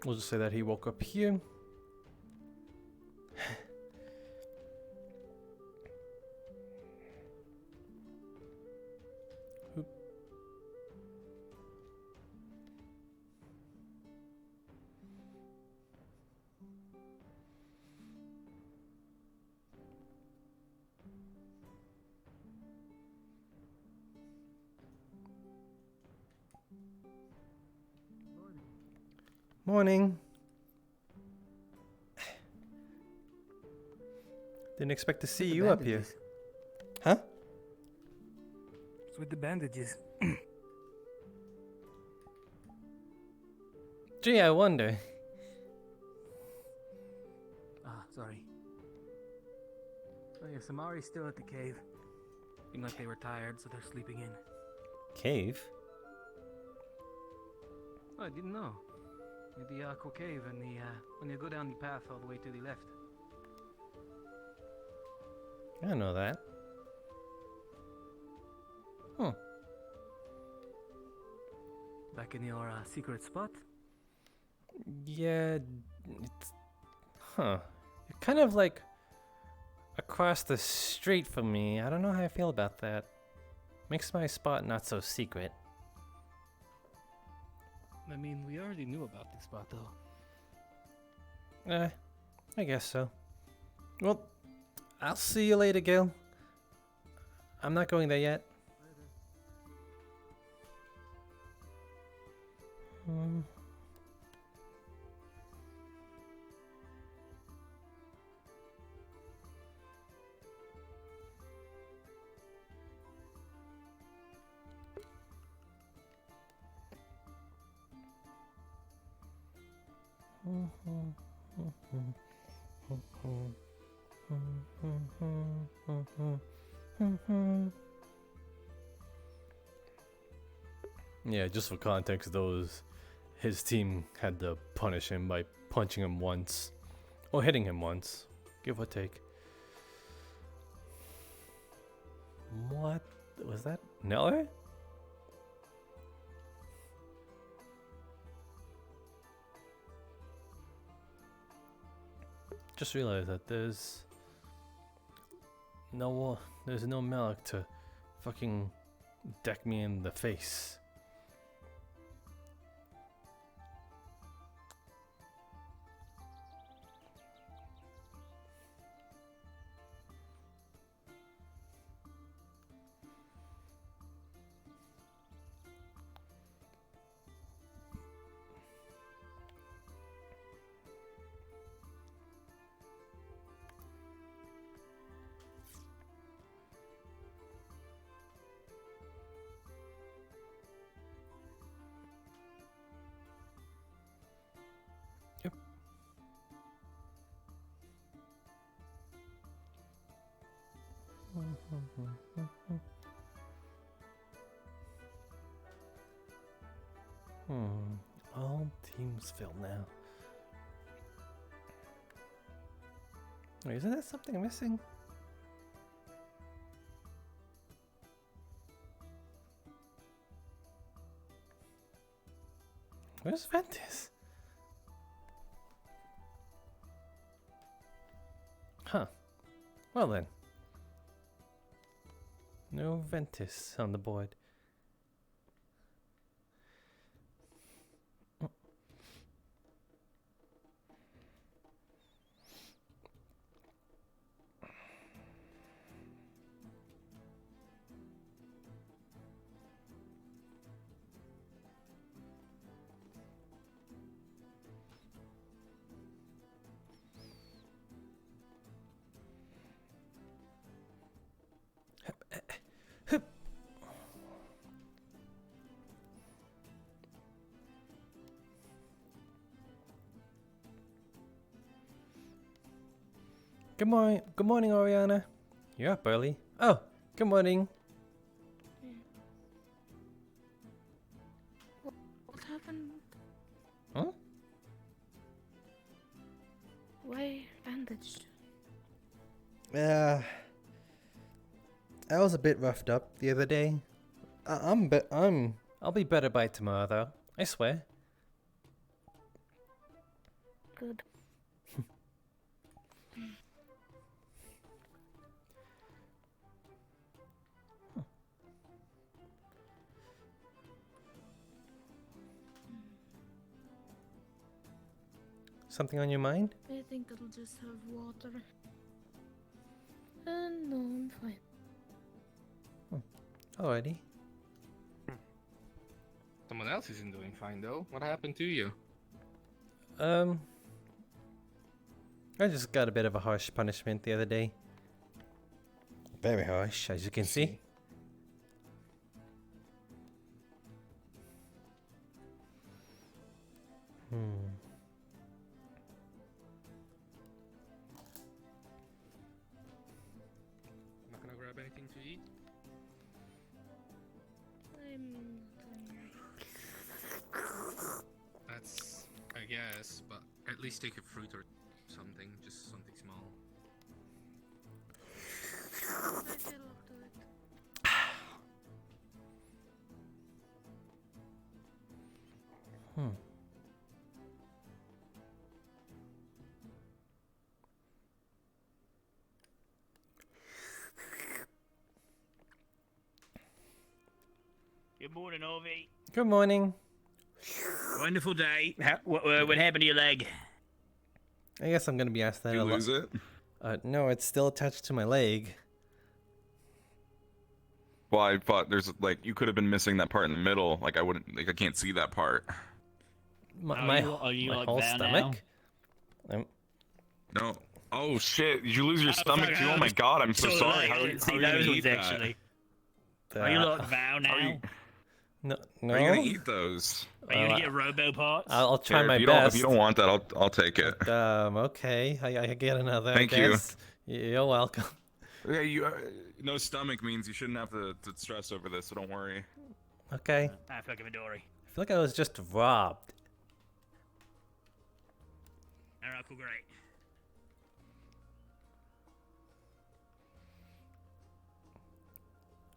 We'll just say that he woke up here. Morning. Didn't expect to see you up here. Huh? What's with the bandages? Gee, I wonder. Ah, sorry. Oh yeah, Samari's still at the cave. Seemed like they were tired, so they're sleeping in. Cave? Oh, I didn't know. The Aqua Cave and when you go down the path all the way to the left. I know that. Back in your secret spot? Yeah, it's... Huh. You're kind of like across the street from me. I don't know how I feel about that. Makes my spot not so secret. I mean, we already knew about this spot, though. I guess so. Well, I'll see you later, Gil. I'm not going there yet. Yeah, just for context, his team had to punish him by punching him once, or hitting him once, give or take. What was that? Neller? Just realized that there's no Malik to fucking deck me in the face. Yep. All teams filled now. Wait, isn't there something missing? Where's Ventus? Huh. Well then. No Ventus on the board. Good morning, Oriana. You're up early. Oh, good morning. What happened? Huh? Why bandaged? I was a bit roughed up the other day. I'll be better by tomorrow, though. I swear. Good. Something on your mind? I think it'll just have water. And no, I'm fine. Alrighty. Someone else isn't doing fine though. What happened to you? I just got a bit of a harsh punishment the other day. Very harsh, as you can see. Not gonna grab anything to eat? I'm tired. That's, I guess, but at least take a fruit or something, just something small. I feel up to it. Good morning, Ovi. Good morning. Wonderful day. What happened to your leg? I guess I'm gonna be asked that Did a you lot. lose it? No, it's still attached to my leg. Well, I thought there's like you could have been missing that part in the middle. Like I can't see that part. My Are you my like whole there stomach. No. Oh shit! Did you lose your Oh, stomach fuck, too? I Oh my was god! I'm so Totally, sorry. I How didn't are see you gonna those eat ones that? actually. Are you like Vow How are now? you, No, how are you gonna no. eat those? Are you gonna get robo parts? I'll try Here, my if you don't, best. if you don't want that, I'll take it. Okay. I get another. Thank I you. guess. You're welcome. Yeah, you. No stomach means you shouldn't have to stress over this. So don't worry. Okay. Ah, fucking Midori. I feel like I was just robbed. Alright, cool, great.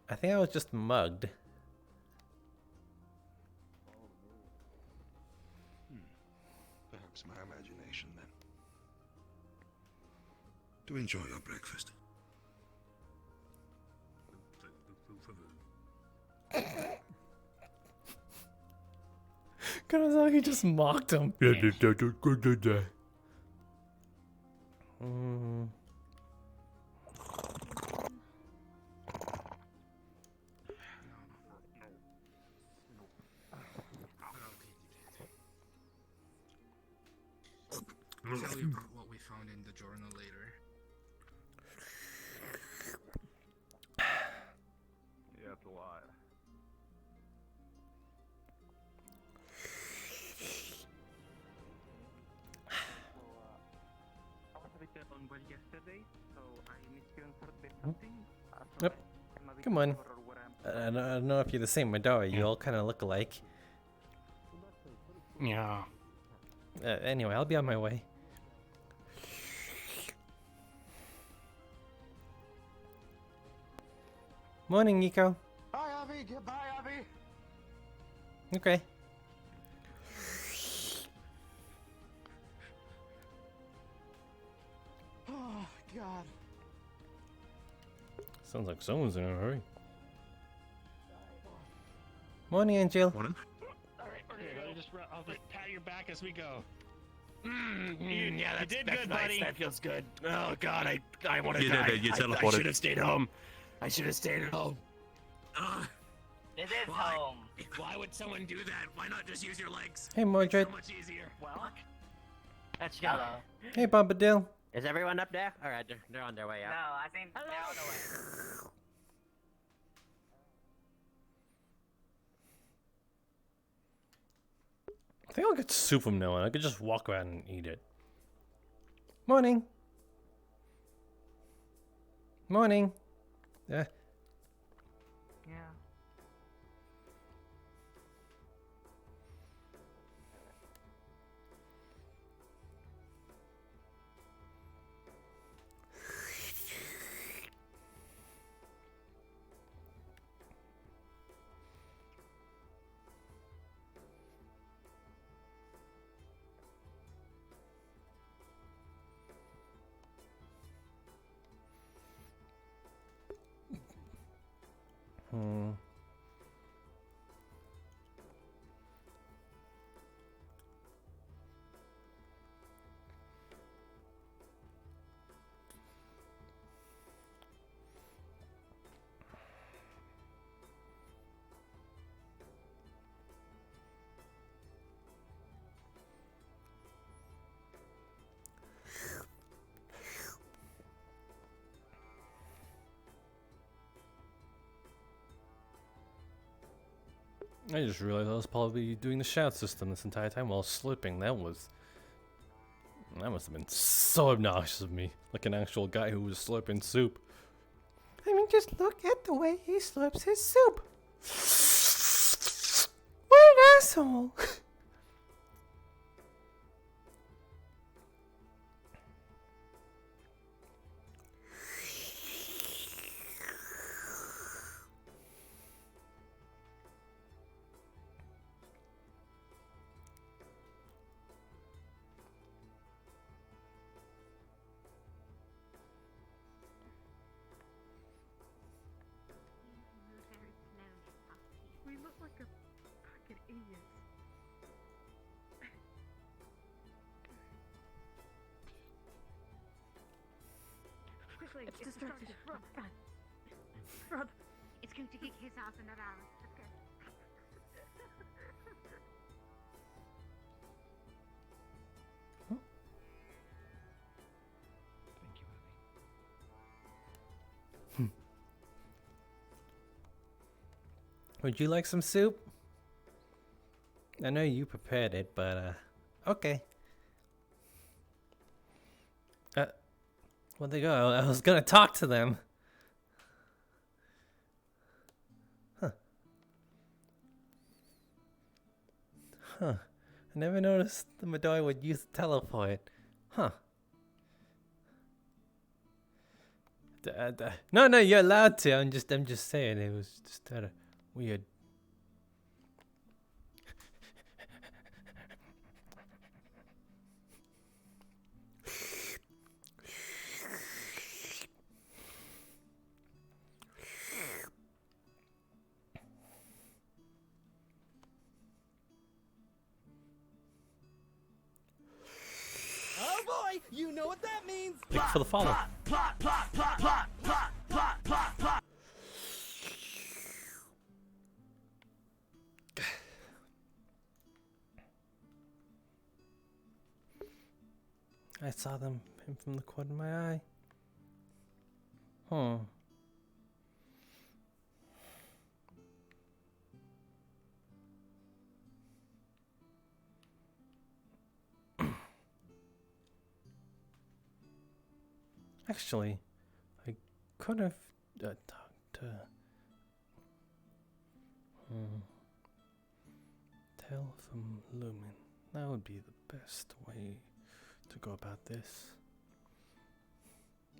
I think I was just mugged. Perhaps my imagination, then. Do enjoy your breakfast. He just mocked him. I'll tell you about what we found in the journal later. Yeah, it's a lot. I was a bit unwell yesterday, so I misinterpreted something. Yep. Come on. I don't know if you're the same Midori. You all kind of look alike. Yeah. Anyway, I'll be on my way. Morning, Nico. Bye, Avi. Goodbye, Avi. Okay. Oh, God. Sounds like someone's in a hurry. Morning, Angel. Morning. I'll just pat your back as we go. Yeah, you did good, nice. buddy. That feels good. Oh God, I want to You die. did it. You I teleported. should have stayed home. I should have stayed at home. It is Why? home. Why would someone do that? Why not just use your legs? Hey, Mordred. So much easier. Well, Let's go. hello. Hey, Bombadil. Is everyone up there? All right, they're on their way No, out. I think they're on the way. I think I'll get soup from now on. I could just walk around and eat it. Morning. Morning. Yeah. Hmm. I just realized I was probably doing the shout system this entire time while sleeping. That must have been so obnoxious of me, like an actual guy who was slurping soup. I mean, just look at the way he slurps his soup. What an asshole! We look like a pack of idiots. Quickly, it's distracted. Run. Run. It's going to kick his ass in an hour. Let's go. Thank you, Abby. Would you like some soup? I know you prepared it, but okay. Where'd they go? I was gonna talk to them. Huh. I never noticed the Midori would use the teleport. Huh. No, you're allowed to. I'm just saying. It was just kind of weird. Oh boy, you know what that means. Thank you for the follow. I saw him from the corner of my eye. Huh. Actually, I could have talked to Tell from Lumen. That would be the best way to go about this.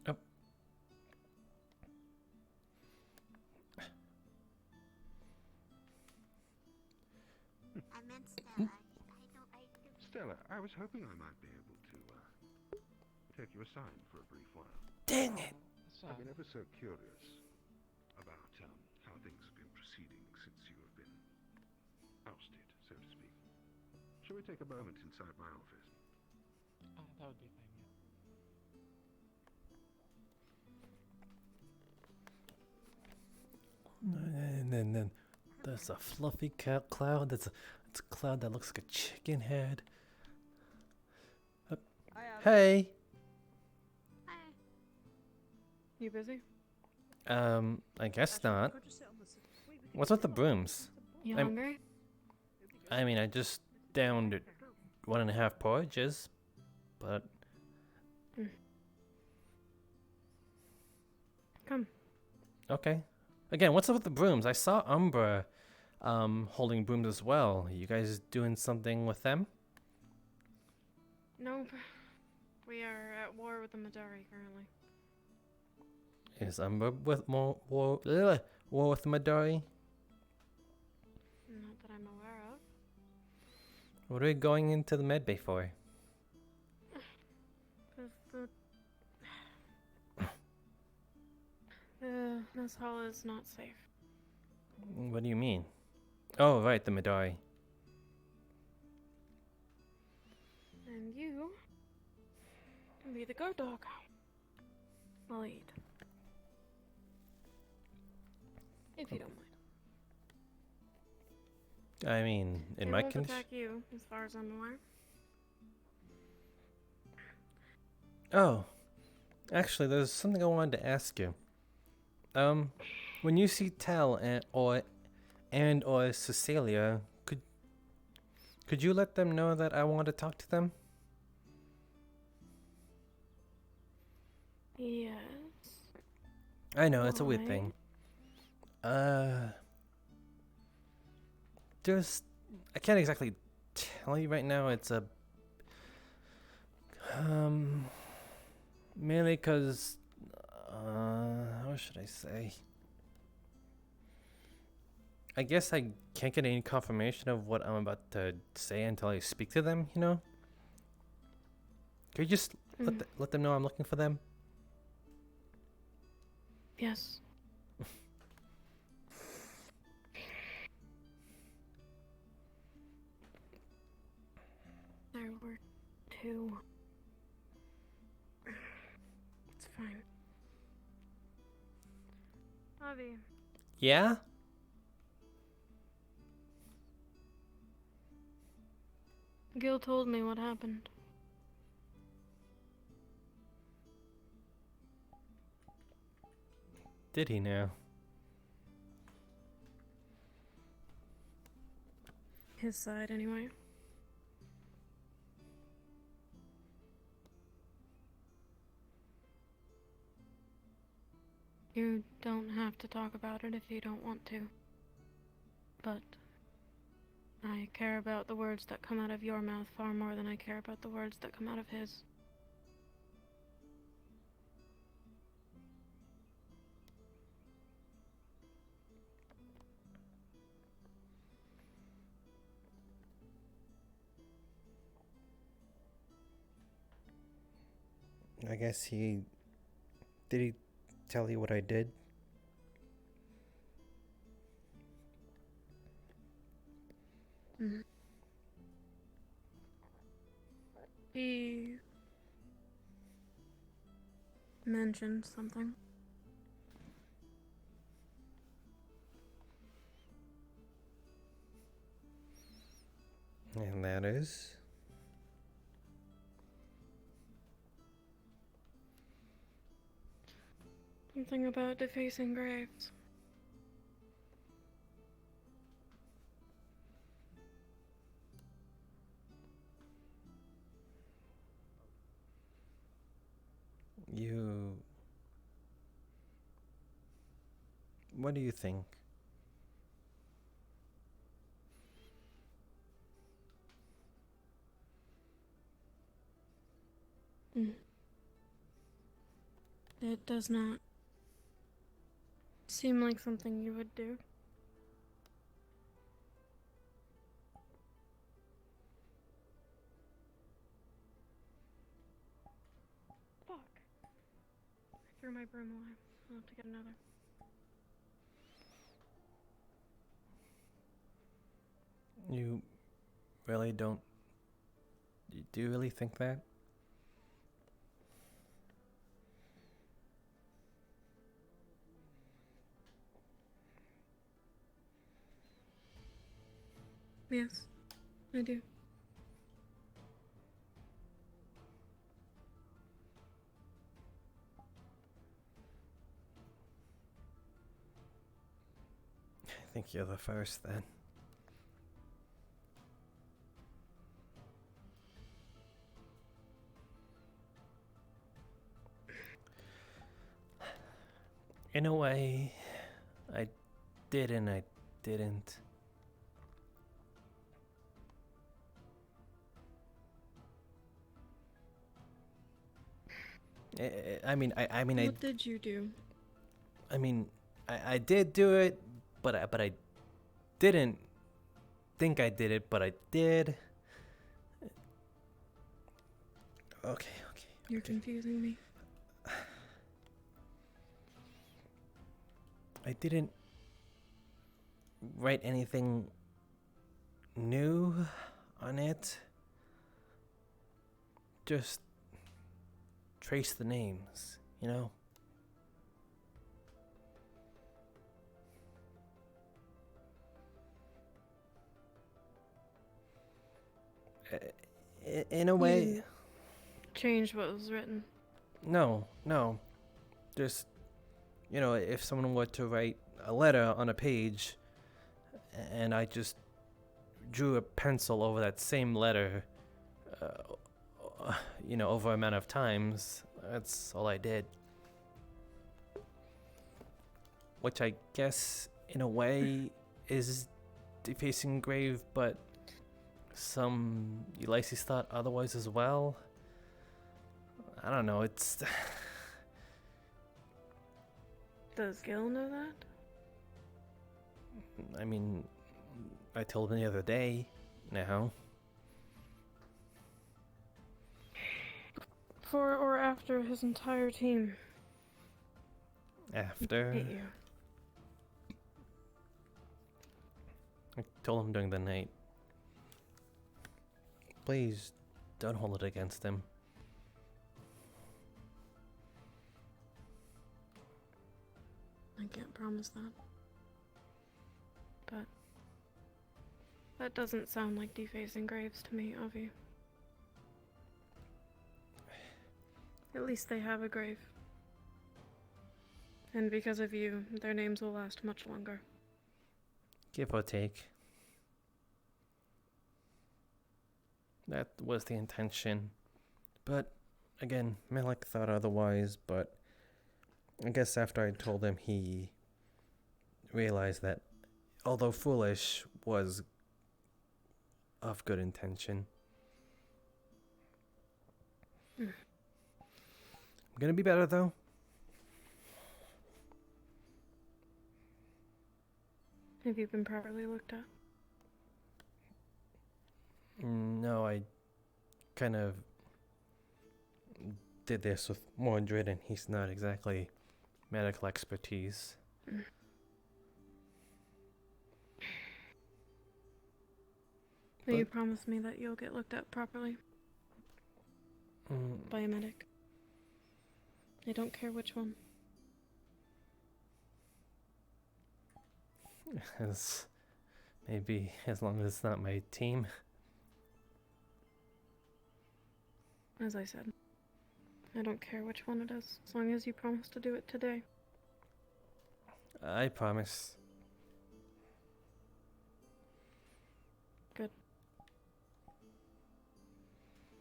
Oh. I meant Stella. Stella, I was hoping I might be able to take you aside for a brief while. Dang it! I've been ever so curious about how things have been proceeding since you have been ousted, so to speak. Shall we take a moment inside my office? That would be fine, yeah. And then there's a fluffy cloud. It's a cloud that looks like a chicken head. Hey. You busy? I guess not. What's with the brooms? You hungry? I mean, I just downed 1.5 porridges, but... Come. Okay. Again, what's up with the brooms? I saw Umbra holding brooms as well. You guys doing something with them? Nope. We are at war with the Midori currently. Is Umbra with war with the Midori? Not that I'm aware of. What are we going into the medbay for? This hall is not safe. What do you mean? Oh, right, the Midori. And you can be the guard dog. I'll eat. If you don't mind. I mean, in They my won't condition. attack you, as far as I'm aware. Oh, actually, there's something I wanted to ask you. When you see Tal and or Cecilia, could you let them know that I want to talk to them? Yes. I know it's a weird Why? thing. There's I can't exactly tell you right now. It's a mainly because what should I say? I guess I can't get any confirmation of what I'm about to say until I speak to them. You know? Could you just let them know I'm looking for them? Yes. There were two. It's fine. Avi, Yeah. Gil told me what happened. Did he now? His side, anyway. You don't have to talk about it if you don't want to. But I care about the words that come out of your mouth far more than I care about the words that come out of his. I guess he did. He tell you what I did? He mentioned something. And that is? Something about defacing graves. You... What do you think? It does not seem like something you would do. Fuck. I threw my broom away. I'll have to get another. You really don't... Do you really think that? Yes, I do. I think you're the first then. In a way, I did and I didn't. I mean, What did you do? I mean, I did do it, but I didn't think I did it, but I did. Okay. You're confusing me. I didn't write anything new on it. Just trace the names, you know? In a way, Change what was written. no. Just, you know, if someone were to write a letter on a page and I just drew a pencil over that same letter, you know, over a amount of times, that's all I did. Which I guess, in a way, is defacing grave, but some Ulysses thought otherwise as well. I don't know, it's... Does Gil know that? I mean, I told him the other day, now. Before or after his entire team? After... Hate you. I told him during the night. Please, don't hold it against him. I can't promise that. But that doesn't sound like defacing graves to me, Avi. At least they have a grave. And because of you, their names will last much longer. Give or take. That was the intention. But, again, Malik thought otherwise, but I guess after I told him, he realized that, although foolish, was of good intention. I'm gonna be better, though. Have you been properly looked at? No, I kind of did this with Mordred, and he's not exactly medical expertise. Will you promise me that you'll get looked at properly by a medic? I don't care which one. Maybe as long as it's not my team. As I said, I don't care which one it is, as long as you promise to do it today. I promise. Good.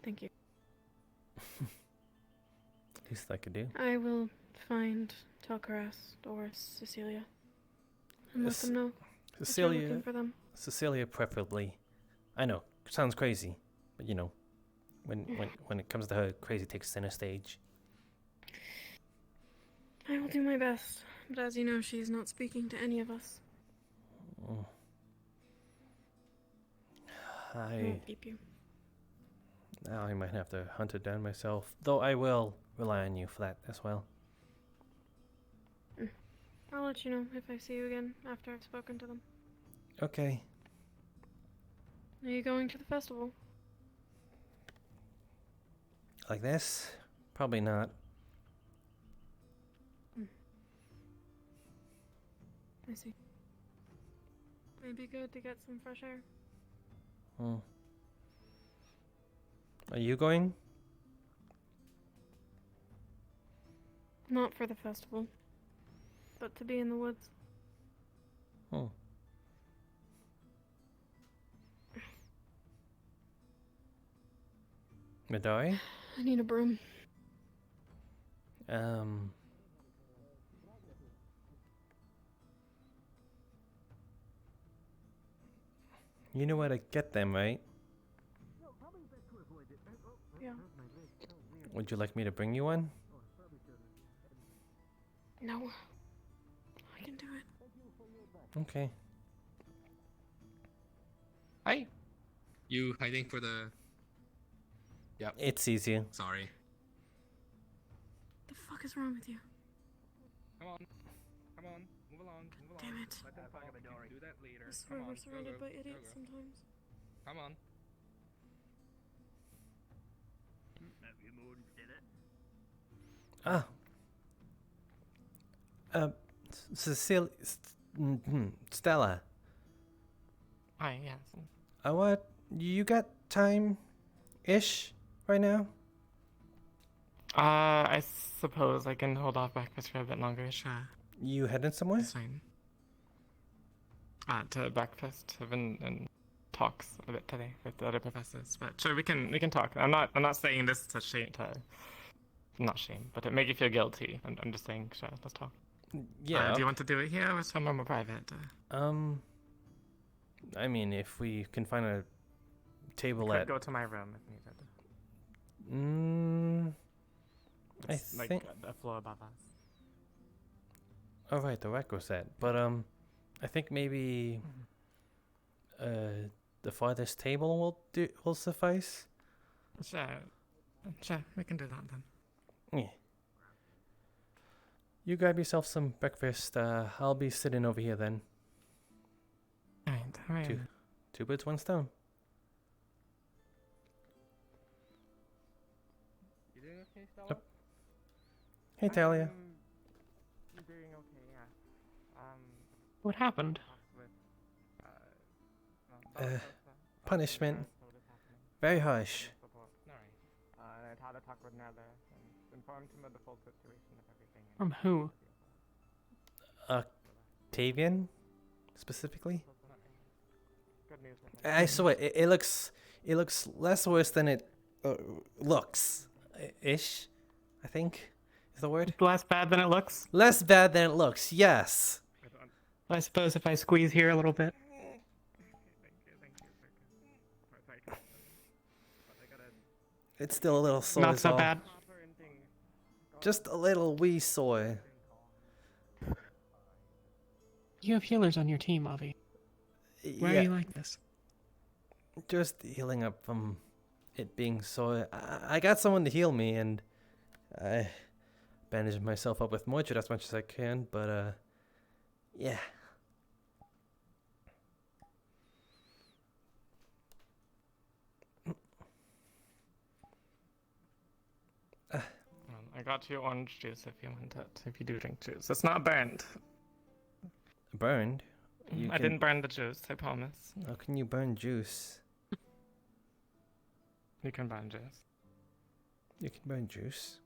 Thank you. Least I could do. I will find Telkaras or Cecilia and let them know that you're looking for them. Cecilia preferably. I know, sounds crazy, but you know, when it comes to her, crazy takes center stage. I will do my best, but as you know, she is not speaking to any of us. I won't keep you. Now I might have to hunt it down myself, though I will rely on you for that as well. I'll let you know if I see you again after I've spoken to them. Okay. Are you going to the festival? Like this? Probably not. I see. Maybe good to get some fresh air. Are you going? Not for the festival, but to be in the woods. Midori? I need a broom. You know where to get them, right? Yeah. Would you like me to bring you one? No. I can do it. Okay. Hi. You hiding for the... Yep. It's easy. Sorry. The fuck is wrong with you? Come on. Come on. Move along. along, move along. Damn it. Let them talk. We can do that later. I swear Come on, we're surrounded go, by go, idiots go. sometimes. Come on. Ah. Cecilia, Stella. Hi, yes. What? You got time-ish right now? I suppose I can hold off breakfast for a bit longer. Sure. You heading somewhere? It's fine. To breakfast. I've been in talks a bit today with the other professors, but sure, we can talk. I'm not saying this to shame not shame, but to make you feel guilty. I'm just saying, sure, let's talk. Yeah. Do you want to do it here or somewhere more private? I mean, if we can find a table We could at... go to my room if needed. I It's like think... a floor above us. Oh, right, the record set. But, I think maybe... the farthest table will suffice? Sure, we can do that then. Yeah. You grab yourself some breakfast. I'll be sitting over here then. Alright. Two birds, one stone. You doing okay, Stella? Yep. Hey, Talia. I'm doing okay, yeah. What happened? Punishment. Very harsh. I had a talk with Nether and informed him of the full situation of everything. From who? Octavian, specifically. Good news. I swear, it looks less worse than it looks. Ish, I think is the word. Less bad than it looks? Less bad than it looks. Yes. I suppose if I squeeze here a little bit. It's still a little sore. Not is so all. bad. Just a little wee sore. You have healers on your team, Avi. Why are you like this? Just healing up from it being sore. I got someone to heal me, and I bandage myself up with moisture as much as I can. But yeah. I got you orange juice if you want it. If you do drink juice, it's not burned. Burned? I didn't burn the juice. I promise. How can you burn juice? You can burn juice. You can burn juice.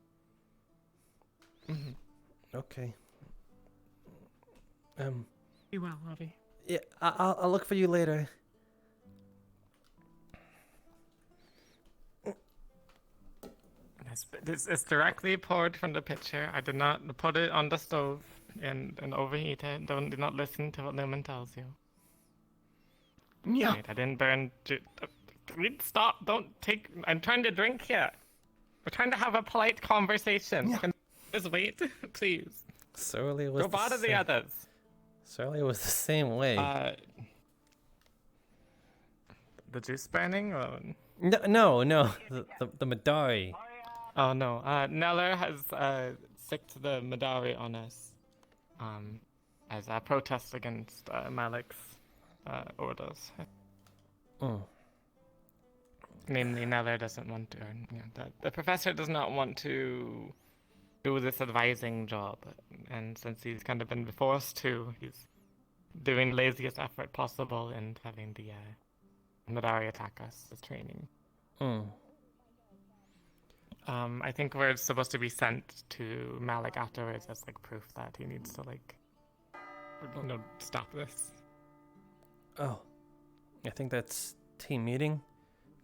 Okay. Be well, Avi. Yeah, I'll look for you later. This is directly poured from the pitcher. I did not put it on the stove and overheat it. Do not listen to what Lumen tells you. Yeah. Wait, I didn't burn. Stop! Don't take. I'm trying to drink here. We're trying to have a polite conversation. Yeah. Can you just wait, please. Surly was Go bother the others. Surly was the same way. The juice burning? Or... No. The Madari. Oh no. Neller has sicked the Madari on us. As a protest against Malik's orders. Namely, Neller doesn't want to. The professor does not want to do this advising job, and since he's kind of been forced to, he's doing the laziest effort possible and having the Madari attack us as training. I think we're supposed to be sent to Malik afterwards as like proof that he needs to stop this. Oh, I think that's team meeting.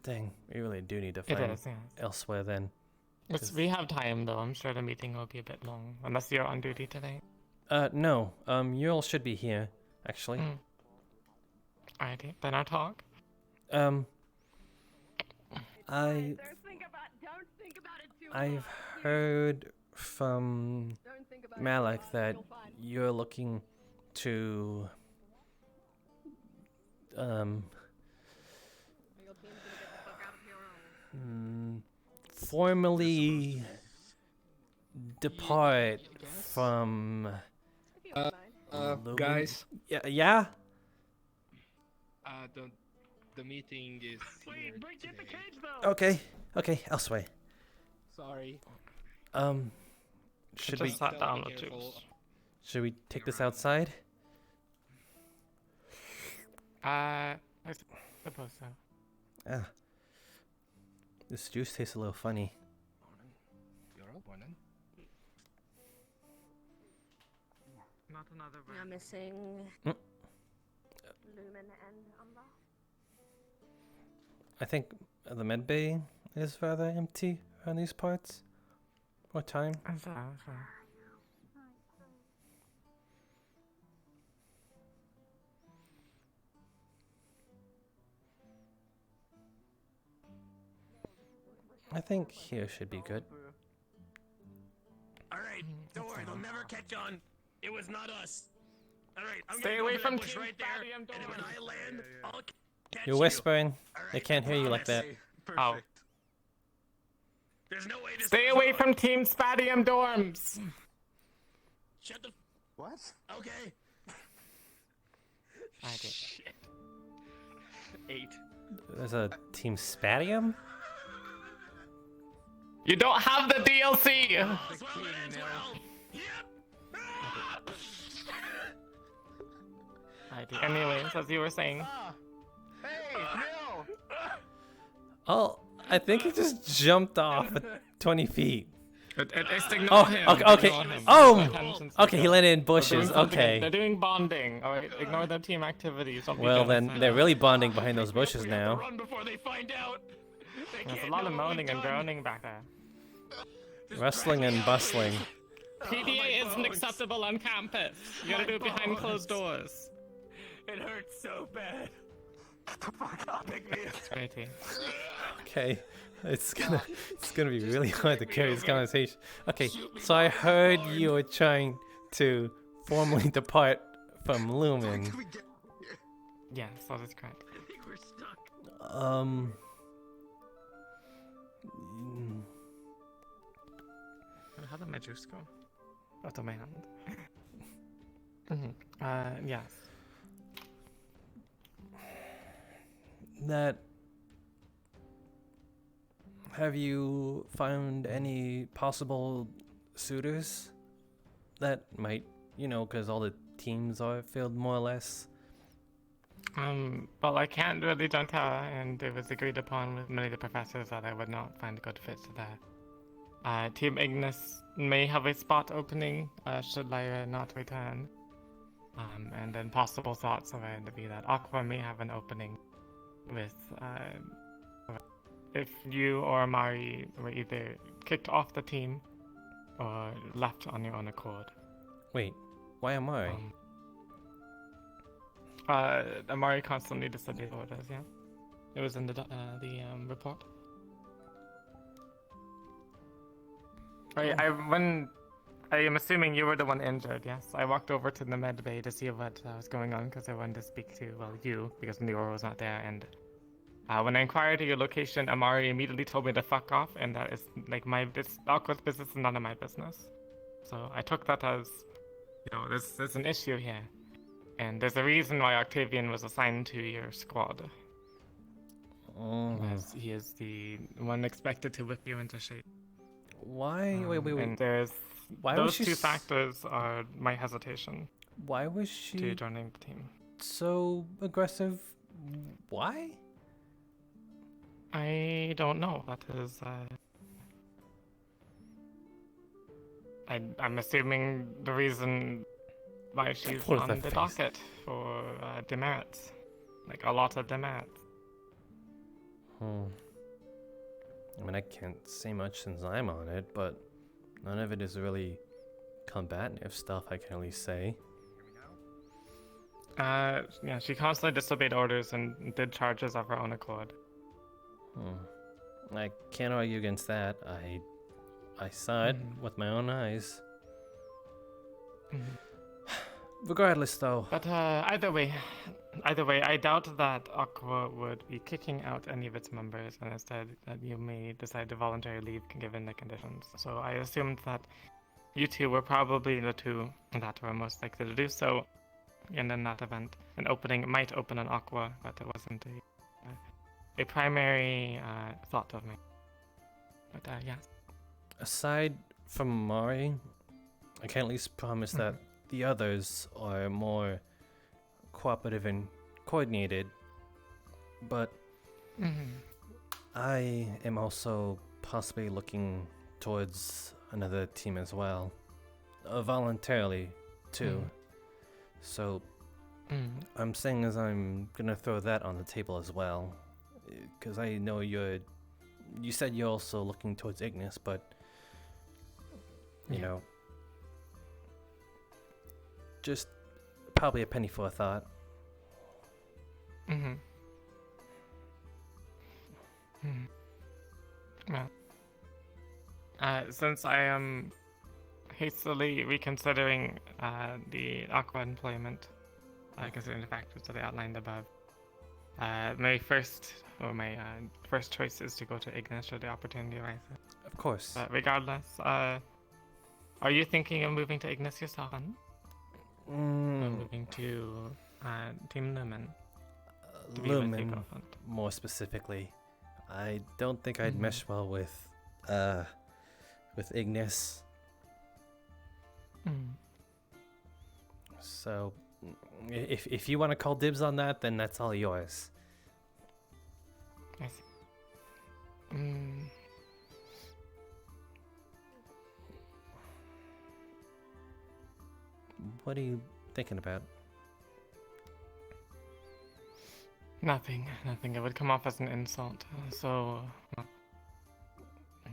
Dang, we really do need to find elsewhere then. We have time though. I'm sure the meeting will be a bit long, unless you're on duty today. No. You all should be here, actually. Alrighty, then I'll talk. I've heard from Malik that you're looking to formally depart from guys. Yeah? The meeting is. Wait, break in the cage though. Okay, elsewhere. Sorry. Should just we sat down with tubes. should we take this outside? I suppose so. Ah. This juice tastes a little funny. You're up, morning. Not another You're missing Mm. Lumen and Umber. I think the med bay is rather empty around these parts. What time? I think here should be good. Alright, don't worry, they'll never catch on. It was not us. Alright, I'm Stay gonna away go from over that bush Team right there, Spadium and then when I land, I'll catch You're you. whispering. Alright, They can't hear you like that. Perfect. Oh. There's no way to Stay away from Team Spadium dorms! Shut the. What? Okay. I did. Shit. 8. There's a Team Spadium? You don't have the DLC! All's well that ends well. Yep. I did. Anyways, as you were saying. Hey, no. Oh, I think he just jumped off at 20 feet. It's ignore Oh, him. okay. Ignore him. Oh! Okay, he landed in They're doing bushes. something- Okay. They're doing bonding. Alright, ignore their team activities. Don't be Well, jealous. then they're really bonding behind those bushes We have to now. run before they find out. They There's a can't lot know of what we've moaning and done. groaning back there. Just Wrestling drag me and out. bustling. PDA my isn't bones. acceptable on campus. You gotta My do it behind closed bones. doors. It hurts so bad. Get the fuck up, pick me up. Sweetie. Okay. It's gonna be really hard to carry this conversation. Okay, so I heard you were trying to formally depart from Lumen. Yes, that is correct. I think we're stuck. Mm, How did my juice go? Out of my hand. Yes. that have you found any possible suitors that might, because all the teams are filled more or less? Well, I can't really jump out, and it was agreed upon with many of the professors that I would not find a good fit there. Team Ignis may have a spot opening, should Lyra not return. And then possible thoughts are going to be that Aqua may have an opening with, if you or Mari were either kicked off the team or left on your own accord. Wait, why am I? Amari constantly disobeyed orders, yeah? It was in the report. I am assuming you were the one injured, yes? I walked over to the med bay to see what was going on because I wanted to speak to, you, because Neora was not there, and when I inquired to your location, Amari immediately told me to fuck off, and that is, it's Aqua's business and none of my business. So I took that as, there's an issue here. And there's a reason why Octavian was assigned to your squad. As he is the one expected to whip you into shape. Why? Wait. And there's Why was those she two factors are my hesitation Why was to she joining the team. so aggressive? Why? I don't know. That is, I'm assuming the reason why she's For on the the face. docket for demerits. Like a lot of demerits. I mean, I can't say much since I'm on it, but none of it is really combative stuff, I can at least say. Yeah, she constantly disobeyed orders and did charges of her own accord. I can't argue against that. I saw it with my own eyes. Regardless, though. But either way, I doubt that Aqua would be kicking out any of its members, and instead that you may decide to voluntarily leave given the conditions. So I assumed that you two were probably the two that were most likely to do so. in that event. An opening might open an aqua, but it wasn't a primary thought of me. But yeah. Aside from Mari, I can at least promise that the others are more cooperative and coordinated, but I am also possibly looking towards another team as well, voluntarily too. So I'm saying as I'm gonna throw that on the table as well, because I know you said you're also looking towards Ignis, but you know, just probably a penny for a thought. Well, since I am hastily reconsidering the aqua employment, considering the factors that I outlined above, my first choice is to go to Ignis should the opportunity arise. Of course. But regardless, are you thinking of moving to Ignis yourself? Or moving to Team Lumen? Lumen, more specifically. I don't think I'd mesh well with Ignis. So, if you want to call dibs on that, then that's all yours. I see. What are you thinking about? Nothing. It would come off as an insult. So,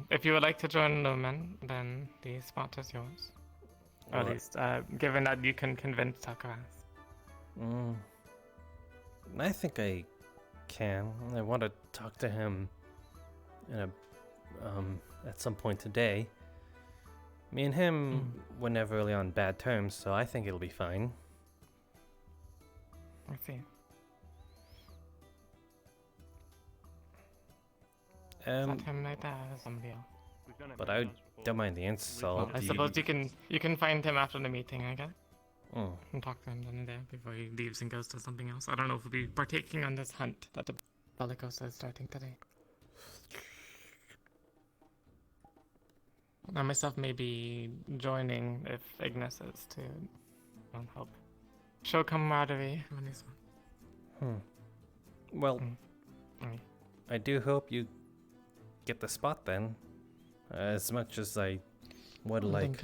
if you would like to join Lumen, then the spot is yours. Or at least, given that you can convince Takaras. I think I can. I want to talk to him at some point today. Me and him were never really on bad terms, so I think it'll be fine. I see. Is that him right there or somebody else? But I don't mind the insult. I suppose you can find him after the meeting, I guess. Oh. And talk to him then and there before he leaves and goes to something else. I don't know if we'll be partaking on this hunt that the Bellicosa is starting today. I myself may be joining if Ignis is to help show camaraderie on this one. Well, I do hope you get the spot then. As much as I would like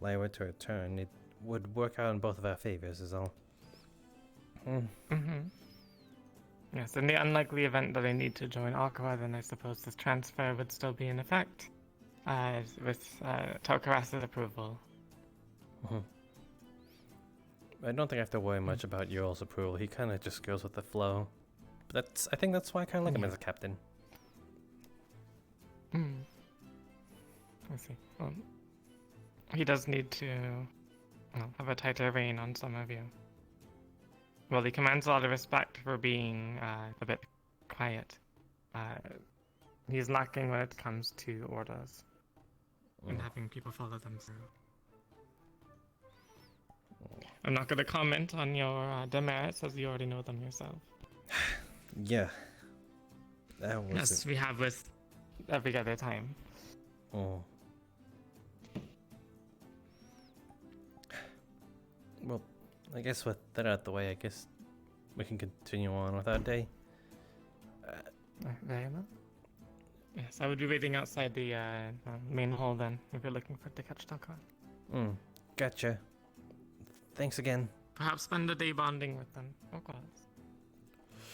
Lyra to return, it would work out in both of our favors is all. Yes, in the unlikely event that I need to join Aqua, then I suppose this transfer would still be in effect. With Tokaras's approval. I don't think I have to worry much about Ural's approval. He kind of just goes with the flow. But I think that's why I kind of like him as a captain. I see. Well, he does need to have a tighter rein on some of you. Well, he commands a lot of respect for being a bit quiet. He's lacking when it comes to orders. And having people follow them through. I'm not going to comment on your demerits as you already know them yourself. Yeah. That was Yes, we have with every other time. Well, I guess with that out the way, I guess we can continue on with our day. Very well. Yes, I would be waiting outside the main hall then, if you're looking for to catch Taka. Gotcha. Thanks again. Perhaps spend a day bonding with them, of course.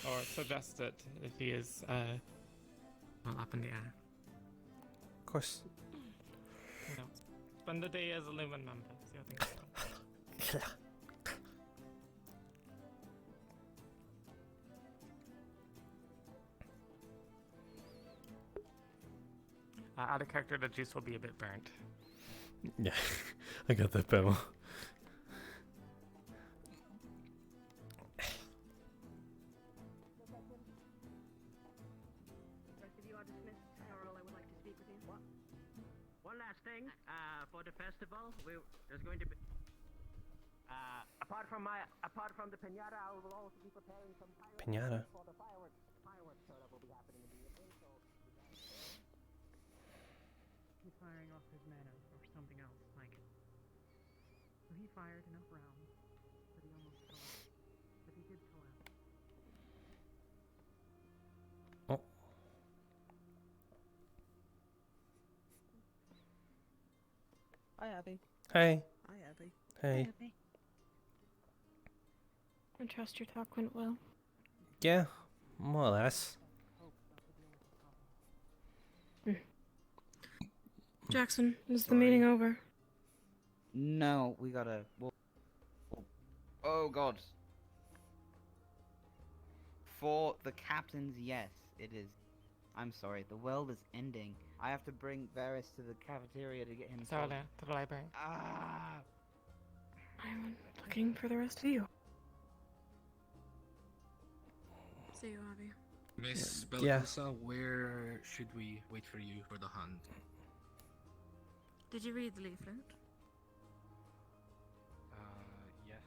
Or suggest it if he is, up in the air. Of course. Spend a day as a Lumen member, see how things go. Out of character, the juice will be a bit burnt. Yeah, I got that memo. One last thing, for the festival, there's going to be a Apart from the pinata, I will also be preparing some Pinata. for the fireworks show that will be happening in the evening. So He's firing off his mana or something else, like. So he fired enough rounds, but he almost collapsed. But he did collapse. Oh. Hi, Abby. Hey. Hi, Abby. Hey. I trust your talk went well. Yeah, more or less. Jackson, is the meeting over? No, we gotta. Oh God. For the captains, yes, it is. I'm sorry, the world is ending. I have to bring Varys to the cafeteria to get him. Sorry, to the library. Ah. I'm looking for the rest of you. See you, Abby. Miss Yeah. Belkissa, where should we wait for you for the hunt? Did you read the leaflet? Yes.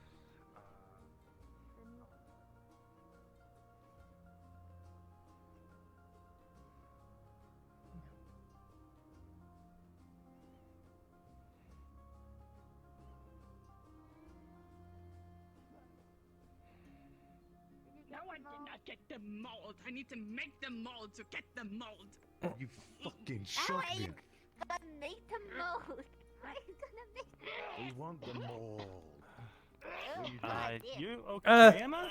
no, I did not get the mold. I need to make the mold to get the mold. You fucking shot me. Gonna make the mold. How are you gonna make the mold? We want the mold. You okay, Emma?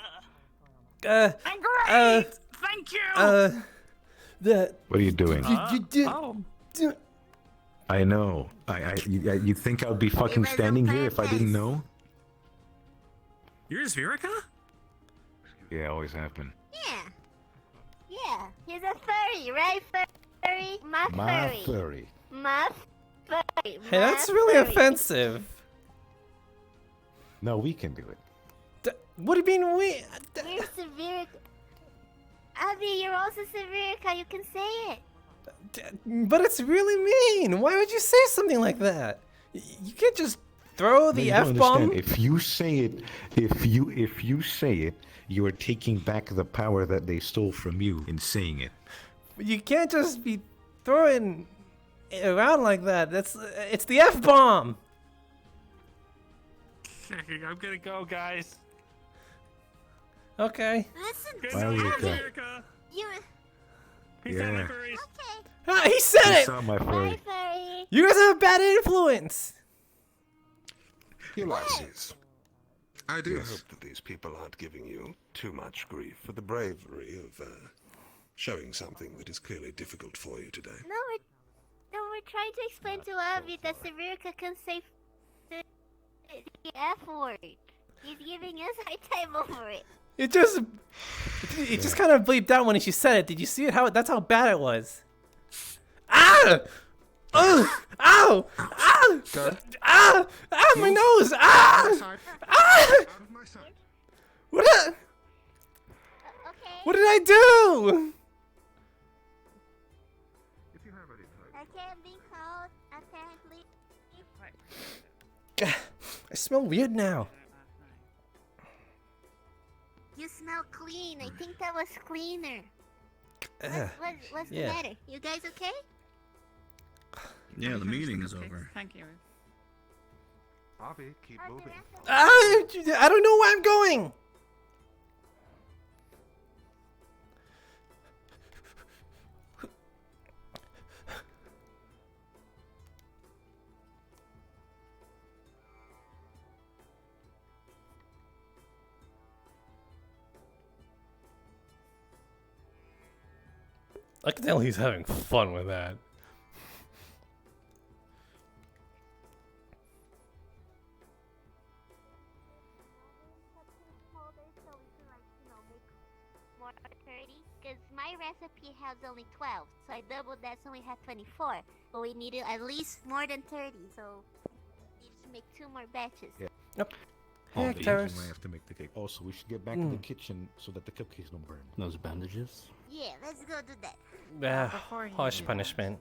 I'm great. Thank you. That. What are you doing? You did. I know. You think I'd be fucking was on standing here if I didn't purpose. know? You're Zvirica? Yeah, always have been. Yeah. He's a furry, right? Furry? My furry. furry. My furry. Hey, that's really offensive. No, we can do it. What do you mean we? You're Severica. Abby, you're also Severica. You can say it. But it's really mean. Why would you say something like that? You can't just throw the No, you don't F-bomb. understand. If you say it, if you say it, you are taking back the power that they stole from you in saying it. You can't just be throwing it around like that. It's the F-bomb. Okay, I'm gonna go, guys. Okay. Listen Good to night, Abby. Zvirica. You. Peace out, my Yeah. furries. Okay. Ah, he said You it. saw my Bye, furry. furry. You guys have a bad influence. Ulysses, I I do. hope that these people aren't giving you too much grief for the bravery of showing something that is clearly difficult for you today. No, we're trying to explain to Abby that Severica can say the F word. He's giving us high time over it. It just kind of bleeped out when she said it. Did you see it? That's how bad it was. Ah! Oh! Ow! Ah! Ah! Ah! My nose! Ah! Ah! Out of my sight. Okay. What did I do? If you have any time. I can't be called. Apparently. I smell weird now. You smell clean. I think that was cleaner. What's Yeah. the matter? You guys okay? Yeah, the meeting is over. Thank you. Harvey, keep moving. Ah! I don't know where I'm going. I can tell he's having fun with that. More 30? Because my recipe has only 12, so I doubled that, so we have 24. But we needed at least more than 30, so we need to make 2 more batches. Yeah. Yep. Oh, Heck, the Terrace. Asian way I have to make the cake. Also, we should get back to the kitchen so that the cupcakes don't burn. Those bandages? Yeah, let's go do that. Ah, Before you harsh do that- punishment.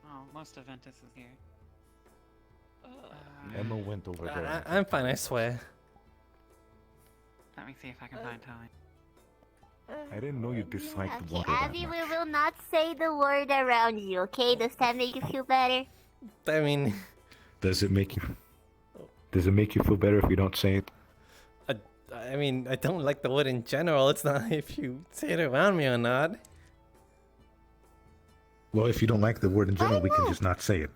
Oh, most of Ventus is here. Emma went over there. I'm fine, I swear. Let me see if I can find time. I didn't know you disliked Okay, water that Abby, much. we will not say the word around you, okay? Does that make you feel better? I mean, Does it make you feel better if you don't say it? I mean, I don't like the word in general. It's not if you say it around me or not. Well, if you don't like the word in general, we can just not say it.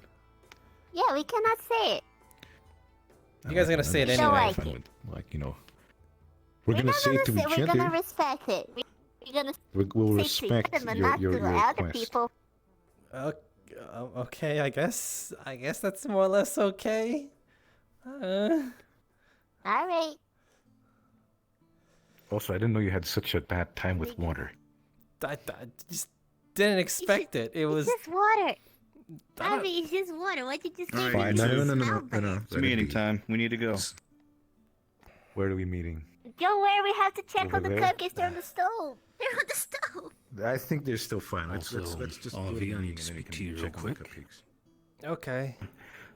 Yeah, we cannot say it. You guys are gonna say it Don't anyway. like it. Like, you know, we're gonna say it to each We're gonna other. respect it. We're gonna We'll say to each respect other, but your not to other request. people. Okay, I guess that's more or less okay. Alright. Also, I didn't know you had such a bad time with water. I just didn't expect it. It was. It's just water. Abby, it's just water. Why'd you just say Alright, it? It's meeting time. We need to go. Where are we meeting? Don't worry, we have to check Over on the there? cupcakes. They're on the stove. They're on the stove. I think they're still fine. Let's just RV, do it I need to speak to you real quick. Okay.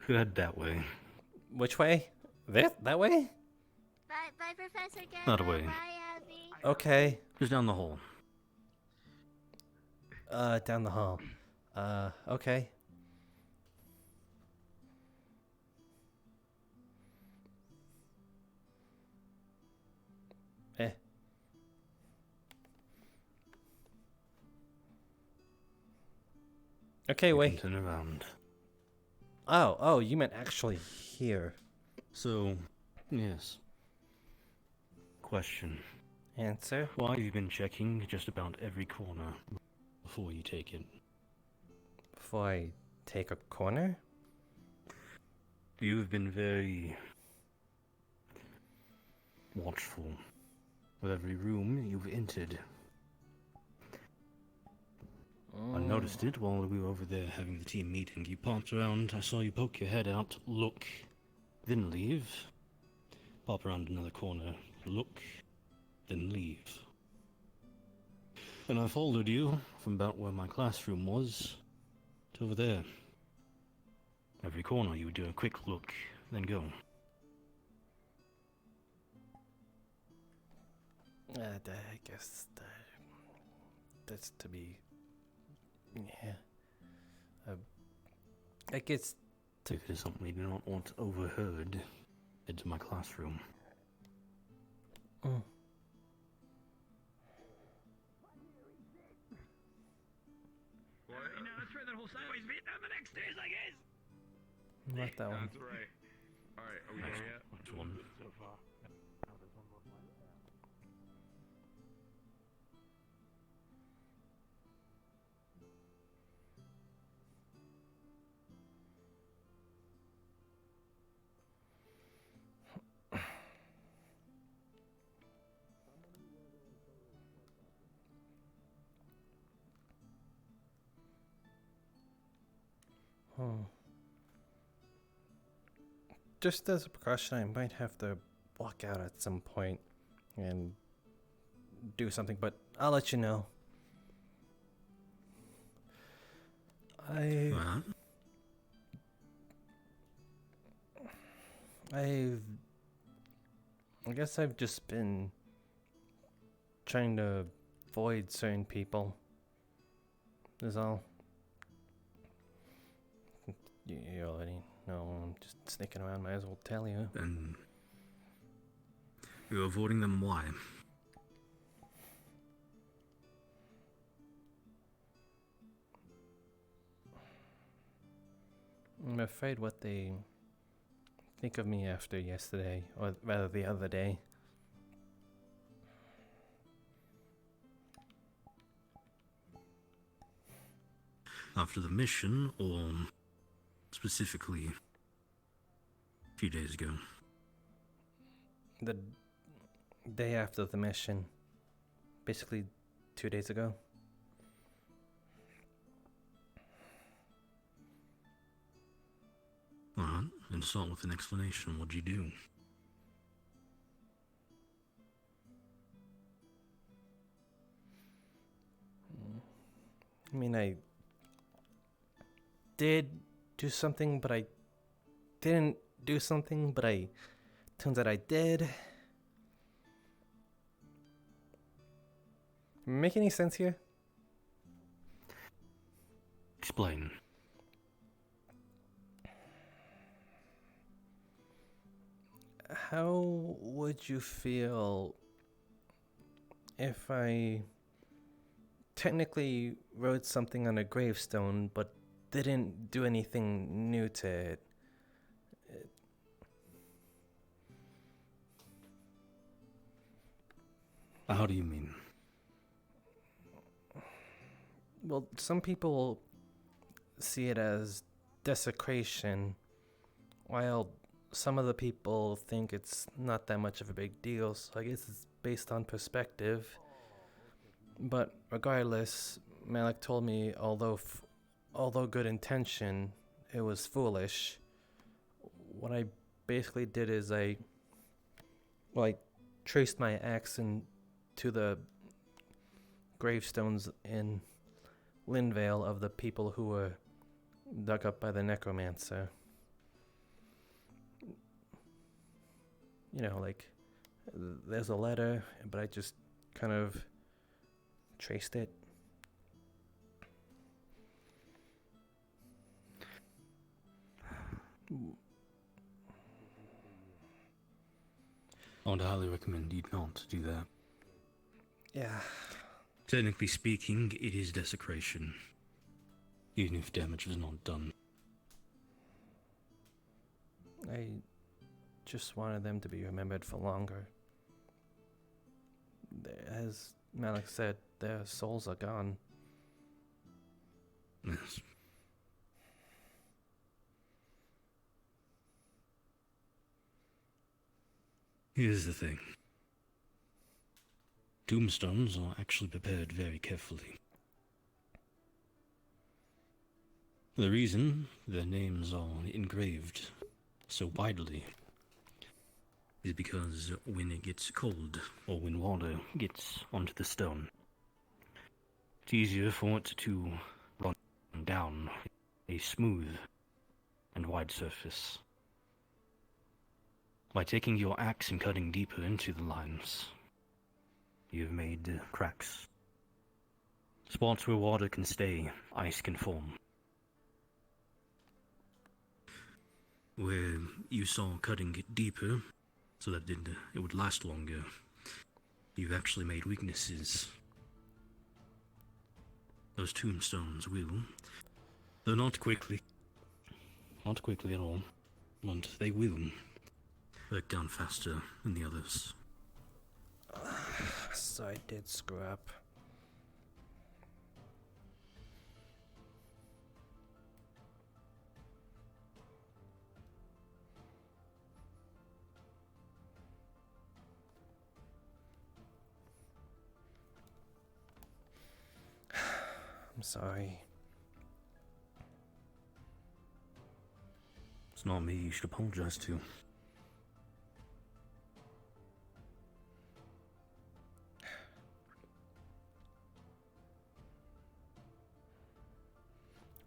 Could head that way. Which way? That way? Bye, Professor Gamma. That way. Bye, Abby. Okay. Just down the hall. Down the hall. Okay. Okay, wait. Turn around. Oh, you meant actually here. So, yes. Question. Answer. Why have you been checking just about every corner before you take it? Before I take a corner? You've been very watchful with every room you've entered. I noticed it while we were over there having the team meeting. You popped around, I saw you poke your head out, look, then leave. Pop around another corner, look, then leave. And I followed you from about where my classroom was to over there. Every corner you would do a quick look, then go. I guess that's to be. Yeah. I guess. Take it as something you do not want overheard. Head to my classroom. Mm. Let's try that whole sideways beat down the next stairs, I guess. Not that one. That's right. Alright, are we there yet? Which one? So far. Just as a precaution, I might have to walk out at some point and do something, but I'll let you know. I guess I've just been trying to avoid certain people. Is all. You already know I'm just sneaking around, might as well tell you. Then you're avoiding them, why? I'm afraid what they think of me after yesterday, or rather the other day. After the mission, or specifically a few days ago? The day after the mission. Basically 2 days ago. Alright, then start with an explanation. What'd you do? I mean, I did do something, but I didn't do something, but turns out I did. Make any sense here? Explain. How would you feel if I technically wrote something on a gravestone, but didn't do anything new to it? How do you mean? Well, some people see it as desecration, while some of the people think it's not that much of a big deal, so I guess it's based on perspective. But regardless, Malik told me although good intention, it was foolish. What I basically did is I traced my axe into the gravestones in Linvale of the people who were dug up by the necromancer. You know, like, there's a letter, but I just kind of traced it. I would highly recommend you not do that. Yeah. Technically speaking, it is desecration. Even if damage was not done. I just wanted them to be remembered for longer. As Malik said, their souls are gone. Yes. Here's the thing. Tombstones are actually prepared very carefully. The reason their names are engraved so widely is because when it gets cold, or when water gets onto the stone, it's easier for it to run down a smooth and wide surface. By taking your axe and cutting deeper into the lines, you've made cracks. Spots where water can stay, ice can form. Where you saw cutting it deeper, so that it would last longer, you've actually made weaknesses. Those tombstones will, though not quickly at all, but they will break down faster than the others. So I did screw up. I'm sorry. It's not me you should apologize to.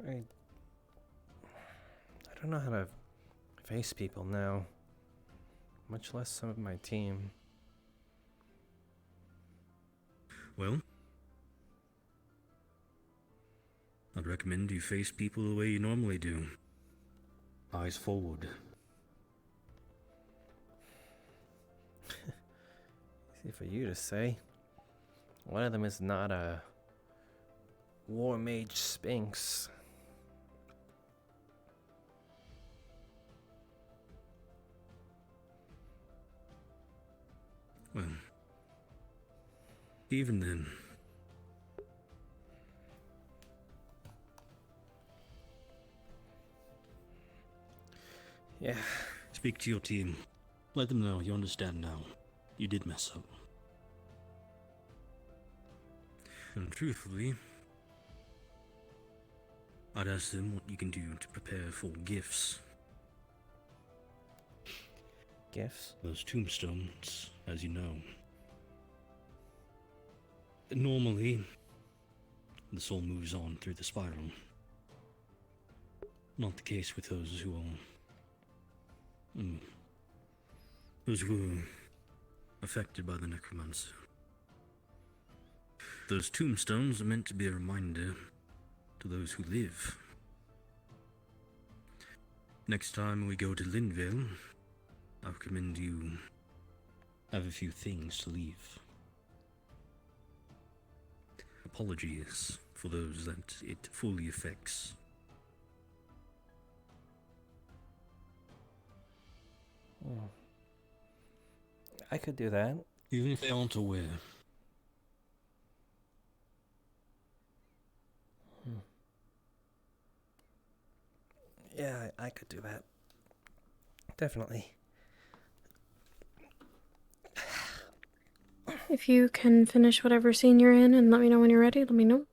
I don't know how to face people now, much less some of my team. Well, I'd recommend you face people the way you normally do. Eyes forward. Easy for you to say. One of them is not a war mage sphinx. Well, even then, yeah. Speak to your team. Let them know you understand now. You did mess up. And truthfully, I'd ask them what you can do to prepare for gifts. Gifts? Those tombstones, as you know. Normally, the soul moves on through the spiral. Not the case with those who are Those who were affected by the necromancer. Those tombstones are meant to be a reminder to those who live. Next time we go to Linville, I recommend you have a few things to leave. Apologies for those that it fully affects. I could do that. Even if they aren't aware. Yeah, I could do that. Definitely. If you can finish whatever scene you're in and let me know when you're ready, let me know.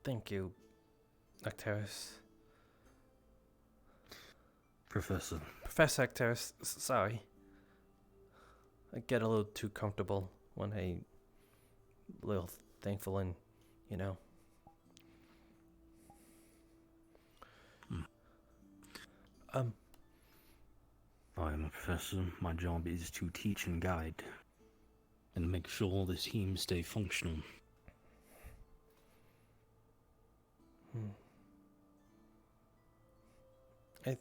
Thank you, Acteris. Professor. Professor Acteris, sorry. I get a little too comfortable when I little thankful and, you know. I am a professor. My job is to teach and guide, and make sure the team stay functional. I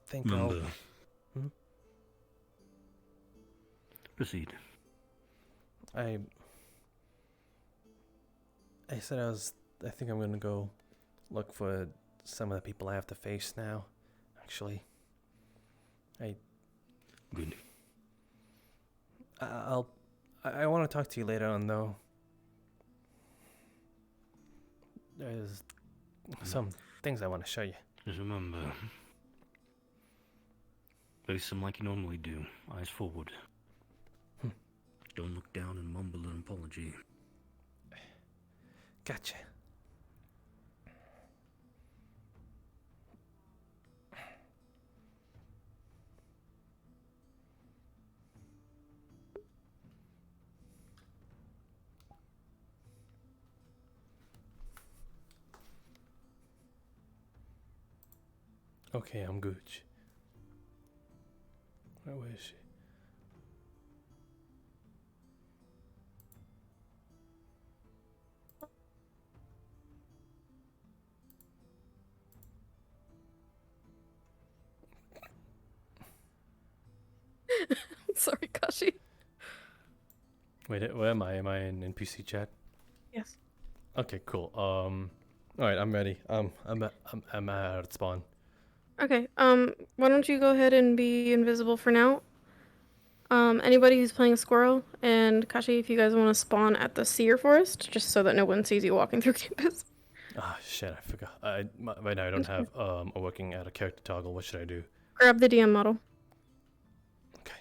think Remember. I'll... Proceed. I said I think I'm gonna go look for some of the people I have to face now, actually. Good. I want to talk to you later on, though. There's some things I want to show you. Just remember, face them like you normally do, eyes forward. Don't look down and mumble an apology. Gotcha. Okay, I'm good. Where is she? Sorry, Kashi. Wait, where am I? Am I in NPC chat? Yes. Okay, cool. All right, I'm ready. I'm at spawn. Okay, why don't you go ahead and be invisible for now? Anybody who's playing a squirrel, and Kashi, if you guys want to spawn at the Seer Forest, just so that no one sees you walking through campus. Ah, shit, I forgot. Right now I don't have a working at a character toggle. What should I do? Grab the DM model. Okay.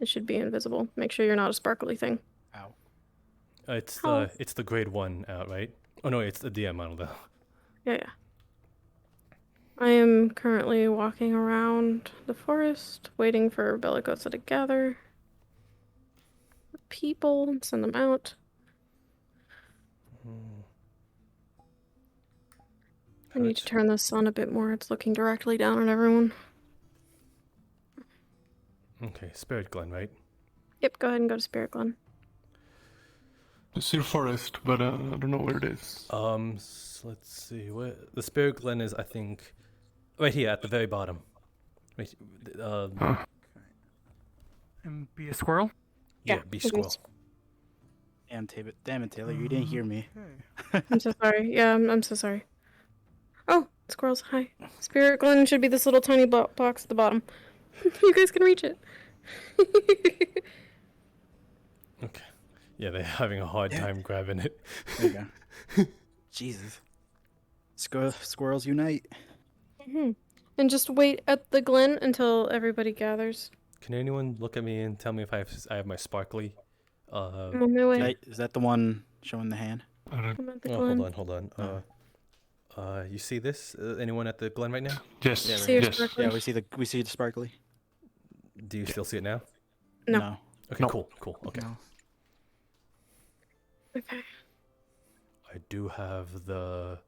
It should be invisible. Make sure you're not a sparkly thing. Ow. It's Oh. the grade 1 out, right? Oh no, it's the DM model though. Yeah. I am currently walking around the forest, waiting for Bellicosa to gather people and send them out. I need to turn this on a bit more. It's looking directly down at everyone. Okay, Spirit Glen, right? Yep, go ahead and go to Spirit Glen. The Seal Forest, but I don't know where it is. So let's see where the Spirit Glen is. I think right here at the very bottom. Wait, And be a squirrel? Yeah, be squirrel. Damn it, Taylor, you didn't hear me. I'm so sorry. Yeah, I'm so sorry. Oh, squirrels, hi. Spirit Glen should be this little tiny box at the bottom. You guys can reach it. Okay. Yeah, they're having a hard time grabbing it. There you go. Jesus. Squirrels unite. And just wait at the glen until everybody gathers. Can anyone look at me and tell me if I have my sparkly? I'm on my way. Is that the one showing the hand? I'm at the Oh, glen. hold on. You see this? Anyone at the Glen right now? Yes. Yeah, See your yes. sparkly? Yeah, we see the sparkly. Do you still see it now? No. Okay, No. cool. Okay. No. Okay. I do have the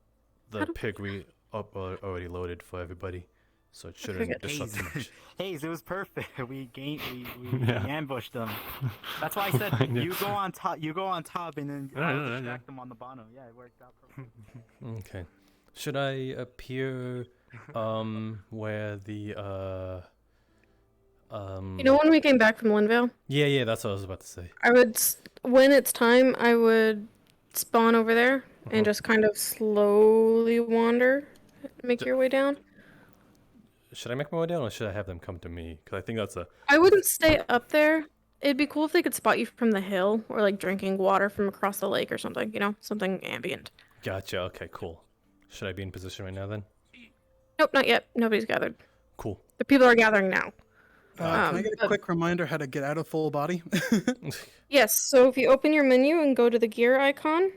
How do- piggery up already loaded for everybody, so it shouldn't good. disrupt too much. Hayes, it was perfect. We Yeah. ambushed them. That's why I said Fine, yeah. you go on top. You go on top, and then Yeah, I'll yeah, distract them on the bottom. Yeah, it worked out perfectly. Okay. Should I appear where the You know when we came back from Linvale? Yeah, that's what I was about to say. When it's time, I would spawn over there and just kind of slowly wander, make your way down. Should I make my way down, or should I have them come to me? Because I think that's a... I wouldn't stay up there. It'd be cool if they could spot you from the hill, or like drinking water from across the lake or something, you know? Something ambient. Gotcha, okay, cool. Should I be in position right now, then? Nope, not yet. Nobody's gathered. Cool. The people are gathering now. Can I get a quick reminder how to get out of full body? Yes, so if you open your menu and go to the gear icon,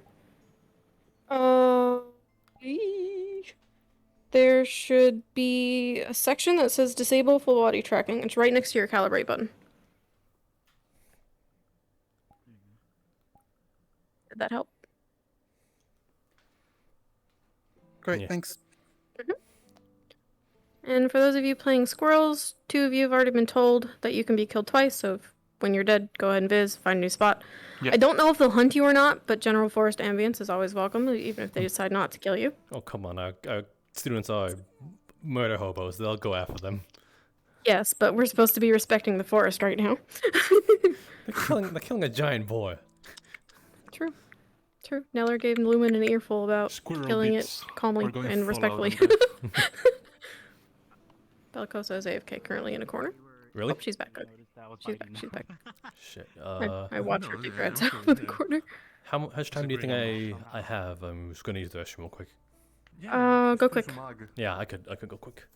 there should be a section that says disable full body tracking. It's right next to your calibrate button. Did that help? Great, Yeah. thanks. And for those of you playing squirrels, 2 of you have already been told that you can be killed twice, so when you're dead, go ahead and viz, find a new spot. Yeah. I don't know if they'll hunt you or not, but general forest ambience is always welcome, even if they decide not to kill you. Oh, come on, our students are murder hobos. They'll go after them. Yes, but we're supposed to be respecting the forest right now. They're killing a giant boar. True. Neller gave Lumen an earful about Squirrel killing bits it calmly are going and full respectfully. out of this. Bellicosa is AFK currently in a corner. Really? Oh, she's back. Good. She's back. Shit. I watched her no, take yeah, her heads I'm out sure, of the yeah. corner. How much time do you think Disagreeing I have? I'm just gonna use the restroom real quick. Go quick. Yeah, I could go quick.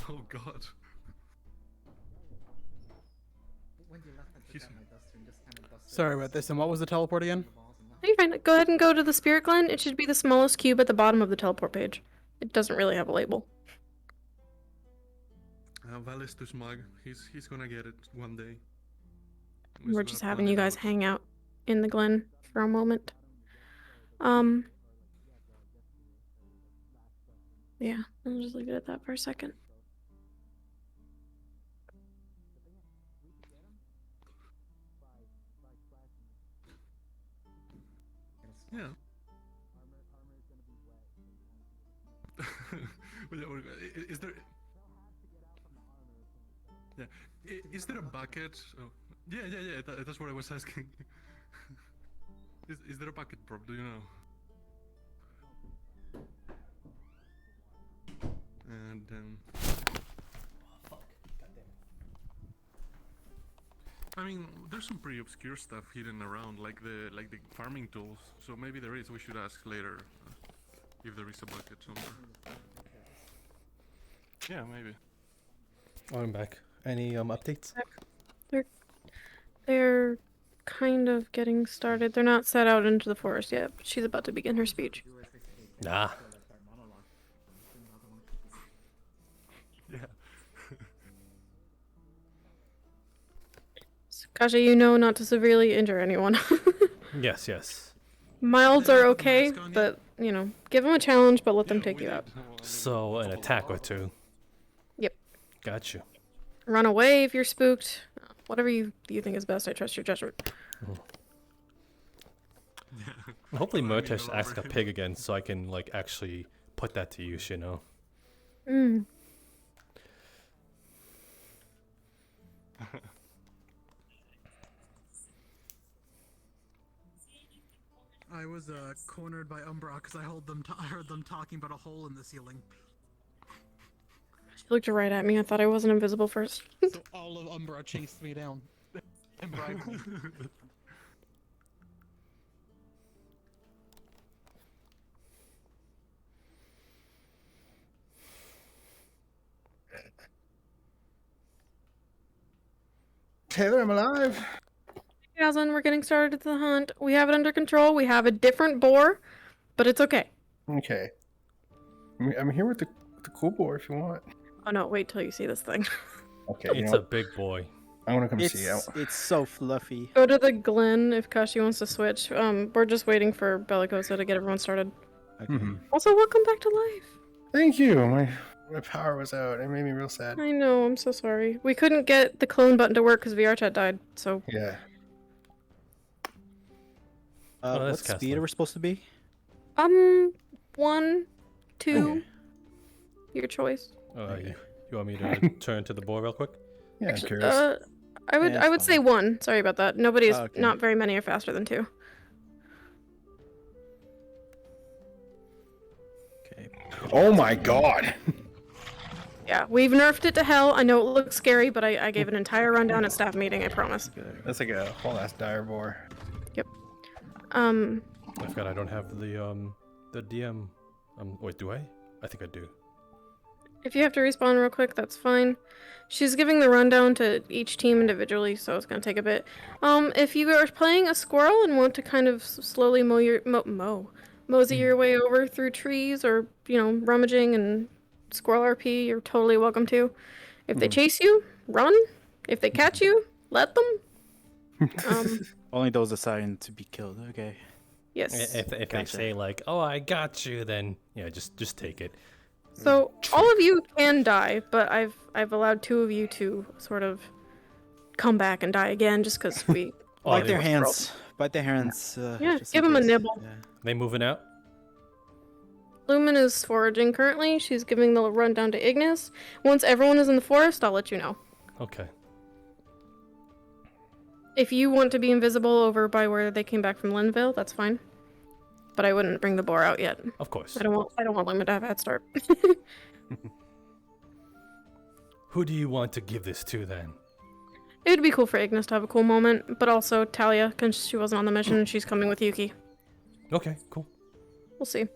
Oh god. Sorry about this, and what was the teleport again? No, you're fine. Go ahead and go to the Spirit Glen. It should be the smallest cube at the bottom of the teleport page. It doesn't really have a label. Valis to Smug. He's gonna get it one day. We're just having you guys hang out in the Glen for a moment. Yeah, I'll just leave it at that for a second. Yeah. Is there? Yeah. Is there a bucket? Oh. Yeah. That's what I was asking. Is there a bucket prop? Do you know? And I mean, there's some pretty obscure stuff hidden around, like the farming tools. So maybe there is. We should ask later if there is a bucket somewhere. Yeah, maybe. I'm back. Any updates? They're kind of getting started. They're not set out into the forest yet, but she's about to begin her speech. Nah. Yeah. Kasha, you know not to severely injure anyone. Yes. Milds are okay, but, you know, give them a challenge, but let them take you out. So an attack or two. Yep. Got you. Run away if you're spooked. Whatever you think is best, I trust your judgment. Hopefully Murtish asks a pig again, so I can like actually put that to use. You know. Mm. I was cornered by Umbra because I heard them talking about a hole in the ceiling. She looked right at me. I thought I wasn't invisible first. So all of Umbra chased me down and bribed me. Taylor, I'm alive. Yaslin, we're getting started with the hunt. We have it under control. We have a different boar, but it's okay. Okay. I'm here with the cool boar if you want. Oh no, wait till you see this thing. Okay, It's a big boy. I want to come see it. It's so fluffy. Go to the Glen if Kashi wants to switch. We're just waiting for Bellicosa to get everyone started. Also, welcome back to life. Thank you. My power was out. It made me real sad. I know, I'm so sorry. We couldn't get the clone button to work because VR chat died, so... Yeah. What speed are we supposed to be? 1, 2... Your choice. You want me to turn to the boy real quick? Yeah, I'm curious. I would say 1. Sorry about that. Nobody's... okay. Not very many are faster than 2. Oh my god. Yeah, we've nerfed it to hell. I know it looks scary, but I gave an entire rundown at staff meeting, I promise. That's like a whole ass dire boar. Yep. I forgot I don't have the DM. Wait, do I? I think I do. If you have to respawn real quick, that's fine. She's giving the rundown to each team individually, so it's gonna take a bit. If you are playing a squirrel and want to kind of slowly mosey your way over through trees, or rummaging and squirrel RP, you're totally welcome to. If they chase you, run. If they catch you, let them. Only those assigned to be killed. Okay. Yes. If they say like, "Oh, I got you," then yeah, just take it. So all of you can die, but I've allowed 2 of you to sort of come back and die again, just because we bite their hands. Bite their hands. Yeah, give them a nibble. They moving out? Lumen is foraging currently. She's giving the rundown to Ignis. Once everyone is in the forest, I'll let you know. Okay. If you want to be invisible over by where they came back from Linville, that's fine. But I wouldn't bring the boar out yet. Of course. I don't want Lumen to have a head start. Who do you want to give this to then? It would be cool for Ignis to have a cool moment, but also Talia, because she wasn't on the mission and she's coming with Yuki. Okay, cool. We'll see.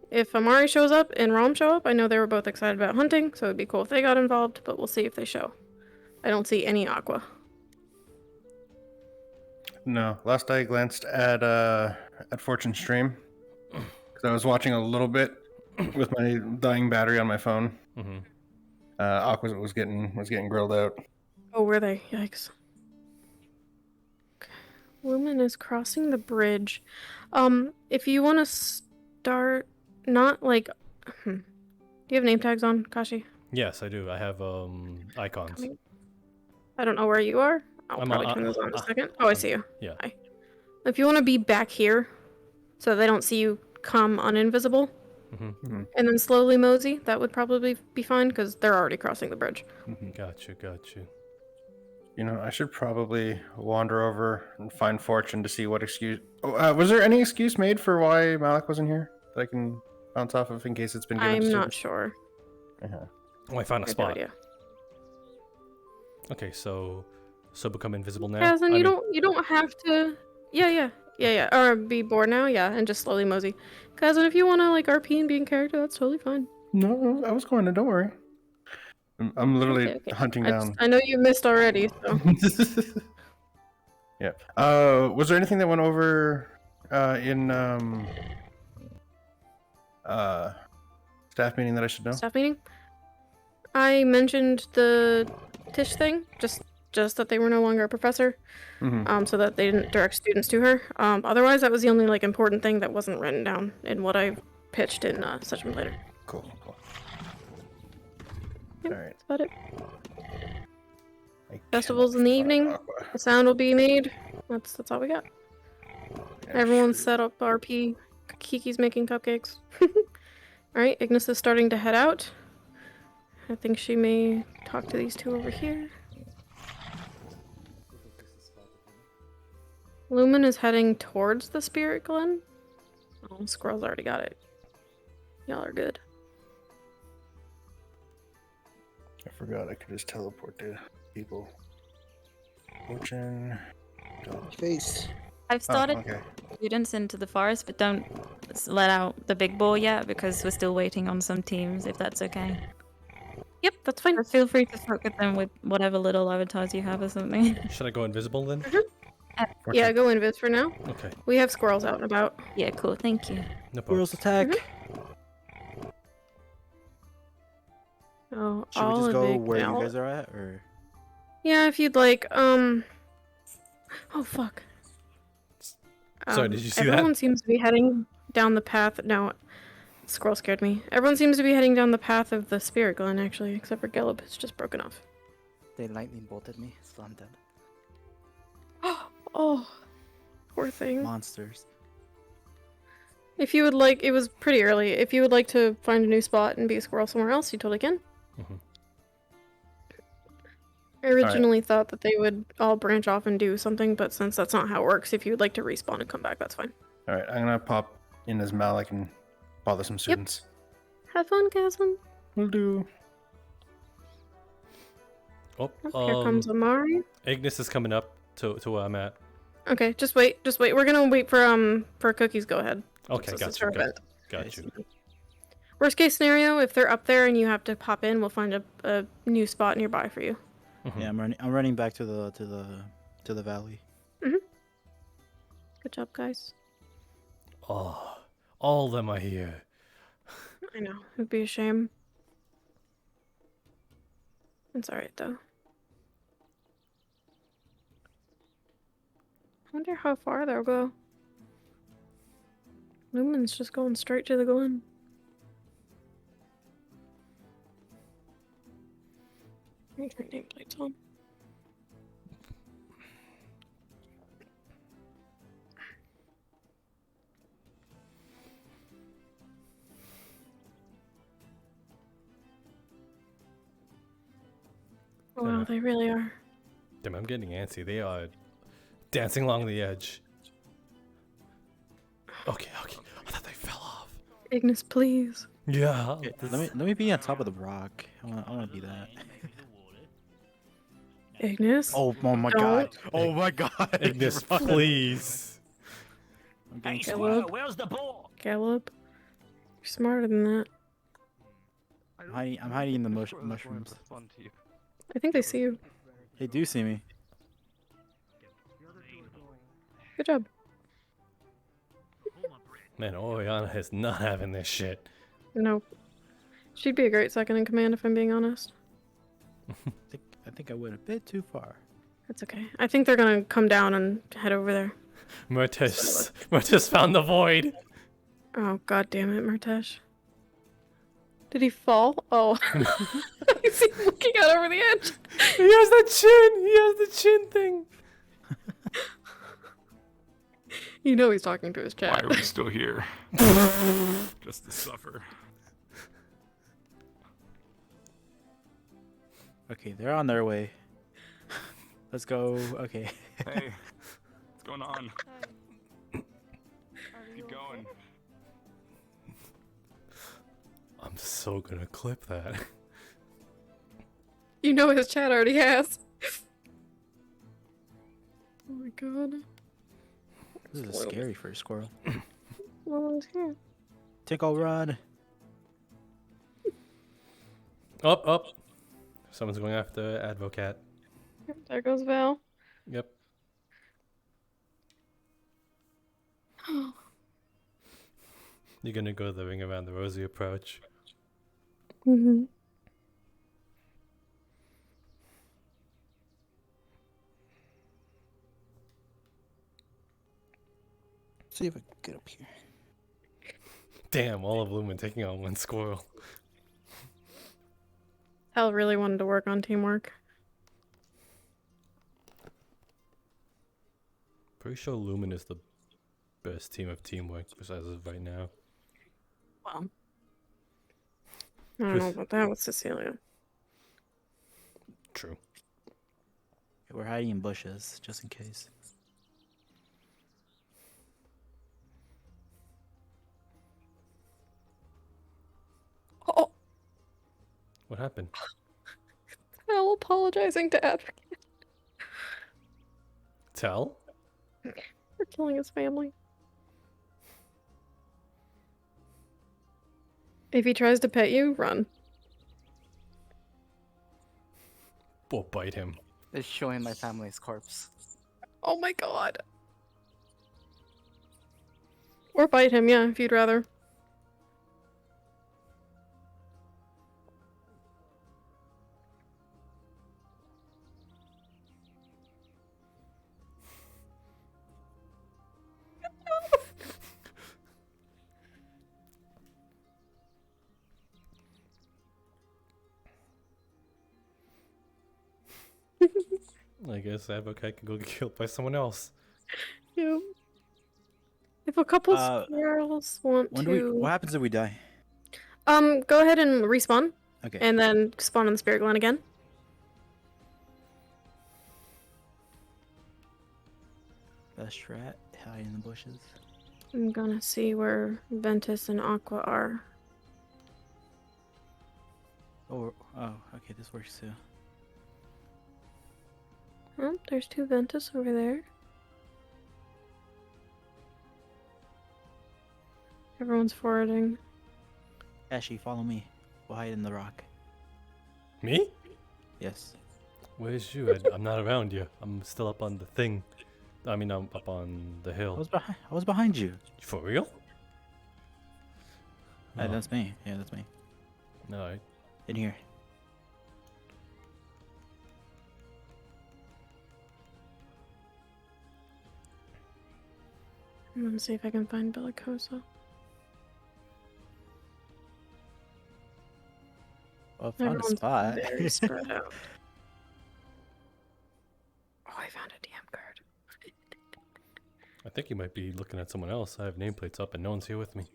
If Amari shows up and Rom show up, I know they were both excited about hunting, so it'd be cool if they got involved, but we'll see if they show. I don't see any Aqua. No, last I glanced at Fortune's stream, because I was watching a little bit with my dying battery on my phone. Aqua was getting grilled out. Oh, were they? Yikes. Okay. Lumen is crossing the bridge. If you want to start, not like, do you have name tags on, Kashi? Yes, I do. I have icons. I don't know where you are. I'll I'm probably on- turn those on in a second. Oh, I see you. Yeah. Hi. If you want to be back here, so they don't see you come uninvisible, and then slowly mosey, that would probably be fine, because they're already crossing the bridge. Got you. You know, I should probably wander over and find Fortune to see what excuse. Was there any excuse made for why Malik wasn't here that I can bounce off of in case it's been given to I'm not service? sure. Oh, I found a I have no spot. idea. Okay, so become invisible now. Kazan, you don't have to. Yeah. Or be bored now, yeah, and just slowly mosey. Kazan, if you want to like RP and be in character, that's totally fine. No, I was going to. Don't worry. I'm literally Okay. hunting down. I know you missed already, so. Yeah. Was there anything that went over in staff meeting that I should know? Staff meeting. I mentioned the Tish thing, just that they were no longer a professor, so that they didn't direct students to her. Otherwise, that was the only like important thing that wasn't written down in what I pitched in such and later. Cool. Yep, All right. that's about it. Festivals in the evening. The sound will be made. That's all we got. Everyone's set up RP. Kiki's making cupcakes. Alright, Ignis is starting to head out. I think she may talk to these 2 over here. Lumen is heading towards the Spirit Glen. Oh, Squirrel's already got it. Y'all are good. I forgot I could just teleport to people. Fortune. Face. I've started okay. students into the forest, but don't let out the big boar yet because we're still waiting on some teams, if that's okay. Yep, that's fine. Or feel free to fuck with them with whatever little avatars you have or something. Should I go invisible then? Yeah, go invis for now. Okay. We have squirrels out and about. Yeah, cool. Thank you. No Squirrels attack. Oh, Should we all just of go it where you now. guys are at, or? Yeah, if you'd like. Oh fuck. Sorry, did you see everyone that? seems to be heading down the path. No, squirrel scared me. Everyone seems to be heading down the path of the spirit glen, actually, except for Gelb. It's just broken off. They lightning bolted me, so I'm dead. Oh, poor thing. Monsters. If you would like, it was pretty early. If you would like to find a new spot and be a squirrel somewhere else, you totally can. I originally thought that they would all branch off and do something, but since that's not how it works, if you would like to respawn and come back, that's fine. All right, I'm gonna pop in as Malik and bother some students. Have fun, Chasm. Will do. Oh, Here comes Amari. Ignis is coming up to where I'm at. Okay, just wait. We're gonna wait for Cookies. Go ahead. Okay, This is got her you. event. Got you. Worst case scenario, if they're up there and you have to pop in, we'll find a new spot nearby for you. Yeah, I'm running back to the valley. Good job, guys. Oh, all of them are here. I know. It'd be a shame. It's alright, though. I wonder how far they'll go. Lumen's just going straight to the glen. Let me turn nameplates on. Wow, they really are. Damn, I'm getting antsy. They are dancing along the edge. Okay. I thought they fell off. Ignis, please. Yeah. Okay, let me be on top of the rock. I want to be that. Ignis. Oh my god. Oh my god. Ignis, please. Hey, Caleb. Squirrel, where's the ball? Caleb. You're smarter than that. I'm hiding in the mushrooms. I think they see you. They do see me. Good job. Man, Oriana is not having this shit. Nope. She'd be a great second in command if I'm being honest. I think I went a bit too far. That's okay. I think they're gonna come down and head over there. Murtis found the void. Oh, god damn it, Murtesh. Did he fall? Oh. Is he looking out over the edge? He has the chin. He has the chin thing. You know he's talking to his chat. Why are we still here? Just to suffer. Okay, they're on their way. Let's go. Okay. Hey, what's going on? Keep going. I'm so gonna clip that. You know his chat already has. Oh my god. This is scary for a squirrel. Well, here. Tinkle run. Up. Someone's going after Advocat. There goes Val. Yep. You're gonna go the ring around the rosy approach. Mm-hmm. See if I can get up here. Damn, all of Lumen taking on one squirrel. Hal really wanted to work on teamwork. Pretty sure Lumen is the best team of teamwork as of right now. Well, I don't know about that with Cecilia. True. We're hiding in bushes, just in case. Oh, What happened? Hal apologizing to Advocate Tell? for killing his family. If he tries to pet you, run. Or bite him. It's showing my family's corpse. Oh my god. Or bite him, yeah, if you'd rather. I guess Advocate can go get killed by someone else. Yeah. If a couple Uh, squirrels want When to... do we? What happens if we die? Go ahead and respawn. Okay. And then spawn in the spirit glen again. Best strat, hide in the bushes. I'm gonna see where Ventus and Aqua are. Oh, okay, this works too. Oh, there's 2 Ventus over there. Everyone's forwarding. Ashy, follow me. We'll hide in the rock. Me? Yes. Where's you? I'm not around you. I'm still up on the thing. I mean, I'm up on the hill. I was behind you. For real? Oh. That's me. Yeah, that's me. Alright. In here. I'm gonna see if I can find Bellicosa. Well, I found a Everyone's spot. very spread out. Oh, I found a DM card. I think you might be looking at someone else. I have nameplates up and no one's here with me.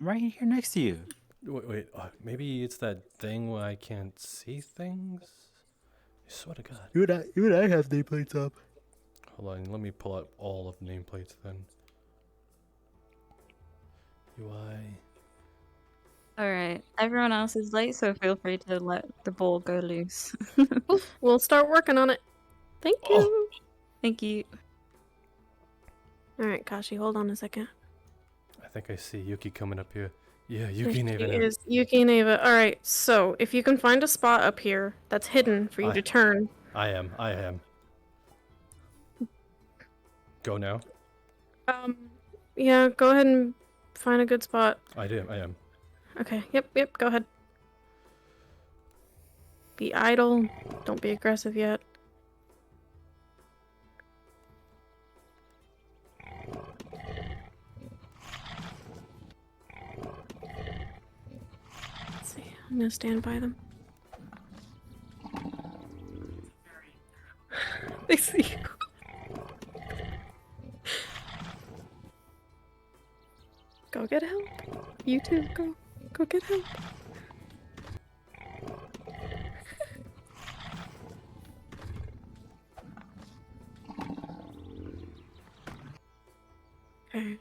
I'm right here next to you. Wait, maybe it's that thing where I can't see things? I swear to God. You and I have nameplates up. Hold on, let me pull out all of the nameplates then. UI. Alright, everyone else is late, so feel free to let the ball go loose. We'll start working on it. Thank you. Thank you. Alright, Kashi, hold on a second. I think I see Yuki coming up here. Yeah, Yuki and Ava. now. Is Yuki and Ava. Alright, so if you can find a spot up here that's hidden for you to turn. I am. Go now. Yeah, go ahead and find a good spot. I am. Okay, yep, go ahead. Be idle. Don't be aggressive yet. Let's see, I'm gonna stand by them. They see you. Go get help. You too, go get help. Okay.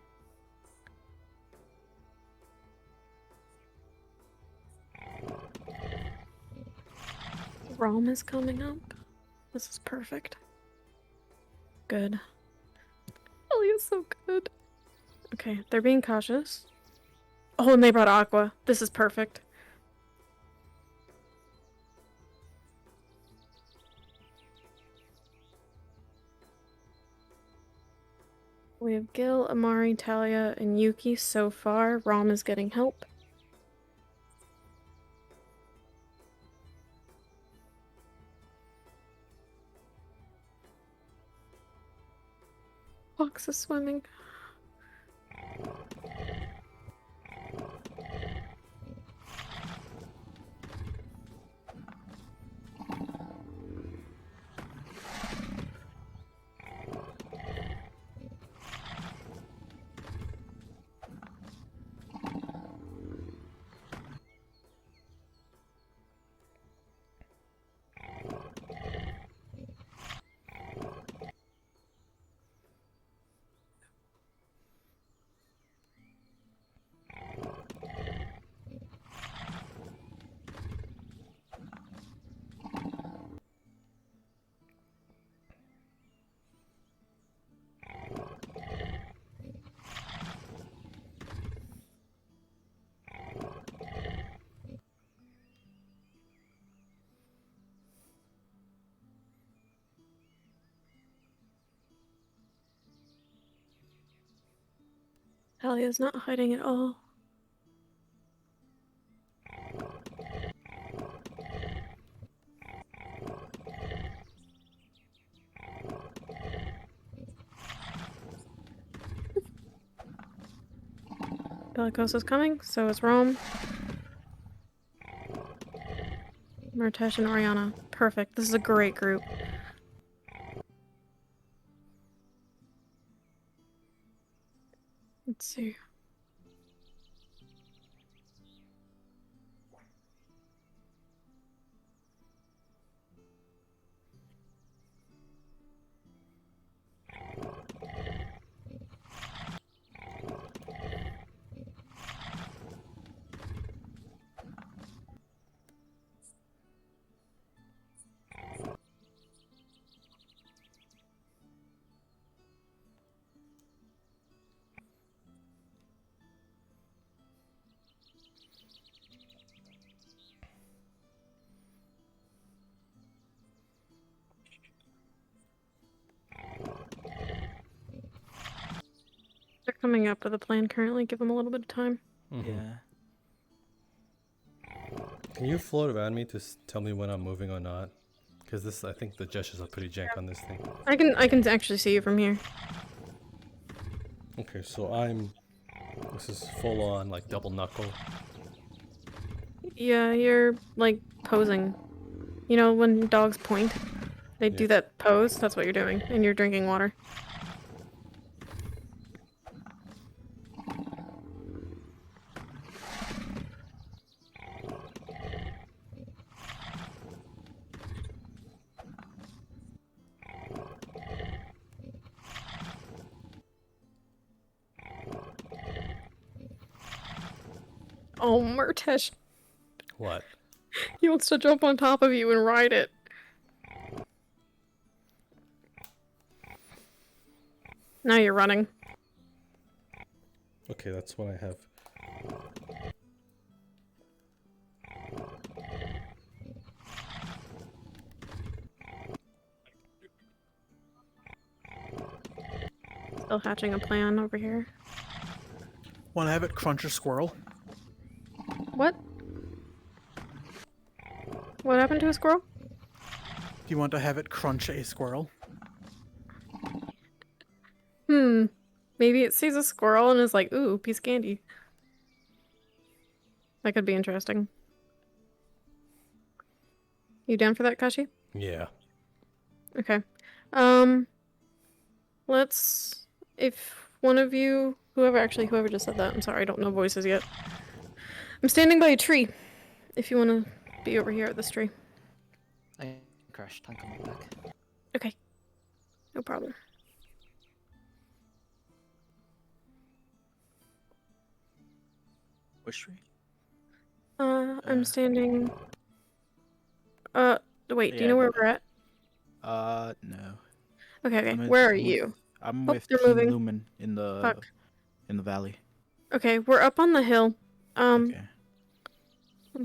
Rom is coming up. This is perfect. Good. Ellie is so good. Okay, they're being cautious. Oh, and they brought Aqua. This is perfect. We have Gil, Amari, Talia, and Yuki so far. Rom is getting help. Fox is swimming. Talia's not hiding at all. Bellicosa's coming, so is Rome. Murtesh and Oriana. Perfect. This is a great group. Let's see. They're coming up with a plan currently. Give them a little bit of time. Yeah. Can you float around me to tell me when I'm moving or not? Because this, I think the gestures are pretty jank on this thing. I can actually see you from here. Okay, so this is full on like double knuckle. Yeah, you're like posing. You know when dogs point? They do that pose, that's what you're doing. And you're drinking water. Oh, Murtesh. What? He wants to jump on top of you and ride it. Now you're running. Okay, that's what I have. Still hatching a plan over here. Want to have it crunch a squirrel? What? What happened to a squirrel? Do you want to have it crunch a squirrel? Maybe it sees a squirrel and is like, ooh, piece of candy. That could be interesting. You down for that, Kashi? Yeah. Okay. If one of you, whoever just said that, I'm sorry, I don't know voices yet. I'm standing by a tree. If you want to be over here at this tree. I crashed. I'm coming back. Okay. No problem. Which tree? I'm standing... wait, do you know where we're at? No. Okay, where are you? I'm Oh, with they're Team moving. Lumen in the valley. Okay, we're up on the hill. I'm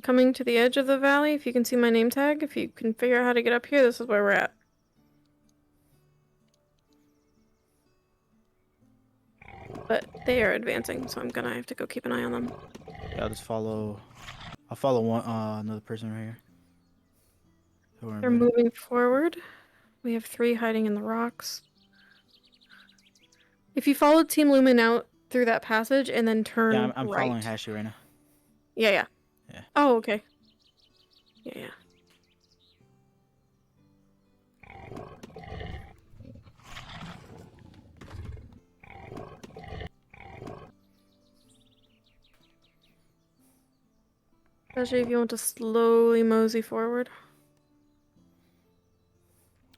coming to the edge of the valley. If you can see my name tag, if you can figure out how to get up here, this is where we're at. But they are advancing, so I'm gonna have to go keep an eye on them. Yeah, I'll follow one another person right here. They're moving forward. We have 3 hiding in the rocks. If you follow Team Lumen out through that passage and then turn Yeah, I'm right. following Hashi right now. Yeah. Yeah. Oh, okay. Yeah. Especially if you want to slowly mosey forward.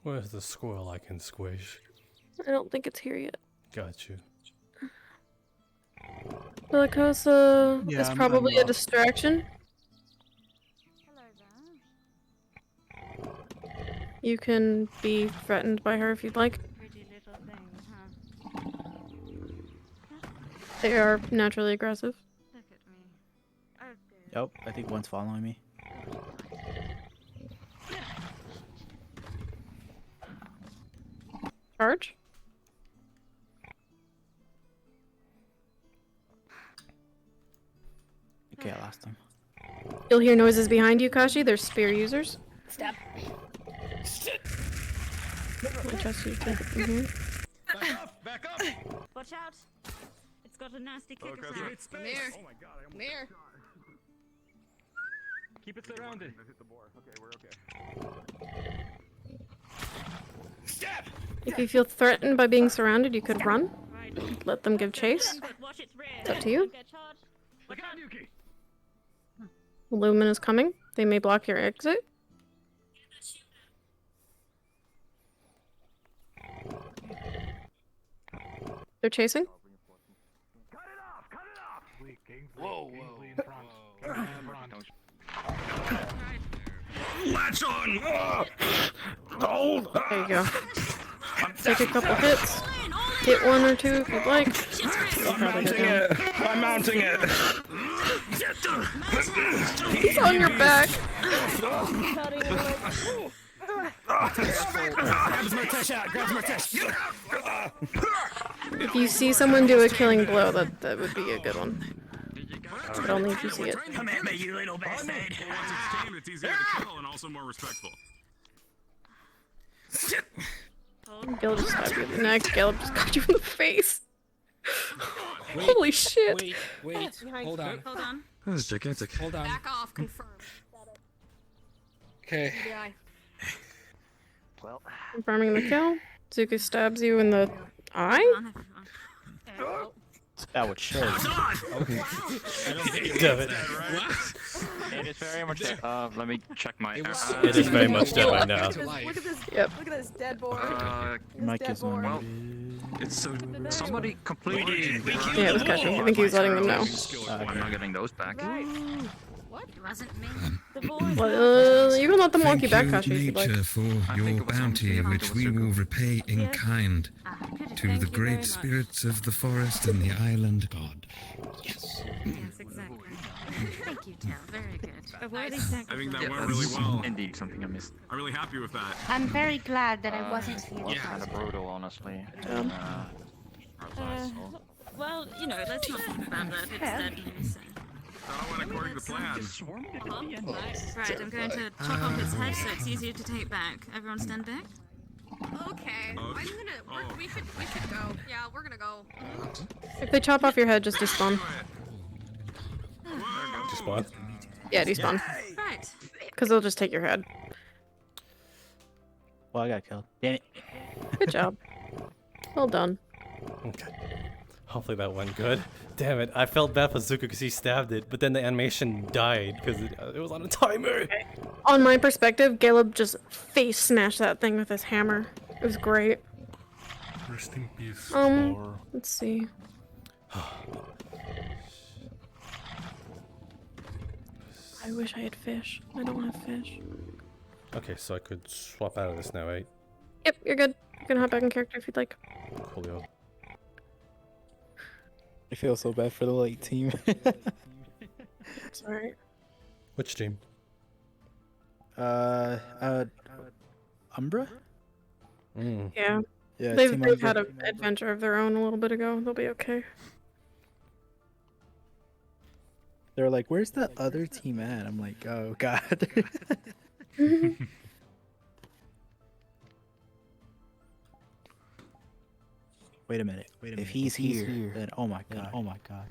Where's the squirrel I can squish? I don't think it's here yet. Got you. Bellicosa Yeah, is I'm probably a lost. distraction. You can be threatened by her if you'd like. Pretty little thing, huh? They are naturally aggressive. Look at me. Oh, Yep, I think one's following me. Charge? Okay, I lost him. You'll hear noises behind you, Kashi. There's spear users. Step. I trust you to. Back up! Watch out! It's got a nasty kick Okay, attack. give it space. Come here. Oh my god, I almost Come here. Keep it surrounded. I hit the board. Okay, we're okay. Step! If you feel threatened by being surrounded, you could run. Let them give chase. It's up to you. Look out, Yuki! Lumen is coming. They may block your exit. They're chasing. Whoa, Latch on! There you go. Take a couple hits. Hit one or two if you'd like. I'm mounting it! I'm mounting it! He's on your back. Grabs Murtesh out. Grabs Murtesh. If you see someone do a killing blow, that would be a good one. But only if you see it. Come at me, you little bastard. Once it's tamed, it's easier to kill and also more respectful. Caleb just stabbed you in the neck. Caleb just got you in the face. Holy shit. Wait. Hold on. Hold on. This is gigantic. Hold on. Back off. Confirm. Okay. FBI. Well. Confirming the kill. Zuka stabs you in the eye. That would show. Okay. Damn it. It is very much dead. Let me check my. It is very much dead right now. Look at this. Yep. Look at this dead boy. Mike is on. Well, it's so somebody completed. Yeah, it was Kashi. I think he was letting them know. I'm not getting those back. What? It wasn't me. Well, you can let them walk you back, Thank Kashi, if you, you'd like. nature, for your bounty, which we will repay in kind to the great spirits of the forest and the island god. Yes. Yes, exactly. Thank you, Tal. Very good. A worthy I think sacrifice. that went really well. Indeed, something I missed. I'm really happy with that. I'm very glad that I wasn't here. Was kind of brutal, honestly. Well, you know, let's not talk about that. It's dead news. So. That all went according to plan. Right, I'm going to chop off its head so it's easier to take back. Everyone stand back. Okay. I'm gonna. We should go. Yeah, we're gonna go. If they chop off your head, just despawn. Despawn? Yeah, despawn. Right. Because they'll just take your head. Well, I got killed. Damn it. Good job. Well done. Okay. Hopefully that went good. Damn it, I felt bad for Zuka because he stabbed it, but then the animation died because it was on a timer. On my perspective, Caleb just face smashed that thing with his hammer. It was great. Rest in peace. Let's see. I wish I had fish. I don't have fish. Okay, so I could swap out of this now, right? Yep, you're good. You can hop back in character if you'd like. Coolio. I feel so bad for the light team. It's alright. Which team? Umbra? Yeah. Yeah, They've Team had Umbra. an adventure of their own a little bit ago. They'll be okay. They're like, where's the other team at? I'm like, oh god. Wait a minute. If he's here, then oh my god. Oh my god.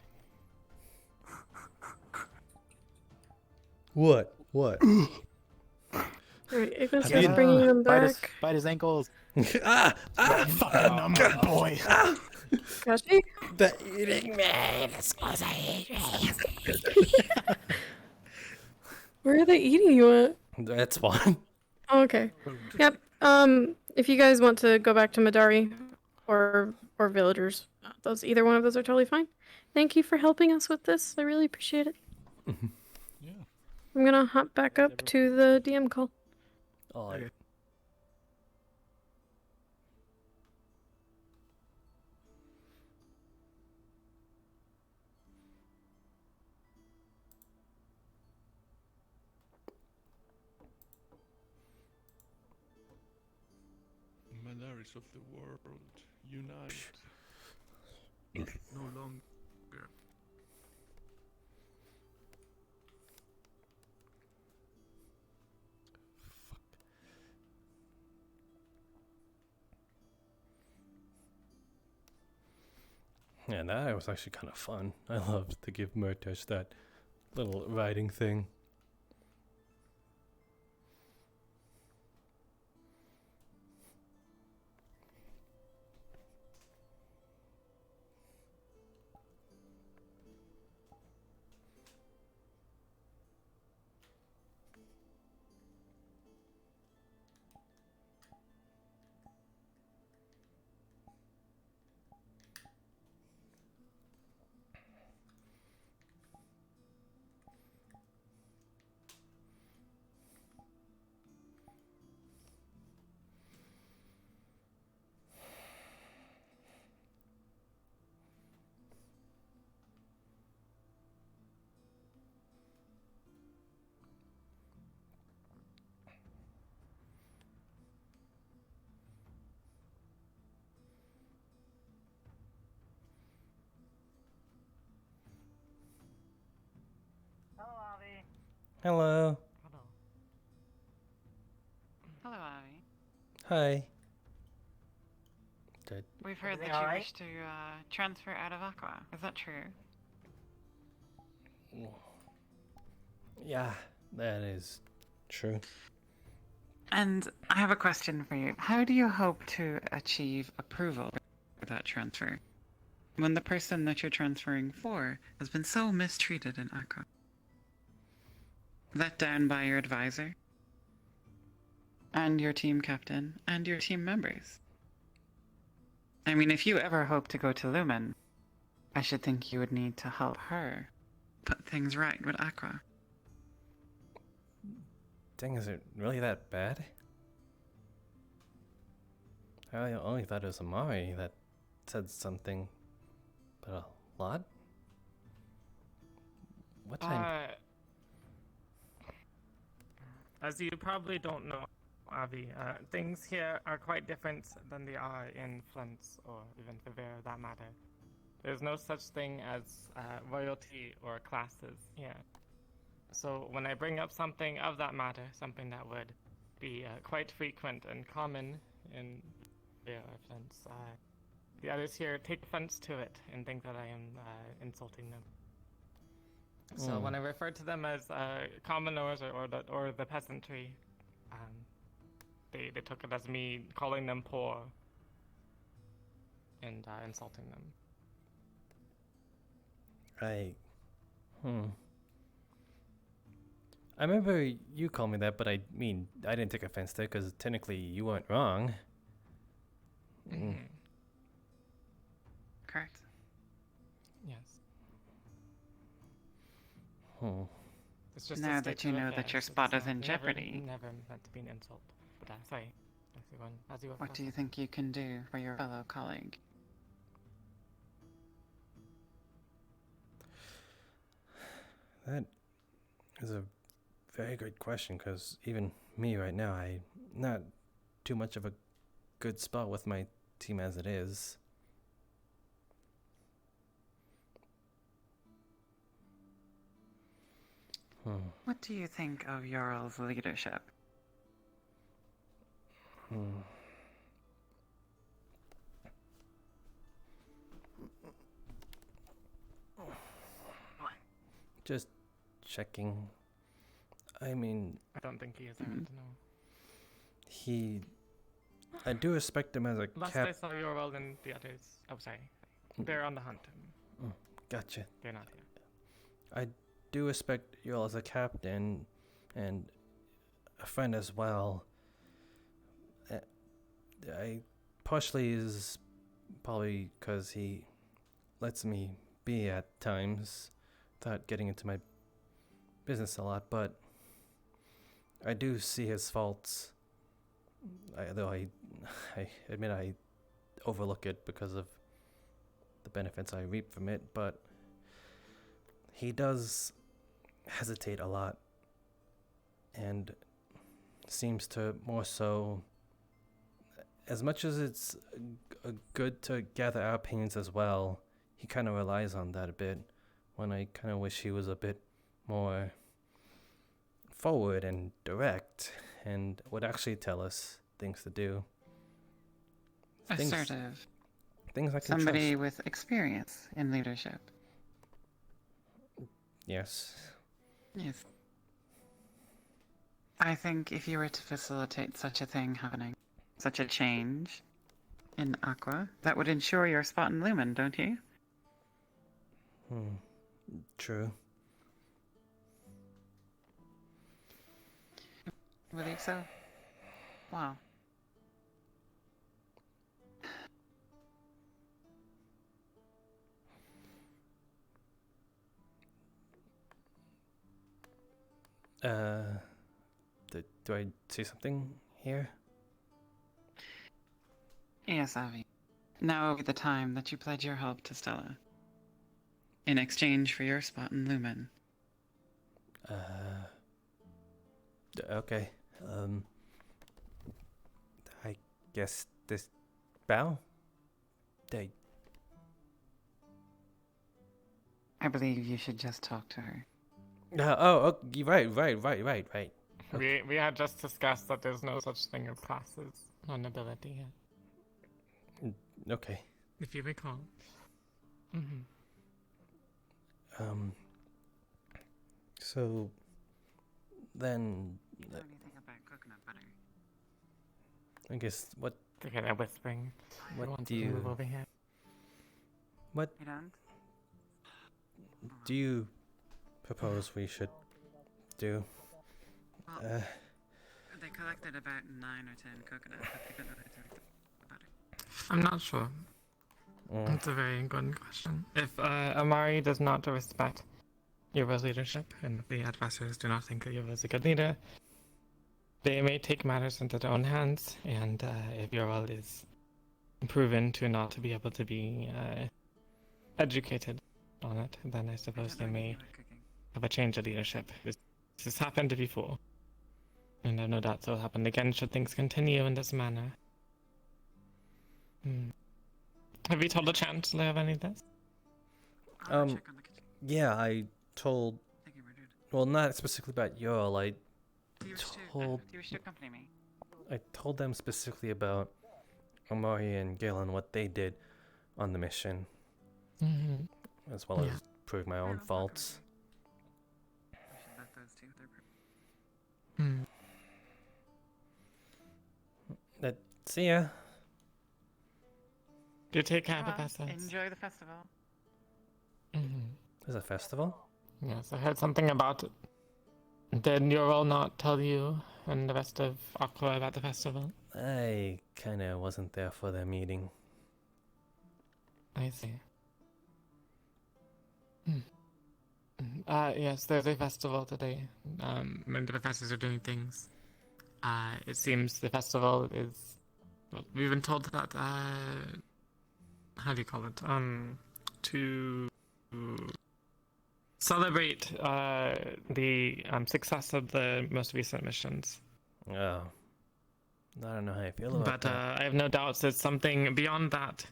What? What? Alright, Ignis is bringing them back. Bite his ankles. Fucking number boy. Kashi? They're eating me. Where are they eating you at? That's fine. Oh, okay. Yep. If you guys want to go back to Madari or villagers, either one of those are totally fine. Thank you for helping us with this. I really appreciate it. Yeah. I'm gonna hop back up to the DM call. Oh, okay. Manaris of the world, unite. No longer. Yeah, that was actually kind of fun. I loved to give Murtash that little writing thing. Hello, Avi. Hello. Hello, Avi. Hi. Did We've heard that Everything you alright? wish to transfer out of Aqua. Is that true? Yeah, that is true. And I have a question for you. How do you hope to achieve approval for that transfer when the person that you're transferring for has been so mistreated in Aqua? Let down by your advisor, and your team captain, and your team members. I mean, if you ever hope to go to Lumen, I should think you would need to help her put things right with Aqua. Dang, is it really that bad? I only thought it was Amari that said something, but a lot? What time? As you probably don't know, Avi, things here are quite different than they are in Flint or even Favera, that matter. There's no such thing as royalty or classes here. So when I bring up something of that matter, something that would be quite frequent and common in Favera or Flint, the others here take offense to it and think that I am insulting them. So when I refer to them as commoners or the peasantry, they took it as me calling them poor and insulting them. Right. I remember you called me that, but I mean, I didn't take offense to it because technically you weren't wrong. Correct. Yes. It's just Now a that state you of know affairs. that your spot is in Never- jeopardy, Never meant to be an insult. But sorry. As you what do you think you can do for your fellow colleague? That is a very good question because even me right now, I'm not too much of a good spot with my team as it is. What do you think of Jarl's leadership? Just checking. I mean, I don't think he is around, no. I do respect him as a Last I saw Yorwell and the others. Oh, sorry. They're on the hunt. Gotcha. They're not here. I do respect you all as a captain and a friend as well. I partially is probably because he lets me be at times without getting into my business a lot, but I do see his faults. Though I admit I overlook it because of the benefits I reap from it, but he does hesitate a lot and seems to more so, as much as it's good to gather our opinions as well, he kind of relies on that a bit, when I kind of wish he was a bit more forward and direct and would actually tell us things to do. Assertive. things I can Somebody trust. with experience in leadership. Yes. Yes. I think if you were to facilitate such a thing happening, such a change in Aqua, that would ensure your spot in Lumen, don't you? True. I believe so. Wow. Do I see something here? Yes, Avi. Now will be the time that you pledge your help to Stella. In exchange for your spot in Lumen. Okay. I guess this bow? I believe you should just talk to her. Oh, right. We had just discussed that there's no such thing as classes or nobility yet. Okay. If you recall. So then What do you think about coconut butter? I guess what Okay, they're whispering. What Want do to you move over here? What You don't? do you propose we should do? Well, they collected about 9 or 10 coconuts, but they don't know how to make the butter. I'm not sure. That's a very good question. If Amari does not respect Yuva's leadership, and the adversaries do not think that Yuva is a good leader, they may take matters into their own hands, and if Yuval is proven to not be able to be educated on it, then I suppose they may have a change of leadership. This has happened before, and I have no doubt it will happen again should things continue in this manner. Have you told the Chancellor of any of this? Yeah, I told. Well, not specifically about Yoel. I Do you wish to accompany me? I told them specifically about Amari and Galen, what they did on the mission, as well as prove my own faults. We should let those two. See ya. Do take care, Professor. Enjoy the festival. There's a festival? Yes, I heard something about it. Did Neural not tell you and the rest of Aqua about the festival? I kinda wasn't there for their meeting. I see. Yes, there's a festival today. When the professors are doing things. It seems the festival is... Well, we've been told that, how do you call it? To celebrate the success of the most recent missions. Oh. I don't know how I feel about But that. I have no doubts it's something beyond that.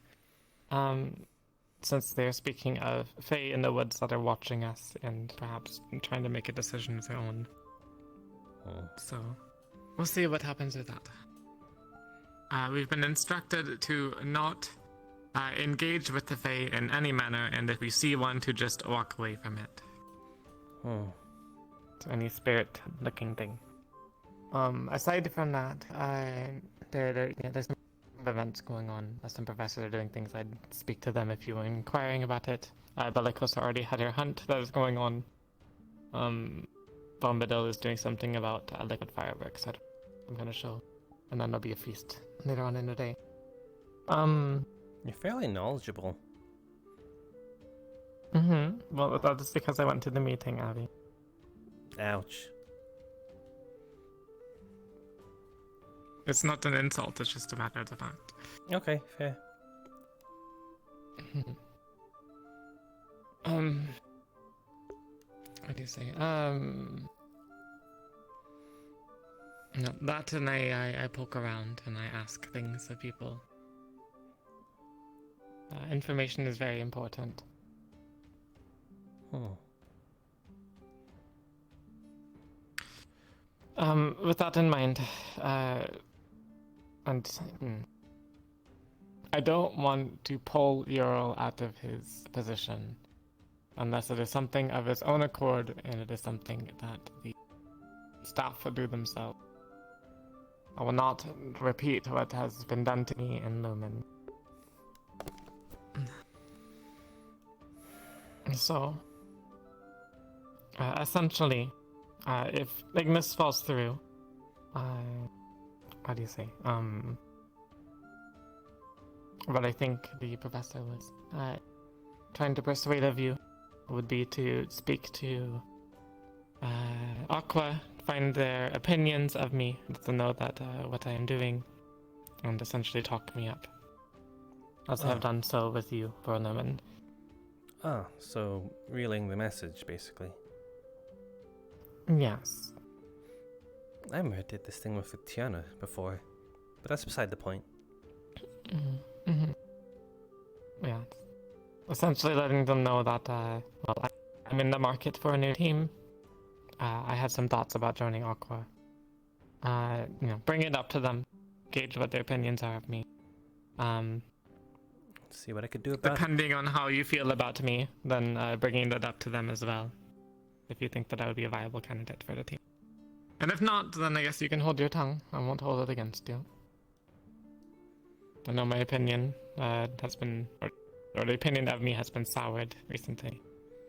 Since they're speaking of Fae in the woods that are watching us and perhaps trying to make a decision of their own. So, we'll see what happens with that. We've been instructed to not engage with the Fae in any manner, and if we see one, to just walk away from it. To any spirit-looking thing. Aside from that, there's some events going on. Some professors are doing things. I'd speak to them if you were inquiring about it. Bellicosa already had her hunt that is going on. Bombadil is doing something about liquid fireworks that I'm gonna show. And then there'll be a feast later on in the day. You're fairly knowledgeable. Well, that's because I went to the meeting, Abby. Ouch. It's not an insult, it's just a matter of the fact. Okay, fair. What do you say? No, that and I poke around and I ask things of people. Information is very important. With that in mind, and I don't want to pull Ural out of his position unless it is something of his own accord and it is something that the staff will do themselves. I will not repeat what has been done to me in Lumen. So, essentially, if Ignis falls through, how do you say? What I think the professor was trying to persuade of you would be to speak to Aqua, find their opinions of me, let them know that what I am doing, and essentially talk me up, as I have done so with you, Borneman. Ah, so reeling the message, basically. Yes. I remember I did this thing with Tiana before, but that's beside the point. Yeah. Essentially letting them know that, well, I'm in the market for a new team. I had some thoughts about joining Aqua. Bring it up to them, gauge what their opinions are of me. See what I could do about Depending on how you feel about me, then bringing that up to them as well. If you think that I would be a viable candidate for the team. And if not, then I guess you can hold your tongue. I won't hold it against you. I know my opinion has been, or the opinion of me has been soured recently.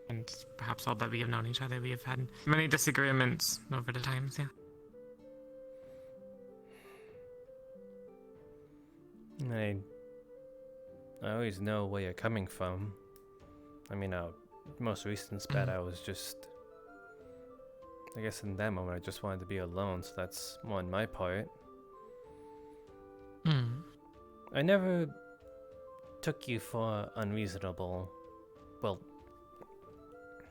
And perhaps all that we have known each other, we have had many disagreements over the times, yeah. I always know where you're coming from. I mean, most recent spat, I was just... I guess in that moment, I just wanted to be alone, so that's on my part. I never took you for unreasonable. Well,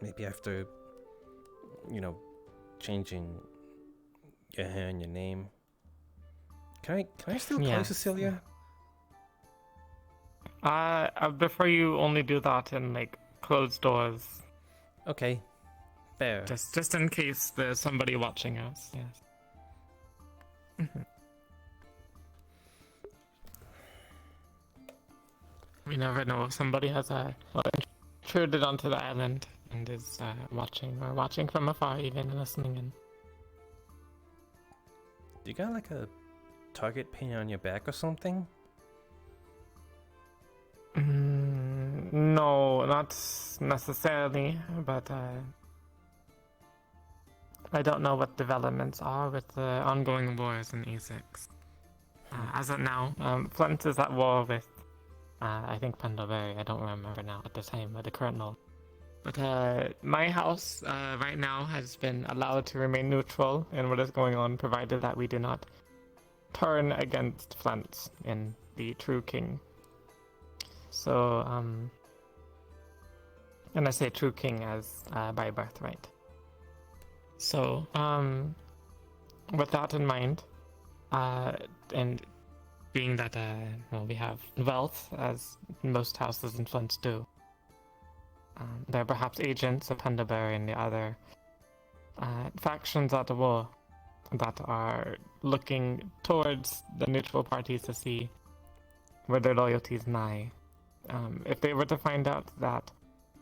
maybe after, changing your hair and your name. Can I still call you Cecilia? I prefer you only do that in, closed doors. Okay. Fair. Just in case there's somebody watching us, yes. We never know if somebody has intruded onto the island and is watching, or watching from afar even, listening in. Do you got a target painted on your back or something? No, not necessarily, but I don't know what developments are with the ongoing wars in E6. As of now, Flint is at war with, I think, Pendlebury. I don't remember now at the time, the current law. But my house right now has been allowed to remain neutral in what is going on, provided that we do not turn against Flint in the True King. So, and I say True King as by birthright. So, with that in mind, and being that we have wealth, as most houses in Flint do, there are perhaps agents of Pendlebury and the other factions at the war that are looking towards the neutral parties to see where their loyalties lie. If they were to find out that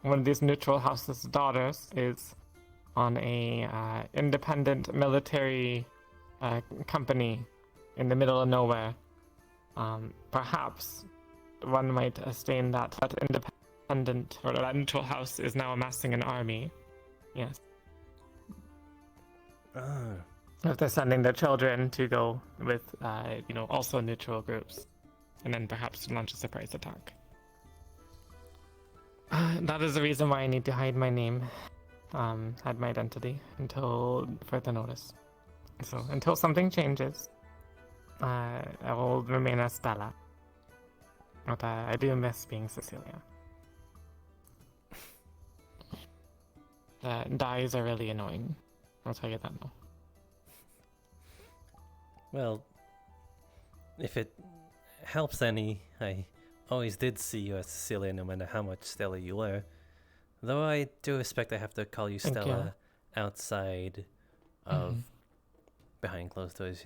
one of these neutral houses' daughters is on a independent military company in the middle of nowhere, perhaps one might sustain that independent, or that neutral house is now amassing an army. Yes. If they're sending their children to go with, also neutral groups, and then perhaps launch a surprise attack. That is the reason why I need to hide my name, hide my identity, until further notice. So, until something changes, I will remain as Stella. But I do miss being Cecilia. Dyes are really annoying. I'll tell you that now. Well, if it helps any, I always did see you as Cecilia no matter how much Stella you were. Though I do expect I have to call you Stella outside of behind closed doors,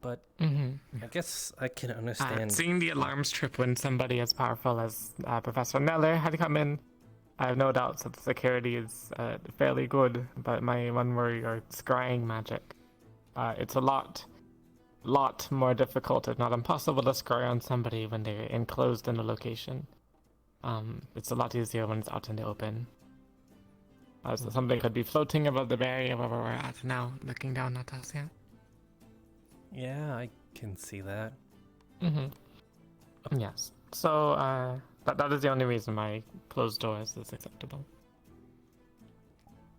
But Mm-hmm. I guess I can understand. Seeing the alarms trip when somebody as powerful as Professor Neller had come in, I have no doubts that the security is fairly good, but my one worry are scrying magic. It's a lot more difficult, if not impossible, to scry on somebody when they're enclosed in a location. It's a lot easier when it's out in the open. So somebody could be floating above the barrier where we're at now, looking down at us, yeah? Yeah, I can see that. Mm-hmm. Yes. So, that is the only reason my closed doors is acceptable.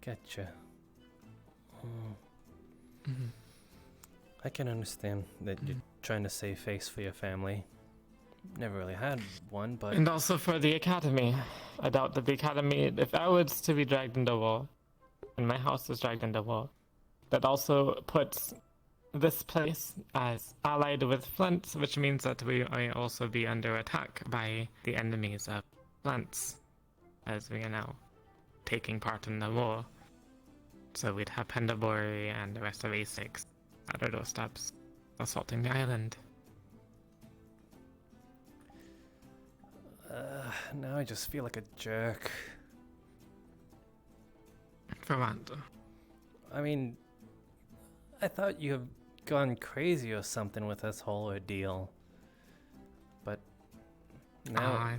Gotcha. Mm-hmm. I can understand that you're trying to save face for your family. Never really had one, but... And also for the Academy. I doubt that the Academy, if I was to be dragged into war, and my house is dragged into war, that also puts this place as allied with Flint's, which means that we may also be under attack by the enemies of Flint's, as we are now taking part in the war. So we'd have Pendlebury and the rest of A6 at our doorsteps, assaulting the island. Now I just feel like a jerk. For what? I mean, I thought you had gone crazy or something with this whole ordeal. But now...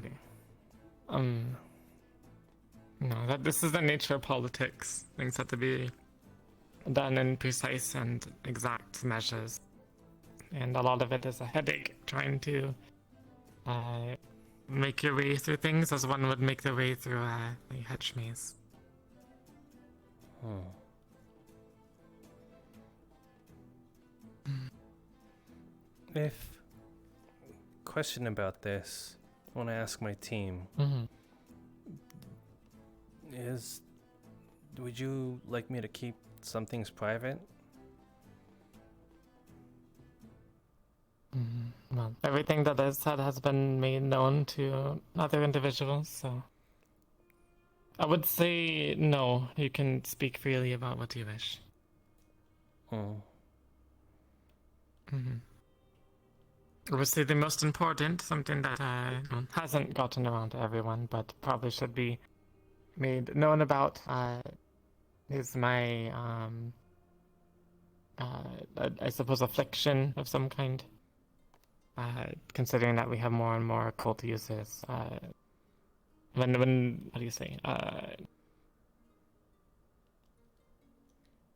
No, this is the nature of politics. Things have to be done in precise and exact measures. And a lot of it is a headache, trying to make your way through things as one would make their way through a hedge maze. If... Question about this. I want to ask my team. Would you like me to keep some things private? Well, everything that is said has been made known to other individuals, so... I would say no. You can speak freely about what you wish. Obviously, the most important, something that hasn't gotten around to everyone, but probably should be made known about, is my, I suppose, affliction of some kind. Considering that we have more and more occult users. When, how do you say?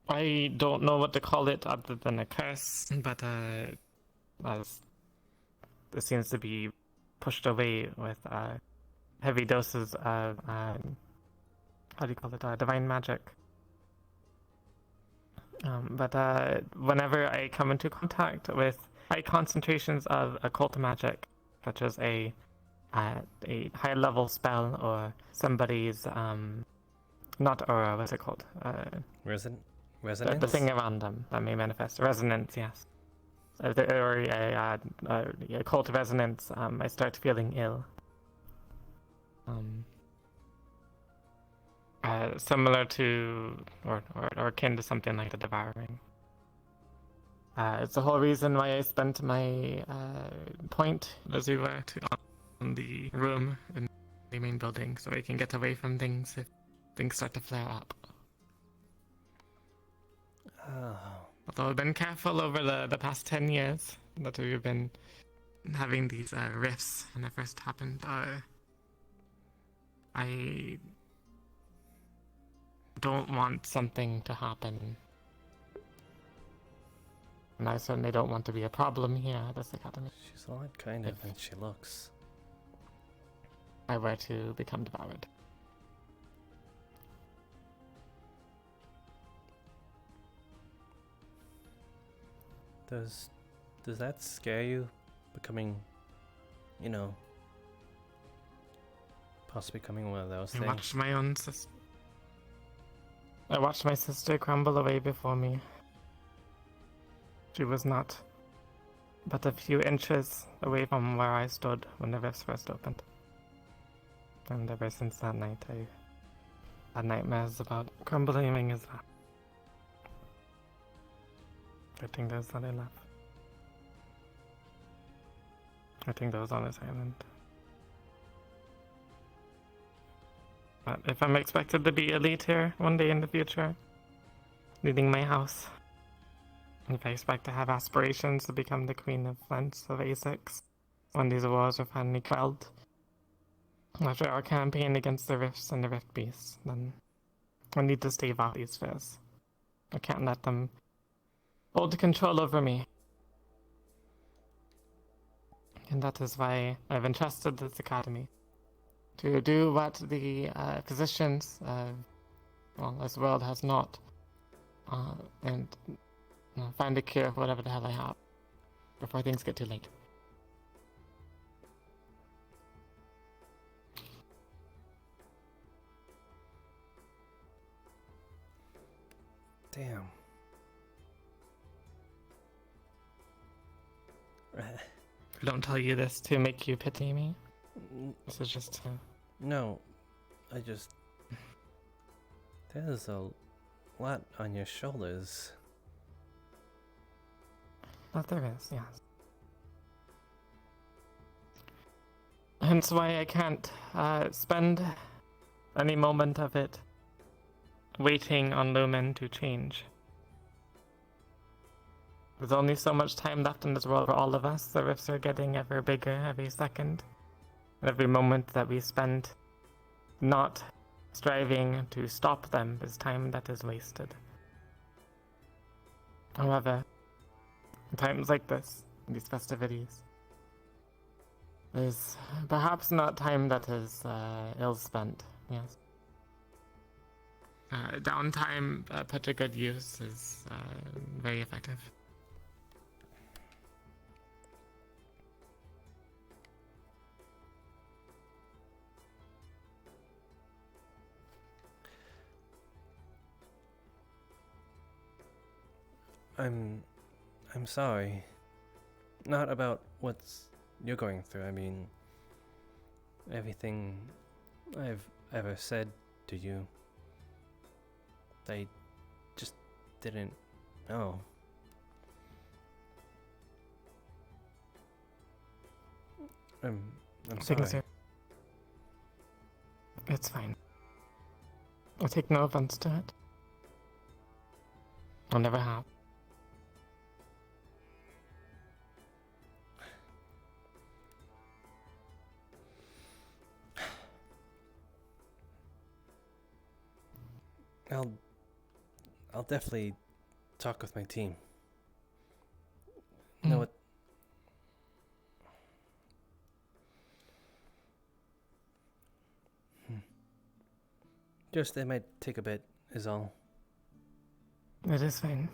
I don't know what to call it other than a curse, but as it seems to be pushed away with heavy doses of how do you call it? Divine magic. But whenever I come into contact with high concentrations of occult magic, such as a high level spell or somebody's not aura, what's it called? Resonance? The thing around them that may manifest. Resonance, yes. Or a occult resonance, I start feeling ill. Similar to, or akin to something like the devouring. It's the whole reason why I spent my point as we were on the room in the main building, so I can get away from things if things start to flare up. Although I've been careful over the past 10 years that we've been having these rifts when it first happened, I don't want something to happen. And I certainly don't want to be a problem here at this academy. She's a lot kinder than she looks. I were to become devoured. Does that scare you? Becoming, you know, possibly becoming one of those things? I watched my own sister. I watched my sister crumble away before me. She was not but a few inches away from where I stood when the rifts first opened. And ever since that night, I had nightmares about crumbling as well. I think that's what I left. I think that was on this island. But if I'm expected to be elite here one day in the future, leading my house, if I expect to have aspirations to become the Queen of Flint of A6, when these wars are finally quelled, after our campaign against the Rifts and the Rift Beasts, then I need to stave off these fears. I can't let them hold control over me. And that is why I've entrusted this academy to do what the physicians, this world has not, and find a cure for whatever the hell I have before things get too late. Damn. I don't tell you this to make you pity me. This is just to... No, I just... There's a lot on your shoulders. That there is, yes. Hence why I can't spend any moment of it waiting on Lumen to change. There's only so much time left in this world for all of us. The rifts are getting ever bigger every second. Every moment that we spend not striving to stop them is time that is wasted. However, times like this, these festivities, is perhaps not time that is ill spent, yes. Downtime put to good use is very effective. I'm sorry. Not about what's you're going through. I mean, everything I've ever said to you, I just didn't know. I'm sorry. It's fine. I take no offense to it. I'll never have. I'll definitely talk with my team. You know what? Just it might take a bit, is all. It is fine.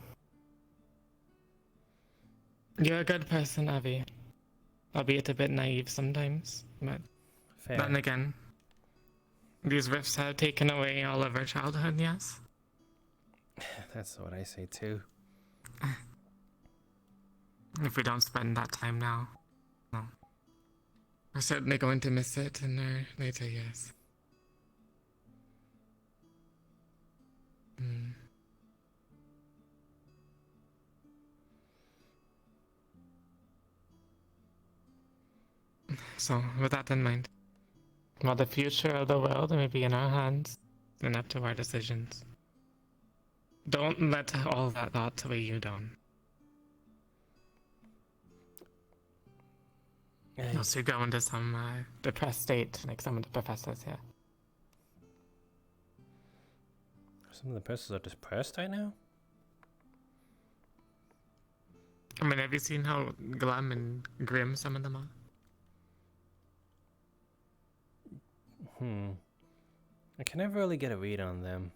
You're a good person, Avi. Albeit a bit naive sometimes, but Fair. then again, these rifts have taken away all of our childhood, yes? That's what I say too. If we don't spend that time now, well, we're certainly going to miss it in our later years. So, with that in mind, while the future of the world may be in our hands and up to our decisions, don't let all that thought weigh you down. Else you go into some depressed state like some of the professors here. Some of the professors are depressed right now? I mean, have you seen how glum and grim some of them are? I can never really get a read on them.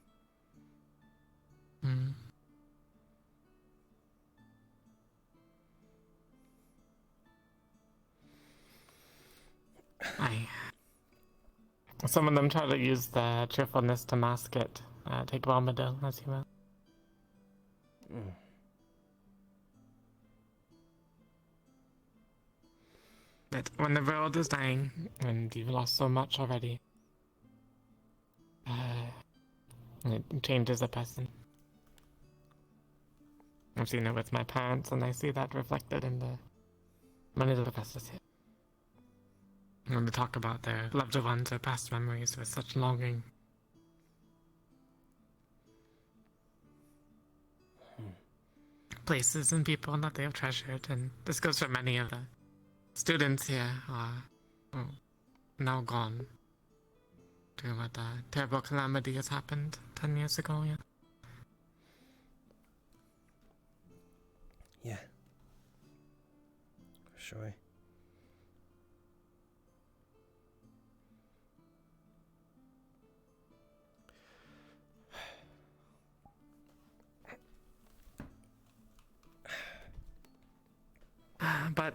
Some of them try to use the cheerfulness to mask it. Take Bombadil, as you will. But when the world is dying, and you've lost so much already, it changes a person. I've seen it with my parents, and I see that reflected in the many of the professors here. When they talk about their loved ones or past memories with such longing. Places and people that they have treasured, and this goes for many of the students here are now gone to what terrible calamity has happened 10 years ago, yeah. Yeah. For sure. But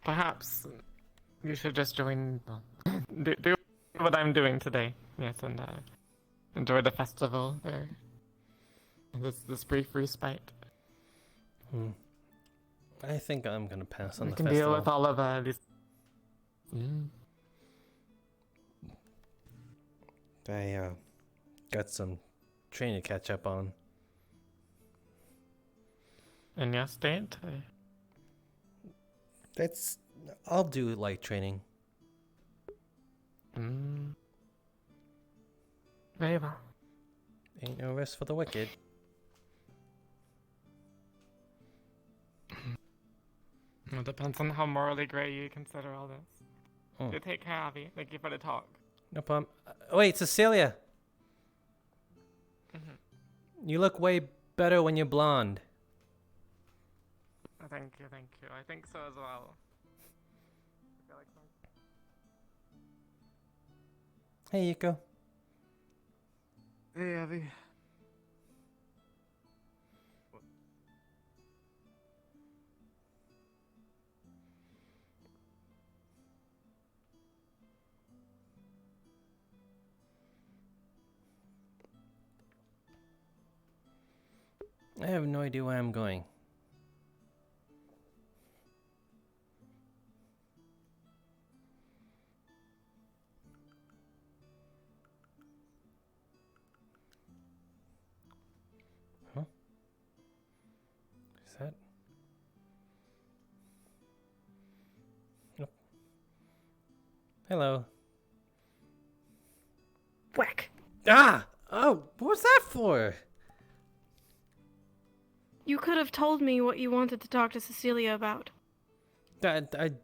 perhaps you should just join, do what I'm doing today, yes, and enjoy the festival there. This brief respite. I think I'm gonna pass on We the can festival. deal with all of these. I got some training to catch up on. In your state? I'll do light training. Very well. Ain't no rest for the wicked. It depends on how morally gray you consider all this. Oh. You take care, Avi. Thank you for the talk. No problem. Wait, Cecilia! You look way better when you're blonde. Thank you, thank you. I think so as well. I feel like Hey, Yuko. Hey, Avi. I have no idea where I'm going. Huh? Is that? Nope. Hello. Whack. Ah! Oh, what was that for? You could have told me what you wanted to talk to Cecilia about. I didn't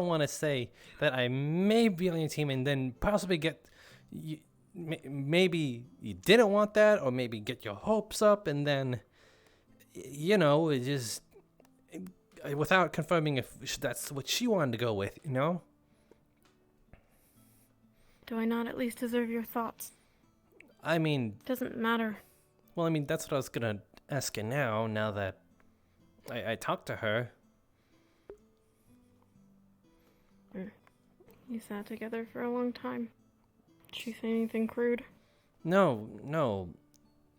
want to say that I may be on your team and then possibly get, maybe you didn't want that, or maybe get your hopes up and then, it just, without confirming if that's what she wanted to go with, Do I not at least deserve your thoughts? Doesn't matter. Well, that's what I was gonna ask you now that I talked to her. You sat together for a long time. Did she say anything crude? No.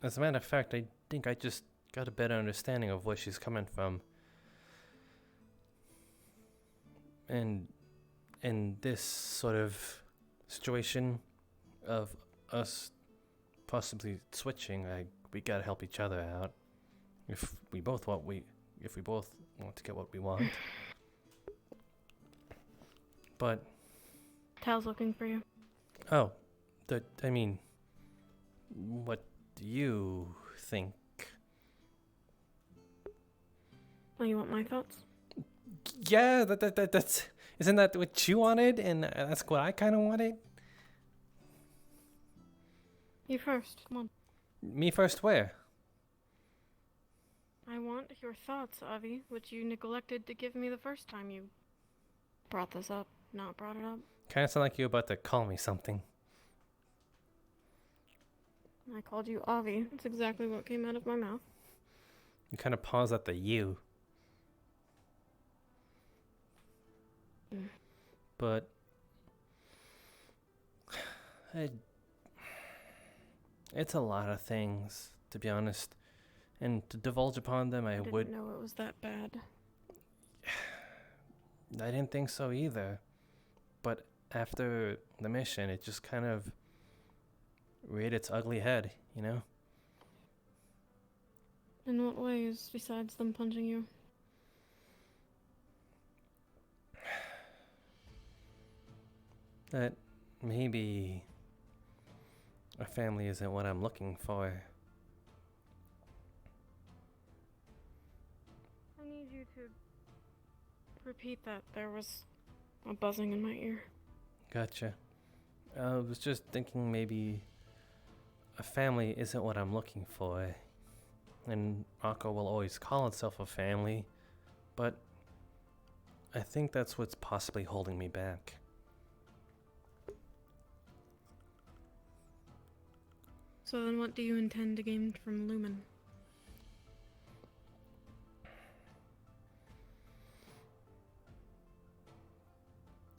As a matter of fact, I think I just got a better understanding of where she's coming from. And in this sort of situation of us possibly switching, we gotta help each other out. If we both want to get what we want. But Tal's looking for you. oh, what do you think? Oh, you want my thoughts? Yeah, that's isn't that what you wanted, and that's what I kind of wanted. You first. Come on. Me first, where? I want your thoughts, Avi, which you neglected to give me the first time you brought this up. Not brought it up. Kind of sound like you're about to call me something. I called you Avi. That's exactly what came out of my mouth. You kind of pause at the you. But it's a lot of things, to be honest. And to divulge upon them, I would... didn't know it was that bad. I didn't think so either. But after the mission, it just kind of reared its ugly head, In what ways, besides them punching you? That maybe a family isn't what I'm looking for. I need you to repeat that. There was a buzzing in my ear. Gotcha. I was just thinking maybe a family isn't what I'm looking for. And Rocco will always call itself a family, but I think that's what's possibly holding me back. So then what do you intend to gain from Lumen?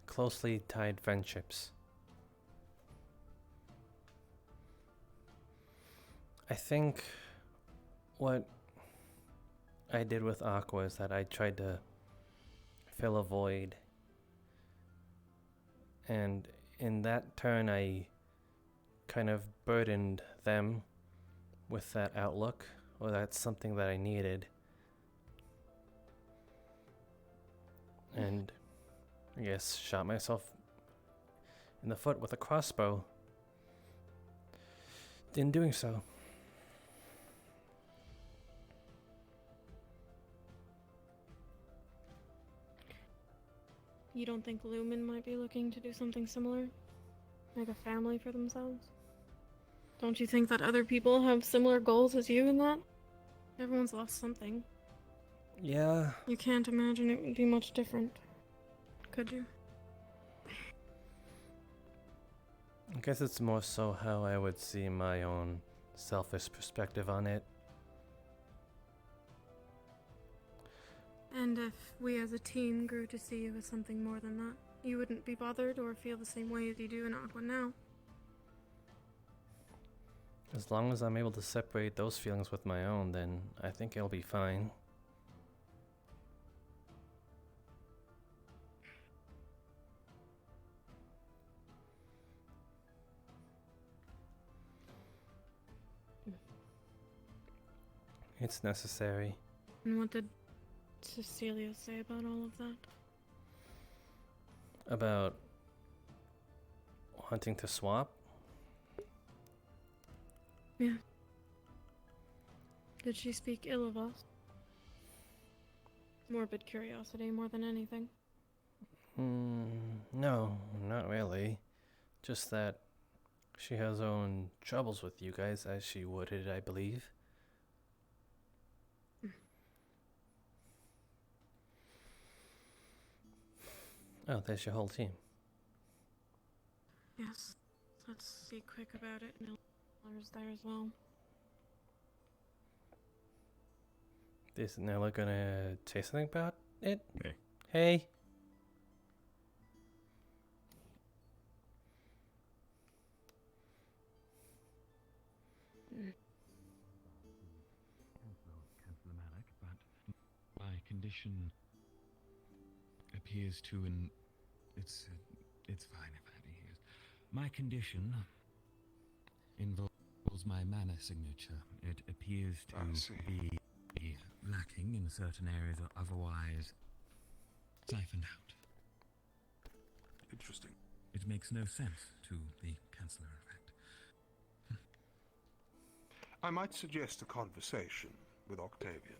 Closely tied friendships. I think what I did with Aqua is that I tried to fill a void. And in that turn, I kind of burdened them with that outlook, or that's something that I needed. And I guess shot myself in the foot with a crossbow in doing so. You don't think Lumen might be looking to do something similar? Make a family for themselves? Don't you think that other people have similar goals as you in that? Everyone's lost something. Yeah. You can't imagine it would be much different, could you? I guess it's more so how I would see my own selfish perspective on it. And if we as a team grew to see you as something more than that, you wouldn't be bothered or feel the same way as you do in Aqua now. As long as I'm able to separate those feelings with my own, then I think it'll be fine. It's necessary. And what did Cecilia say about all of that? About wanting to swap? Yeah. Did she speak ill of us? Morbid curiosity more than anything. No, not really. Just that she has her own troubles with you guys, as she would, I believe. Oh, there's your whole team. Yes. Let's be quick about it. Miller's there as well. Is Nella gonna say something about it? Hey. Hey. But my condition appears to, and it's fine if Abby hears. My condition involves my mana signature. It appears to be lacking in certain areas, or otherwise siphoned out. Interesting. It makes no sense to the Chancellor effect. I might suggest a conversation with Octavian.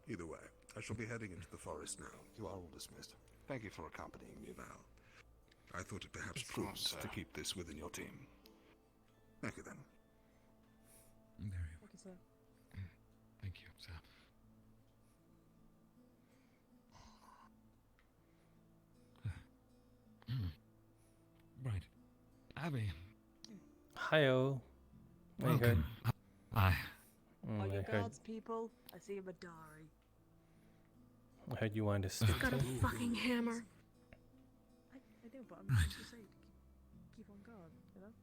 Either way, I shall be heading into the forest now. You are all dismissed. Thank you for accompanying me, Val. I thought it perhaps prudent to keep this within your team. Thank you, then. Very well. Okay, sir. Thank you, sir. Right. Abby. Hi-oh. What you heard? Welcome. Hi. Are you I heard, guards people? I see a Madari. I heard you wanted to speak Got a to. fucking hammer. I do, but I'm just to say keep on guard, you know?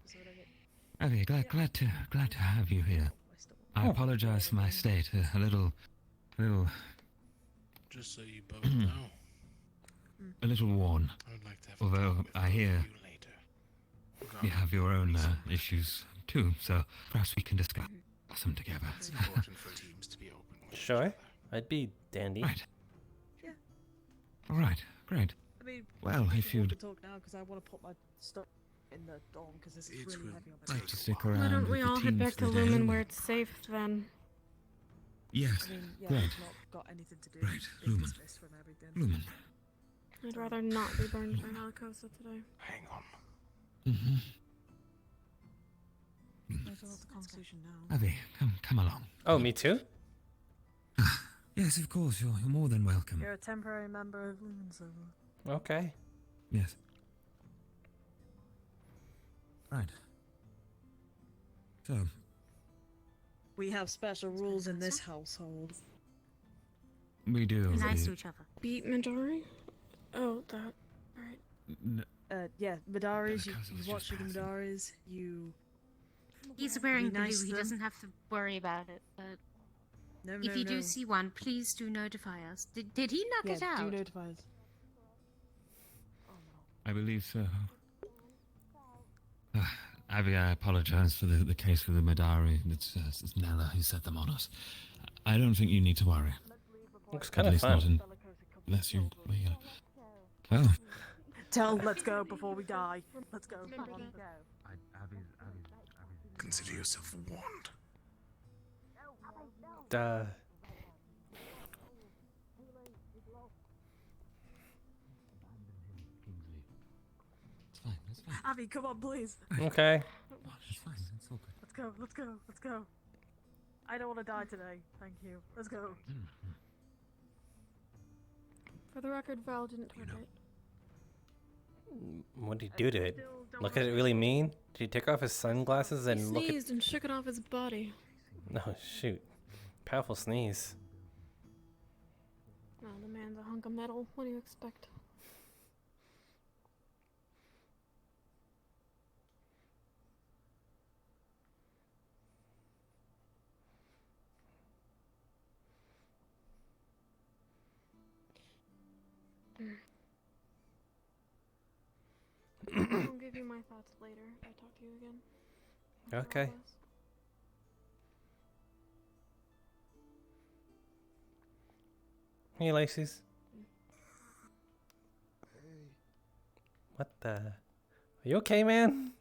So I don't get Abby, glad to have you here. I apologize for my state. A little. Just so you both know, A little worn. I would like to have Although I hear you later. you have your own issues too, so perhaps we can discuss. them together. It's important for teams to be open with each Sure, other. I'd be dandy. Right. Yeah. All right. Great. I mean, Well, we if can you'd talk now because I want to put my stuff in the dorm because this is It really will heavy on my like back. to stick around Why don't with we the all head team back for to the day, Lumen where it's safe then? Yes. I mean, yeah, Great. I've not got anything to do. Right, Been Lumen. dismissed from everything. Lumen. I'd rather not be burned by Malacosa today. Hang on. Mm-hmm. Let's have the conversation now. Avi, come along. Oh, me too? Yes, of course. You're more than welcome. You're a temporary member of Lumen, so Okay. Yes. Right. So, we have special rules in this household. we do. Nice to we- each other. Beat Midori? Oh, that. Right. Yeah, Madaris, you Malacosa was watch just the passing. Madaris, you... He's wearing blue. nice He to- doesn't have to worry about it. But No, if no, you no. do see one, please do notify us. Did he knock it Yeah, out? do notify us. I believe so. Avi, I apologize for the case with the Madari. It's Nella who set them on us. I don't think you need to worry. Looks At kind of least not fun. unless you... Well, Tell him, let's go before we die. Let's go. Consider yourself warned. it's fine. It's fine. Abby, come on, please. Okay. It's fine. It's all good. Let's go, let's go, let's go. I don't want to die today. Thank you. Let's go. For the record, Val didn't target. What did he do to it? Look at it really mean? Did he take off his sunglasses He and look at... sneezed and shook it off his body. No, shoot. Powerful sneeze. Oh, the man's a hunk of metal. What do you expect? I'll give you my thoughts later if I talk to you again. Okay. Hey, Lacey's. What the? Are you okay, man?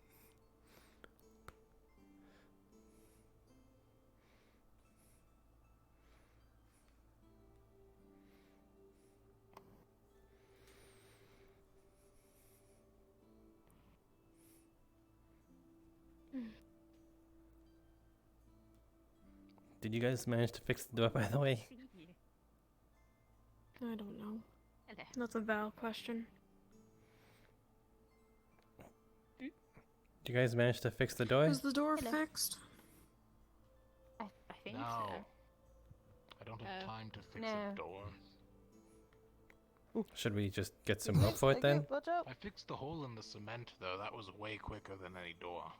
Did you guys manage to fix the door, by the way? I don't know. That's a Val question. Did you guys manage to fix the door? Is the door fixed? I think No. so. I don't have Oh. time to fix No. a door. Should we just get some rope for it then? I fixed the hole in the cement, though. That was way quicker than any door.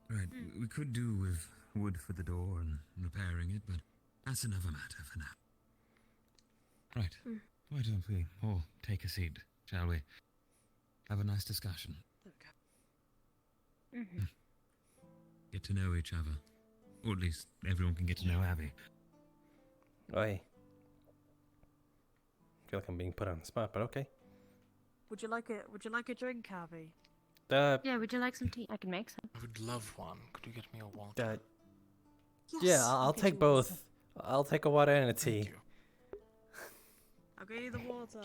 Right, we could do with wood for the door and repairing it, but that's another matter for now. Right, why don't we all take a seat, shall we? Have a nice discussion. Get to know each other. Or at least everyone can get to know Abby. Oi. Feel like I'm being put on the spot, but okay. Would you like a drink, Abby? Yeah, would you like some tea? I can make some. I would love one. Could you get me a water? Yeah, I'll take both. I'll take a water and a tea. I'll get you the water.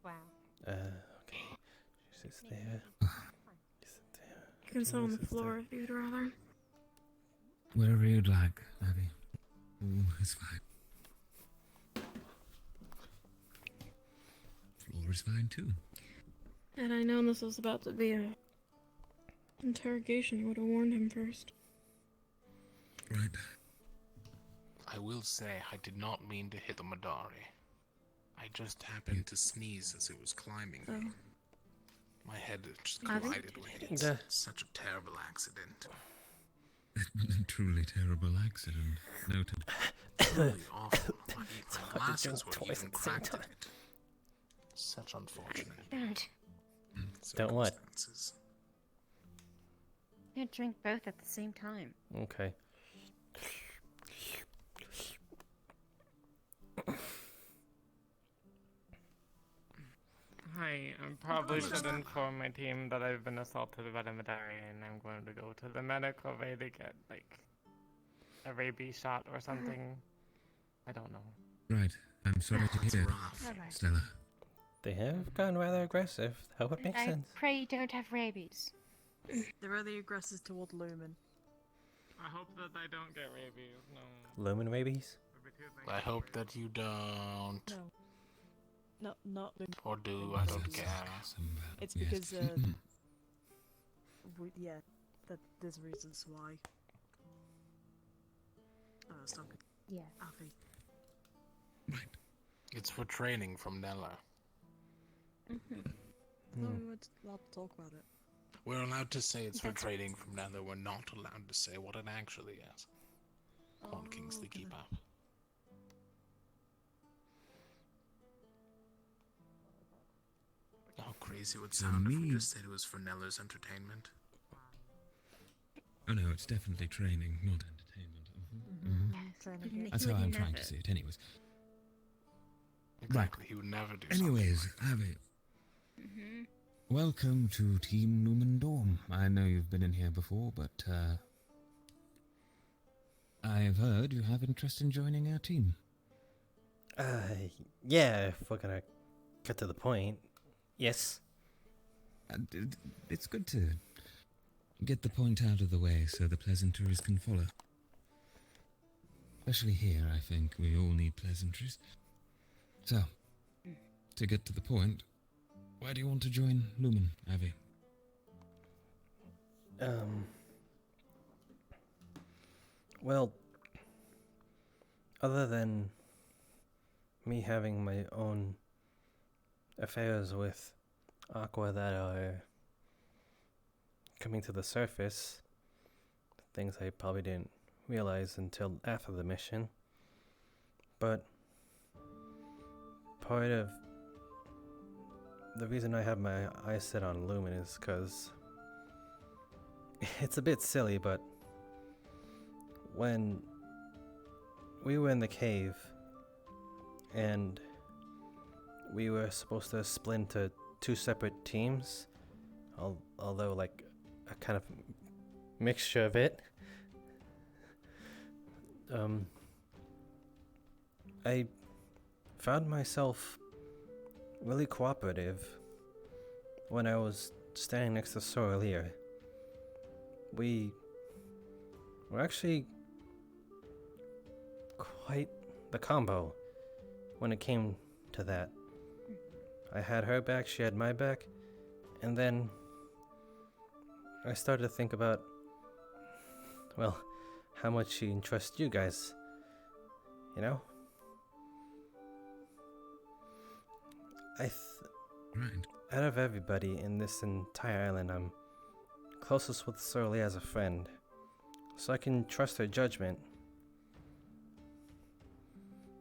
Wow. Okay. She sits there. You can sit on the floor if you'd rather. Wherever you'd like, Abby. Ooh, it's fine. Floor is fine too. Had I known this was about to be a interrogation, I would have warned him first. Right. I will say I did not mean to hit the Madari. I just happened to sneeze as it was climbing me. My head just Abby? collided with it. Yeah. Such a terrible accident. A truly terrible accident. Noted. Truly awful. My hard to glasses jump were twice even at the same cracked in time. it. Such unfortunate Don't. Don't what? circumstances. Can't drink both at the same time. Okay. Hi, I probably should inform my team that I've been assaulted by the Madari and I'm going to go to the medical bay to get, like, a rabies shot or something. I don't know. Right. I'm sorry to hear, Alright. Stella. They have gotten rather aggressive. That would make I sense. pray you don't have rabies. They're only aggressive toward Lumen. I hope that I don't get rabies, no. Lumen rabies? I hope that you don't. No. Not Lumen. Or do, I don't care. It's Yes. because, yeah, there's reasons why. Oh, stop it. Yeah. Alfie. It's for training from Nella. No, we weren't allowed to talk about it. We're allowed to say it's for That's training from Nella. We're not allowed to say what it actually is. Come on, Kingsley, okay keep then. up. How crazy it would sound if we just said it was for Nella's entertainment. Oh no, it's definitely training, not entertainment. That's how I'm trying to see it, anyways. Exactly, he would never do Anyways, Abby, welcome to Team Lumen Dorm. I know you've been in here before, but I've heard you have interest in joining our team. Yeah, if we're gonna get to the point. Yes. It's good to get the point out of the way so the pleasantries can follow. Especially here, I think we all need pleasantries. So, to get to the point, why do you want to join Lumen, Avi? Well, other than me having my own affairs with Aqua that are coming to the surface, things I probably didn't realize until after the mission, but part of the reason I have my eyes set on Lumen is because it's a bit silly, but when we were in the cave and we were supposed to split into two separate teams, although like a kind of mixture of it, I found myself really cooperative when I was standing next to Sorelier. We were actually quite the combo when it came to that. I had her back, she had my back, and then I started to think about, well, how much she entrusts you guys, you know? Right. Out of everybody in this entire island, I'm closest with Sorely as a friend, so I can trust her judgment.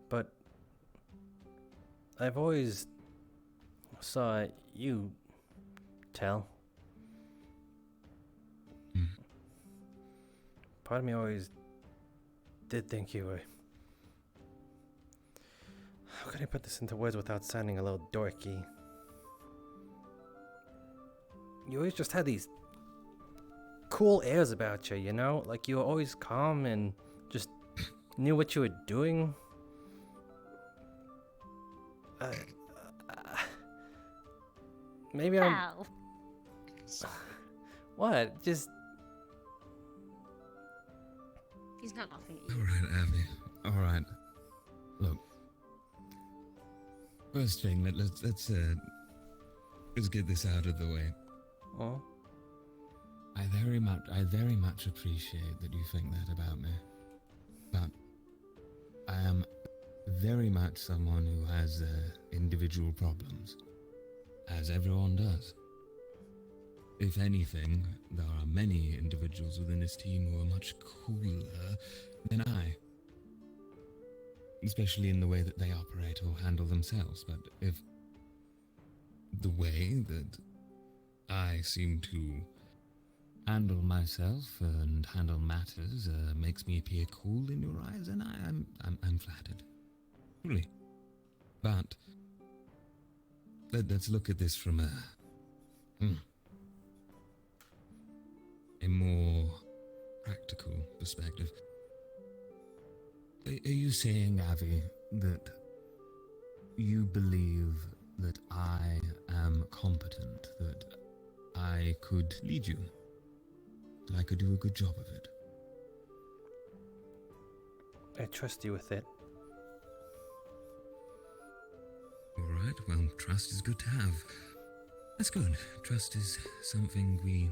But I've always saw you, Tell. Part of me always did think you were... How can I put this into words without sounding a little dorky? You always just had these cool airs about you, you know? Like you were always calm and just knew what you were doing. Maybe I'm... Ow. What? Just... He's not laughing at you. Alright, Abby. Alright. Look. First thing, let's get this out of the way. Oh? I very much appreciate that you think that about me. But I am very much someone who has individual problems. As everyone does. If anything, there are many individuals within this team who are much cooler than I. Especially in the way that they operate or handle themselves, but if the way that I seem to handle myself and handle matters makes me appear cool in your eyes, and I'm flattered. Truly. But let's look at this from a more practical perspective. Are you saying, Avi, that you believe that I am competent, that I could lead you, that I could do a good job of it? I trust you with it. Alright, well, trust is good to have. That's good. Trust is something we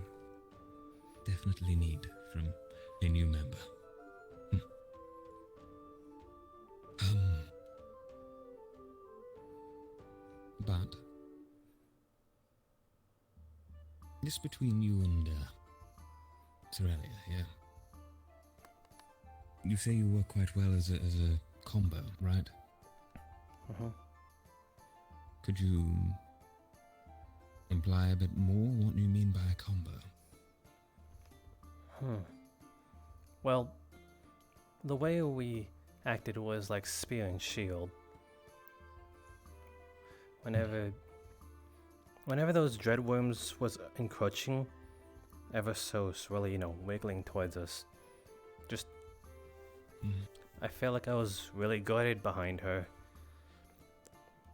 definitely need from a new member. But just between you and Sorelia, yeah? You say you work quite well as a combo, right? Uh-huh. Could you imply a bit more what you mean by a combo? Well, the way we acted was like spear and shield. Whenever those dreadworms was encroaching, ever so slowly, wiggling towards us, just I felt like I was really guarded behind her.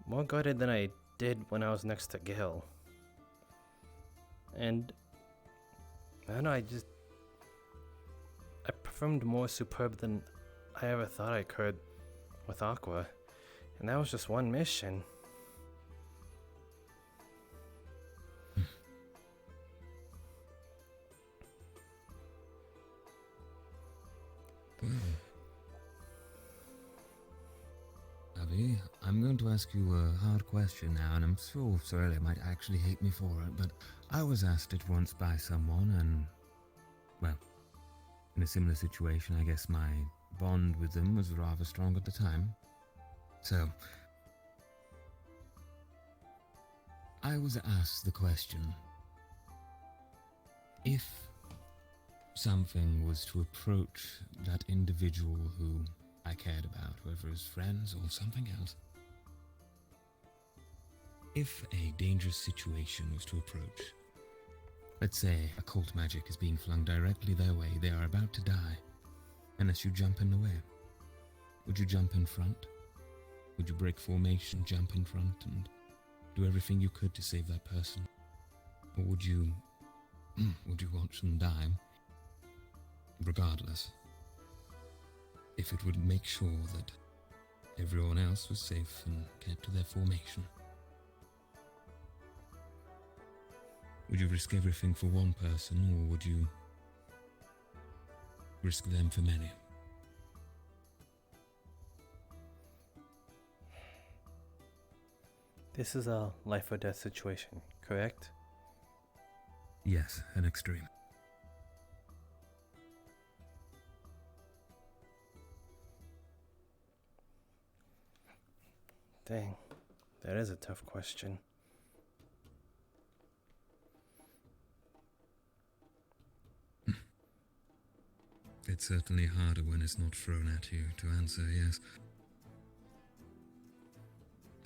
More guarded than I did when I was next to Gil. And I don't know, I performed more superb than I ever thought I could with Aqua. And that was just one mission. Avi, I'm going to ask you a hard question now, and I'm sure Sorelia might actually hate me for it, but I was asked it once by someone, and, well, in a similar situation, I guess my bond with them was rather strong at the time. So, I was asked the question, if something was to approach that individual who I cared about, whether as friends or something else, if a dangerous situation was to approach, let's say occult magic is being flung directly their way, they are about to die, unless you jump in the way, would you jump in front? Would you break formation, jump in front, and do everything you could to save that person? Or would you watch them die, regardless, if it would make sure that everyone else was safe and kept to their formation? Would you risk everything for one person, or would you risk them for many? This is a life or death situation, correct? Yes, an extreme. Dang, that is a tough question. It's certainly harder when it's not thrown at you to answer, yes.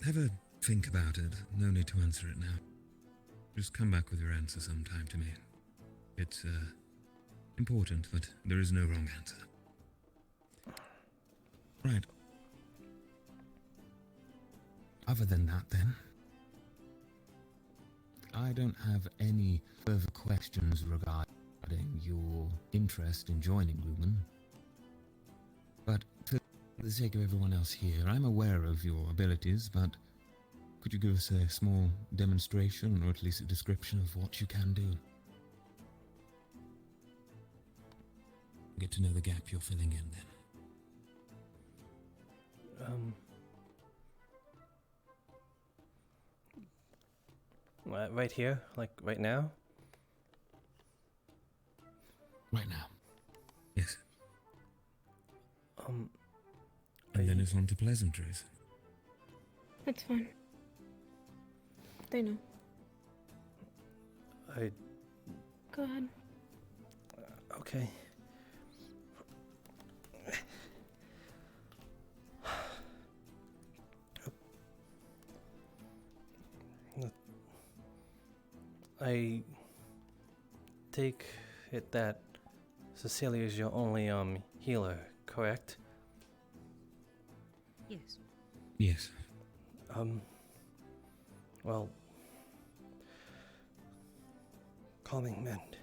Have a think about it. No need to answer it now. Just come back with your answer sometime to me. It's important, but there is no wrong answer. Right. Other than that, then, I don't have any further questions regarding your interest in joining Lumen. But for the sake of everyone else here, I'm aware of your abilities, but could you give us a small demonstration, or at least a description of what you can do? Get to know the gap you're filling in, then. Right here? Like, right now? Right now. Yes. And then it's on to pleasantries. That's fine. They know. I... Go ahead. Okay. I take it that Cecilia is your only healer, correct? Yes. Yes. Well, calming mend.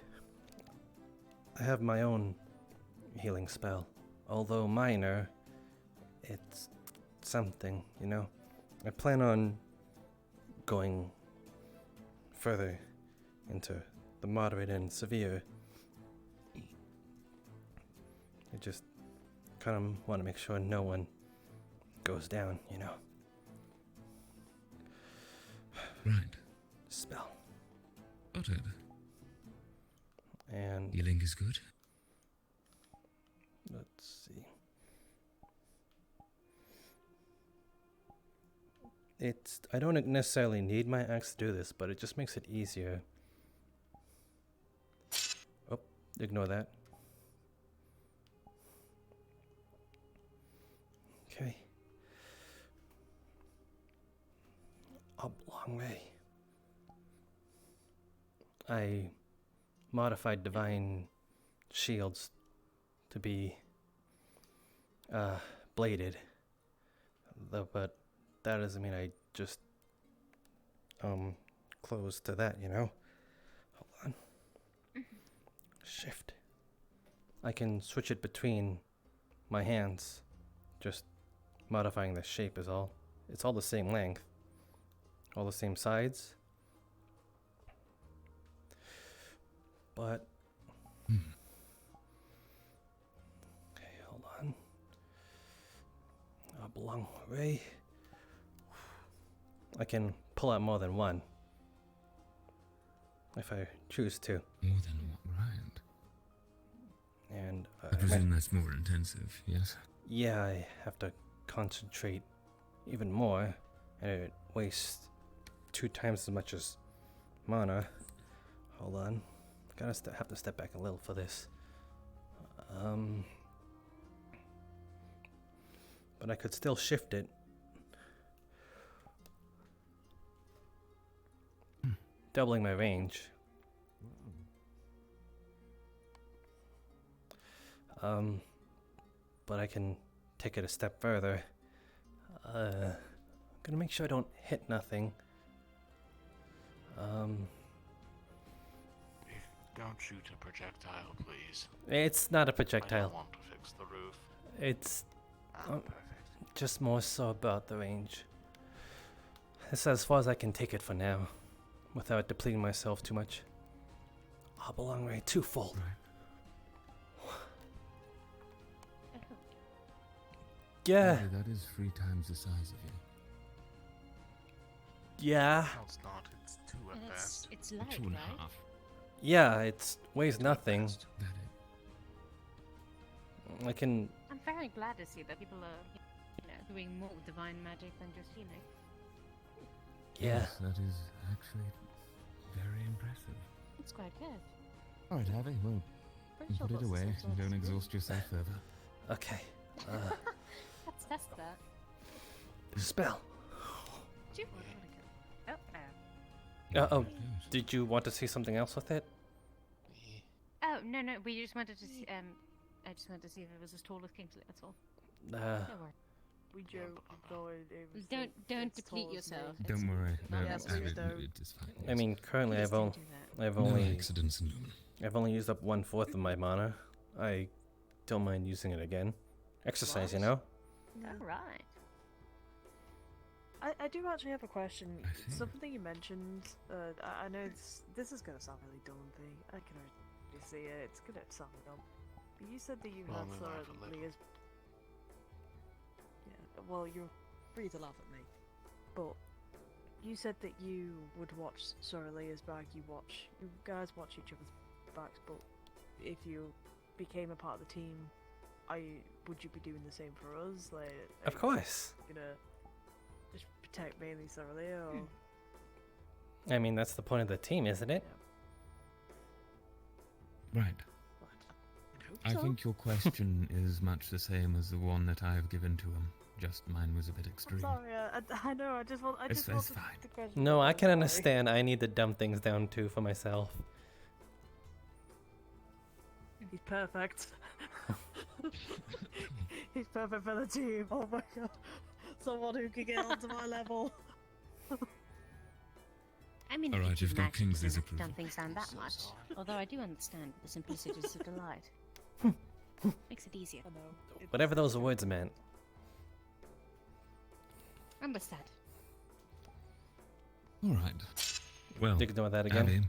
I have my own healing spell. Although minor, it's something, you know? I plan on going further into the moderate and severe. I just kind of want to make sure no one goes down, you know? Right. Spell. Noted. And Healing is good. let's see. I don't necessarily need my axe to do this, but it just makes it easier. Oh, ignore that. Okay. Oblong way. I modified divine shields to be bladed. But that doesn't mean I just close to that, you know? Hold on. Shift. I can switch it between my hands. Just modifying the shape is all. It's all the same length. All the same sides. But okay, hold on. Oblong way. I can pull out more than one if I choose to. More than one, right? And I presume that's more intensive, yes? Yeah, I have to concentrate even more, and it wastes 2 times as much as mana. Hold on, have to step back a little for this. But I could still shift it. Doubling my range. But I can take it a step further. I'm gonna make sure I don't hit nothing. Don't shoot a projectile, please. It's not a I projectile. don't want to fix the roof. It's Perfect. just more so about the range. It's as far as I can take it for now, without depleting myself too much. Oblong ray twofold. Yeah. Really, that is 3 times the size of you. Yeah. No, it's not. It's 2 at best. It's light, 2.5. right? Yeah, it weighs nothing. I can. I'm very glad to see that people are, doing more with divine magic than just healing. Yeah. Yes, that is actually very impressive. It's quite good. Alright, Abby, well, Pretty you sure put it lots of away sense and don't on this. exhaust yourself further. Okay. Let's test that. Spell. Do you Oh, did you want to see something else with it? Oh, no, we just wanted to see, I just wanted to see if it was as tall as Kingsley, that's all. No worries. We joked, thought it was Don't as deplete tall as yourself. me. Don't worry, no, Yes, Abby, please don't. it's fine. I mean, currently Please don't do that. I've No only accidents in Lumen. I've only used up 1/4 of my mana. I don't mind using it again. Exercise, you know? Alright. I do actually have a question. Something you mentioned, I know this is going to sound really dumb, I can already see it, it's going to sound dumb. But you said that you had Only laugh a little. Leah's... Yeah, well, you're free to laugh at me. But you said that you would watch Sora Leah's back, you guys watch each other's backs, but if you became a part of the team, would you be doing the same for us? Like, Of course. Gonna just protect mainly Sora Leah, or... I mean, that's the point of the team, isn't it? Right. I think your question is much the same as the one that I have given to him. Just mine was a bit extreme. Sorry, I know. I just want. It's want fine. the question. No, I can Sorry. understand. I need to dumb things down too for myself. He's perfect. He's perfect for the team. Oh my god. Someone who can get onto my level. I mean, Alright, you've got Kingsley's done approval. things down that much. Although I do understand the simplicity is a delight. Makes it easier. Whatever those words meant. Understand. Alright. Well, Ignore that again.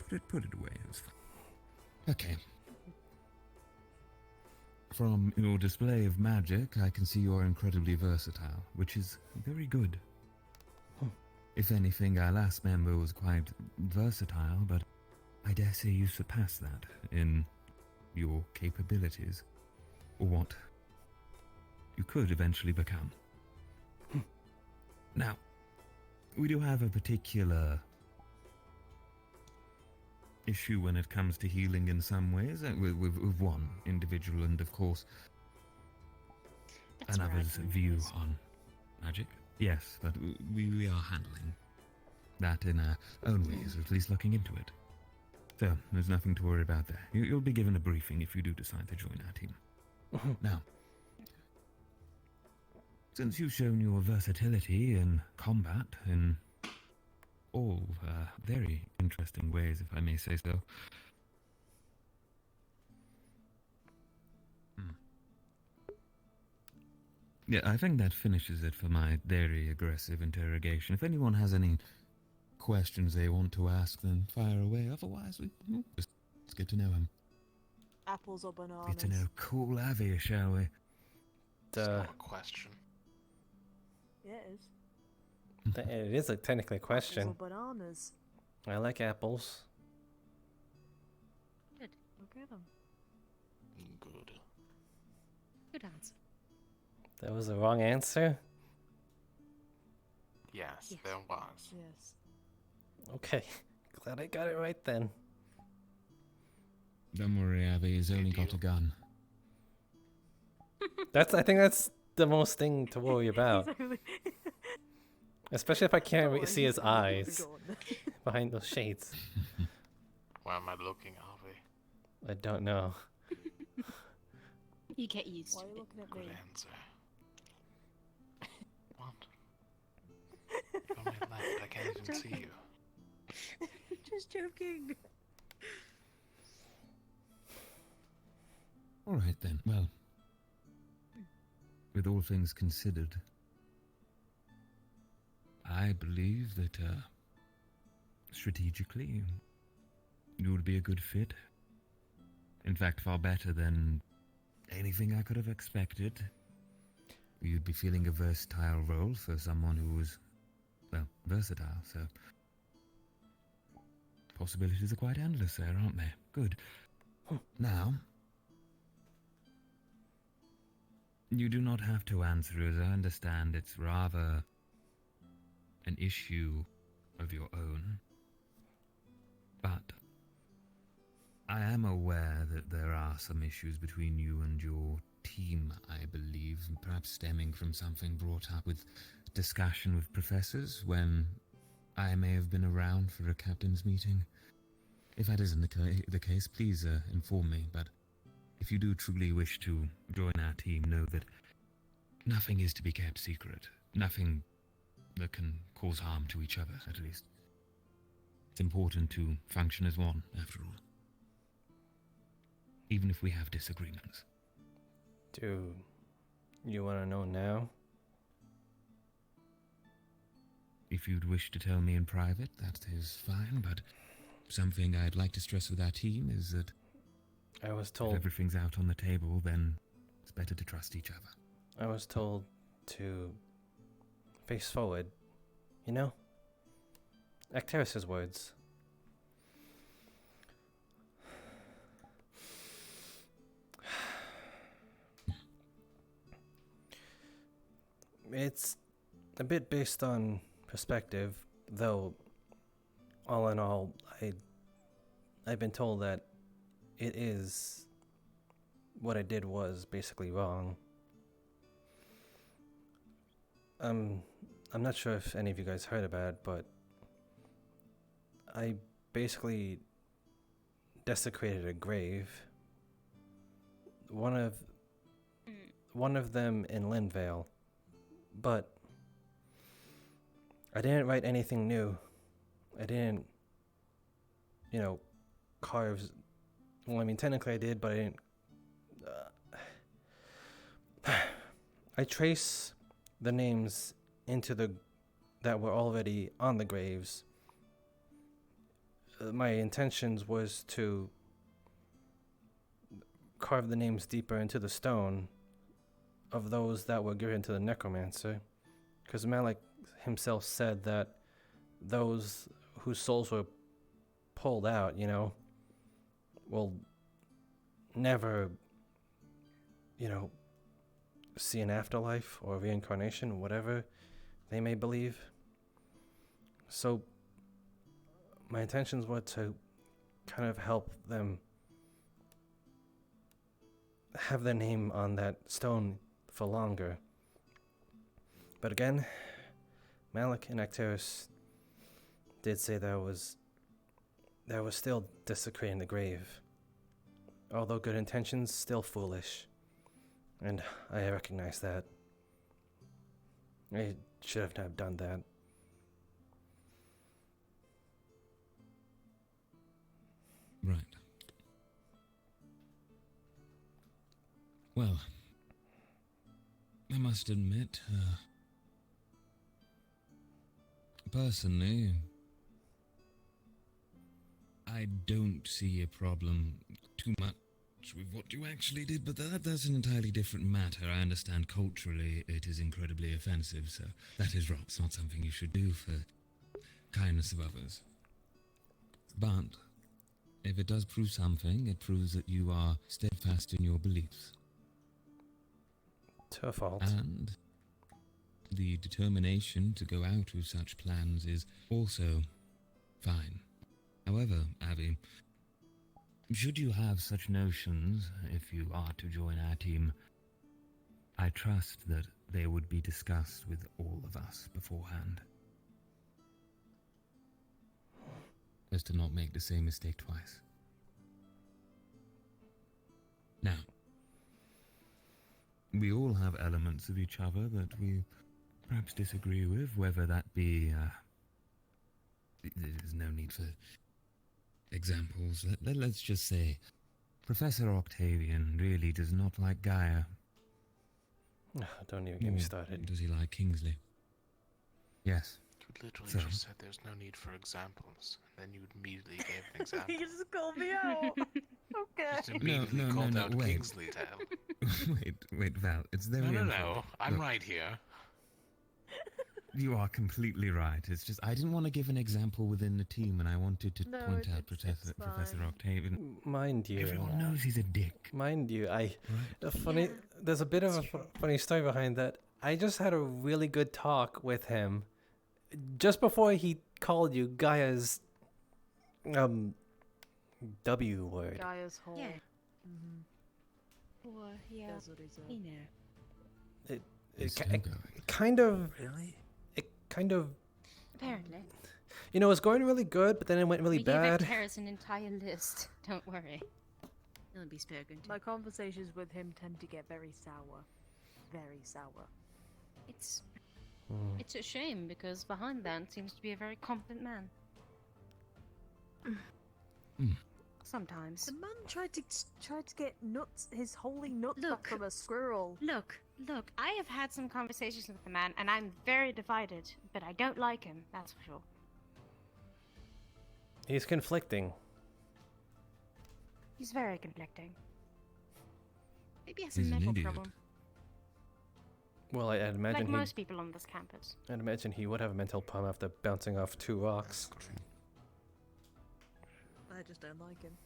Abby, put it away. It's fine. Okay. From your display of magic, I can see you're incredibly versatile, which is very good. If anything, our last member was quite versatile, but I dare say you surpassed that in your capabilities, or what you could eventually become. Now, we do have a particular issue when it comes to healing in some ways, with one individual and, of course, That's another's right, view yes. on magic. Yes, but we are handling that in our own ways, at least looking into it. So, there's nothing to worry about there. You'll be given a briefing if you do decide to join our team. Now, since you've shown your versatility in combat in all very interesting ways, if I may say so. Yeah, I think that finishes it for my very aggressive interrogation. If anyone has any questions they want to ask, then fire away. Otherwise, let's get to know him. Apples or bananas? Get to know cool Avi, shall we? It's not a question. Yeah, it is. It is technically a question. Apples or bananas? I like apples. Good. Look at them. Good. Good answer. That was the wrong answer? Yes, there was. Yes. Okay. Glad I got it right then. Don't worry, Avi, he's only got a gun. I think that's the most thing to worry about. Especially if I can't see his eyes behind those shades. Why am I looking, Avi? I don't know. You get used Why to are you it. looking at Good me? answer. What? From my left, I can't even see you. Just joking. Alright then, well. With all things considered, I believe that, strategically, you would be a good fit. In fact, far better than anything I could have expected. You'd be feeling a versatile role for someone who was, well, versatile, so... Possibilities are quite endless there, aren't they? Good. Now... You do not have to answer, as I understand it's rather an issue of your own. But I am aware that there are some issues between you and your team, I believe, perhaps stemming from something brought up with discussion with professors when I may have been around for a captain's meeting. If that isn't the case, please inform me, but if you do truly wish to join our team, know that nothing is to be kept secret. Nothing that can cause harm to each other, at least. It's important to function as one, after all. Even if we have disagreements. Do you want to know now? If you'd wish to tell me in private, that is fine, but something I'd like to stress with our team is that I was if told everything's out on the table, then it's better to trust each other. I was told to face forward, you know? Acteris's words. It's a bit based on perspective, though all in all, I've been told that it is what I did was basically wrong. I'm not sure if any of you guys heard about it, but I basically desecrated a grave. One of them in Linvale, but I didn't write anything new. I didn't, carve. Well, I mean, technically I did, but I didn't. I trace the names that were already on the graves. My intentions was to carve the names deeper into the stone of those that were given to the necromancer, because Malik himself said that those whose souls were pulled out, will never, see an afterlife or reincarnation, whatever they may believe. So my intentions were to kind of help them have their name on that stone for longer. But again, Malik and Acteris did say that was still desecrating the grave. Although good intentions, still foolish. And I recognize that. I should have not done that. Right. Well, I must admit, personally, I don't see a problem too much with what you actually did, but that's an entirely different matter. I understand culturally it is incredibly offensive, so that is right. It's not something you should do for kindness of others. But if it does prove something, it proves that you are steadfast in your beliefs. To a fault. And the determination to go out with such plans is also fine. However, Abby, should you have such notions, if you are to join our team, I trust that they would be discussed with all of us beforehand. As to not make the same mistake twice. Now, we all have elements of each other that we perhaps disagree with, whether that be, there's no need for examples. Let's just say, Professor Octavian really does not like Gaia. Don't even get me started. Does he like Kingsley? Yes. You literally So? just said there's no need for examples, and then you immediately gave an example. You just called me out. Okay. Just immediately called out wait. Kingsley Tale. wait, Val, it's very No, important. I'm Look, right here. You are completely right. It's just, I didn't want to give an example within the team, and I wanted to point out Professor Octavian. Mind you. Everyone knows he's a dick. Mind you, there's a bit of a funny story behind that. I just had a really good talk with him just before he called you Gaia's W word. Gaia's hole. Yeah. Mm-hmm. Or, yeah, That's what he said. you know. Kind of. Really? It kind of. Apparently. It was going really good, but then it went really We bad. gave Acteris an entire list. Don't worry. He'll be spoken to. My conversations with him tend to get very sour. Very sour. It's a shame because behind that seems to be a very competent man. Sometimes. The man tried to get nuts, his holy nuts back from a squirrel. Look, I have had some conversations with the man and I'm very divided, but I don't like him, that's for sure. He's conflicting. He's very conflicting. Maybe he has a He's an mental idiot. problem. Well, I'd imagine Like most people on this campus. I'd imagine he would have a mental problem after bouncing off 2 rocks. I just don't like him.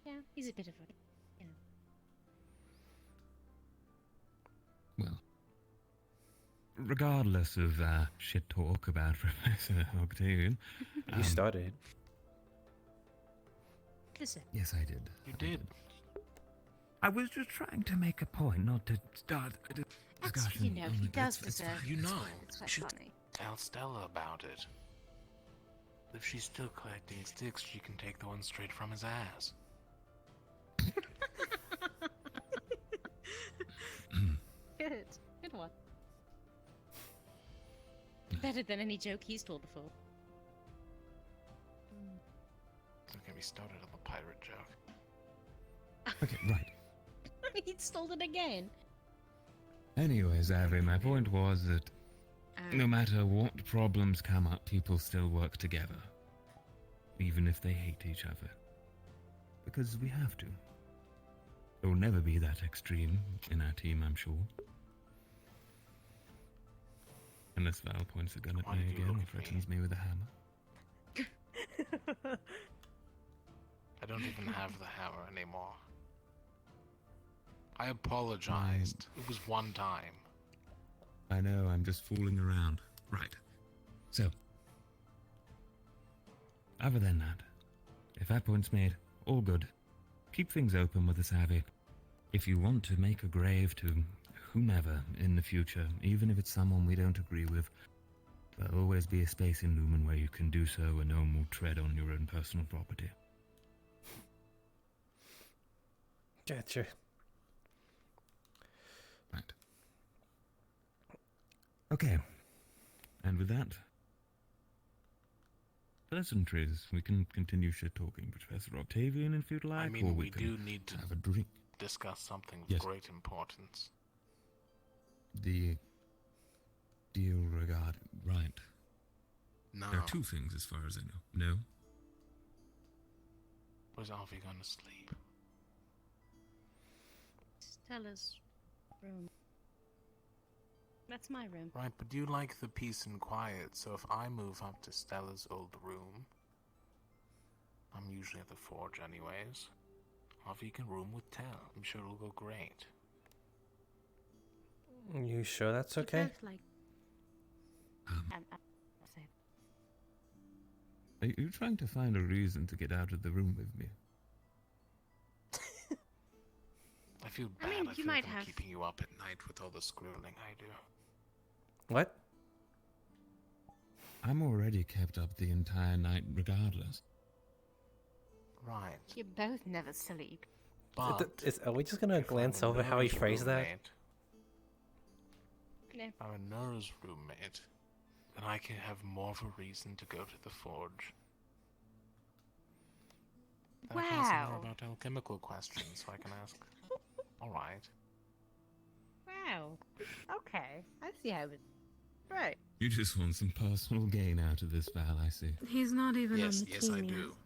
Yeah, he's a bit of a, you know. Well, regardless of shit talk about Professor Octavian, You started. Listen. Yes, I did. You did. I was just trying to make a point, not to start a discussion. You know, he does It's deserve. You know, It's you quite should funny. tell Stella about it. If she's still collecting sticks, she can take the one straight from his ass. Good. Good one. Better than any joke he's told before. Don't get me started on the pirate joke. Okay, right. He stole it again. Anyways, Avi, my point was that no matter what problems come up, people still work together. Even if they hate each other. Because we have to. It will never be that extreme in our team, I'm sure. Unless Val points a gun at Why me did you again look and at me? threatens me with a hammer. I don't even have the hammer anymore. I apologized. It was one time. I know, I'm just fooling around. Right. So, other than that, if that point's made, all good. Keep things open with us, Avi. If you want to make a grave to whomever in the future, even if it's someone we don't agree with, there'll always be a space in Lumen where you can do so and no one will tread on your own personal property. Gotcha. Right. Okay. And with that, pleasantries. We can continue shit talking, Professor Octavian, if you'd like, I mean, or we do can need to have a drink. discuss something of Yes. great importance. The deal regarding right. No. There are two things, as far as I know. No. Where's Alfie gonna sleep? Stella's room. That's my room. Right, but you like the peace and quiet, so if I move up to Stella's old room, I'm usually at the forge anyways. Alfie can room with Tell. I'm sure it'll go great. You sure that's okay? Both like. Say- Are you trying to find a reason to get out of the room with me? I feel I bad. mean, I you feel might like I'm have- keeping you up at night with all the scribbling I do. What? I'm already kept up the entire night regardless. Right. You both never sleep. But Are we just gonna glance over how he phrased that? No. I'm a nurse roommate, then I can have more of a reason to go to the forge. Then I can ask more Wow. about alchemical questions, so I can ask. All right. Wow. Okay. I see how it. Right. You just want some personal gain out of this, Val, I see. He's not even Yes, on the yes, team I yet. do.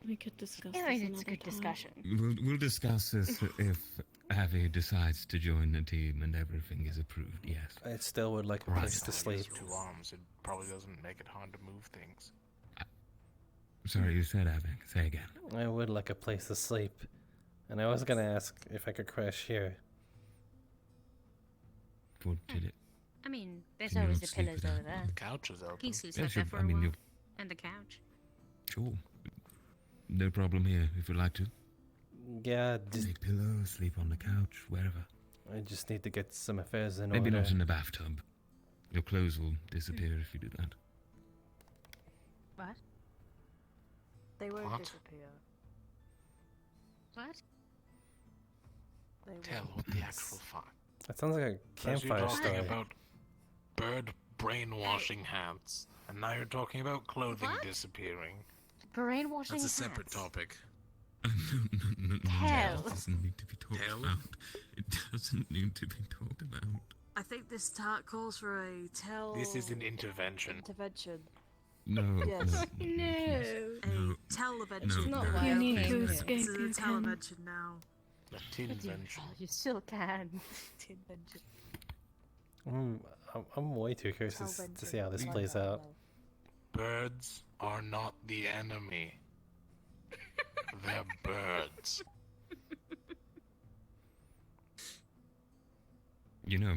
We could discuss Yeah, this it's a another good time. discussion. We'll discuss this if Avi decides to join the team and everything is approved, yes. I still would like a Right. place to sleep. Two arms, it probably doesn't make it hard to move things. Sorry, you said Avi. Say again. I would like a place to sleep. And I was gonna ask if I could crash here. What did it? I mean, there's Can you always not the sleep pillows without over there. The couch is open. He sleeps Yeah, like sure, that for I a mean, while. you- And the couch. Sure. No problem here, if you'd like to. Yeah, Take pillows, sleep on the couch, wherever. I just need to get some affairs in Maybe order. not in the bathtub. Your clothes will disappear if you do that. What? They won't What? disappear. What? They Tell won't. what the actual fuck. That sounds like a First you're campfire talking story. about bird brainwashing hats, and now you're talking about clothing What? disappearing. Brainwashing That's a separate hats. topic. No, Hell. it doesn't need to be talked Tell? about. It doesn't need to be talked about. I think this calls for a tell. This is an intervention. Intervention. No, Yes. No. no. A televention. It's not now. why You need to no. escape. This is You a can. televention now. A tinvention. You still can. Tinvention. I'm way too curious to see how this plays out. Birds are not the enemy. They're birds. You know,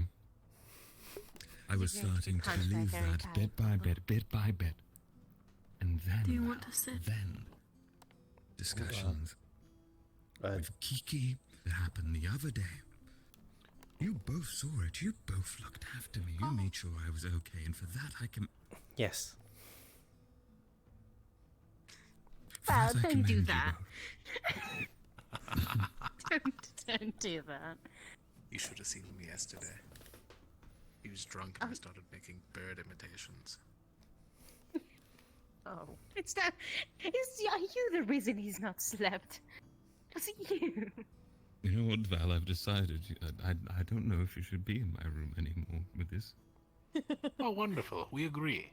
I was You're going to be starting to punched by a believe very that tired bit by bit. And then, Do you want to sit? then, discussions with Kiki that happened the other day. You both saw it. You both looked after me. You made sure I was okay, and for that I can. Yes. Well, that I don't do commend you that. both. Don't do that. You should have seen him yesterday. He was drunk and I started making bird imitations. Oh, it's not. Are you the reason he's not slept? Was it you? You know what, Val? I've decided. I don't know if you should be in my room anymore with this. Oh, wonderful. We agree.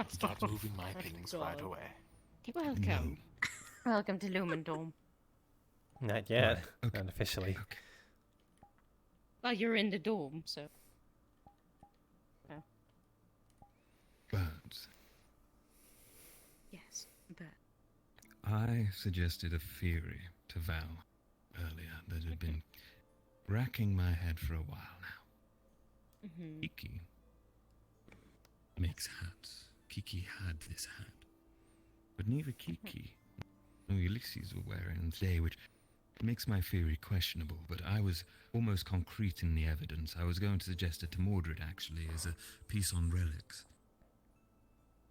Start moving my things right away. Welcome. Welcome to Lumendorm. Not yet. Not officially. Well, you're in the dorm, so. But Yes, but. I suggested a theory to Val earlier that had been racking my head for a while now. Kiki makes hats. Kiki had this hat. But neither Kiki nor Ulysses were wearing them today, which makes my theory questionable, but I was almost concrete in the evidence. I was going to suggest it to Mordred, actually, as a piece on relics.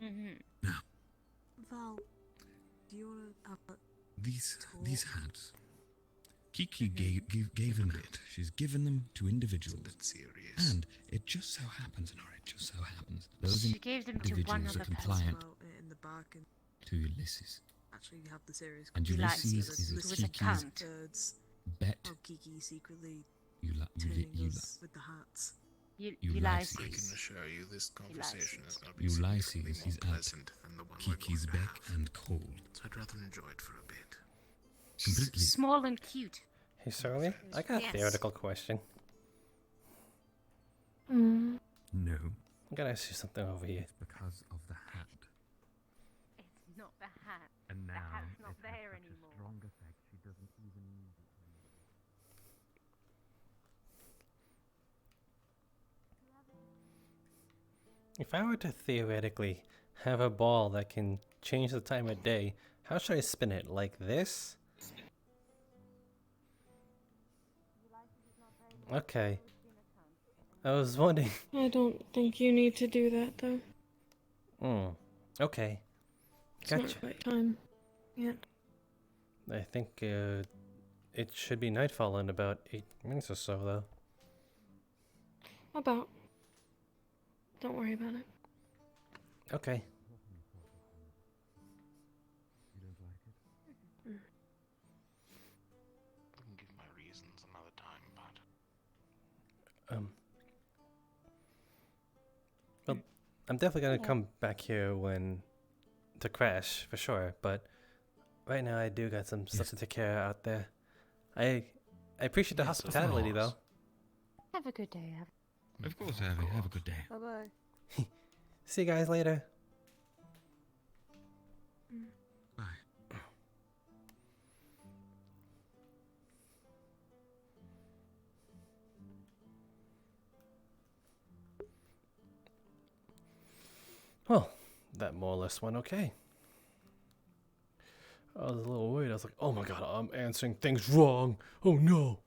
Now, Val, do you want to have a these hats, Kiki gave them out. She's given them to individuals. Serious. And it just so happens, those She gave them to one individuals are other compliant about it in the back and to Ulysses. actually have the series? And completely Ulysses is listed Kiki's birds bet. of Kiki secretly Uli- turning us with the hats. Ulysses. I can assure you this conversation is going to be Ulysses significantly is more at pleasant than the one we're Kiki's going to beck have. and call. So I'd rather enjoy it for a bit. Completely. Small and cute. Hey, Surly, I got a Yes. theoretical question. Mm. No. I'm gonna ask you something over here. Because of the hat. It's not the hat. And The now hat's not it has there such a anymore. strong effect, she doesn't even need it. If I were to theoretically have a ball that can change the time of day, how should I spin it? Like this? Okay. I was wondering. I don't think you need to do that though. Okay. It's Gotcha. not quite time yet. I think it should be nightfall in about 8 minutes or so, though. About. Don't worry about it. Okay. You don't like it? I can give my reasons another time, but Well, I'm definitely gonna come back here when to crash for sure. But right now, I do got some stuff to take care of out there. I appreciate the Yes, of hospitality, though. course. Have a good day, Abby. Of course, Abby. Have a good day. Bye bye. See you guys later. Bye. Well, that more or less went okay. I was a little worried. I was like, oh my god, I'm answering things wrong. Oh no.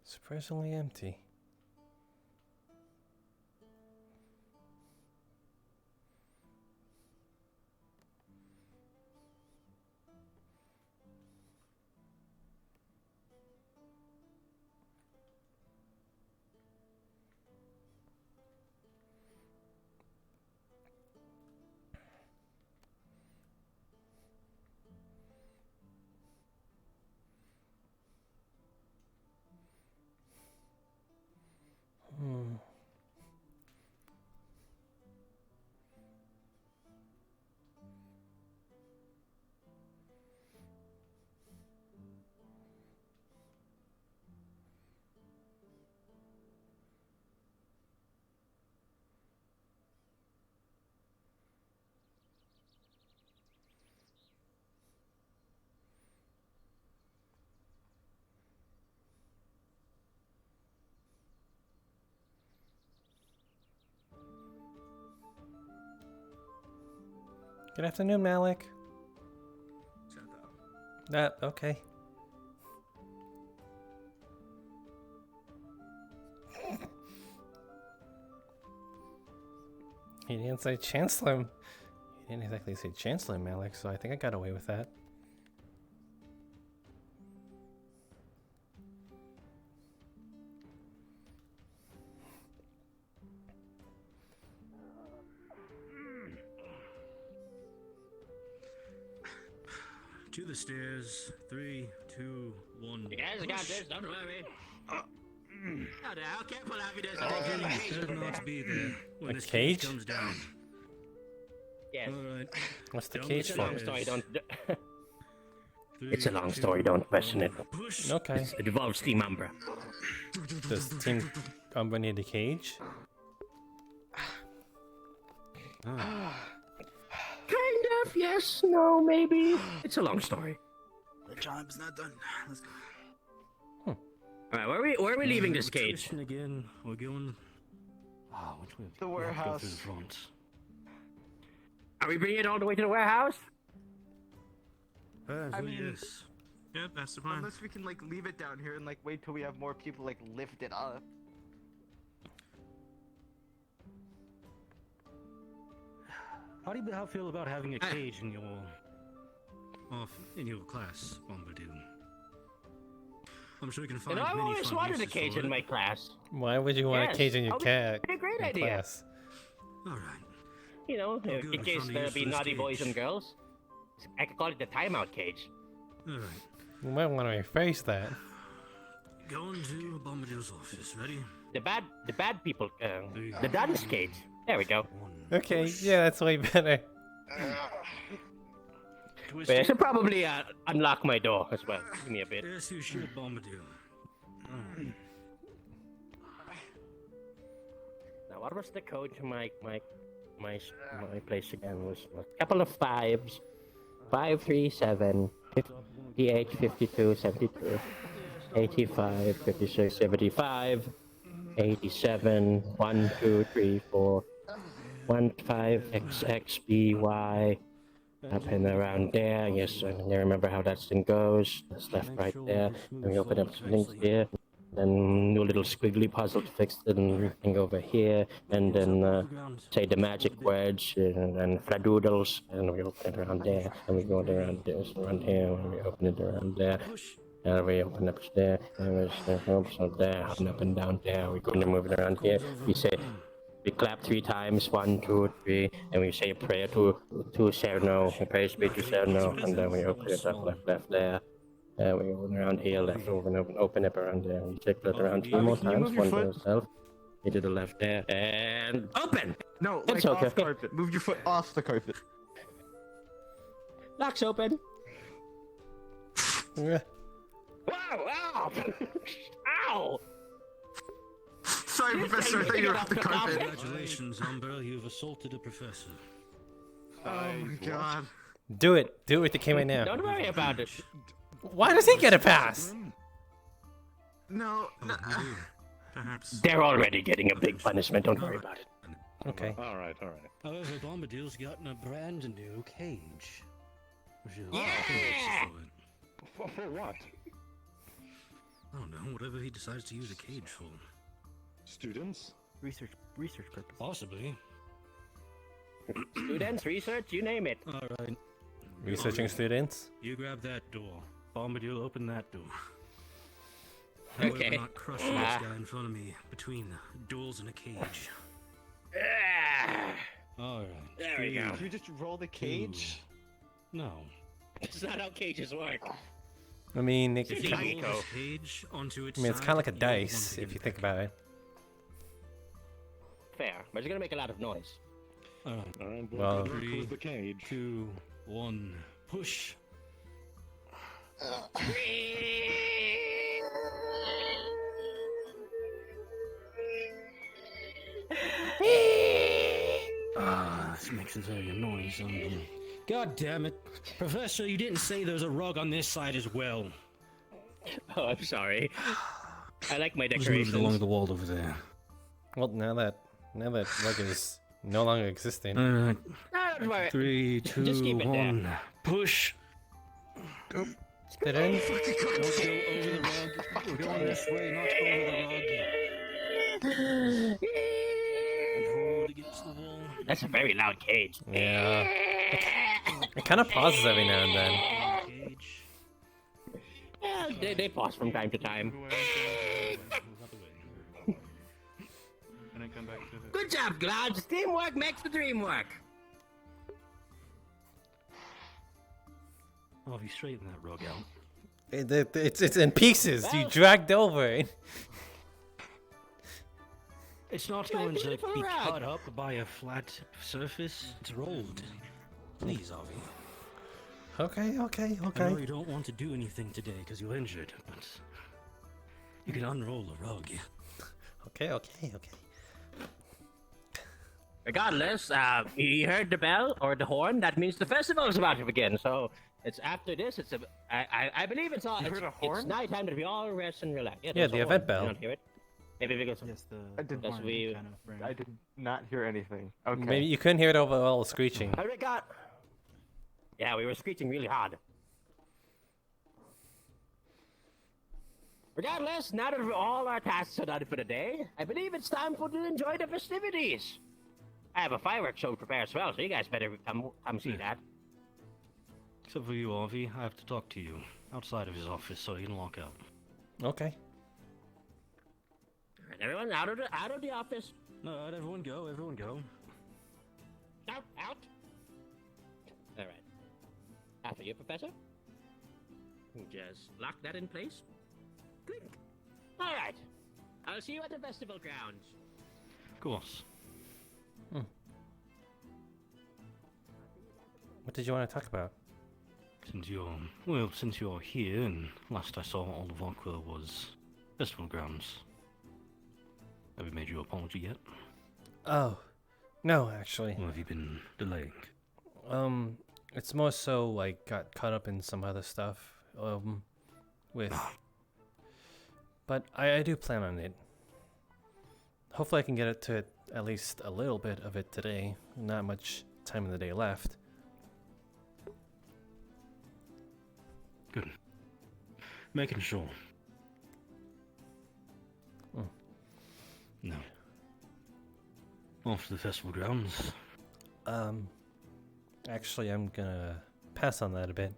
Surprisingly empty. Hmm. Good afternoon, Malik. Okay. He didn't say Chancellor. He didn't exactly say Chancellor, Malik, so I think I got away with that. To the stairs. 3, 2, 1. You guys got this, don't worry. No, no, how careful have you this? Better not be there when A this cage? comes down. Yes. Alright. What's the Down cage the for? Long story, stairs. don't. It's a long story, don't question it. Okay. It involves Team Umbra. Does Team Umbra need a cage? Kind of, yes, no, maybe. It's a long story. The job's not done. Let's go. Alright, where are we leaving this cage? Tradition again. We're going. Which way? The We have to go warehouse. through the front. Are we bringing it all the way to the warehouse? I mean, yes. Yeah, that's the plan. unless we can like leave it down here and like wait till we have more people like lift it up. How do you feel about having a cage in your class, Bombadil? I'm sure you can find You know, I've many always fun wanted a uses cage for in it. my class. Why would you want Yes, a cage in your oh, cat? a great in idea. class? All right. You know, good, in we case found a there use be for this naughty boys cage. and girls. I could call it the timeout cage. All right. You might want to rephrase that. Going to Bombadil's office. Ready? The bad people, the dance cage. There we go. Okay, yeah, that's way better. But I should probably unlock my door as well. Give me a bit. Yes, you should, Bombadil. Now, what was the code to my place again? Was a couple of 5s. 5, 3, 7, 58, 52, 72, 85, 56, 75, 87, 1, 2, 3, 4, 1, 5, X, X, B, Y, up and around there. Yes, I can remember how that thing goes. That's left, right there. And we open up some things here. Then do a little squiggly puzzle to fix the thing over here, and then say the magic words and fladoodles, and we open it around there, and we go around this, around here, and we open it around there, and we open up there, and we up there, up and down there. We go and move it around here. We clap 3 times, 1, 2, 3, and we say a prayer to Serno, a prayer speech to Serno, and then we open it up left there. We open around here, left over, and open up around there. We check that around 2 more times, one to yourself. You to the left there, and open! No, It's like okay. off carpet. Move your foot off the carpet. Lock's open. Yeah. Wow, ow! Ow! Sorry, Professor, I thought you were off the carpet. Congratulations, Umber. You've assaulted a professor. Oh my god. Do it with the K right now. Don't worry about it. Why does he get a pass? No, no. Perhaps. They're already getting a big punishment, don't worry about it. Okay. Alright. However, Bombadil's gotten a brand new cage. Which is Yeah! For what? I don't know, whatever he decides to use a cage for. Students? Research purpose. Possibly. Students, research, you name it. Alright. Researching students? You grab that door. Bombadil, open that door. That way Okay. we're not crushing this guy in front of me between doors and a cage. Alright. There we go. Can you just roll the cage? No. It's not how cages work. I mean, If you roll this cage onto its I mean, it's side, kind of like a you won't want dice to if get you think about it. Fair, but it's gonna make a lot of noise. Alright. Well- 3, 2, 1, push. This makes a very noise. God damn it. Professor, you didn't say there's a rug on this side as well. Oh, I'm sorry. I like my Just decorations. move it along the wall over there. Well, now that rug is no longer existing. Alright. Don't worry. 3, Just 2, keep it there. 1, push. Go. Get in. Don't go over the rug. We're going this way, not over the rug. Hold against the wall. That's a very loud cage. Yeah. It kind of pauses every now and then. Yeah, they pause from time to time. And then come back to the... Good job, Glodge. Teamwork makes the dream work. Oh, if you straighten that rug out. It's in pieces. You dragged over it. It's not going to be cut up by a flat surface. It's rolled. Please, Avi. Okay. I know you don't want to do anything today because you're injured, but you can unroll the rug. Okay. Regardless, you heard the bell or the horn. That means the festival is about to begin. So it's after this. It's I believe it's all. You heard a horn? It's night time to be all rest and relax. Yeah, there's the a event horn. bell. You don't hear it? Maybe because I did because we. I did not hear anything. Okay. Maybe you couldn't hear it over all the screeching. Oh my God. Yeah, we were screeching really hard. Regardless, now that all our tasks are done for the day, I believe it's time for to enjoy the festivities. I have a fireworks show prepared as well, so you guys better come see that. Except for you, Avi, I have to talk to you outside of his office so he can walk out. Okay. Alright, everyone out of the office. No, everyone go. Out. All right. After you, Professor. Just lock that in place. Click. All right. I'll see you at the festival grounds. Of course. What did you want to talk about? Since you're here, and last I saw all of Aqua was festival grounds. Have you made your apology yet? Oh, no, actually. Or have you been delaying? It's more so like got caught up in some other stuff. But I do plan on it. Hopefully I can get it to at least a little bit of it today. Not much time in the day left. Good. Making sure. No. Off to the festival grounds. Actually, I'm gonna pass on that a bit.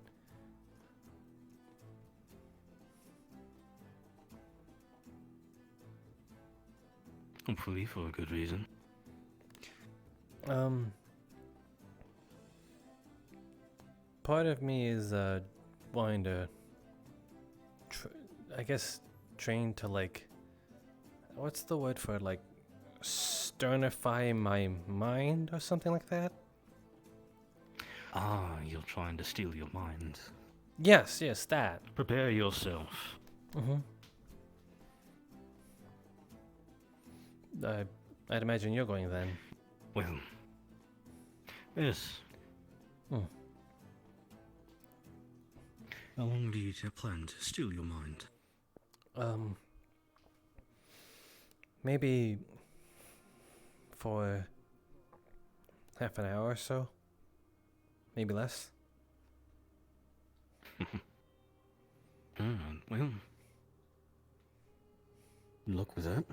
Hopefully for a good reason. Part of me is wanting to I guess train to like, what's the word for it, like sternify my mind or something like that? Ah, you're trying to steal your mind. Yes, that. Prepare yourself. I'd imagine you're going then. Well, yes. How long do you plan to steal your mind? Maybe for half an hour or so. Maybe less. Well, Good luck with that.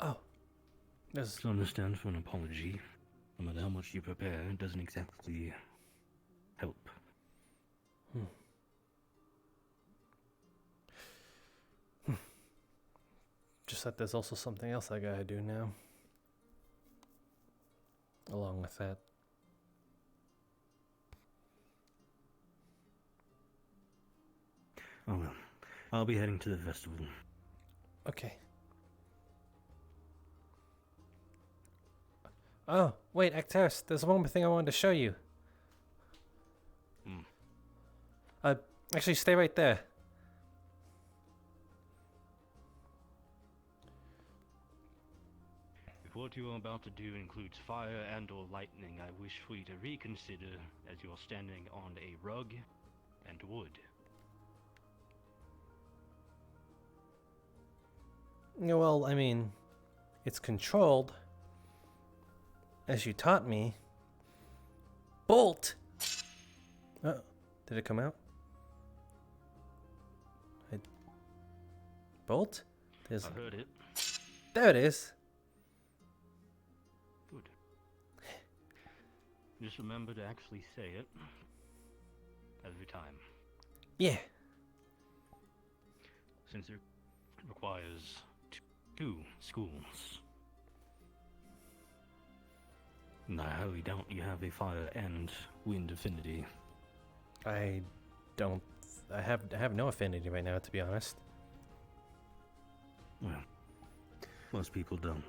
Oh. There's... To understand for an apology, no matter how much you prepare, it doesn't exactly help. Just that there's also something else I gotta do now. Along with that. Oh well. I'll be heading to the festival. Okay. Oh, wait, Acteris, there's one more thing I wanted to show you. Actually, stay right there. If what you are about to do includes fire and or lightning, I wish for you to reconsider as you are standing on a rug and wood. Yeah, well, I mean, it's controlled, as you taught me. Bolt! Oh, did it come out? Bolt? I heard it. There it is. Good. Just remember to actually say it every time. Yeah. Since it requires two schools. And I highly doubt you have a fire and wind affinity. I don't... I have no affinity right now, to be honest. Well, most people don't.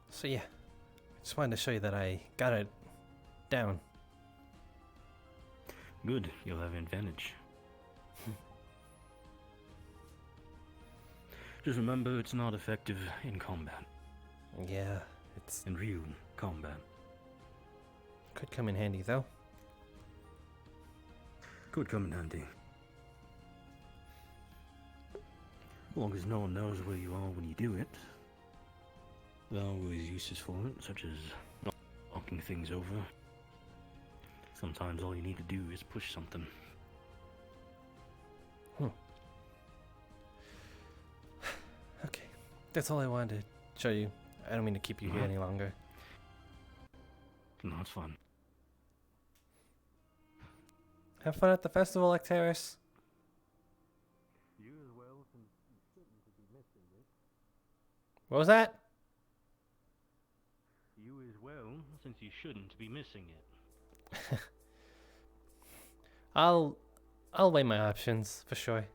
So yeah, I just wanted to show you that I got it down. Good, you'll have an advantage. Just remember, it's not effective in combat. Yeah, it's... In real combat. Could come in handy, though. Could come in handy. As long as no one knows where you are when you do it. There are always uses for it, such as not knocking things over. Sometimes all you need to do is push something. Okay, that's all I wanted to show you. I don't mean to keep you here any longer. No, it's fun. Have fun at the festival, Acteris. You as well, since you shouldn't be missing it. What was that? You as well, since you shouldn't be missing it. I'll weigh my options for sure.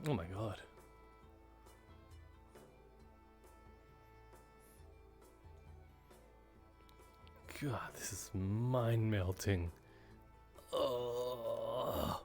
Oh my god. God, this is mind melting. Oh.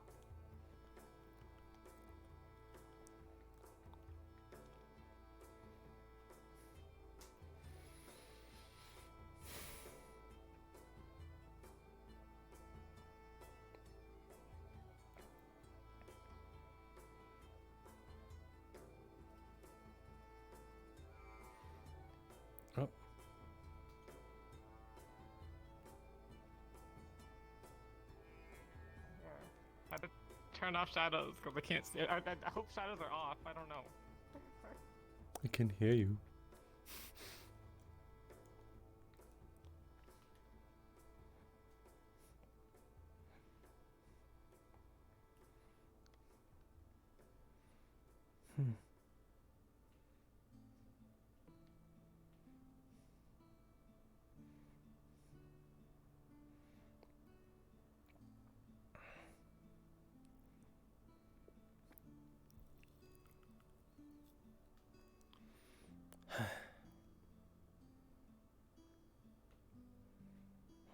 had to turn off shadows because I can't see. I hope shadows are off. I don't know. I can hear you. Hmm.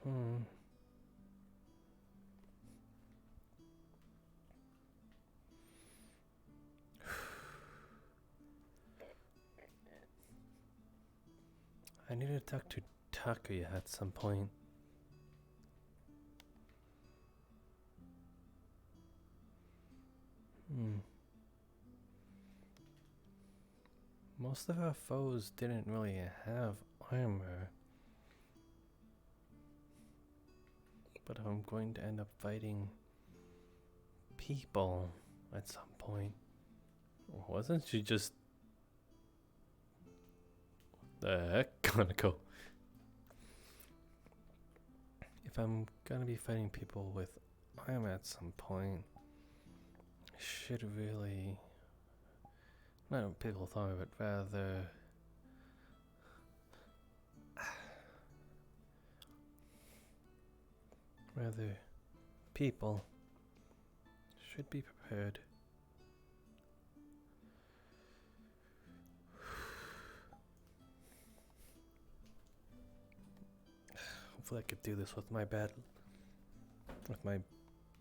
Hmm. I need to talk to Takuya at some point. Most of our foes didn't really have armor. But I'm going to end up fighting people at some point. Wasn't she just... The heck, gonna go? If I'm gonna be fighting people with armor at some point, I should really... Not people with armor, but rather people should be prepared. Hopefully I could do this with my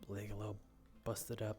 leg a little busted up.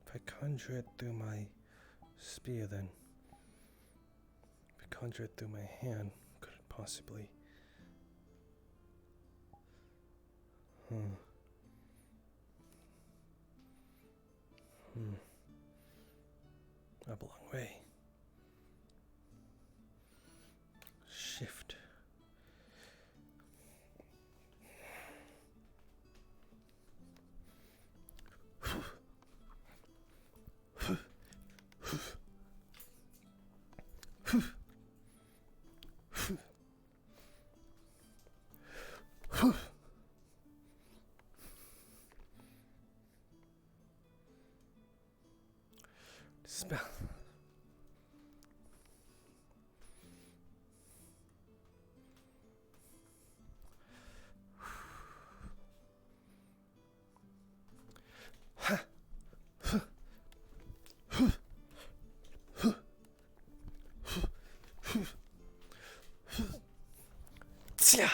If I conjure it through my spear, then if I conjure it through my hand, could it possibly? Up a long way. Shift. Spell. Yeah.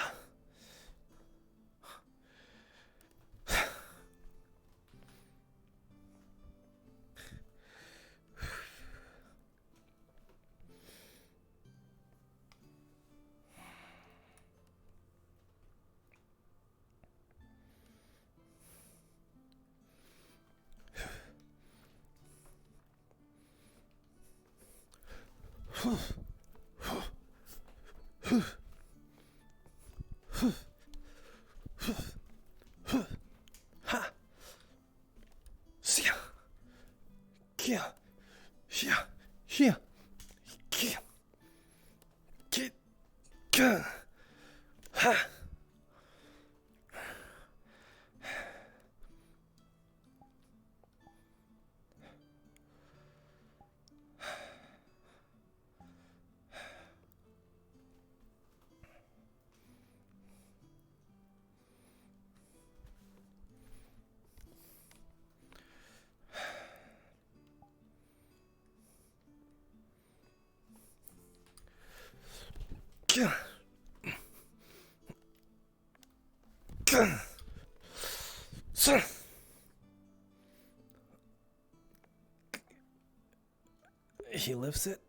He lifts it.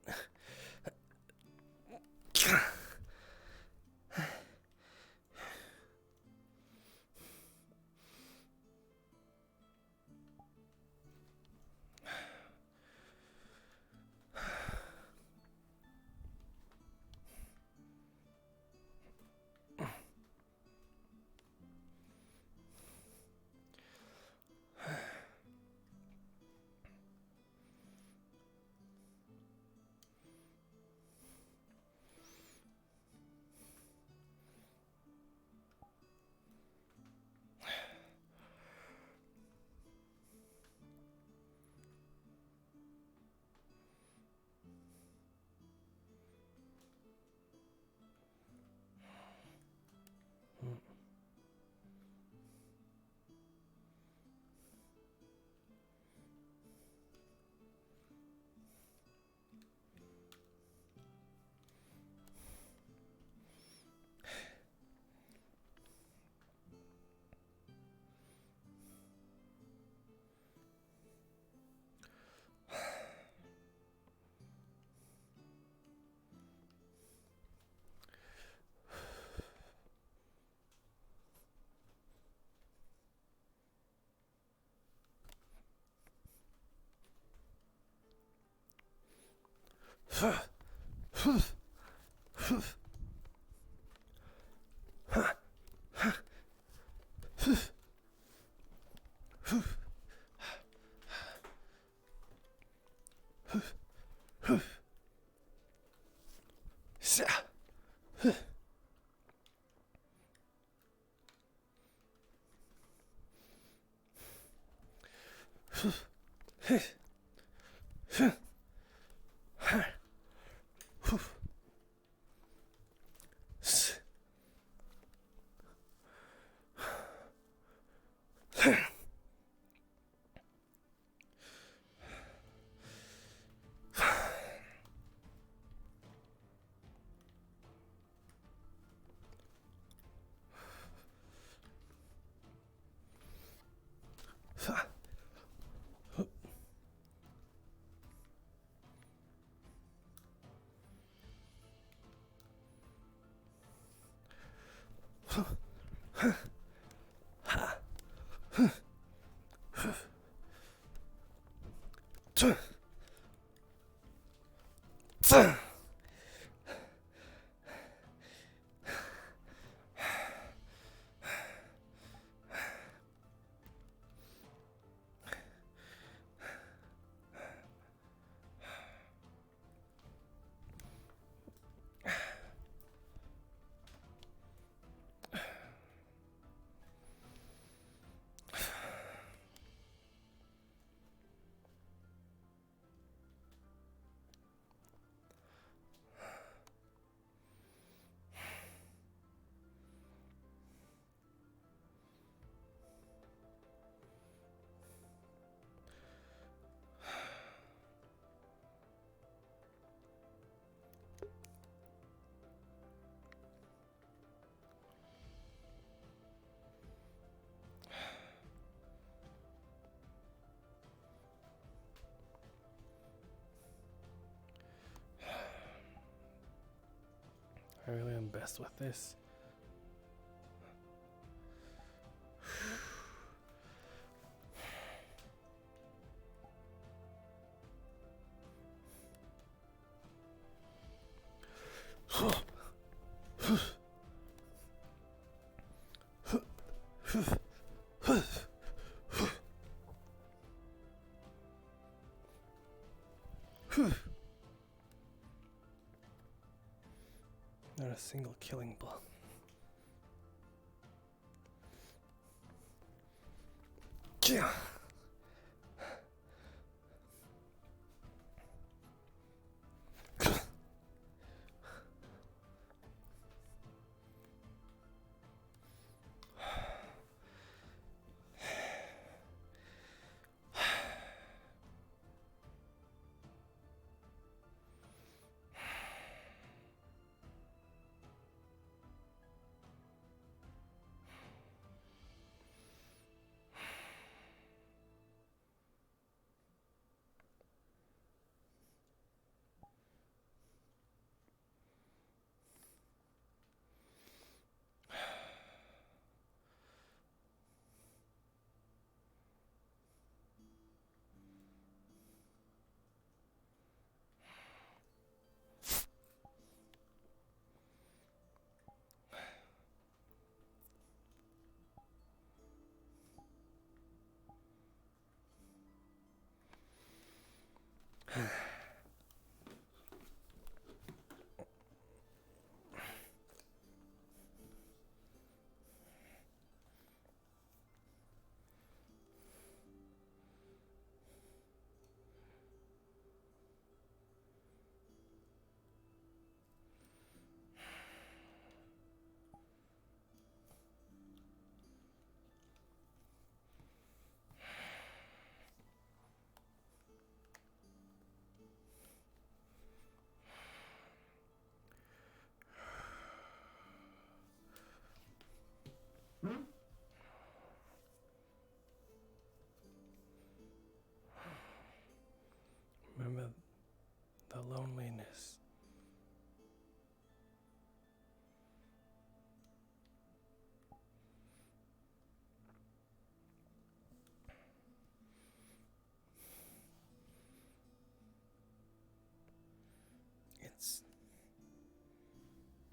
I really am best with this. Not a single killing blow. Yeah.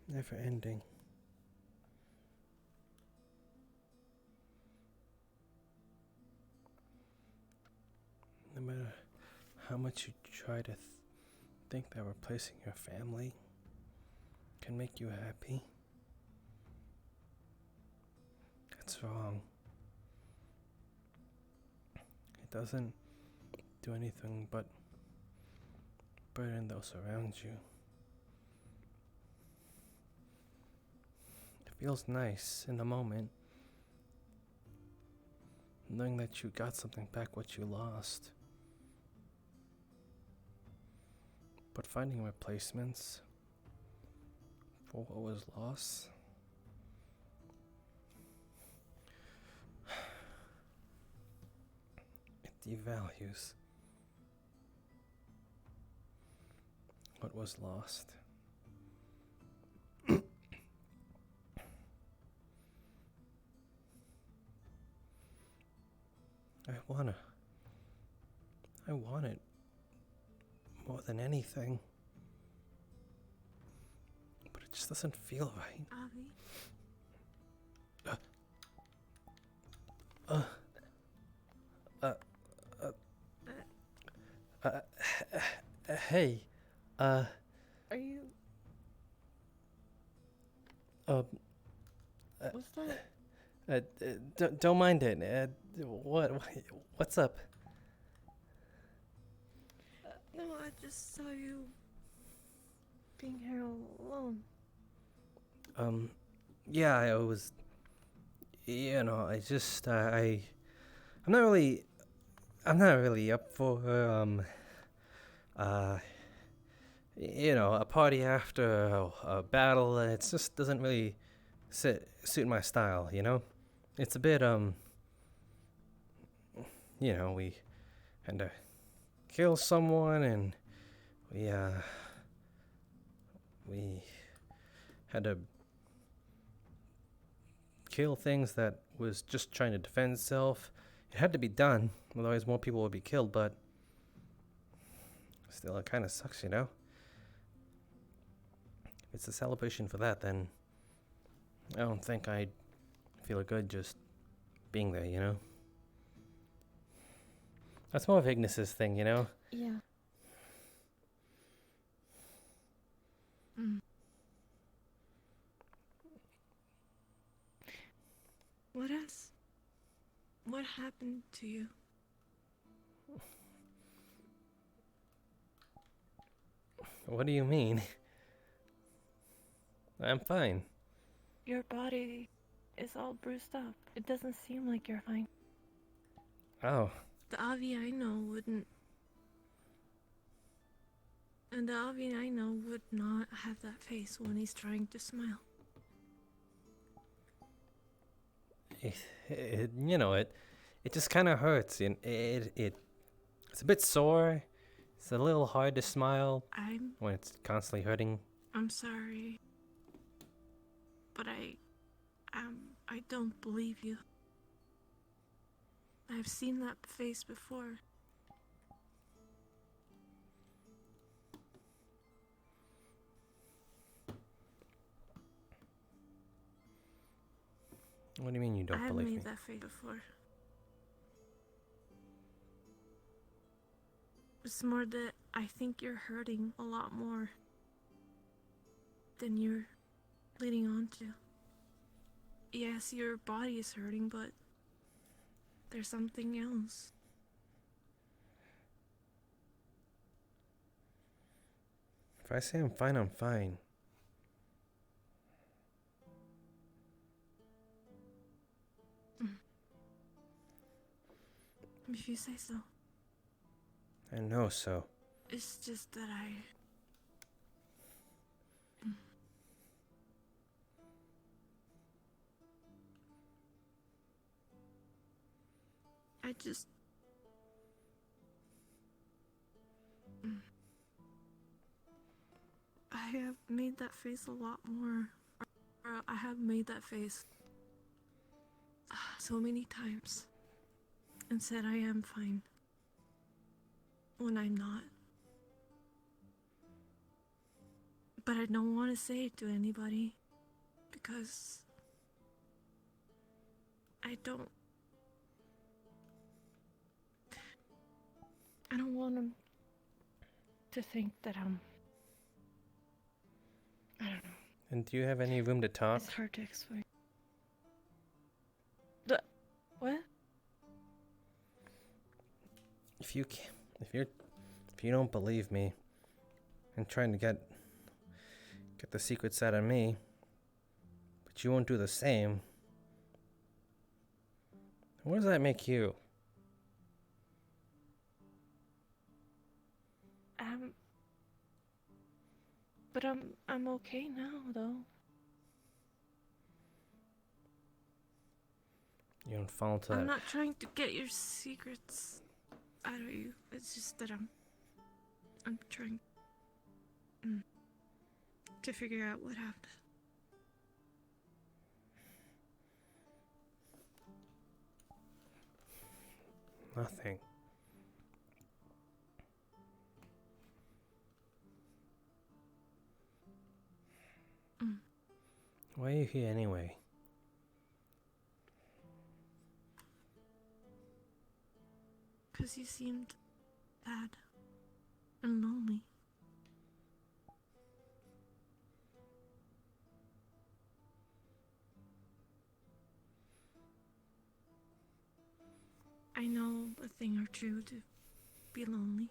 never ending. No matter how much you try to think that replacing your family can make you happy, that's wrong. It doesn't do anything but burden those around you. It feels nice in the moment, knowing that you got something back what you lost. But finding replacements for what was lost, it devalues what was lost. I want it more than anything. But it just doesn't feel right. Avi? Hey, Are you? What's that? Don't mind it. What's up? No, I just saw you being here all alone. Yeah, I was, I just, I'm not really up for, a party after a battle. It just doesn't really suit my style, It's a bit, we had to kill someone, and we had to kill things that was just trying to defend itself. It had to be done, otherwise more people would be killed, but still, it kind of sucks, If it's a celebration for that, then I don't think I'd feel good just being there, That's more of Ignis's thing, Yeah. What happened to you? What do you mean? I'm fine. Your body is all bruised up. It doesn't seem like you're fine. Oh. The Avi I know wouldn't. And the Avi I know would not have that face when he's trying to smile. It just kind of hurts, and it's a bit sore. It's a little hard to smile when it's constantly hurting. I'm sorry, but I don't believe you. I've seen that face before. What do you mean you don't believe me? I've made that face before. It's more that I think you're hurting a lot more than you're leading on to. Yes, your body is hurting, but there's something else. If I say I'm fine, I'm fine. If you say so. I know so. It's just that I just... I have made that face a lot more. Or I have made that face so many times and said I am fine when I'm not. But I don't want to say it to anybody because I don't want them to think that I don't know. And do you have any room to talk? It's hard to explain. What? If you don't believe me and trying to get the secrets out of me, but you won't do the same, what does that make you? But I'm okay now though. You don't fall into that. I'm not trying to get your secrets out of you. It's just that I'm trying to figure out what happened. Nothing. Why are you here anyway? Because you seemed bad and lonely. I know a thing or two to be lonely.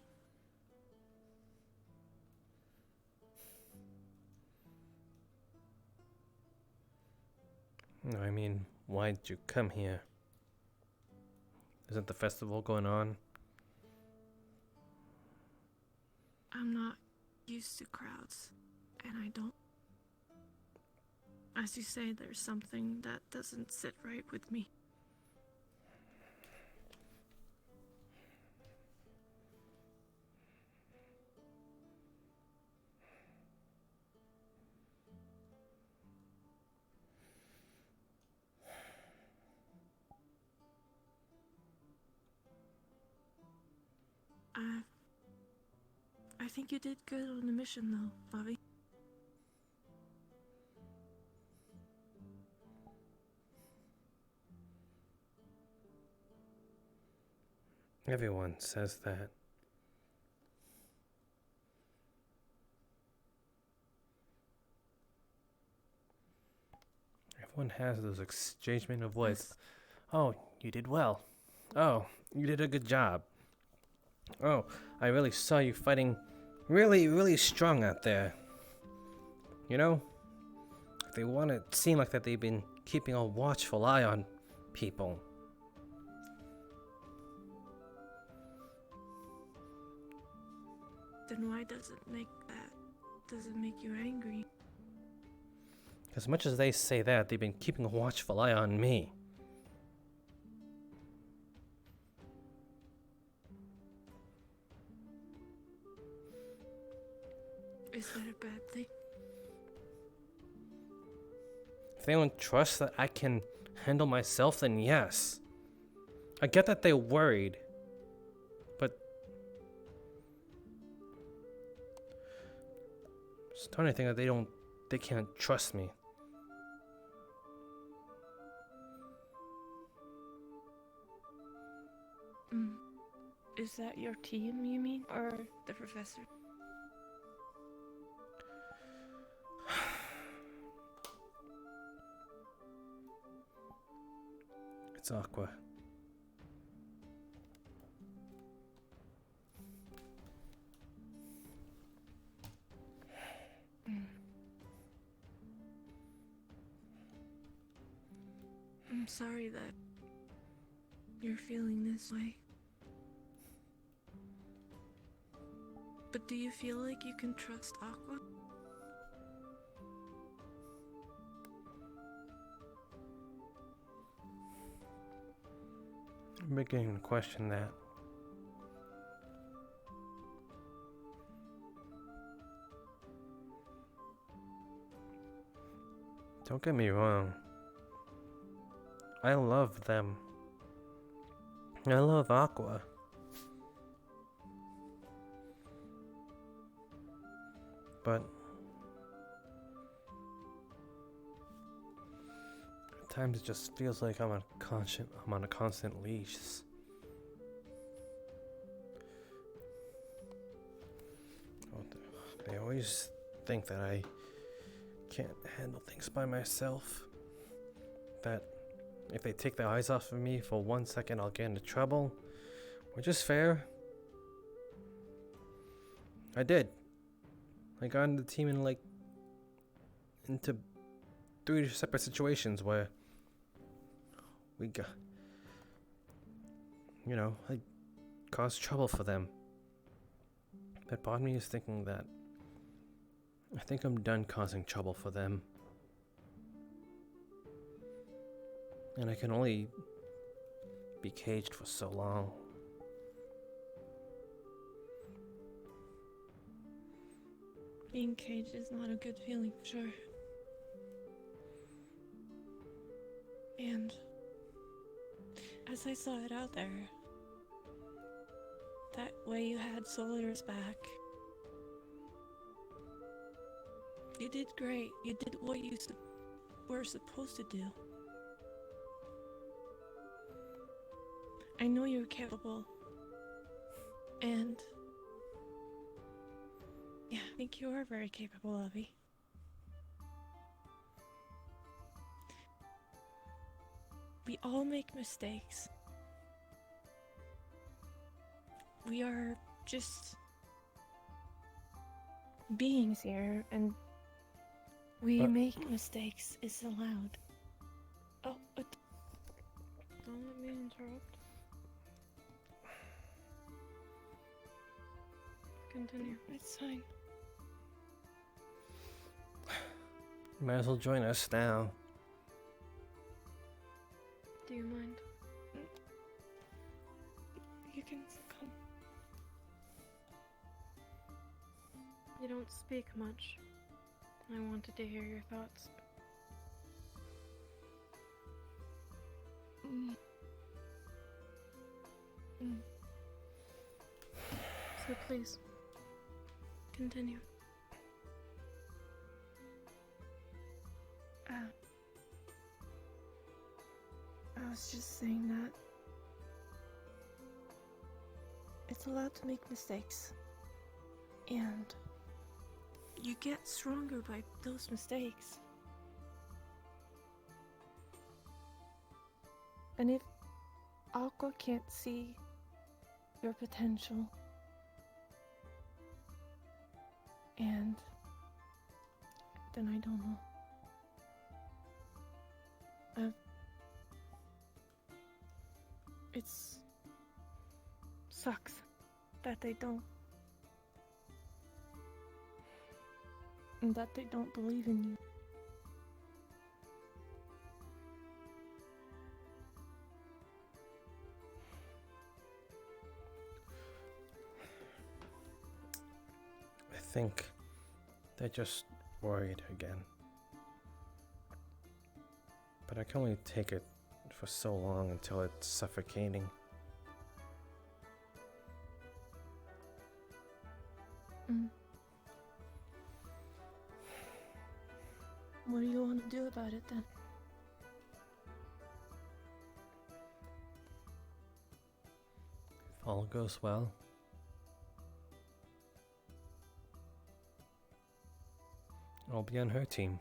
No, I mean, why did you come here? Isn't the festival going on? I'm not used to crowds, and I don't. As you say, there's something that doesn't sit right with me. I think you did good on the mission, though, Bobby. Everyone says that. Everyone has those exchangement of words. Oh, you did well. Oh, you did a good job. Oh, I really saw you fighting really, really strong out there. You know, they want to seem like that they've been keeping a watchful eye on people. Then why does it make you angry? As much as they say that, they've been keeping a watchful eye on me. Is that a bad thing? If they don't trust that I can handle myself, then yes. I get that they're worried, but it's starting to think that they can't trust me. Is that your team, you mean? Or the professor? It's Aqua. I'm sorry that you're feeling this way. But do you feel like you can trust Aqua? I'm beginning to question that. Don't get me wrong. I love them. I love Aqua. But Sometimes it just feels like I'm on a constant leash. They always think that I can't handle things by myself. That if they take their eyes off of me for 1 second, I'll get into trouble. Which is fair. I did. I got into the team into 3 separate situations where we got, I caused trouble for them. But part of me is thinking that I think I'm done causing trouble for them. And I can only be caged for so long. Being caged is not a good feeling, for sure. And as I saw it out there, that way you had Solar's back. You did great. You did what you were supposed to do. I know you're capable. And yeah, I think you are very capable, Avi. We all make mistakes. We are just beings here, and we make mistakes. It's allowed. Oh, don't let me interrupt. Continue. It's fine. You might as well join us now. Do you mind? You can come. You don't speak much. I wanted to hear your thoughts. So please, continue. I was just saying that it's allowed to make mistakes, and you get stronger by those mistakes. And if Aqua can't see your potential, and then I don't know. It's sucks that they don't. And that they don't believe in you. I think they're just worried again. But I can only take it for so long until it's suffocating. What do you want to do about it then? If all goes well, I'll be on her team.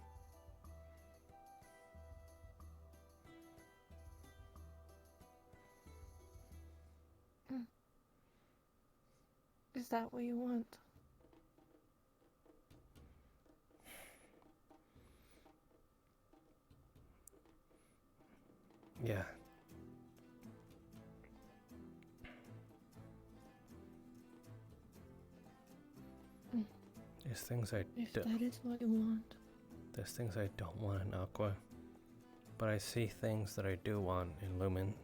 Is that what you want? Yeah. There's things If that is what you want. There's things I don't want in Aqua, but I see things that I do want in Lumen.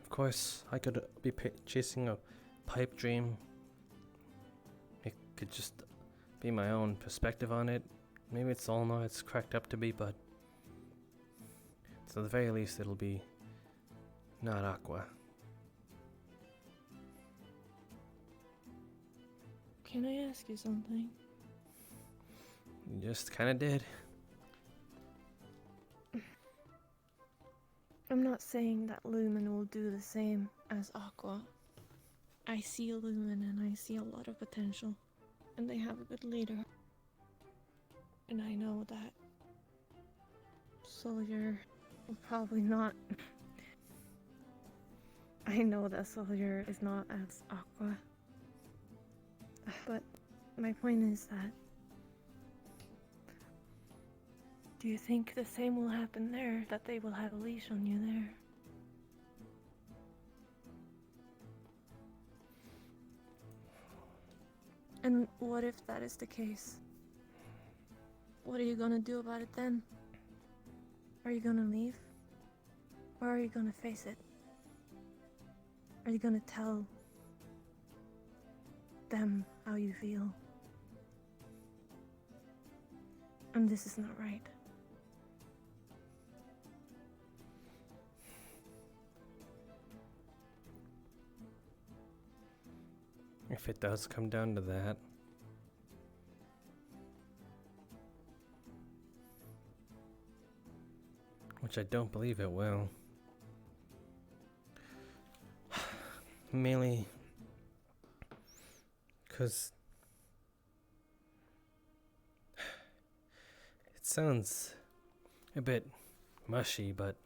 Of course, I could be chasing a pipe dream. It could just be my own perspective on it. Maybe it's all not it's cracked up to be, but so at the very least it'll be not Aqua. Can I ask you something? You just kind of did. I'm not saying that Lumen will do the same as Aqua. I see Lumen and I see a lot of potential. And they have a good leader. And I know that Soldier will probably not. I know that Soldier is not as Aqua. But my point is that. Do you think the same will happen there? That they will have a leash on you there? And what if that is the case? What are you gonna do about it then? Are you gonna leave? Or are you gonna face it? Are you gonna tell them how you feel? And this is not right. If it does come down to that, which I don't believe it will, mainly because it sounds a bit mushy, but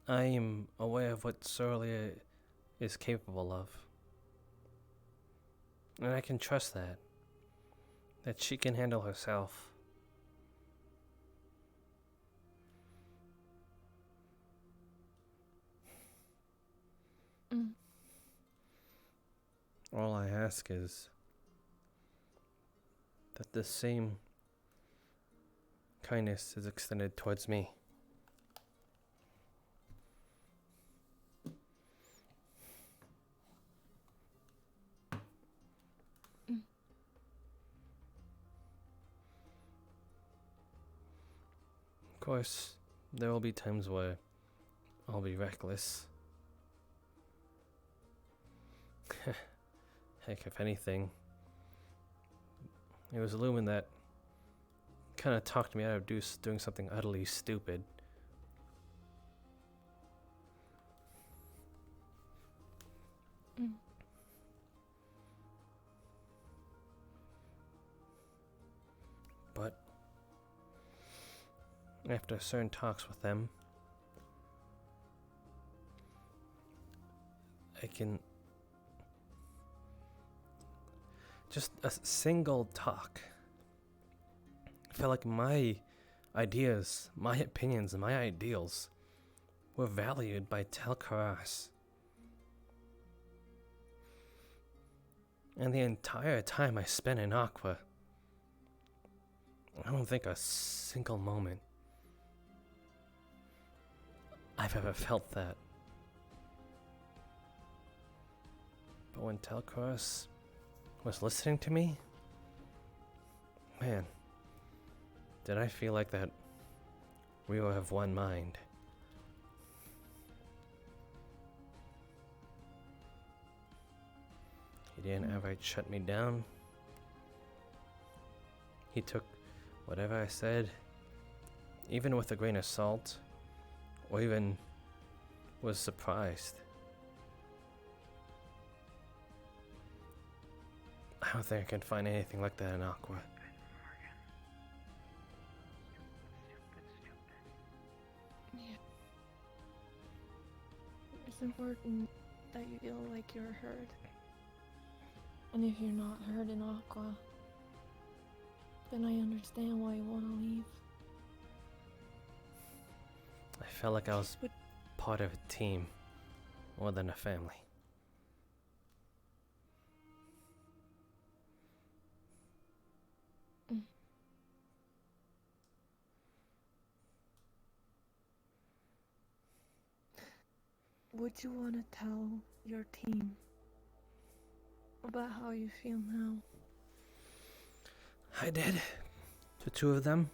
I am aware of what Sorlia is capable of. And I can trust that she can handle herself. All I ask is that the same kindness is extended towards me. Of course, there will be times where I'll be reckless. Heck, if anything, it was Lumen that kind of talked me out of doing something utterly stupid. But after certain talks with them, I can just a single talk. I felt like my ideas, my opinions, and my ideals were valued by Telkaras. And the entire time I spent in Aqua, I don't think a single moment I've ever felt that. But when Telkaras was listening to me, man, did I feel like that we were of one mind. He didn't outright shut me down. He took whatever I said, even with a grain of salt, or even was surprised. I don't think I can find anything like that in Aqua. Yeah. It's important that you feel like you're heard. And if you're not heard in Aqua, then I understand why you want to leave. I felt like I was part of a team, more than a family. Would you want to tell your team about how you feel now? I did. The two of them.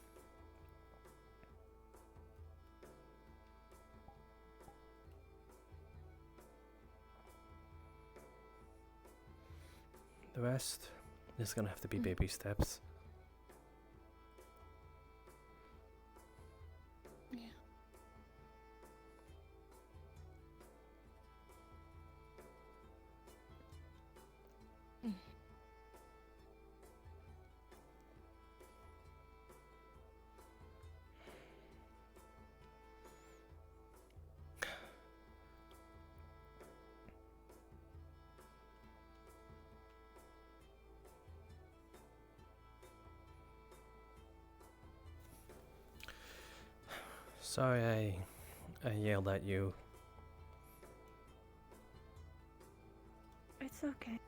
The rest is gonna have to be baby steps. Yeah. Sorry I yelled at you. It's okay.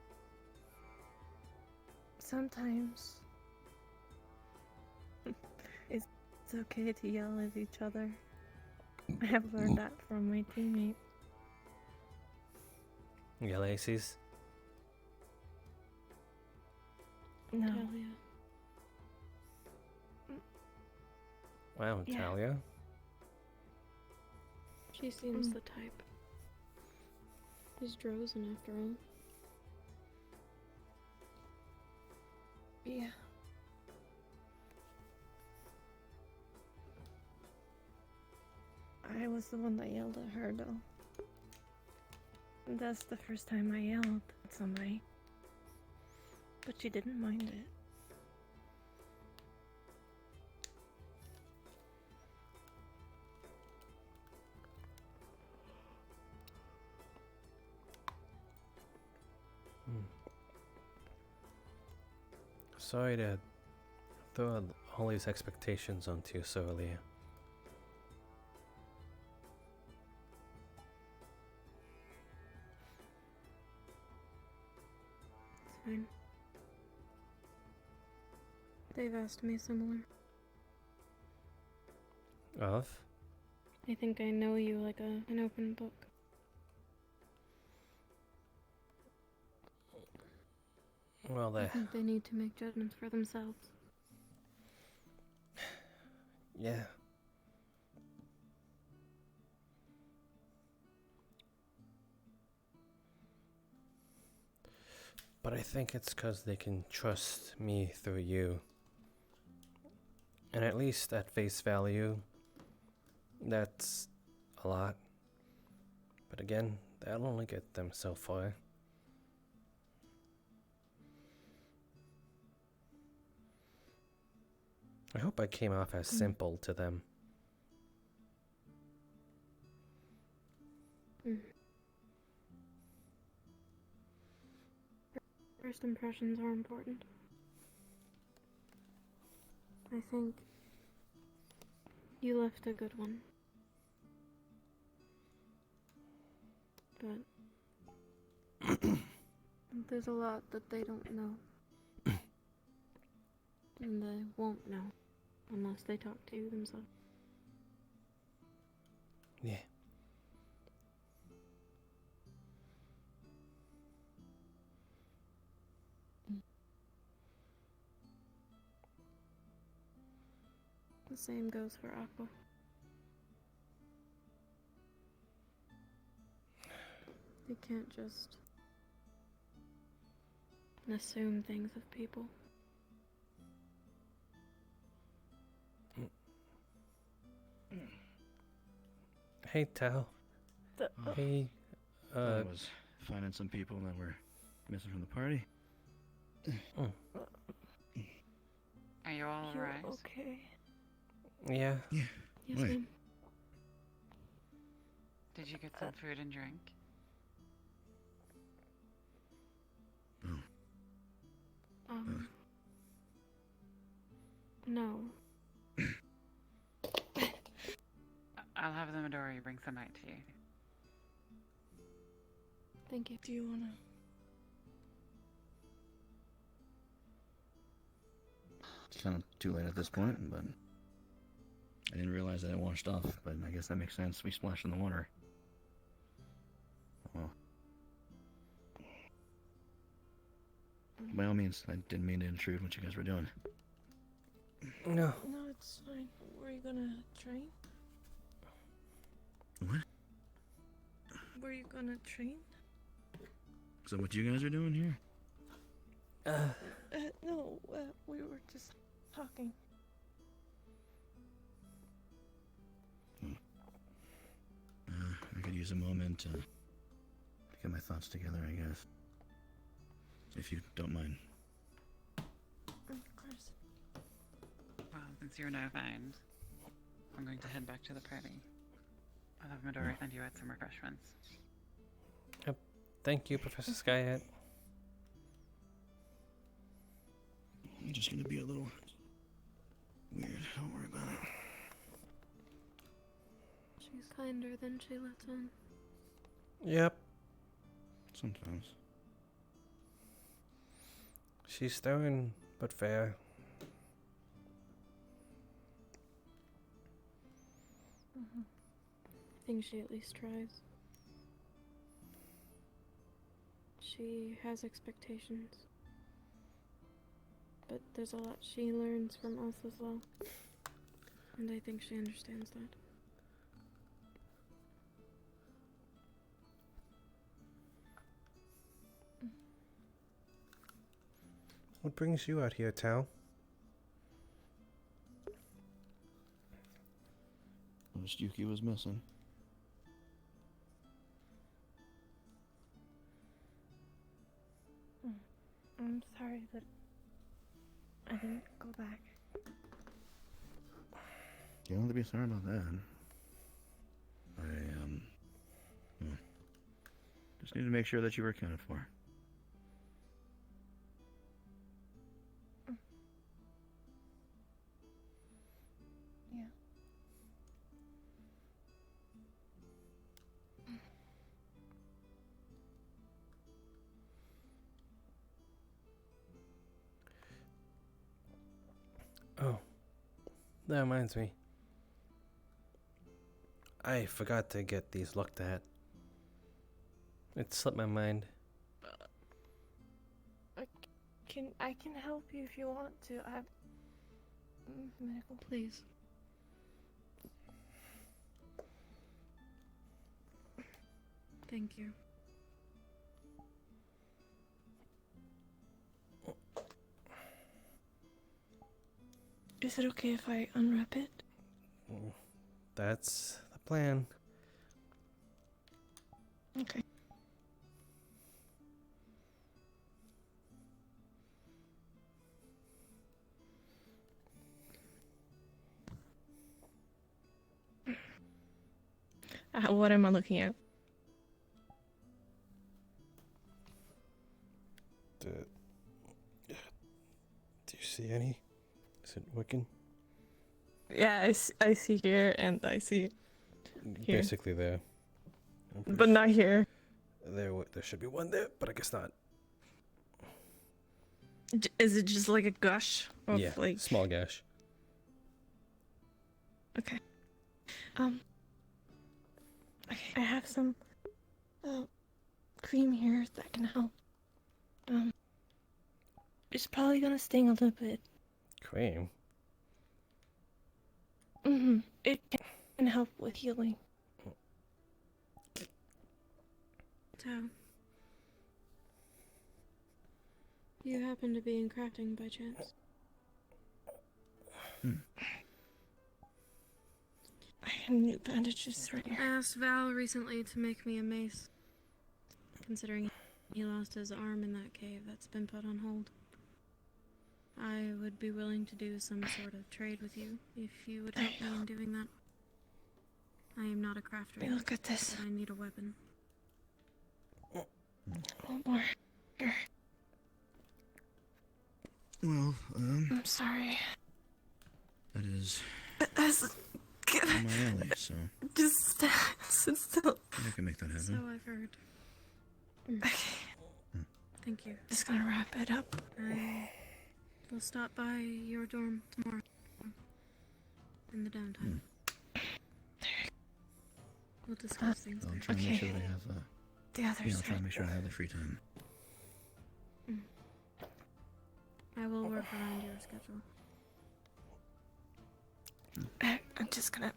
Sometimes it's okay to yell at each other. I have learned that from my teammate. Yeah, Lacey's. No. Talia. Wow, Yeah. Talia. She seems the type. She's Drozen after all. Yeah. I was the one that yelled at her, though. That's the first time I yelled at somebody. But she didn't mind it. Sorry to throw all these expectations onto you so early. It's fine. They've asked me similar. Of? I think I know you like an open book. Well, I they... think they need to make judgments for themselves. Yeah. But I think it's because they can trust me through you. And at least at face value, that's a lot. But again, that'll only get them so far. I hope I came off as simple to them. First impressions are important. I think you left a good one. But there's a lot that they don't know. And they won't know unless they talk to you themselves. Yeah. The same goes for Aqua. You can't just assume things of people. Hey, Tao. Hey, I was finding some people that were missing from the party. Are you all alright? Okay. Yeah. Yeah. Yes, Wait. ma'am. Did you get some food and drink? No. I'll have the Midori bring some out to you. Thank you. Do you wanna? It's kind of too late at this point, but I didn't realize that it washed off. But I guess that makes sense. We splashed in the water. Well, by all means, I didn't mean to intrude what you guys were doing. No. No, it's fine. Were you gonna train? What? Were you gonna train? Is that what you guys are doing here? No, we were just talking. I could use a moment to get my thoughts together, I guess. If you don't mind. Of course. Well, since you're now found, I'm going to head back to the party. I'll have Midori send you out some refreshments. Yep. Thank you, Professor Skyhead. I'm just gonna be a little weird. Don't worry about it. She's kinder than she lets on. Yep. Sometimes. She's stern, but fair. I think she at least tries. She has expectations. But there's a lot she learns from us as well. And I think she understands that. What brings you out here, Tal? Noticed Yuki was missing. I'm sorry that I didn't go back. You don't have to be sorry about that. Just need to make sure that you were accounted for. Yeah. Oh, that reminds me. I forgot to get these looked at. It slipped my mind. I can help you if you want to. I medical. Please. Thank you. Is it okay if I unwrap it? That's the plan. Okay. What am I looking at? Do you see any? Is it Wiccan? Yeah, I see here and I see here. Basically there. But not here. There should be one there, but I guess not. Is it just like a gush of Yeah, like small gash. Okay. Okay, I have some cream here that can help. It's probably gonna sting a little bit. Cream? It can help with healing. So, you happen to be in crafting by chance? I have new bandages right here. I asked Val recently to make me a mace, considering he lost his arm in that cave that's been put on hold. I would be willing to do some sort of trade with you if you would help me in doing that. I am not a crafter. Hey, look at this. But I need a weapon. One more. Here. Well, I'm sorry. that is That's on my alley, so just sit still. I can make that happen. So I've heard. Okay. Thank you. Just gonna wrap it up. I will stop by your dorm tomorrow. In the downtime. We'll discuss things I'll there. try and make sure that I have The other I'll try side. and make sure I have the free time. I will work around your schedule. I'm just gonna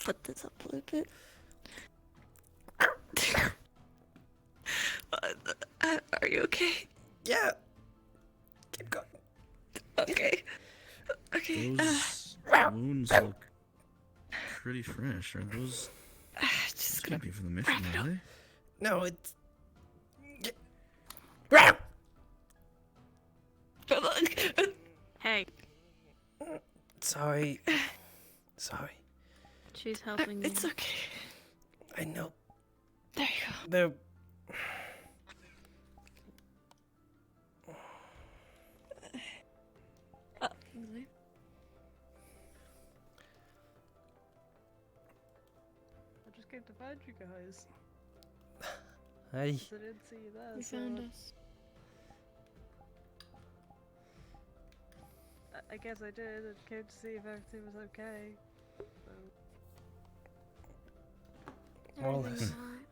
put this up a little bit. Are you okay? Yeah. Okay. Okay. Those wounds look pretty fresh. Are those? Just gonna be for the mission, are they? No, it's. Hey. Sorry. Sorry. She's helping you. It's okay. I know. There you go. They're. I just came to find you guys. Hi. I didn't see you there. You so found us. I guess I did. I came to see if everything was okay. So. Well, Everything's alright.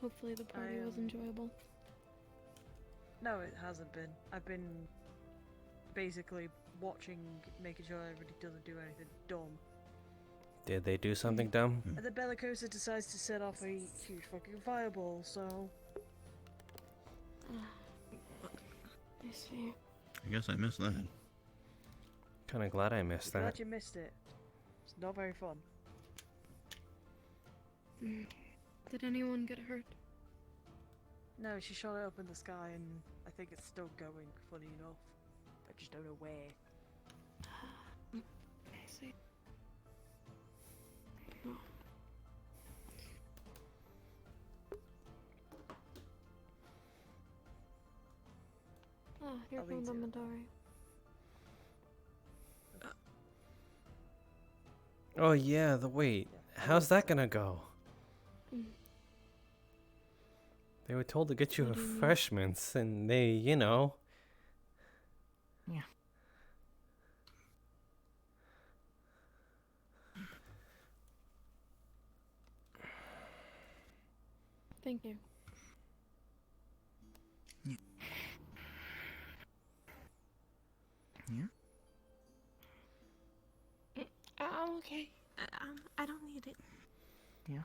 Hopefully the party was enjoyable. No, it hasn't been. I've been basically watching, making sure everybody doesn't do anything dumb. Did they do something dumb? And then Bellicosa decides to set off a huge fucking fireball, so... I see. I guess I missed that. Kinda glad I missed Glad that. you missed it. It's not very fun. Did anyone get hurt? No, she shot it up in the sky and I think it's still going, funny enough. I just don't know where. I see. Oh, here comes the Midori. Oh yeah, the wait. How's that gonna go? They were told to get you What do you mean? refreshments, and they, you know. Yeah. Thank you. I'm okay. I don't need it. Yeah.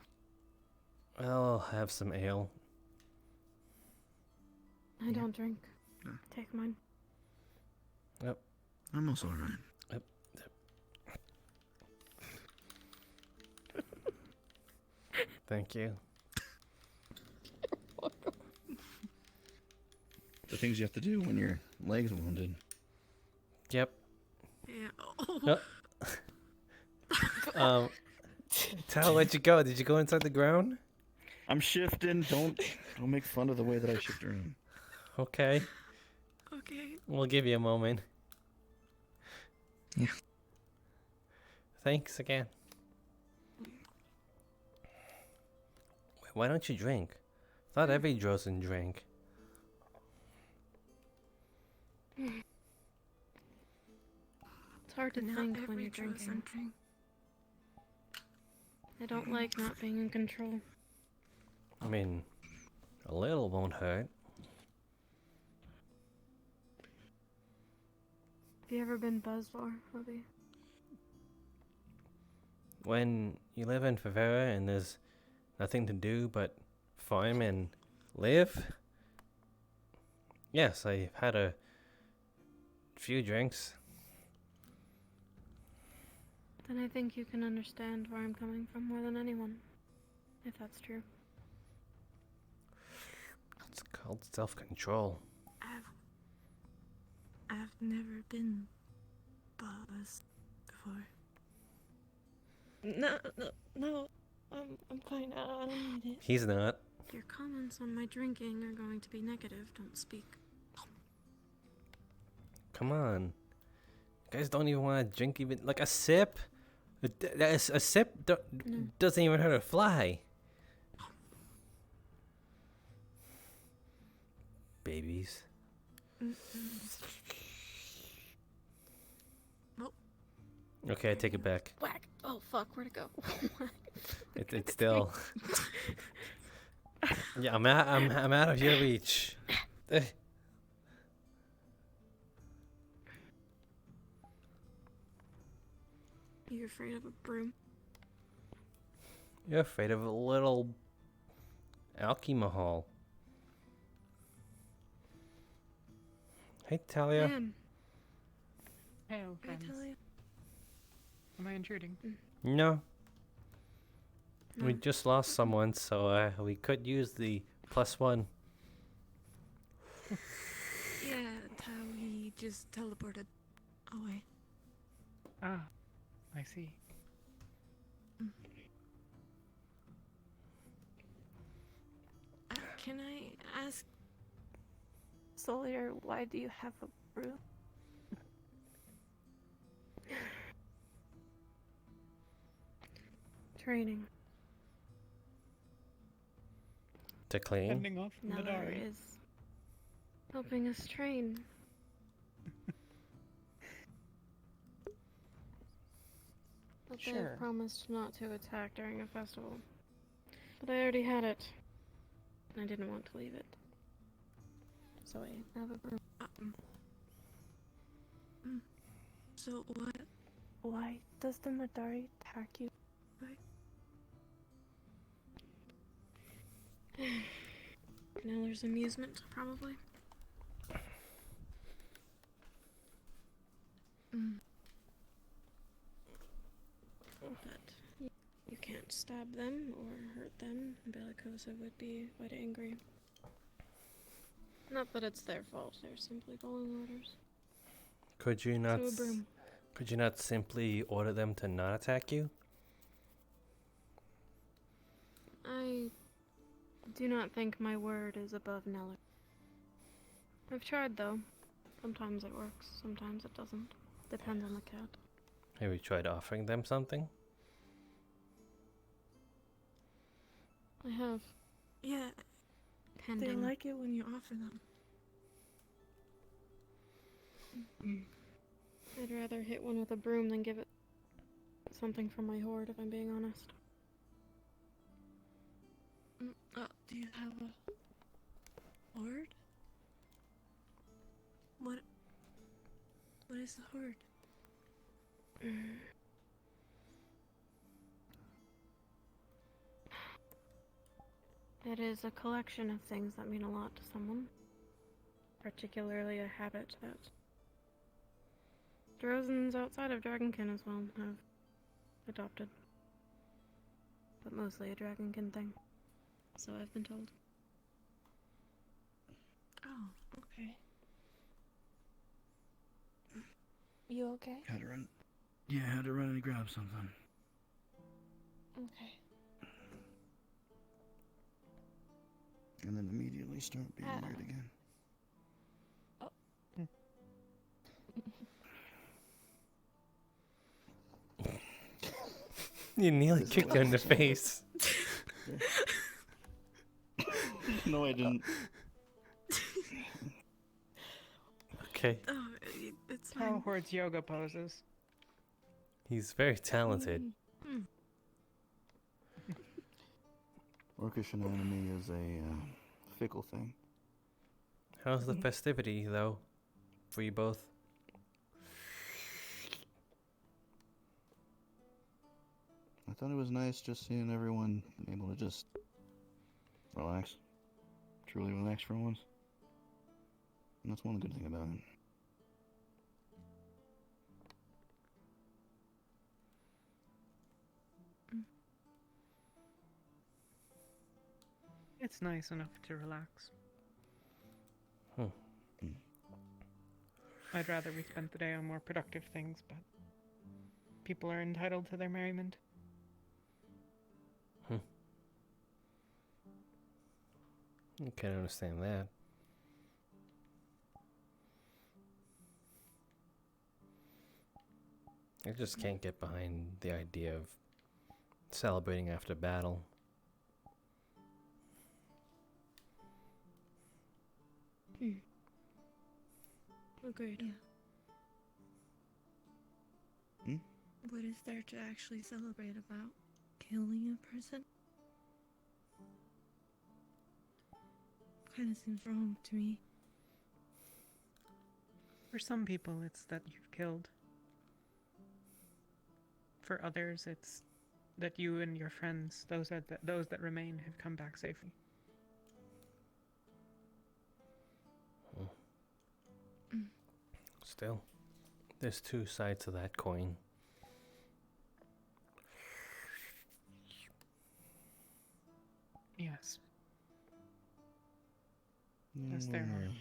I'll have some ale. I don't drink. Take mine. Yep. I'm also alright. Yep. Thank you. The things you have to do when your leg's wounded. Yep. Yeah. Yep. Tal, where'd you go? Did you go inside the ground? I'm shifting. Don't make fun of the way that I shift around. Okay. Okay. We'll give you a moment. Yeah. Thanks again. Why don't you drink? Not every Drozen drink. It's hard to Not think when every you're drinking. drink. I don't like not being in control. I mean, a little won't hurt. Have you ever been buzzed before, Ruby? When you live in Favera and there's nothing to do but farm and live, yes, I've had a few drinks. Then I think you can understand where I'm coming from more than anyone, if that's true. It's called self-control. I've never been buzzed before. No. I'm fine. I don't need it. He's not. Your comments on my drinking are going to be negative. Don't speak. Come on. You guys don't even want to drink even like a sip. A sip doesn't even hurt a fly. Babies. Okay, I take it back. Whack. Oh fuck, where'd it go? It's still. Yeah, I'm out of your reach. You afraid of a broom? You're afraid of a little Alki Mahal. Hey, Talia. Hello, Hi, friends. Talia. Am I intruding? No. We No. just lost someone, so we could use the +1. Yeah, Tao, he just teleported away. Ah, I see. Can I ask, Solier, why do you have a brew? Training. To clean. Ending off Neller Madari. is helping us train. But they Sure. have promised not to attack during a festival. But I already had it. And I didn't want to leave it. So I have a brew. So why does the Madari attack you? Neller's amusement, probably. But you can't stab them or hurt them. Bellicosa would be quite angry. Not that it's their fault, they're simply following orders. Could you not? So a broom. Could you not simply order them to not attack you? I do not think my word is above Neller. I've tried though. Sometimes it works, sometimes it doesn't. Depends on the cat. Have you tried offering them something? I have. Yeah, Pending. they like it when you offer them. I'd rather hit one with a broom than give it something from my hoard, if I'm being honest. Do you have a hoard? What is the hoard? It is a collection of things that mean a lot to someone. Particularly a habit that Drozens outside of Dragonkin as well have adopted. But mostly a Dragonkin thing. So I've been told. Oh, okay. You okay? Had to run. Yeah, had to run and grab something. Okay. And then immediately start being weird again. You nearly kicked her in the face. No, I didn't. Okay. Oh, it's How fine. hoards yoga poses. He's very talented. Orcish anatomy is a fickle thing. How's the festivity, though, for you both? I thought it was nice just seeing everyone able to just relax. Truly relax for once. And that's one good thing about it. It's nice enough to relax. I'd rather we spent the day on more productive things, but people are entitled to their merriment. I can understand that. I just can't get behind the idea of celebrating after battle. Agreed. Yeah. What is there to actually celebrate about? Killing a person? Kinda seems wrong to me. For some people, it's that you've killed. For others, it's that you and your friends, those that remain, have come back safely. Still, there's two sides to that coin. Yes. Yeah, Yes, there well, are.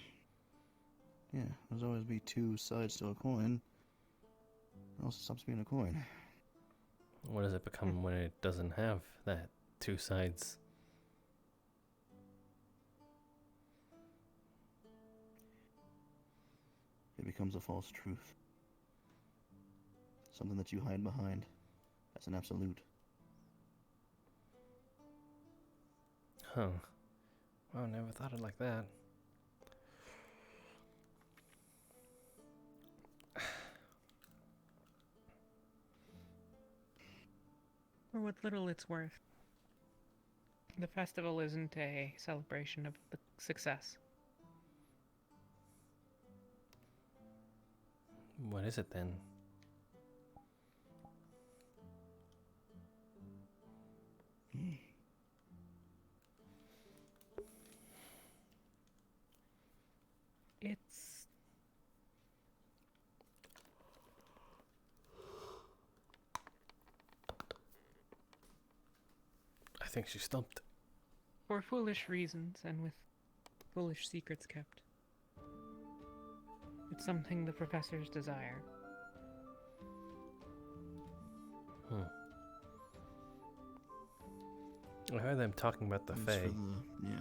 Yeah, there's always be two sides to a coin. Or else it stops being a coin. What does it become when it doesn't have that two sides? It becomes a false truth. Something that you hide behind as an absolute. Huh. Well, I never thought it like that. For what little it's worth, the festival isn't a celebration of the success. What is it then? It's I think she stumped. for foolish reasons and with foolish secrets kept. It's something the professors desire. I heard them talking about the It's Fae. for the, yeah.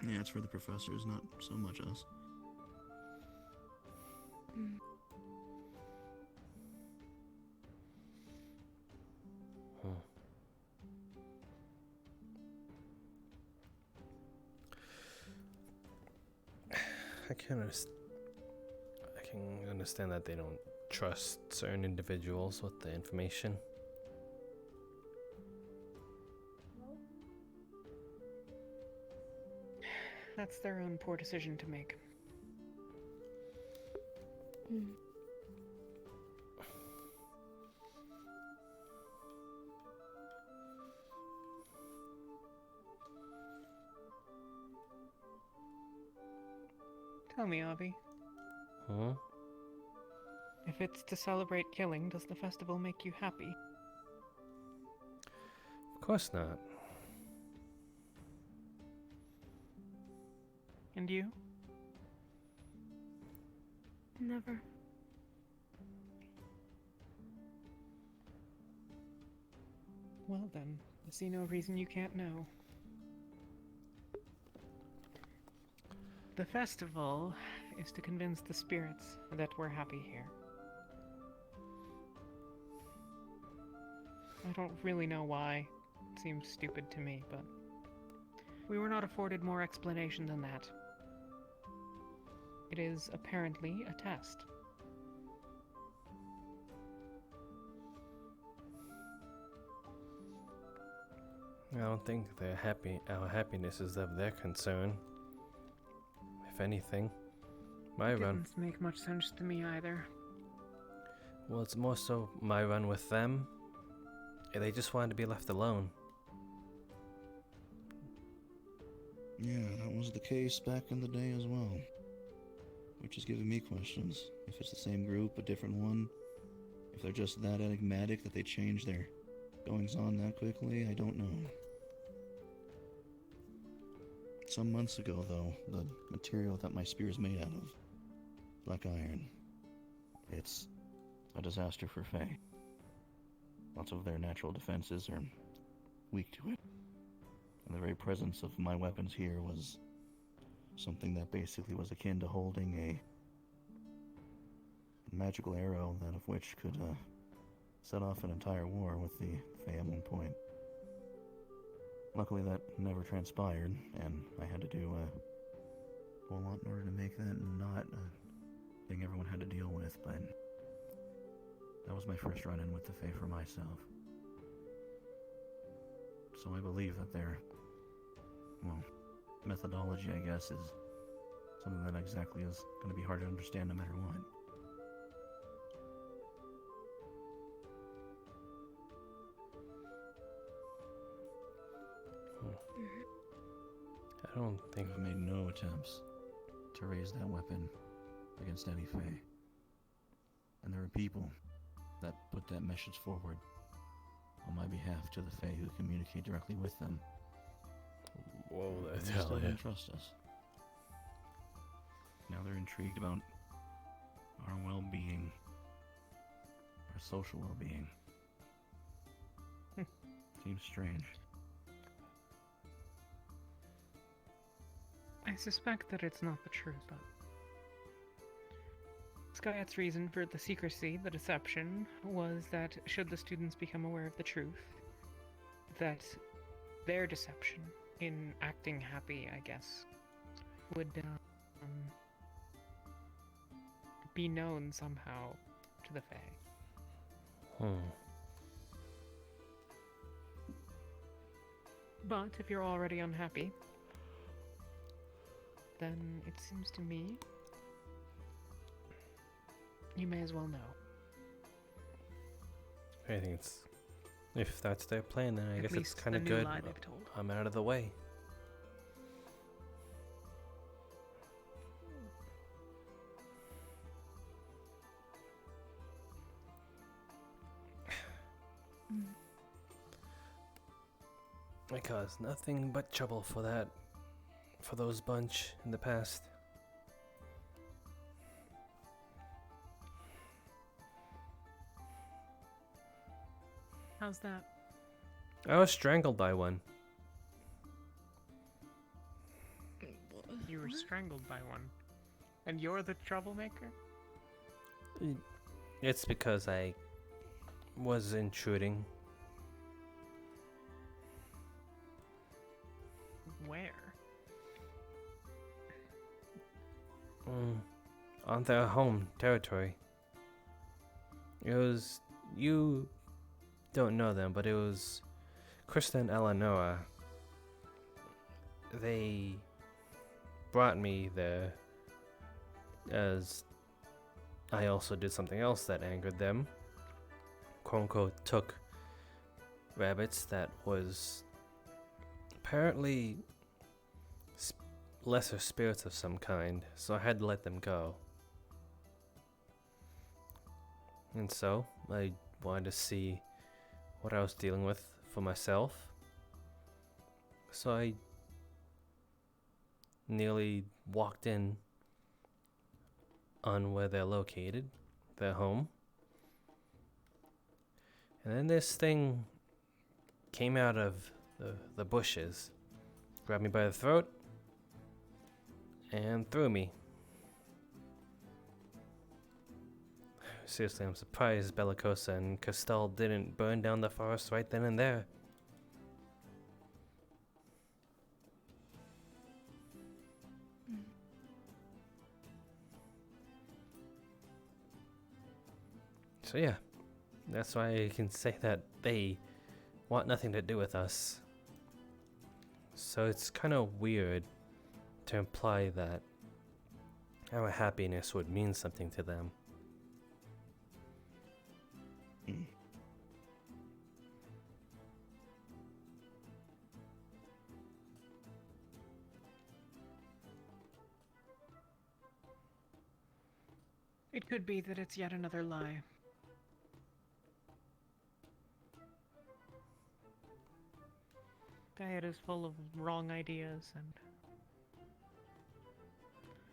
Yeah, it's for the professors, not so much us. I can understand that they don't trust certain individuals with the information. That's their own poor decision to make. Tell me, Avi, Huh? if it's to celebrate killing, does the festival make you happy? Of course not. And you? Never. Well then, I see no reason you can't know. The festival is to convince the spirits that we're happy here. I don't really know why. It seems stupid to me, but we were not afforded more explanation than that. It is apparently a test. I don't think they're happy. Our happiness is of their concern. If anything, my run. Didn't make much sense to me either. Well, it's more so my run with them. They just wanted to be left alone. Yeah, that was the case back in the day as well. Which is giving me questions. If it's the same group, a different one. If they're just that enigmatic that they change their goings-on that quickly, I don't know. Some months ago, though, the material that my spear is made out of, black iron, it's a disaster for Fae. Lots of their natural defenses are weak to it. And the very presence of my weapons here was something that basically was akin to holding a magical arrow, that of which could set off an entire war with the Fae at one point. Luckily that never transpired, and I had to do a whole lot in order to make that not a thing everyone had to deal with, but that was my first run-in with the Fae for myself. So I believe that their, well, methodology, I guess, is something that exactly is going to be hard to understand no matter what. I don't think I've made no attempts to raise that weapon against any Fae. And there are people that put that message forward on my behalf to the Fae who communicate directly with them. Whoa, They that's still hell yeah. didn't trust us. Now they're intrigued about our well-being, our social well-being. Seems strange. I suspect that it's not the truth, but Skyet's reason for the secrecy, the deception, was that should the students become aware of the truth, that their deception in acting happy, I guess, would be known somehow to the Fae. But if you're already unhappy, then it seems to me you may as well know. I think if that's their plan, then I At guess it's least kind of the new good. lie they've told. I'm out of the way. I caused nothing but trouble for those bunch in the past. How's that? I was strangled by one. You were strangled by one. And you're the troublemaker? It's because I was intruding. Where? On their home territory. You don't know them, but it was Krista and Eleanora. They brought me there as I also did something else that angered them. Quote unquote took rabbits that was apparently lesser spirits of some kind, so I had to let them go. And so I wanted to see what I was dealing with for myself. So I nearly walked in on where they're located, their home. And then this thing came out of the bushes, grabbed me by the throat, and threw me. Seriously, I'm surprised Bellicosa and Castell didn't burn down the forest right then and there. So yeah, that's why I can say that they want nothing to do with us. So it's kind of weird to imply that our happiness would mean something to them. It could be that it's yet another lie. Gaia is full of wrong ideas and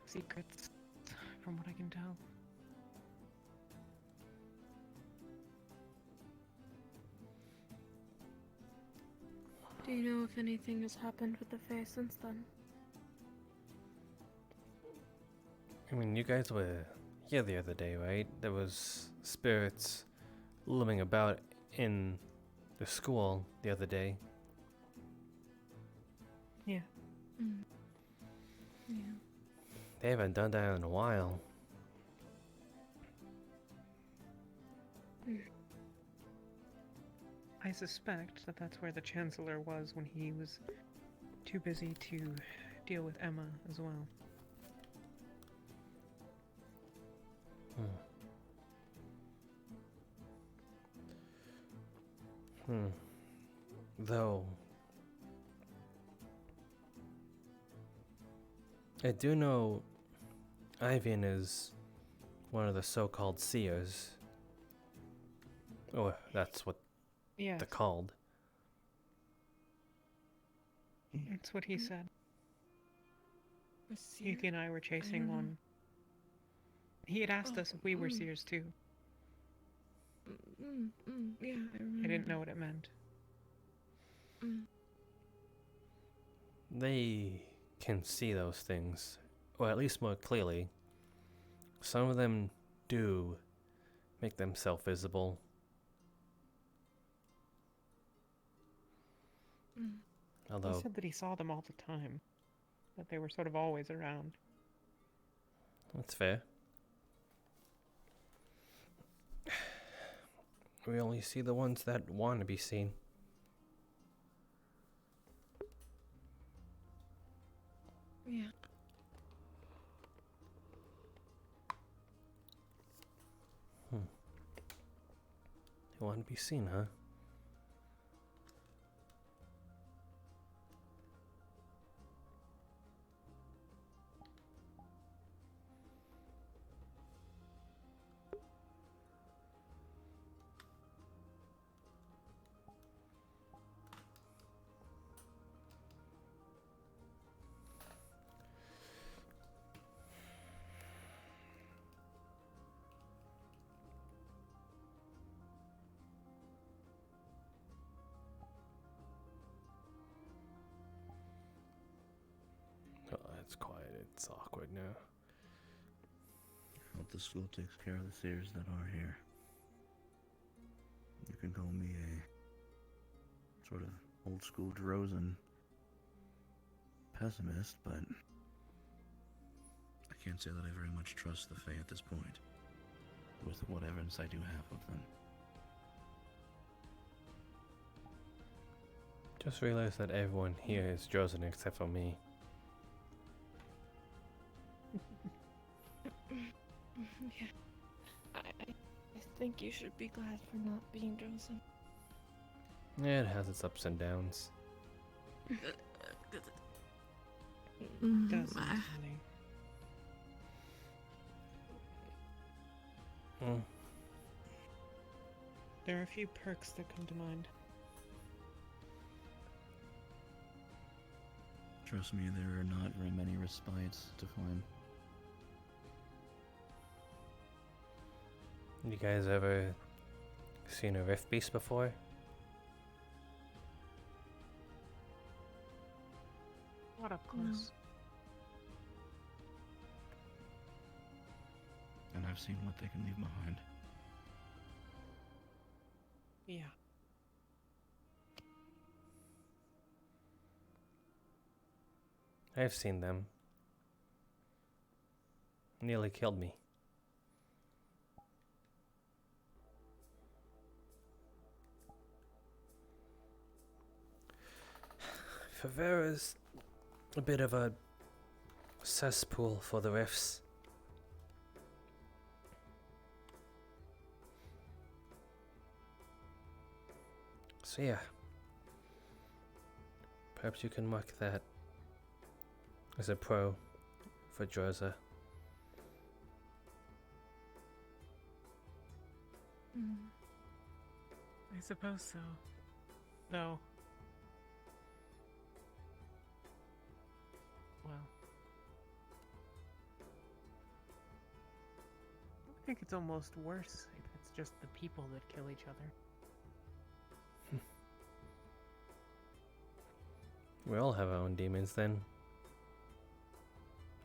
secrets, from what I can tell. Do you know if anything has happened with the Fae since then? I mean, you guys were here the other day, right? There was spirits looming about in the school the other day. Yeah. Yeah. They haven't done that in a while. I suspect that that's where the Chancellor was when he was too busy to deal with Emma as well. Though, I do know Ivan is one of the so-called seers. Or that's what Yes. they're called. That's what he said. A seer? Yuki and I were I chasing don't know. one. He had asked Oh, us if we were seers too. Yeah, I remember. I didn't know what it meant. They can see those things, or at least more clearly. Some of them do make themselves visible. Although He said that he saw them all the time. That they were sort of always around. that's fair. We only see the ones that want to be seen. Yeah. They want to be seen, huh? Oh, it's quiet. It's awkward now. Hope the school takes care of the seers that are here. You can call me a sort of old school Drozen pessimist, but I can't say that I very much trust the Fae at this point, with what evidence I do have of them. Just realized that everyone here is Drozen except for me. Yeah. I think you should be glad for not being Drozen. Yeah, it has its ups and downs. Does funny. Mm. There are a few perks that come to mind. Trust me, there are not very many respites to find. You guys ever seen a rift beast before? Not up close. And I've seen what they can leave behind. Yeah. I've seen them. Nearly killed me. Favera's a bit of a cesspool for the rifts. So yeah, perhaps you can mark that as a pro for Droza. I suppose so. Though. Well. I think it's almost worse if it's just the people that kill each other. We all have our own demons then.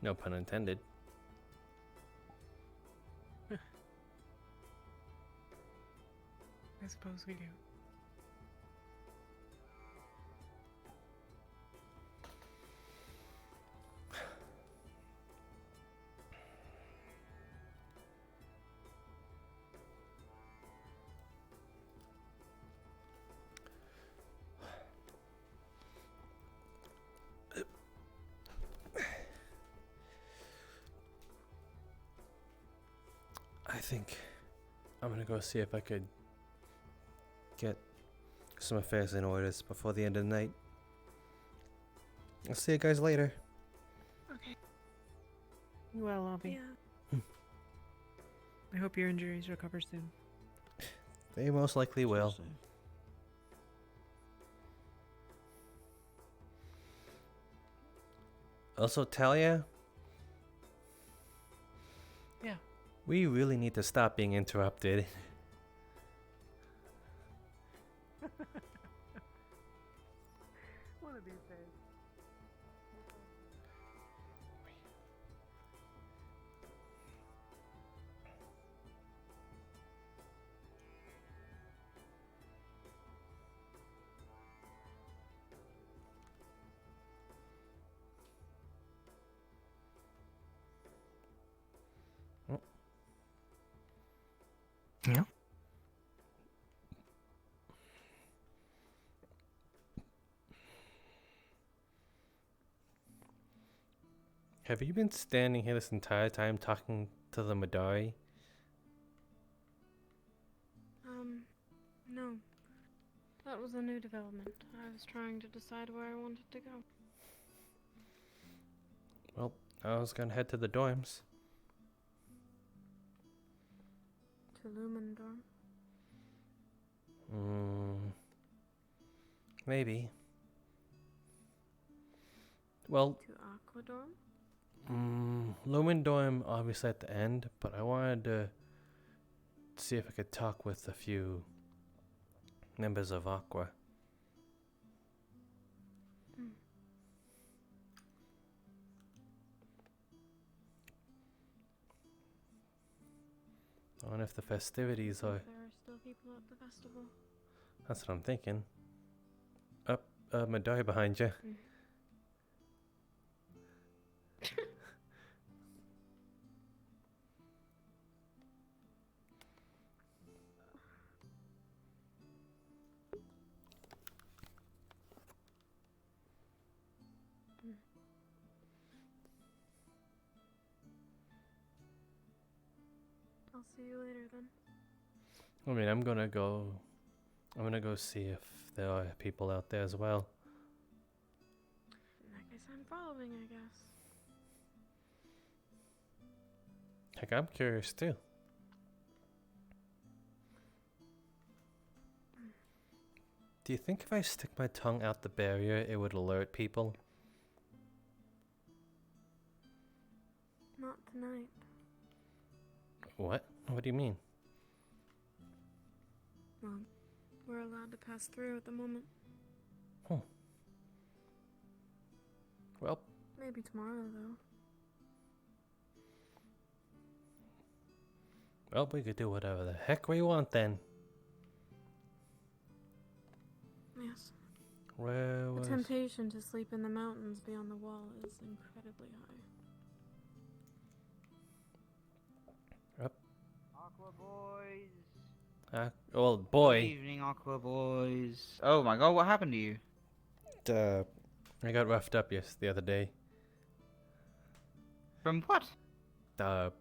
No pun intended. I suppose we do. I think I'm gonna go see if I could get some affairs in orders before the end of the night. I'll see you guys later. Okay. Well, Avi. Yeah. I hope your injuries recover soon. They most likely will. Also, Talia, Yeah. we really need to stop being interrupted. One of these days. Yeah. Have you been standing here this entire time talking to the Madari? No. That was a new development. I was trying to decide where I wanted to go. Well, I was gonna head to the dorms. To Lumendorm. Maybe. Well, To Aquadorm? Lumendorm obviously at the end, but I wanted to see if I could talk with a few members of Aqua. I wonder if the festivities are... There are still people at the festival. That's what I'm thinking. Up, Madari behind you. I'll see you later then. I mean, I'm gonna go see if there are people out there as well. In that case, I'm following, I guess. Heck, I'm curious too. Do you think if I stick my tongue out the barrier, it would alert people? Not tonight. What? What do you mean? Well, we're allowed to pass through at the moment. Well, Maybe tomorrow, though. well, we could do whatever the heck we want then. Yes. Where was... The temptation to sleep in the mountains beyond the wall is incredibly high. Up. Aqua boys. Well, boy. Good evening, Aqua boys. Oh my god, what happened to you? I got roughed up the other day. From what?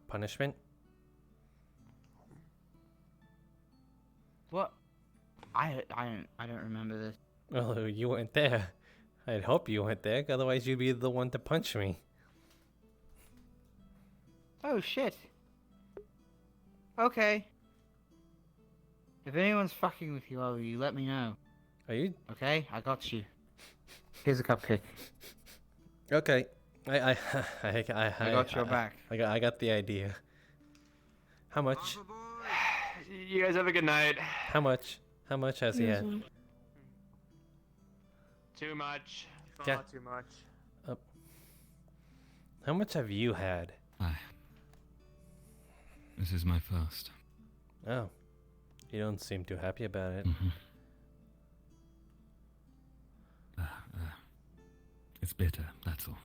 Punishment. What? I don't remember this. Well, you weren't there. I'd hope you weren't there, otherwise you'd be the one to punch me. Oh shit. Okay. If anyone's fucking with you, oh, you let me know. Are you? Okay, I got you. Here's a cupcake. Okay. I got your back. I got the idea. How much? You guys have a good night. How much? How much has he had? Too much. Yeah. Far too much. How much have you had? This is my first. Oh. You don't seem too happy about it. It's bitter, that's all.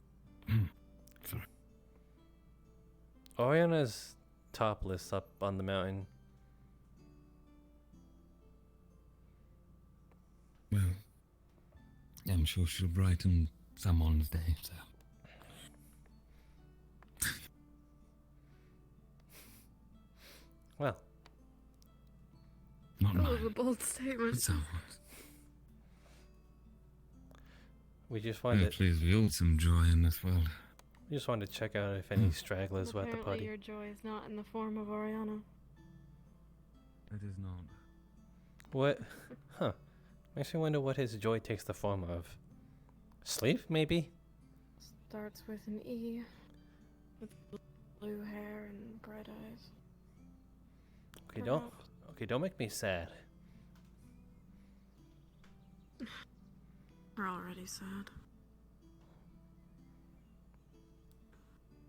Sorry. Oriana's topless up on the mountain. Well, I'm sure she'll brighten someone's day, so. Well. Not That mine. was a bold statement. But someone's. We just wanted Please, we all some joy in this world. just wanted to check out if any stragglers were at the Apparently party. your joy is not in the form of Oriana. It is not. What? Huh. Makes me wonder what his joy takes the form of. Sleep, maybe? Starts with an E, with blue hair and bright eyes. Okay, don't make me sad. We're already sad.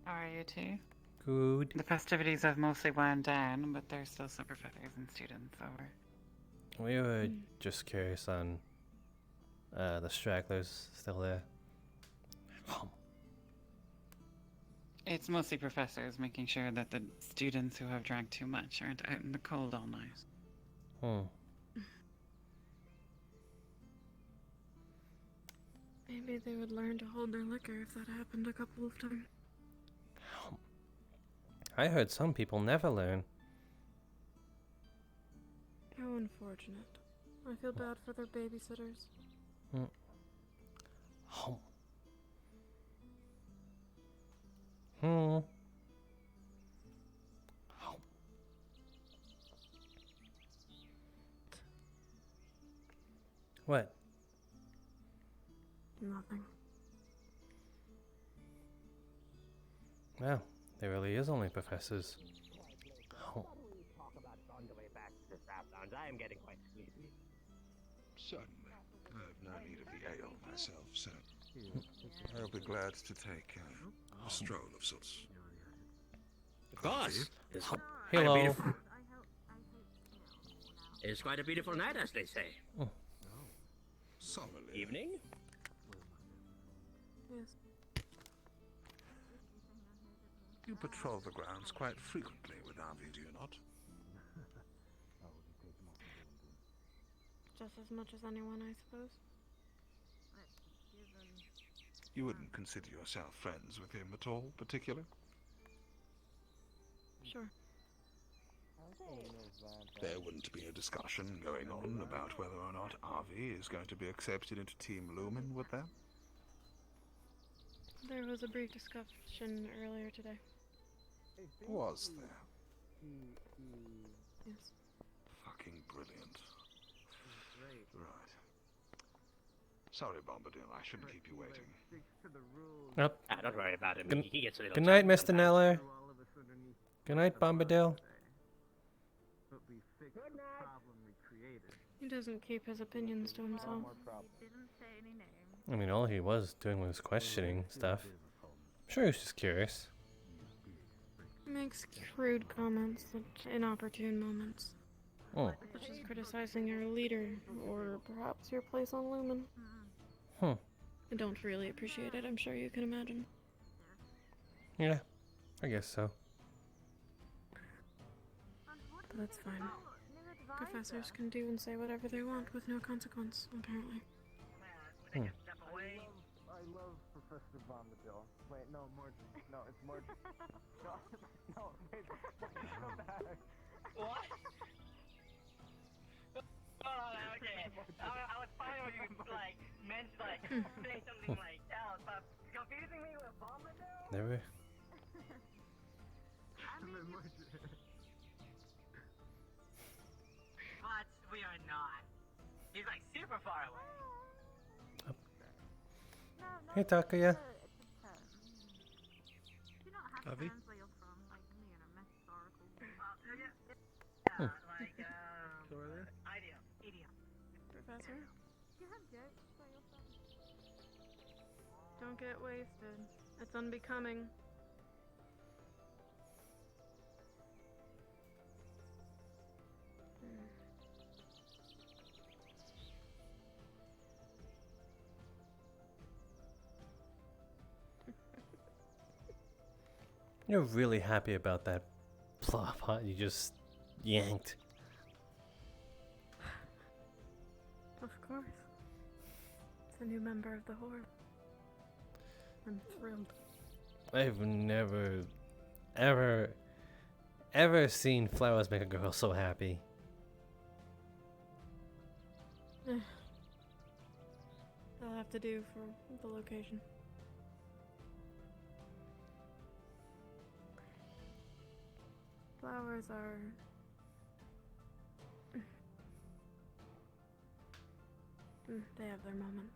How are you two? Good. The festivities have mostly wound down, but there's still some professors and students over. We were just curious on the stragglers still there. It's mostly professors making sure that the students who have drank too much aren't out in the cold all night. Maybe they would learn to hold their liquor if that happened a couple of times. I heard some people never learn. How unfortunate. I feel bad for their babysitters. What? Nothing. Wow, there really is only professors. Talk about it on the way back to the staff lounge. I am getting quite sleepy. Certainly. I have no need of the ale myself, so I'll be glad to take a stroll of sorts. Of course. It's quite a Hello. beautiful- It's quite a beautiful night, as they say. Solidly. Evening? Yes. You patrol the grounds quite frequently with Avi, do you not? Just as much as anyone, I suppose. You wouldn't consider yourself friends with him at all, particularly? Sure. There wouldn't be a discussion going on about whether or not Avi is going to be accepted into Team Lumen, would there? There was a brief discussion earlier today. Was there? Yes. Fucking brilliant. Right. Sorry, Bombadil, I shouldn't keep you waiting. Yep. Don't worry about him. Good, He gets a little good night, tired Mr. Neller. Good night, Bombadil. He doesn't keep his opinions to himself. I mean, all he was doing was questioning stuff. I'm sure he was just curious. He makes crude comments at inopportune moments. Such as criticizing your leader, or perhaps your place on Lumen. I don't really appreciate it, I'm sure you can imagine. Yeah, I guess so. But that's fine. Professors can do and say whatever they want with no consequence, apparently. I love Professor Bombadil. Wait, no, Mordred. No, it's Mordred. No, wait. Come back. What? Okay. I was fine when you meant say something like else, but confusing me with Bombadil? Never. But we are not. He's super far away. Hey, Takuya. Avi? Professor? Don't get wasted. It's unbecoming. You're really happy about that plop pot you just yanked. Of course. It's a new member of the Horde. I'm thrilled. I've never, ever seen flowers make a girl so happy. That'll have to do for the location. flowers are... They have their moments.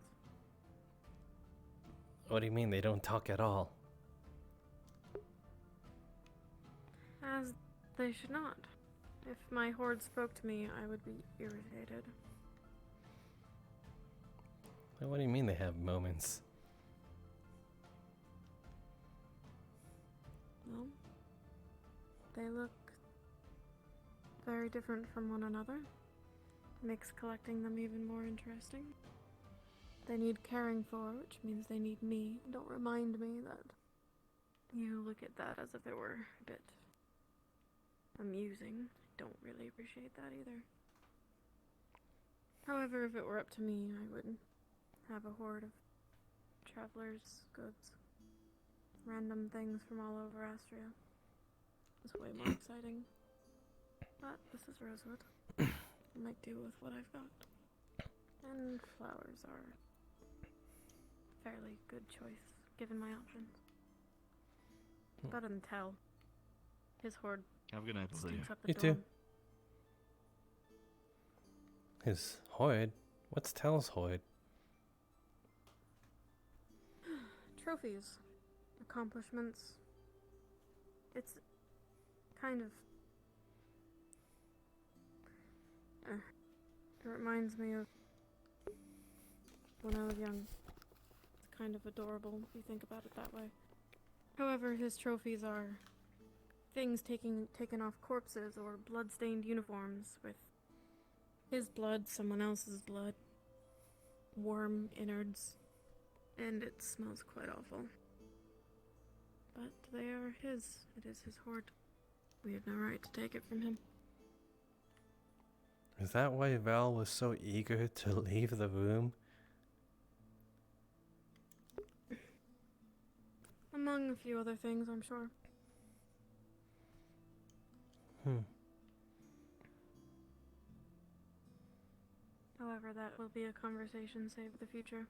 What do you mean they don't talk at all? As they should not. If my horde spoke to me, I would be irritated. What do you mean they have moments? Well, they look very different from one another. Makes collecting them even more interesting. They need caring for, which means they need me. Don't remind me that you look at that as if it were a bit amusing. Don't really appreciate that either. However, if it were up to me, I would have a horde of travelers' goods. Random things from all over Astria. It's way more exciting. But this is Rosewood. I might do with what I've got. And flowers are a fairly good choice, given my options. Better than Tell. His horde Have a good night, Lydia. stinks up the You dorm. too. His horde? What's Tell's horde? Trophies. Accomplishments. It's kind of... it reminds me of when I was young. It's kind of adorable if you think about it that way. However, his trophies are things taken off corpses or blood-stained uniforms with his blood, someone else's blood, worm innards, and it smells quite awful. But they are his. It is his horde. We have no right to take it from him. Is that why Val was so eager to leave the room? Among a few other things, I'm sure. However, that will be a conversation saved for the future.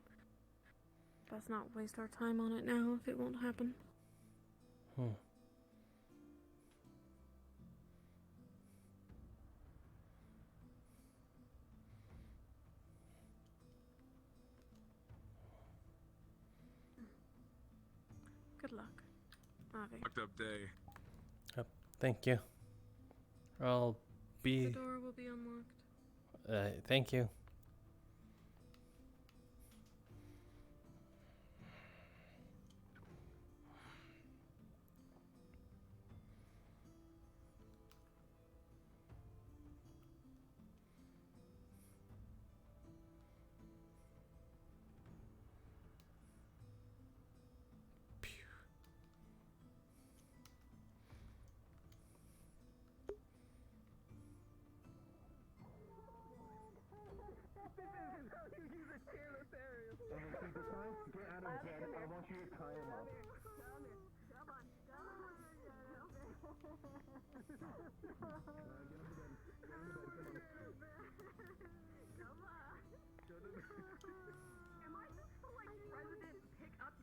Best not waste our time on it now if it won't happen. Good luck, Avi. Fucked up day. Thank you. I'll be... The door will be unlocked. Thank you.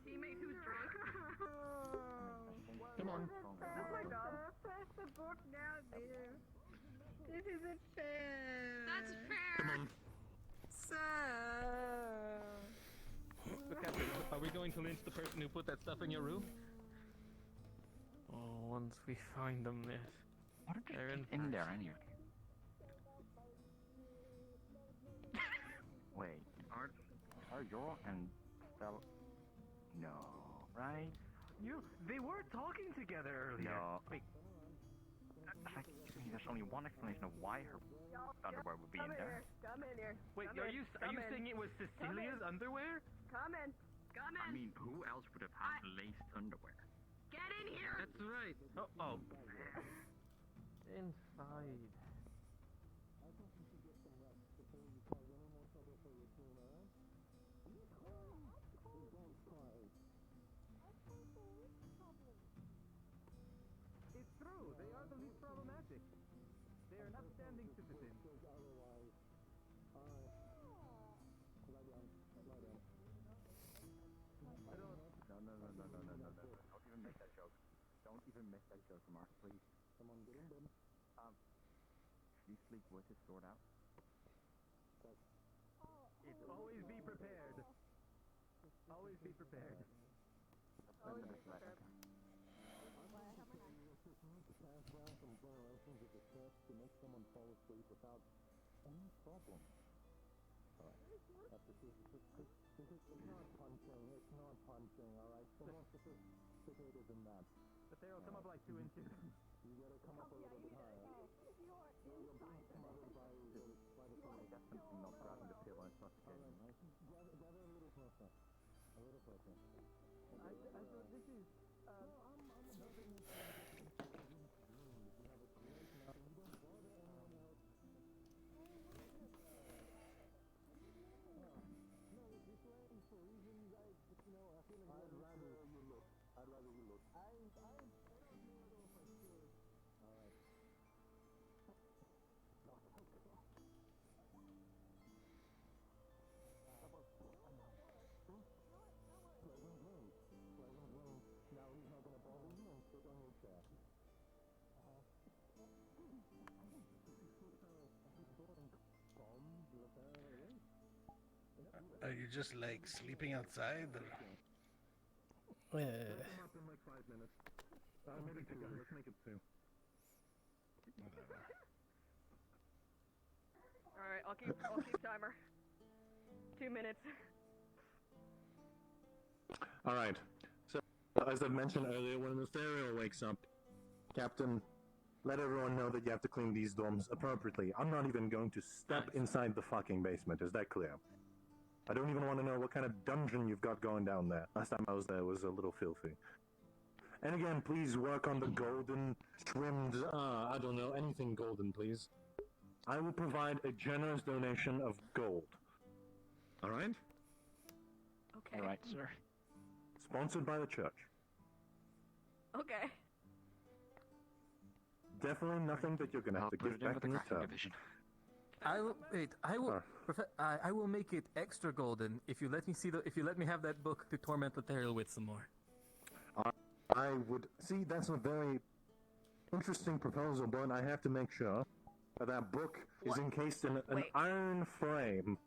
Teammate who's drunk. Come on. That's my dog. Pass the book now, dear. This isn't fair. That's fair. Come on. So. Are we going to lynch the person who put that stuff in your room? Oh, once we find them, What did they're they in there anyway? Wait, are you and Stella? No, right? They were talking together earlier. No, wait. Like, there's only one explanation of why her underwear would be in there. Come in here. Wait, are you saying it was Cecilia's underwear? Come in. Come in. I mean, who else would have had laced underwear? Get in here. That's right. Oh. Inside. It's true. They are the least problematic. They are an upstanding citizen. No. Don't even make that joke. Don't even make that joke, Mark, please. Come on, get in, sleep with his sword out? It's always be prepared. Always be prepared. Always be prepared. From generations of the church to make someone fall asleep without any problem. Alright. It's not punching. It's not punching. Alright. So more sophisticated than that. But they'll come up like 2 inches. You gotta come up a little bit higher. You're being smothered by the fire. Definitely not grabbing the pillow and not Gather a little closer. A little closer. I thought this is. I'd rather you look. Now he's not gonna bother you and sit on your chair. Are you just like sleeping outside? Or? Yeah. Come up in like 5 minutes. Maybe 2. Let's make it 2. Alright, I'll keep timer. 2 minutes. Alright. So, as I mentioned earlier, when Lothario wakes up, Captain, let everyone know that you have to clean these dorms appropriately. I'm not even going to step inside the fucking basement. Is that clear? I don't even want to know what kind of dungeon you've got going down there. Last time I was there was a little filthy. And again, please work on the golden trimmed, I don't know, anything golden, please. I will provide a generous donation of gold. Alright? Okay. Alright, sir. Sponsored by the church. Okay. Definitely nothing that you're gonna have to give back in return. I will make it extra golden if you let me have that book to torment Lothario with some more. I would see. That's a very interesting proposal, but I have to make sure that book is encased in an iron frame.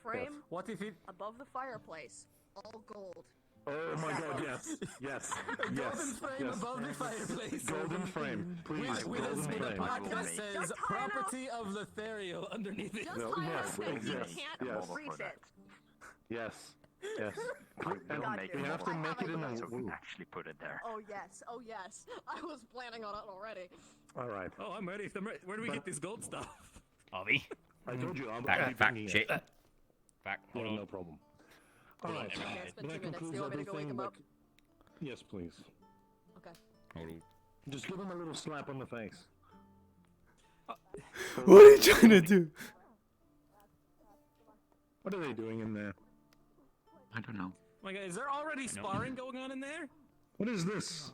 Frame? Yes. What if it above the fireplace? All gold. Oh my God! Yes, yes, golden frame above the fireplace. Golden frame, please. With golden a frame. plaque that says "Property of Lothario" underneath it. Just No, high yes, enough that you yes, can't yes. reach it. Yes, yes. We'll make we it have to more make it in a. so we can actually put it there. Oh yes, oh yes. I was planning on it already. All right. Oh, I'm ready. Where do we get this gold stuff? Avi? I told you. I'll be Back, bringing shit. it. Back, Yeah, hold on. no problem. All Hold on, right. everyone. Okay, it's been That 2 minutes. Do concludes you want me to go wake everything him up? Yes, please. Okay. Hold on. Just give him a little slap on the face. What are you trying to do? What are they doing in there? I don't know. My God, is there already sparring going on in there? What is this?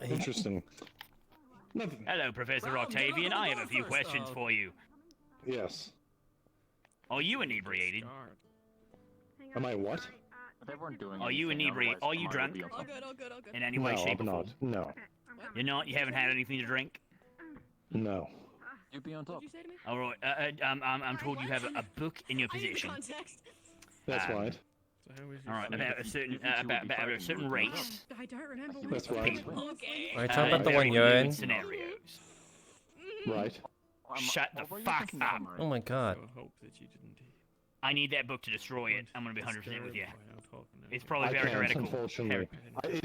Interesting. Nothing. Hello, Professor Octavian. I have a few questions for you. Yes. Are you inebriated? Am I what? They weren't doing Are you anything, inebriated? otherwise Are you tomorrow drunk? would be okay. All good, all good, all good. In any way, No, shape, I'm or not. form? No. You're not? You haven't had anything to drink? No. You'd be on top. What'd you say to me? All right. I'm told you have a book in your I need possession. context. That's right. All right. About a certain about a certain race. I don't remember. That's which right. one. Okay. Are you talking about the very one you're in? fluid Scenarios. Right. Shut the fuck up. Oh my God. I need that book to destroy it. I'm gonna be 100% with you. It's probably I very can't, heretical. unfortunately. It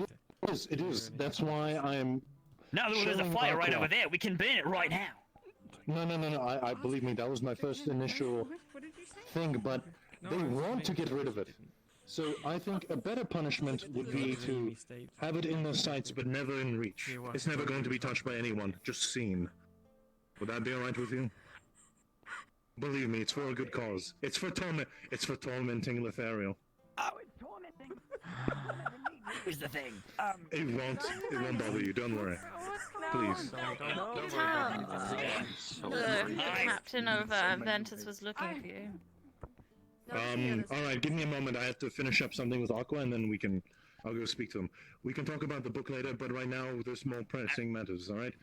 is. It is. That's why I'm. No, there's a showing fire right Aqua. over there. We can burn it right now. No. I believe me. That was my first initial thing, but they want to get rid of it. So I think a better punishment would be to have it in their sights, but never in reach. It's never going to be touched by anyone. Just seen. Would that be alright with you? Believe me, it's for a good cause. It's for tormenting Lothario. Oh, it's tormenting. Here's the thing. It won't bother you. Don't worry. Please. The captain of Ventus was looking for you. Alright, give me a moment. I have to finish up something with Aqua, and then I'll go speak to them. We can talk about the book later, but right now there's more pressing matters, alright?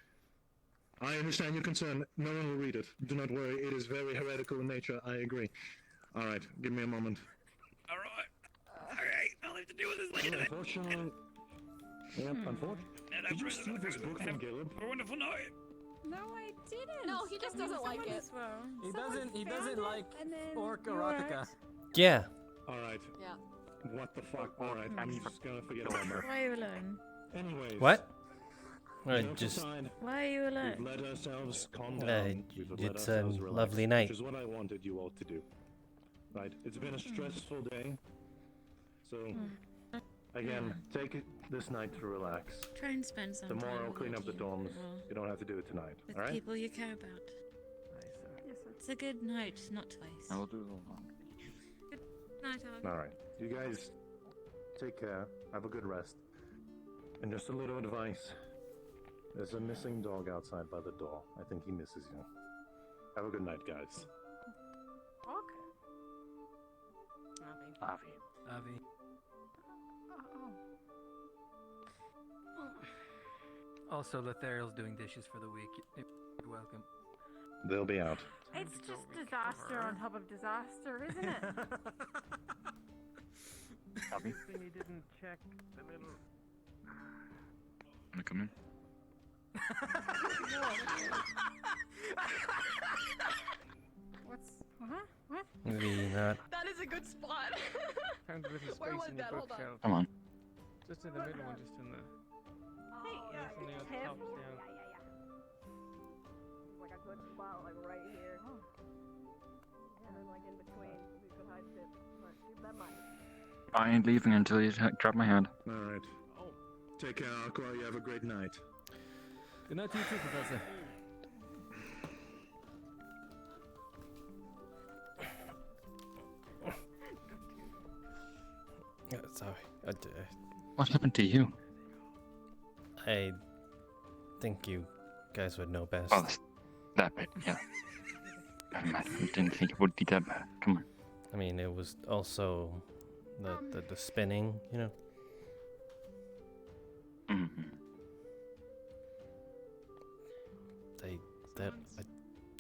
I understand your concern. No one will read it. Do not worry. It is very heretical in nature. I agree. All right. Give me a moment. Alright, I'll have to deal with this later. Unfortunately. Yep, unfortunately. Did you steal this book from Caleb? A wonderful night. No, I didn't. No, he just doesn't like it. He doesn't like orc you erotica. Yeah. All right. Yeah. What the fuck? All right. I'm just gonna forget about that. Why are you alone? Anyways. What? Jokes Just. aside, Why are you we've alone? let ourselves calm down. We've let It's a ourselves relax, lovely night. Which is what I wanted you all to do. Right. It's been a stressful day. So, again, take this night to relax. Try and spend some time Tomorrow, with clean up the you, dorms. or You don't have to do it tonight. with All right? people you care about. It's a good night, not twice. I will do the long. Good night, Harvey. All right. You guys, take care. Have a good rest. And just a little advice. There's a missing dog outside by the door. I think he misses you. Have a good night, guys. Avi. Also, Letheriel's doing dishes for the week. You're welcome. They'll be out. It's just disaster on top of disaster, isn't it? Avi? He didn't check the little. Wanna come in? What? Maybe not. That is a good spot. Found a little Where space was in your that? Hold on. bookshelf. Come on. Just in the middle one, just in the. Hey, From the Tim. top down. Like a good spot, like right here. And then like in between, we could hide it. But keep that in mind. I ain't leaving until you drop my hand. All right. Take care, Aqua. You have a great night. Good night to you too, Professor. Sorry. What happened to you? I think you guys would know best. Oh, that bit, yeah. I didn't think it would be that bad. Come on. I mean, it was also the spinning, you know. Mm-hmm. I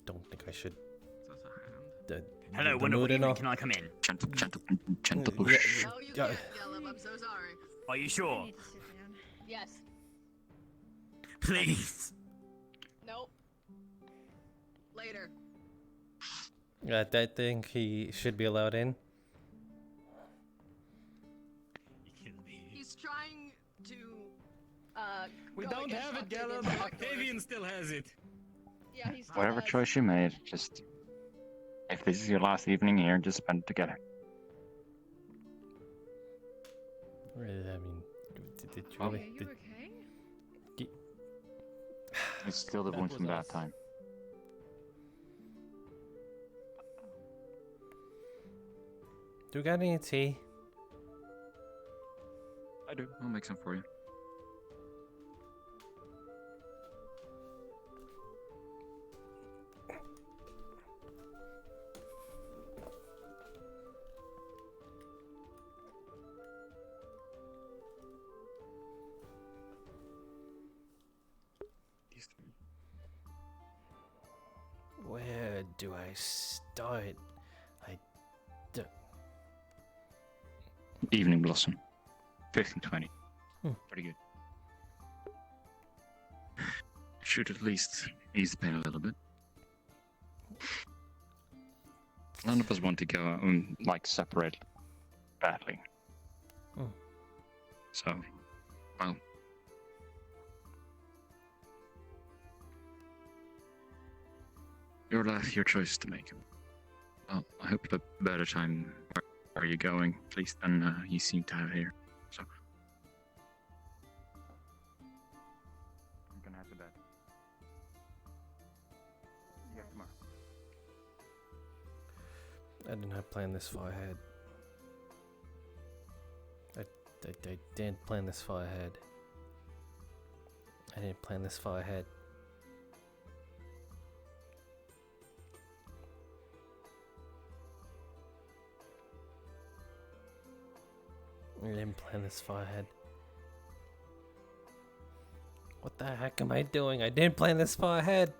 don't think I should. Hello, the Wonder mood and all. Woman, can I come in? Gentle Yeah, push. Oh, you yeah. can't yell him. I'm so sorry. Are you sure? Yes. Please. Nope. Later. I think he should be allowed in. He's trying to. We go don't against have it, Octavian's Gallum. order. Octavian still has it. Yeah, he's. Whatever choice you made, just if this is your last evening here, just spend it together. Really, I mean, did you Oh. really? Are you did, okay? It's still the That wound was from that us. time. do you got any tea? I do. I'll make some for you. Where do I start? Evening Blossom. 1520. Hmm. Pretty good. Should at least ease the pain a little bit. None of us want to go like separate badly. Hmm. So, well. Your choice to make. Well, I hope you have a better time where you're going, at least than you seem to have here. So. I'm gonna head to bed. See you guys tomorrow. I did not plan this far ahead. I didn't plan this far ahead. I didn't plan this far ahead. I didn't plan this far ahead. What the heck am I doing? I didn't plan this far ahead.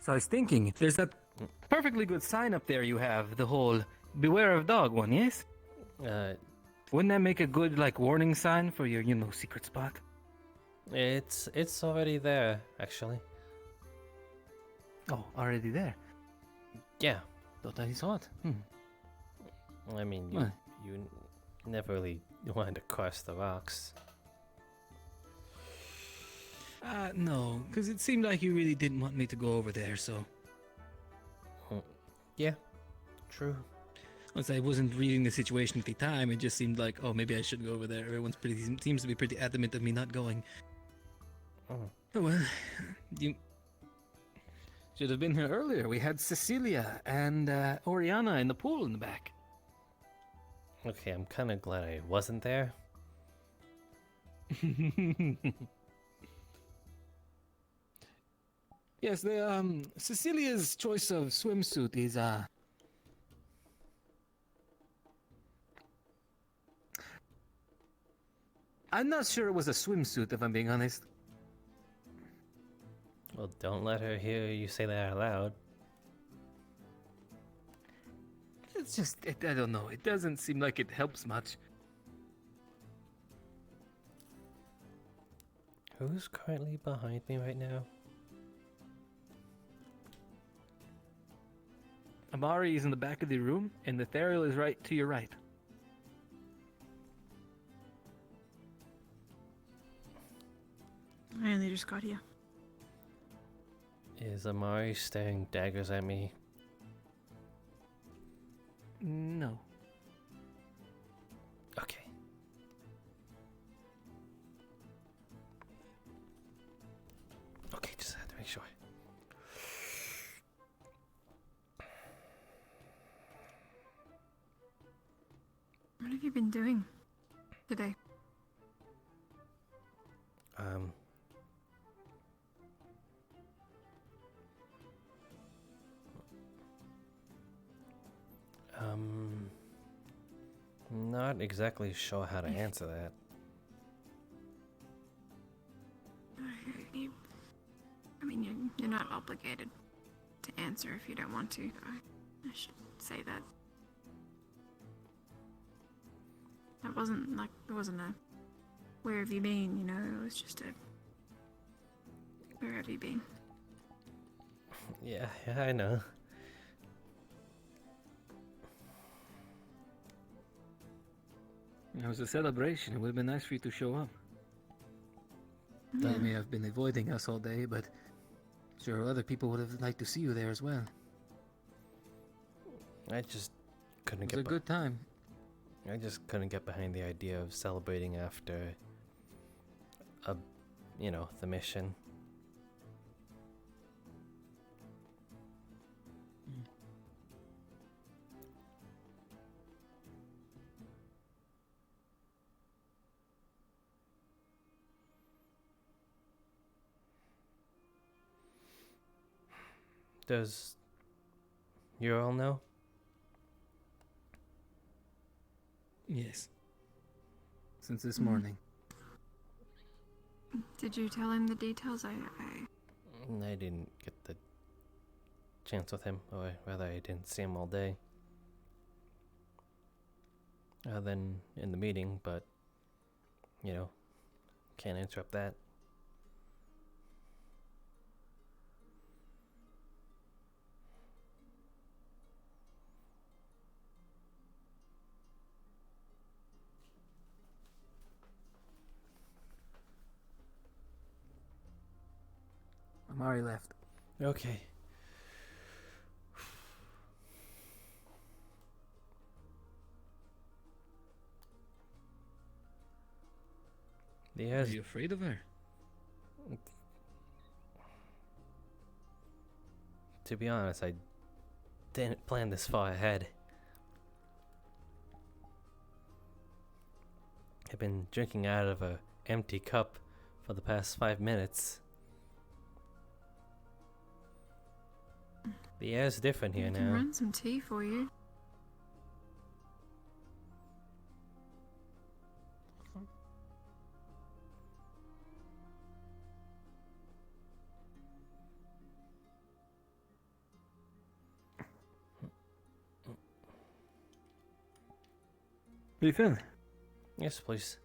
So I was thinking, there's that perfectly good sign up there you have, the whole beware of dog one, yes? Wouldn't that make a good, like, warning sign for your, secret spot? It's already there, actually. Oh, already there? Yeah. Thought I saw it. I mean, you never really wanted to cross the rocks. No, because it seemed like you really didn't want me to go over there, so... Yeah, true. Once I wasn't reading the situation at the time, it just seemed like, oh, maybe I should go over there. Everyone's seems to be pretty adamant of me not going. Oh well, you should have been here earlier. We had Cecilia and Oriana in the pool in the back. Okay, I'm kind of glad I wasn't there. Yes, the Cecilia's choice of swimsuit is I'm not sure it was a swimsuit, if I'm being honest. Well, don't let her hear you say that out loud. It's just, I don't know. It doesn't seem like it helps much. Who's currently behind me right now? Amari is in the back of the room, and the Therial is right to your right. I only just got here. Is Amari staring daggers at me? No. Okay. Okay, just had to make sure. What have you been doing today? Not exactly sure how to answer that. I mean, you're not obligated to answer if you don't want to. I should say that. It wasn't a where have you been, it was just a where have you been? Yeah, I know. It was a celebration. It would have been nice for you to show up. Yeah. You may have been avoiding us all day, but sure other people would have liked to see you there as well. I just couldn't It get was a good time. I just couldn't get behind the idea of celebrating after the mission. Does Ural know? Yes. Since this morning. Did you tell him the details? I didn't get the chance with him, or rather I didn't see him all day. Other than in the meeting, but, can't interrupt that. Amari left. Okay. Are you afraid of her? To be honest, I didn't plan this far ahead. I've been drinking out of a empty cup for the past 5 minutes. The air's different here I can now. run some tea for you. Refill? Yes, please.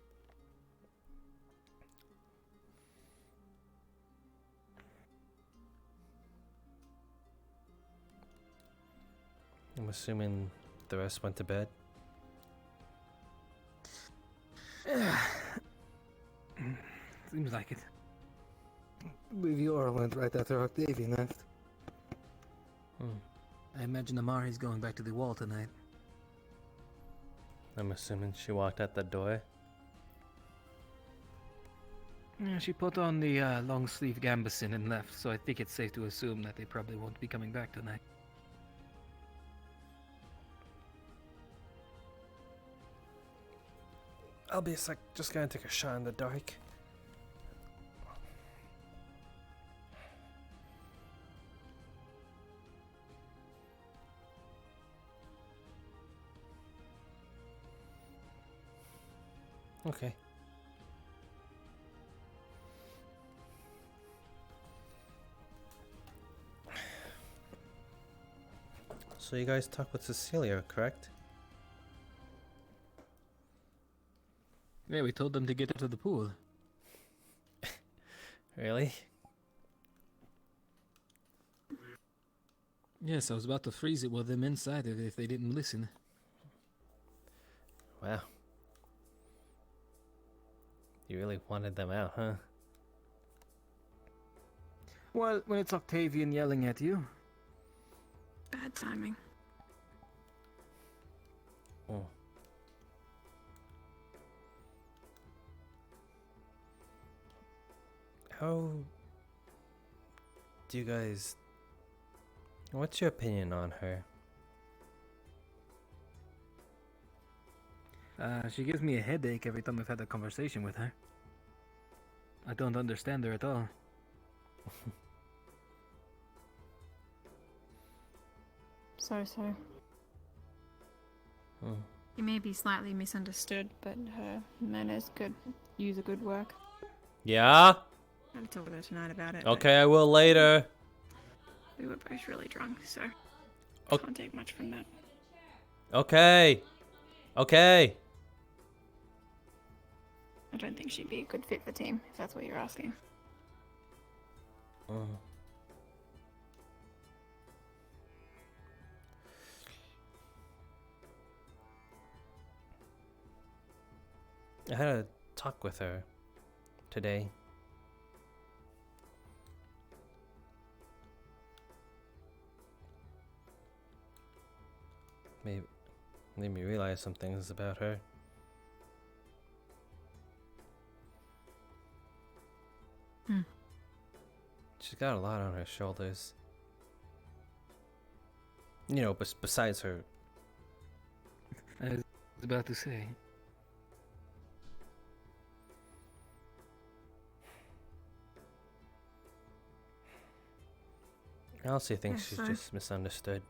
I'm assuming the rest went to bed. Seems like it. I believe Yora went right after Octavian left. I imagine Amari's going back to the wall tonight. I'm assuming she walked out the door. Yeah, she put on the long sleeve gambeson and left, so I think it's safe to assume that they probably won't be coming back tonight. I'll be a sec. Just gonna take a shot in the dark. Okay. So you guys talked with Cecilia, correct? Yeah, we told them to get out of the pool. Really? Yes, I was about to freeze it with them inside if they didn't listen. Wow. You really wanted them out, huh? Well, when it's Octavian yelling at you. Bad timing. Oh. How do you guys... What's your opinion on her? She gives me a headache every time I've had a conversation with her. I don't understand her at all. So. Hmm. You may be slightly misunderstood, but her manners could use a good work. Yeah? I'll talk with her tonight about it. Okay, I will later. We were both really drunk, so can't take much from that. Okay. Okay. I don't think she'd be a good fit for the team, if that's what you're asking. I had a talk with her today. Made me realize some things about her. She's got a lot on her shoulders. You know, besides her. I was about to say. I also think Yes, she's sir. just misunderstood.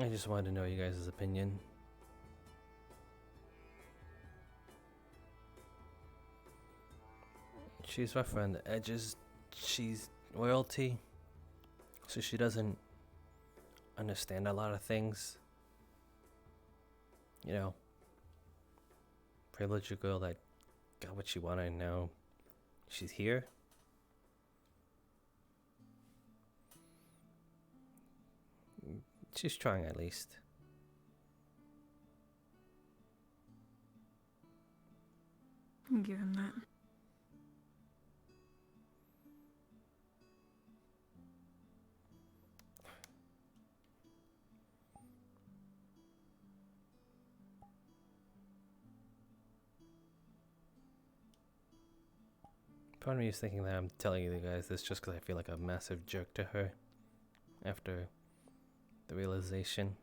I just wanted to know you guys' opinion. She's rough around the edges. She's royalty, so she doesn't understand a lot of things. You know, privileged girl that got what she wanted and now she's here. She's trying at least. I'll give him that. Part of me is thinking that I'm telling you guys this just because I feel like a massive jerk to her after the realization.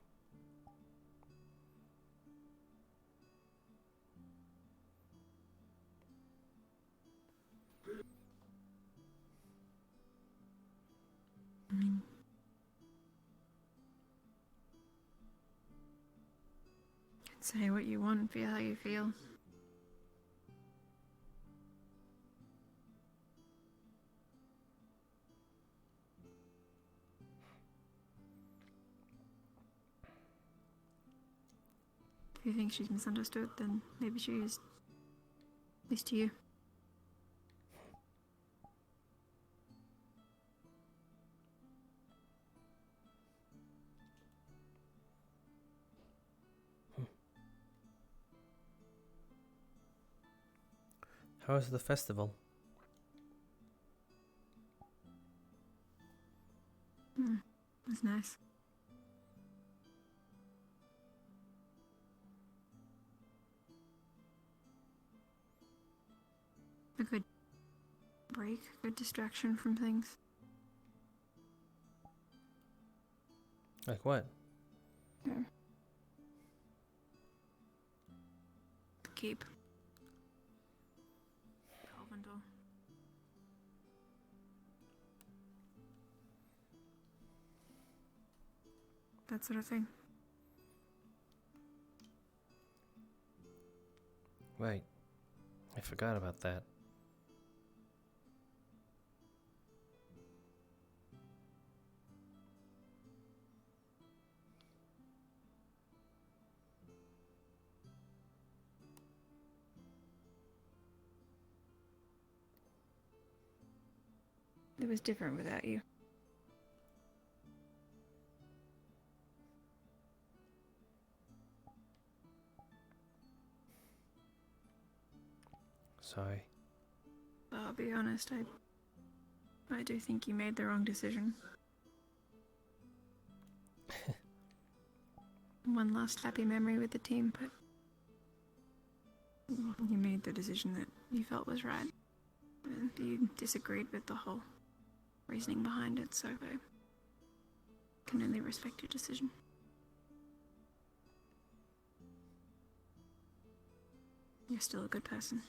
I mean, say what you want, feel how you feel. If you think she's misunderstood, then maybe she is. At least to you. How was the festival? That's nice. A good break, good distraction from things. Like what? Yeah. Keep. Elvendor. That sort of thing. Right. I forgot about that. It was different without you. Sorry. I'll be honest, I do think you made the wrong decision. One last happy memory with the team, but you made the decision that you felt was right. And you disagreed with the whole reasoning behind it, so I can only respect your decision. You're still a good person.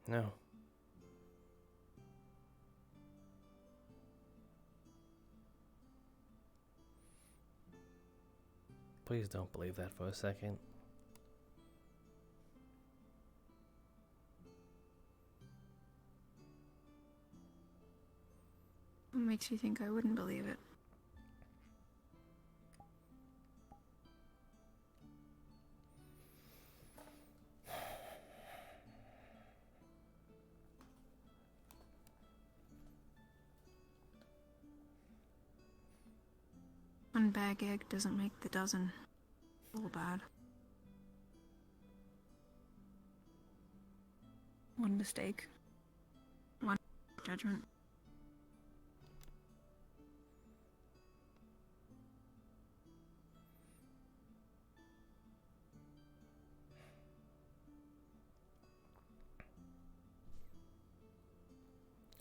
No. Please don't believe that for a second. What makes you think I wouldn't believe it? One bag egg doesn't make the dozen. All bad. One mistake. One judgment.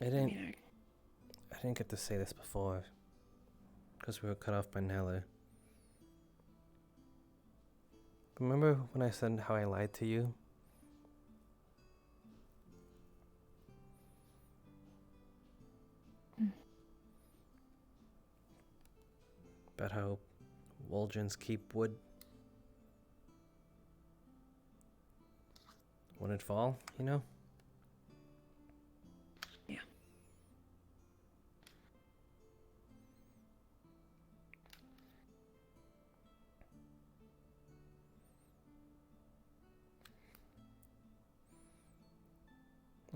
I didn't get to say this before, because we were cut off by Nella. Remember when I said how I lied to you? About how Waldrons keep wood when it fall, you know? Yeah.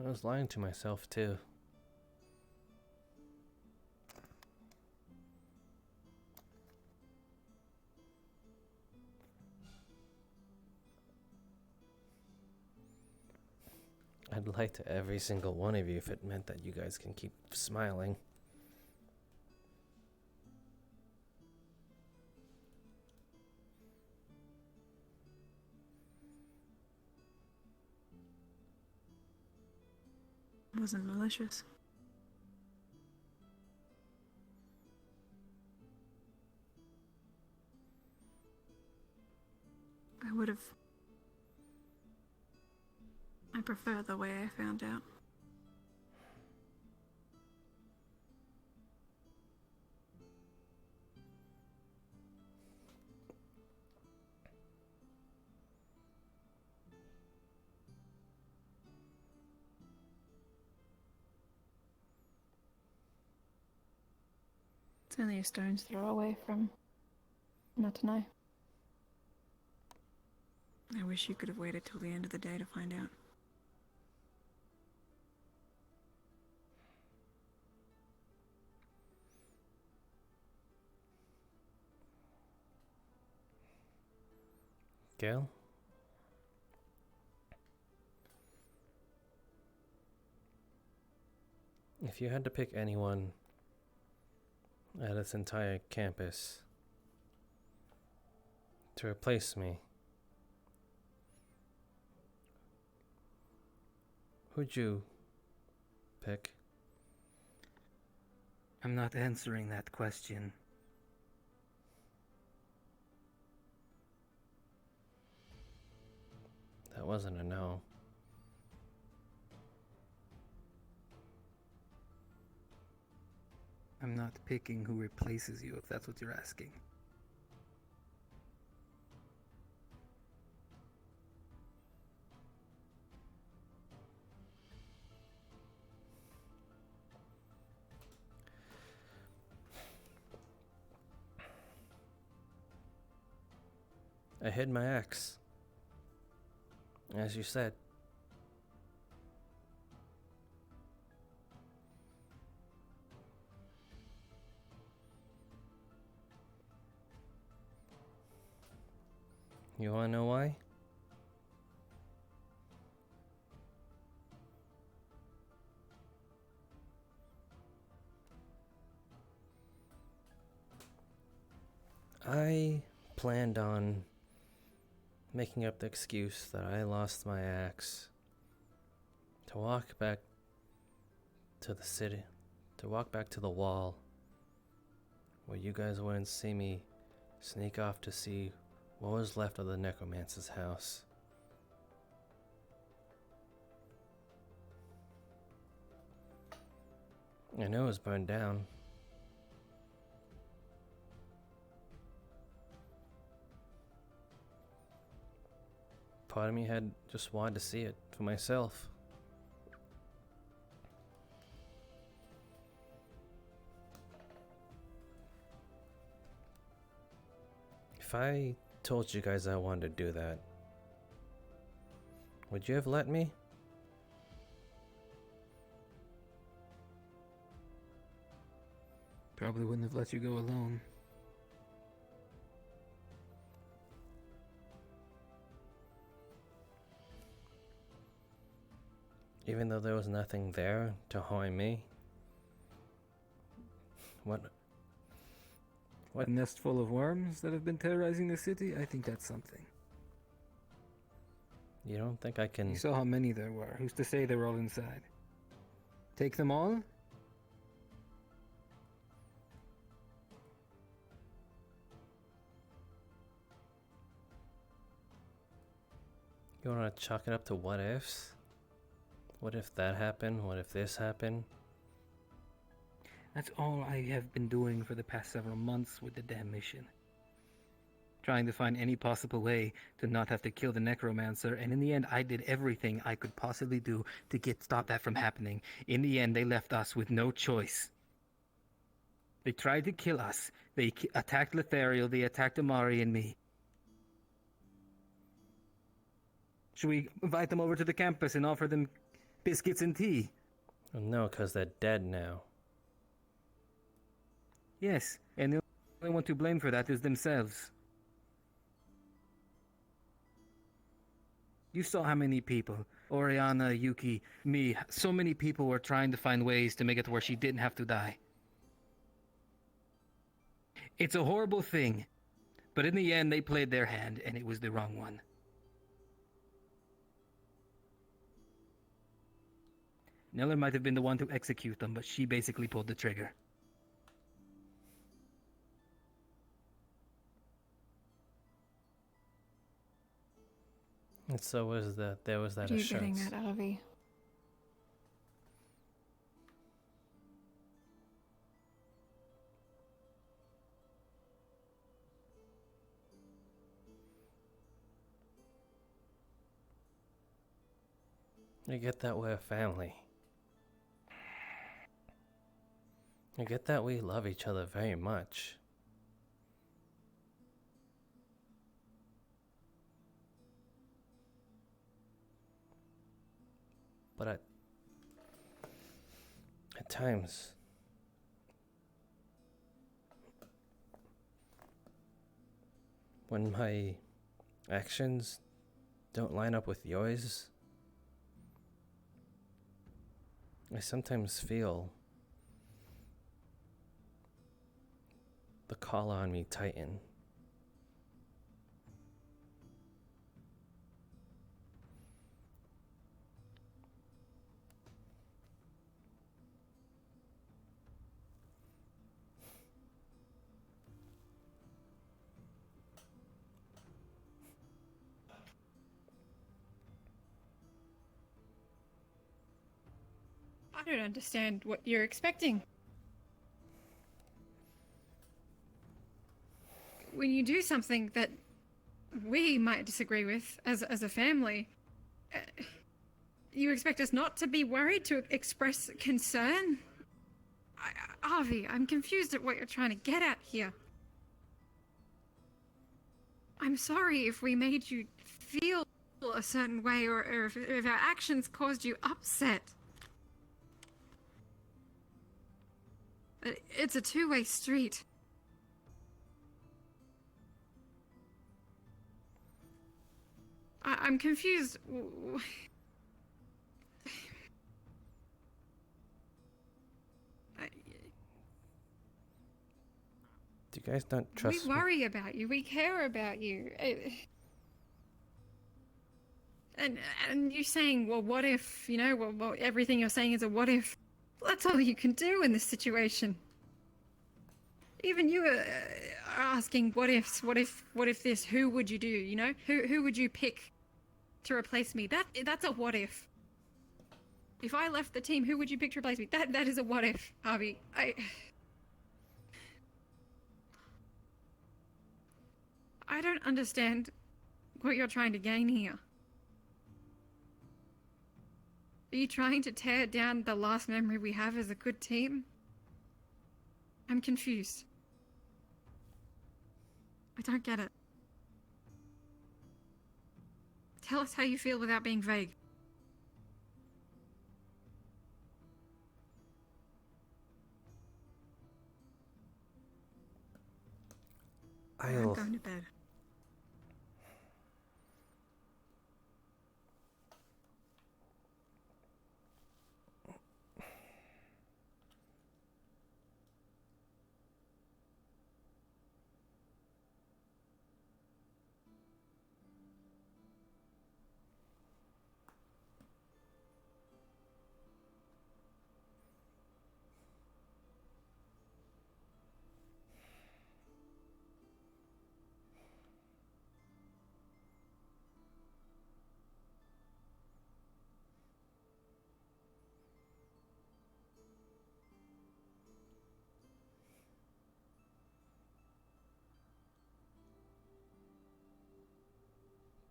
I was lying to myself too. I'd lie to every single one of you if it meant that you guys can keep smiling. wasn't malicious. I prefer the way I found out. It's only a stone's throw away from not to know. I wish you could have waited till the end of the day to find out. Gail? If you had to pick anyone at this entire campus to replace me, who'd you pick? I'm not answering that question. That wasn't a no. I'm not picking who replaces you, if that's what you're asking. I hid my axe, as you said. You wanna know why? I planned on making up the excuse that I lost my axe to walk back to the city, to walk back to the wall where you guys wouldn't see me sneak off to see what was left of the necromancer's house. I know it was burned down. Part of me had just wanted to see it for myself. If I told you guys I wanted to do that, would you have let me? Probably wouldn't have let you go alone. Even though there was nothing there to harm me? What? A nest full of worms that have been terrorizing the city? I think that's something. You don't think I can... You saw how many there were. Who's to say they were all inside? Take them all? You wanna chalk it up to what ifs? What if that happened? What if this happened? That's all I have been doing for the past several months with the damn mission. Trying to find any possible way to not have to kill the necromancer, and in the end I did everything I could possibly do to stop that from happening. In the end they left us with no choice. They tried to kill us. They attacked Lethariel, they attacked Amari and me. Should we invite them over to the campus and offer them biscuits and tea? Well, no, because they're dead now. Yes, and the only one to blame for that is themselves. You saw how many people, Oriana, Yuki, me, so many people were trying to find ways to make it where she didn't have to die. It's a horrible thing, but in the end they played their hand and it was the wrong one. Neller might have been the one to execute them, but she basically pulled the trigger. And so was that there was that What are you getting assurance. at, Avi? I get that we're a family. I get that we love each other very much. But at times, when my actions don't line up with yours, I sometimes feel the collar on me tighten. I don't understand what you're expecting. When you do something that we might disagree with as a family, you expect us not to be worried, to express concern? Avi, I'm confused at what you're trying to get at here. I'm sorry if we made you feel a certain way, or if our actions caused you upset. It's a two-way street. I'm confused. You guys don't trust We worry about you. We care about you. And you're saying, well, what if, you know, well, everything you're saying is a what if. That's all you can do in this situation. Even you are asking what ifs, what if this, who would you do, you know? Who would you pick to replace me? That's a what if. If I left the team, who would you pick to replace me? That is a what if, Harvey. I don't understand what you're trying to gain here. Are you trying to tear down the last memory we have as a good team? I'm confused. I don't get it. Tell us how you feel without being vague. I'm going to bed.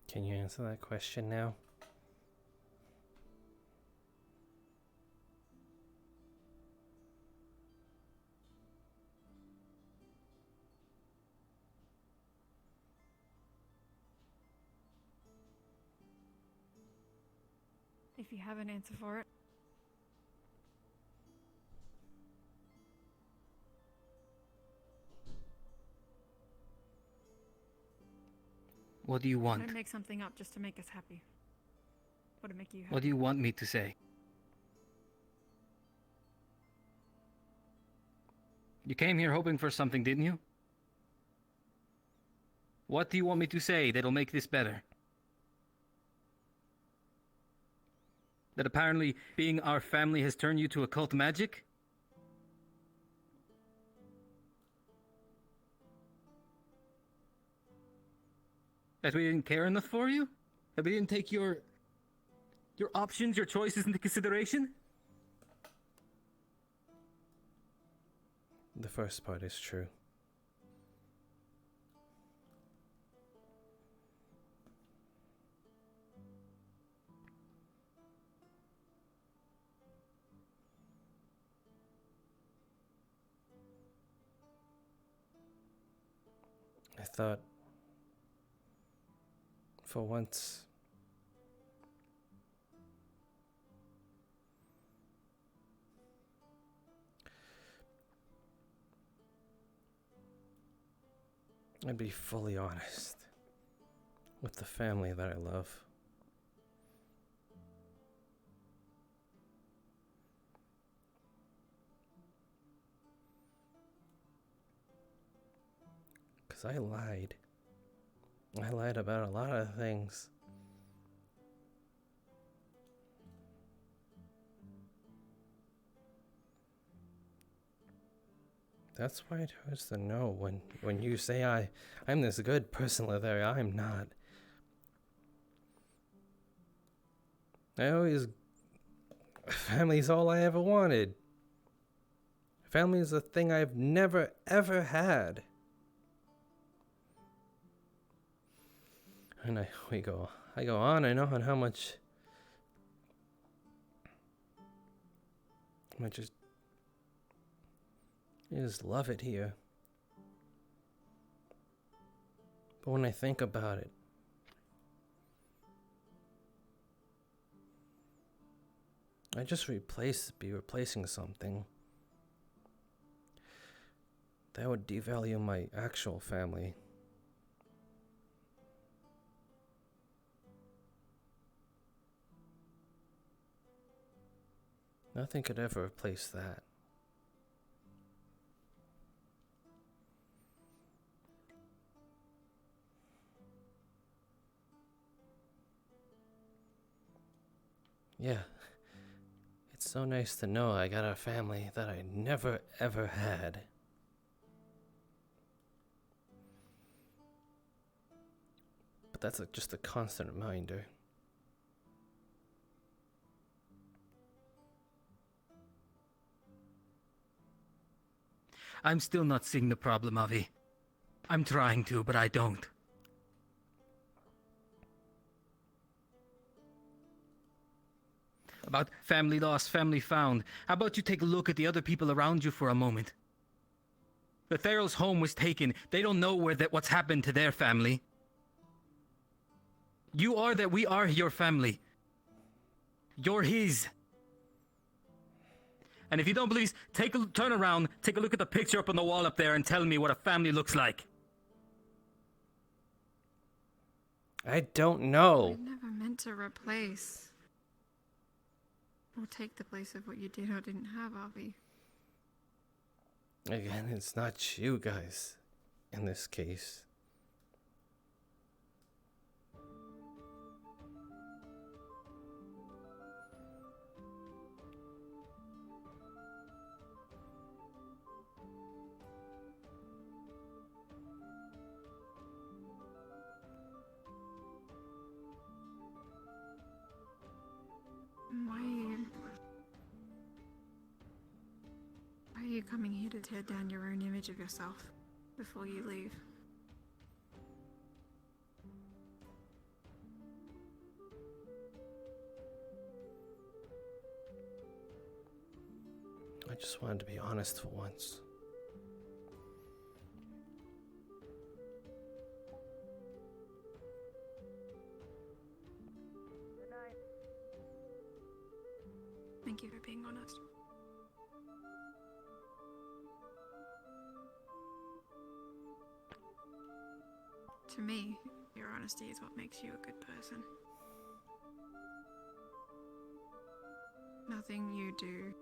Can you answer that question now? If you have an answer for it. What do you want? Don't make something up just to make us happy. Or to make you happy. What do you want me to say? You came here hoping for something, didn't you? What do you want me to say that'll make this better? That apparently being our family has turned you to occult magic? That we didn't care enough for you? That we didn't take your options, your choices into consideration? The first part is true. I thought, for once, I'd be fully honest with the family that I love. Because I lied. I lied about a lot of things. That's why it hurts to know when you say I'm this good person, Leather. I'm not. Family's all I ever wanted. Family is a thing I've never ever had. And I go on and on how much I just love it here. But when I think about it, I just be replacing something that would devalue my actual family. Nothing could ever replace that. Yeah, it's so nice to know I got a family that I never ever had. But that's just a constant reminder. I'm still not seeing the problem, Avi. I'm trying to, but I don't. About family lost, family found. How about you take a look at the other people around you for a moment? The Theral's home was taken. They don't know what's happened to their family. You are that we are your family. You're his. And if you don't believe, turn around, take a look at the picture up on the wall up there and tell me what a family looks like. I don't know. I never meant to replace or take the place of what you did or didn't have, Avi. Again, it's not you guys in this case. Why are you coming here to tear down your own image of yourself before you leave? I just wanted to be honest for once. Thank you for being honest. To me, your honesty is what makes you a good person. Nothing you do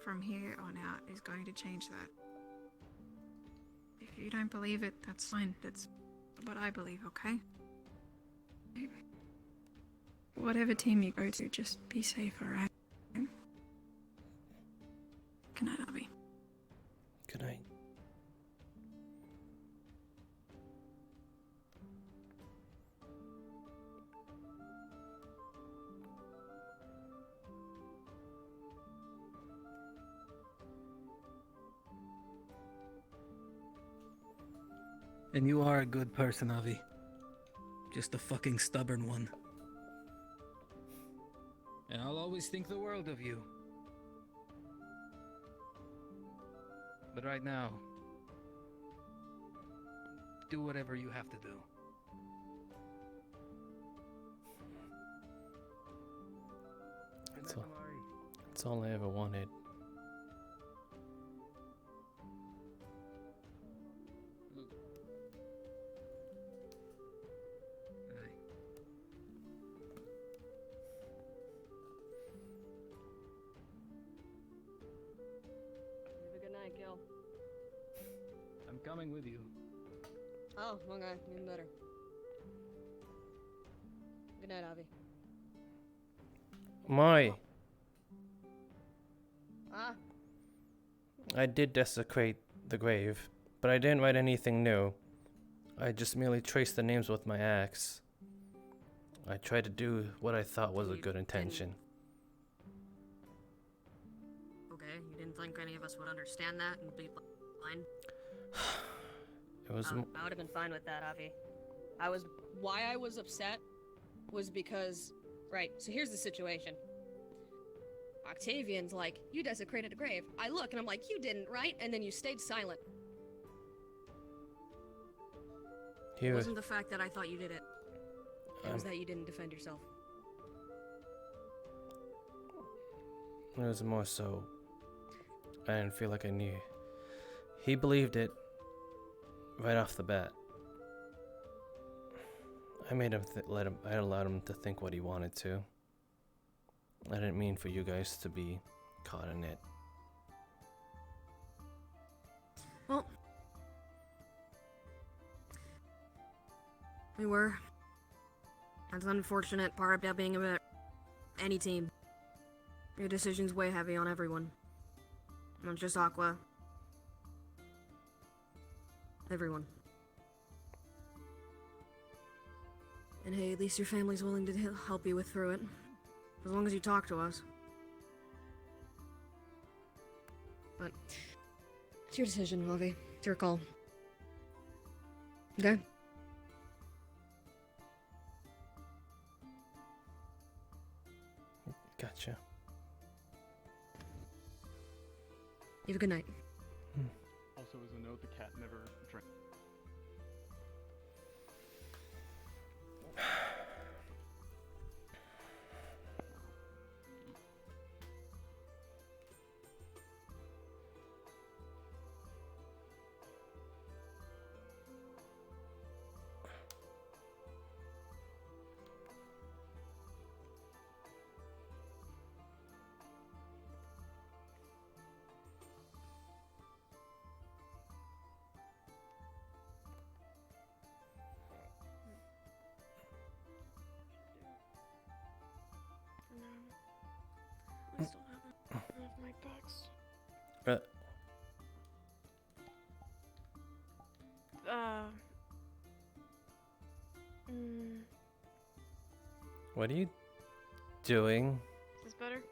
from here on out is going to change that. If you don't believe it, that's fine. That's what I believe, okay? whatever team you go to, just be safe, alright? Good night, Abby. Good night. And you are a good person, Avi. Just a fucking stubborn one. And I'll always think the world of you. But right now, do whatever you have to do. That's all I ever wanted. Have a good night, Gil. I'm coming with you. Oh, okay, even better. Good night, Avi. My, Ah, I did desecrate the grave, but I didn't write anything new. I just merely traced the names with my axe. I tried to do what I thought was a good intention. okay. You didn't think any of us would understand that and be blind? It was. I would have been fine with that, Avi. Why I was upset was because, right, so here's the situation. Octavian's like, you desecrated a grave. I look and I'm like, you didn't, right? And then you stayed silent. It wasn't the fact that I thought you did it. It was that you didn't defend yourself. It was more so. I didn't feel like I knew. He believed it right off the bat. I made him I allowed him to think what he wanted to. I didn't mean for you guys to be caught in it. Well, we were. That's the unfortunate part about being about any team. Your decision's way heavy on everyone. Not just Aqua. Everyone. And hey, at least your family's willing to help you through it. As long as you talk to us. But it's your decision, Avi. It's your call. Okay? Gotcha. You have a good night. Also, as a note, the cat never drank. I still haven't enough mic packs. What are you doing? Is this better?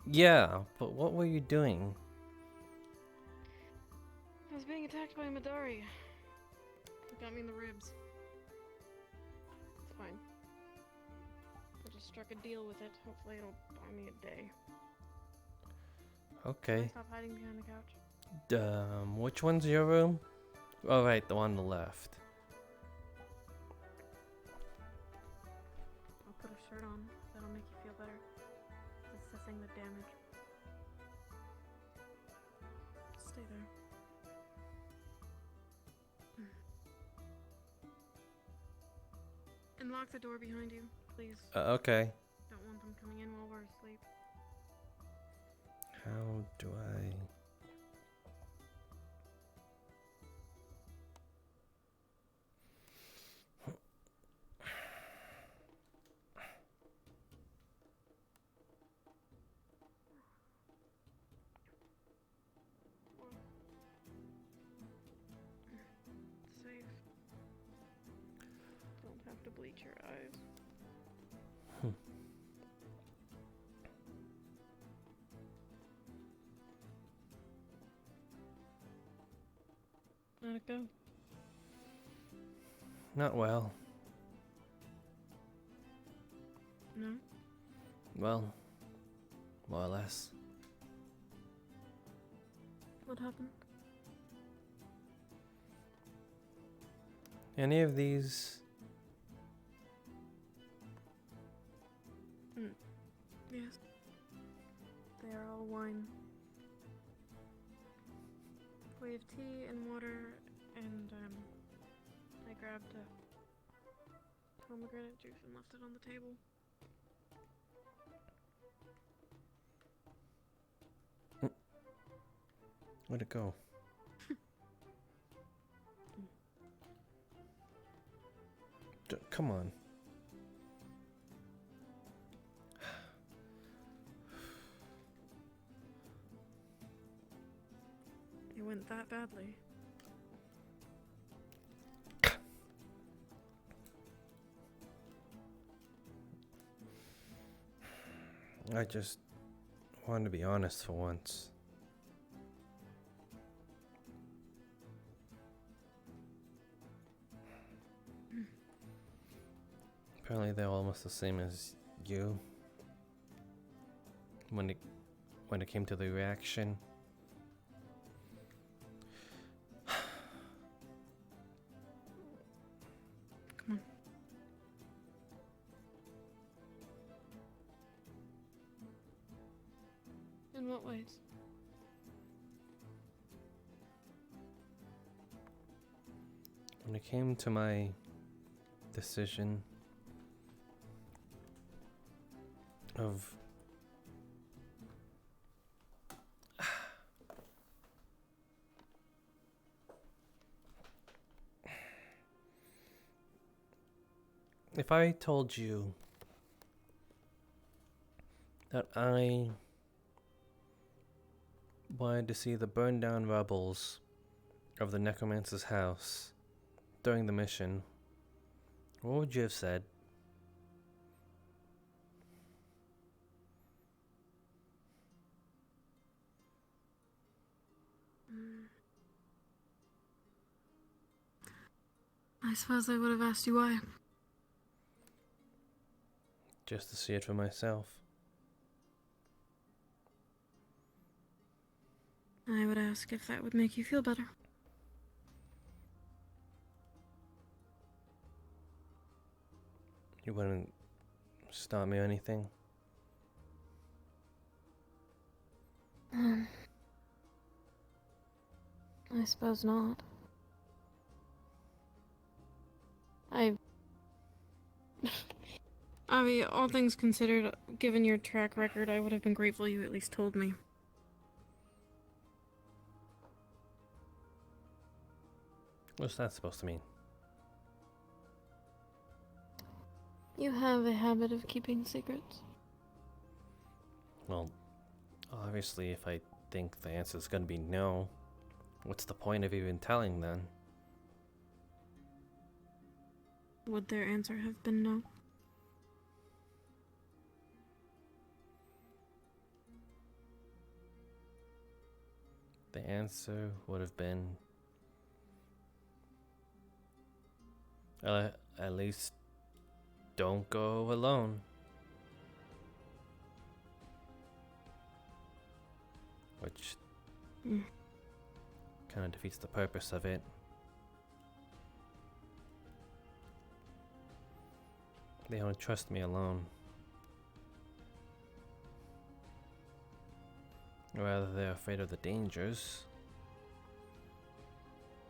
Yeah, but what were you doing? I was being attacked by a Madari. It got me in the ribs. It's fine. I just struck a deal with it. Hopefully it'll buy me a day. Okay. Stop hiding behind the couch. Which one's your room? Oh, right, the one on the left. I'll put a shirt on. That'll make you feel better. It's assessing the damage. Stay there. And lock the door behind you, please. Okay. Don't want them coming in while we're asleep. How do I... to bleach your eyes. How'd it go? Not well. No? Well, more or less. What happened? Any of these? Yes. They are all wine. We have tea and water, and I grabbed a pomegranate juice and left it on the table. Where'd it go? Come on. It went that badly. I just wanted to be honest for once. Apparently they're almost the same as you. When it came to the reaction. Come on. In what ways? When it came to my decision of if I told you that I wanted to see the burned down rubbles of the necromancer's house during the mission, what would you have said? I suppose I would have asked you why. Just to see it for myself. I would ask if that would make you feel better. You wouldn't stop me or anything? I suppose not. Avi, all things considered, given your track record, I would have been grateful you at least told me. What's that supposed to mean? You have a habit of keeping secrets. Well, obviously if I think the answer is going to be no, what's the point of even telling then? Would their answer have been no? The answer would have been at least don't go alone. Which kind of defeats the purpose of it. They don't trust me alone. Or rather, they're afraid of the dangers.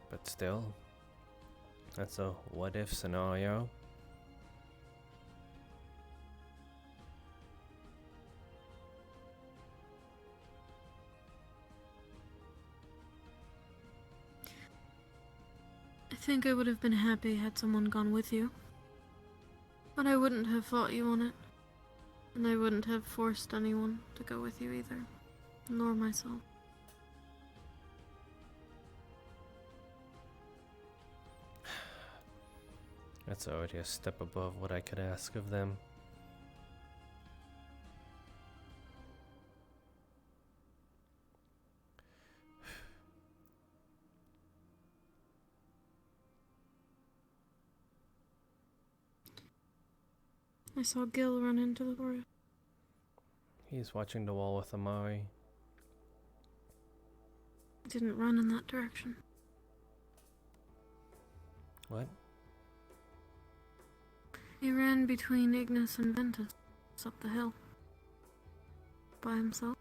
But still, that's a what-if scenario. I think I would have been happy had someone gone with you. But I wouldn't have fought you on it. And I wouldn't have forced anyone to go with you either. Nor myself. That's already a step above what I could ask of them. I saw Gil run into the forest. He's watching the wall with Amari. He didn't run in that direction. What? He ran between Ignis and Ventus up the hill. By himself.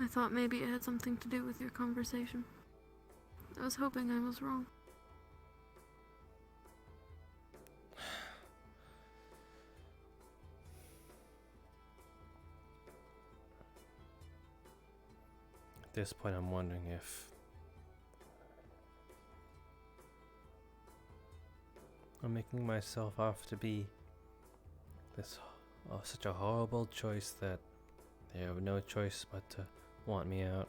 I thought maybe it had something to do with your conversation. I was hoping I was wrong. At this point, I'm wondering if I'm making myself off to be this such a horrible choice that they have no choice but to want me out.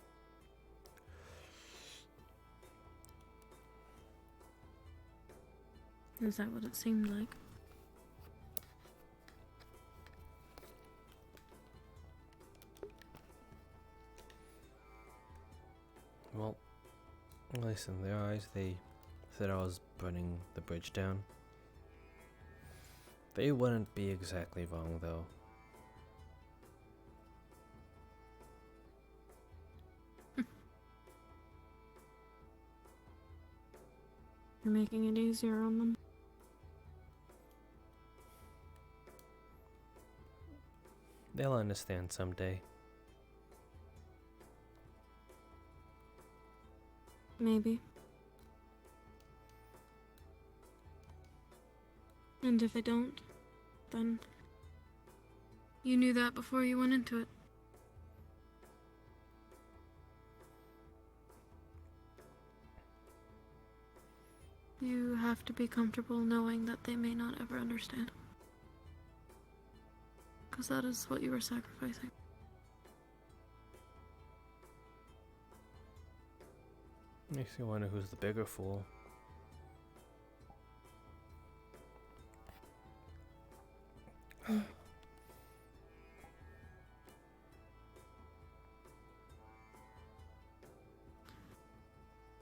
Is that what it seemed like? Well, at least in their eyes, they said I was burning the bridge down. They wouldn't be exactly wrong, though. You're making it easier on them. They'll understand someday. Maybe. And if they don't, then you knew that before you went into it. You have to be comfortable knowing that they may not ever understand. Because that is what you were sacrificing. Makes you wonder who's the bigger fool.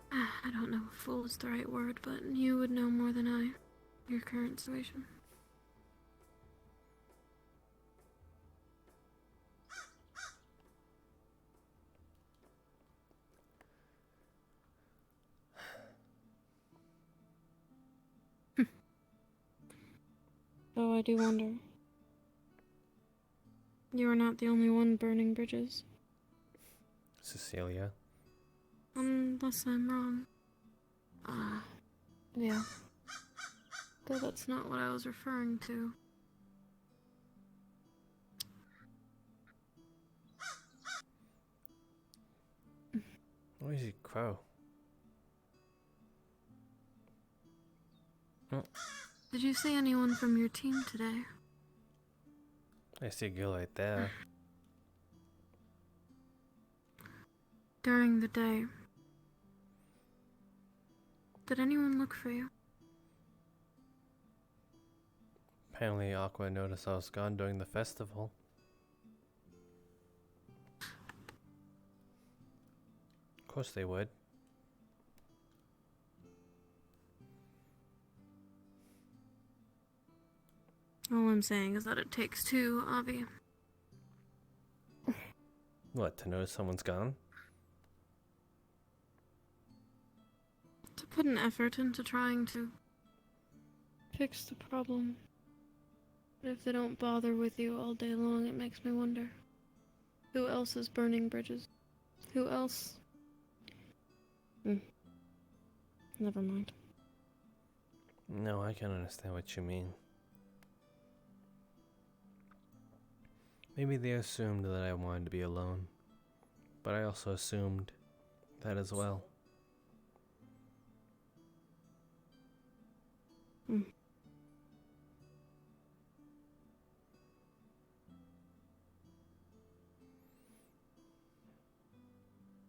I don't know if fool is the right word, but you would know more than I your current situation. Though I do wonder. You are not the only one burning bridges. Cecilia. Unless I'm wrong. Yeah. Though that's not what I was referring to. Noisy crow. Oh, Did you see anyone from your team today? I see Gil right there. During the day. Did anyone look for you? Apparently Aqua noticed I was gone during the festival. Of course they would. All I'm saying is that it takes two, Avi. What, to notice someone's gone? To put an effort into trying to fix the problem. But if they don't bother with you all day long, it makes me wonder. Who else is burning bridges? Who else? Never mind. No, I can understand what you mean. Maybe they assumed that I wanted to be alone, but I also assumed that as well.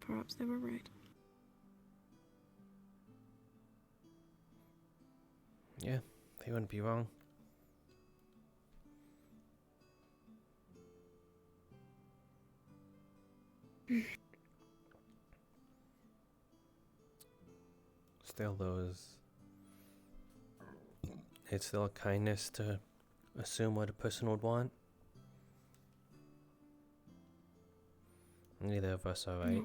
Perhaps they were right. Yeah, they wouldn't be wrong. Still, it's still a kindness to assume what a person would want. Neither of us are right.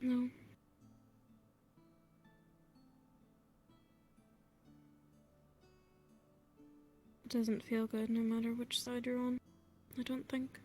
No. It doesn't feel good no matter which side you're on, I don't think.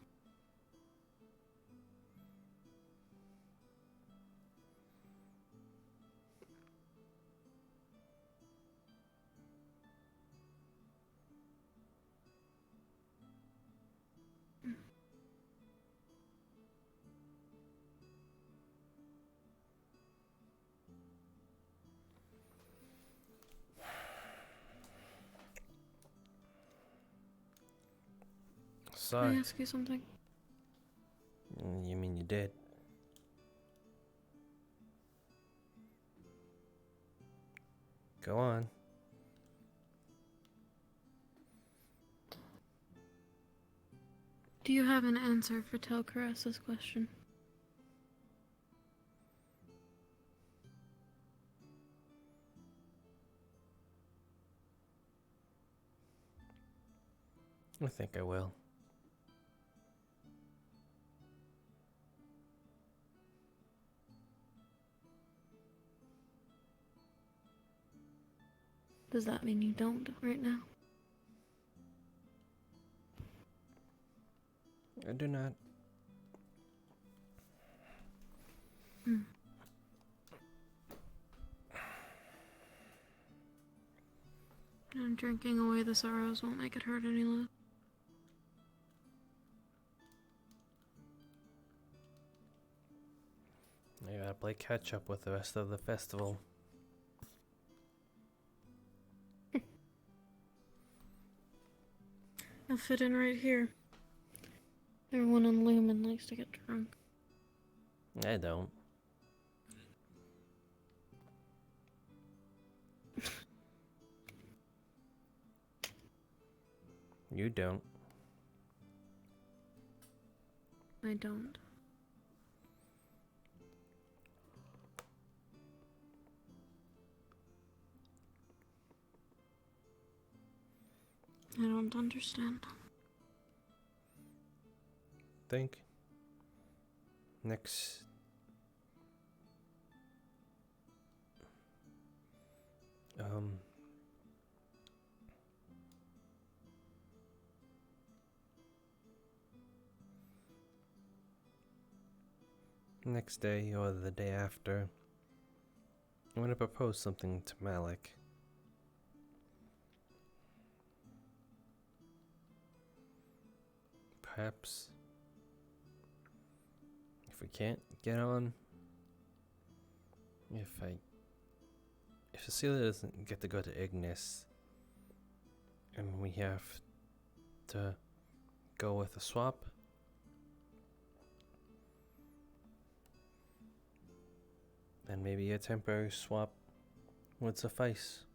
Can I Sorry. ask you something? You mean you did? Go on. Do you have an answer for Telcaress's question? I think I will. Does that mean you don't right now? I do not. And drinking away the sorrows won't make it hurt any less. I gotta play catch up with the rest of the festival. I'll fit in right here. Everyone in Lumen likes to get drunk. I don't. You don't. I don't. I don't understand. Think. Next. Next day or the day after, I'm gonna propose something to Malik. Perhaps if we can't get on, if Cecilia doesn't get to go to Ignis and we have to go with a swap, then maybe a temporary swap would suffice.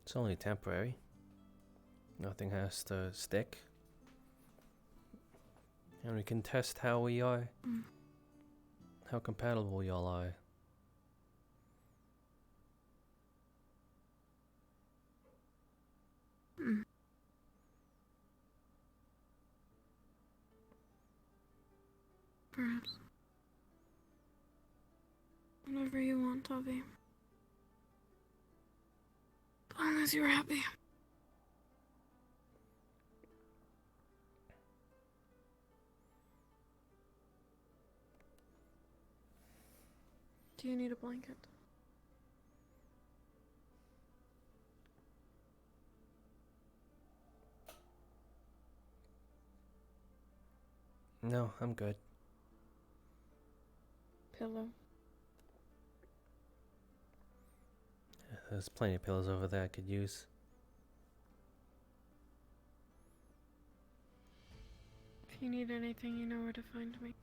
It's only temporary. Nothing has to stick. And we can test how we are. How compatible y'all are. Perhaps. Whatever you want, Tavi. As long as you're happy. Do you need a blanket? No, I'm good. Pillow. There's plenty of pillows over there I could use. If you need anything, you know where to find me.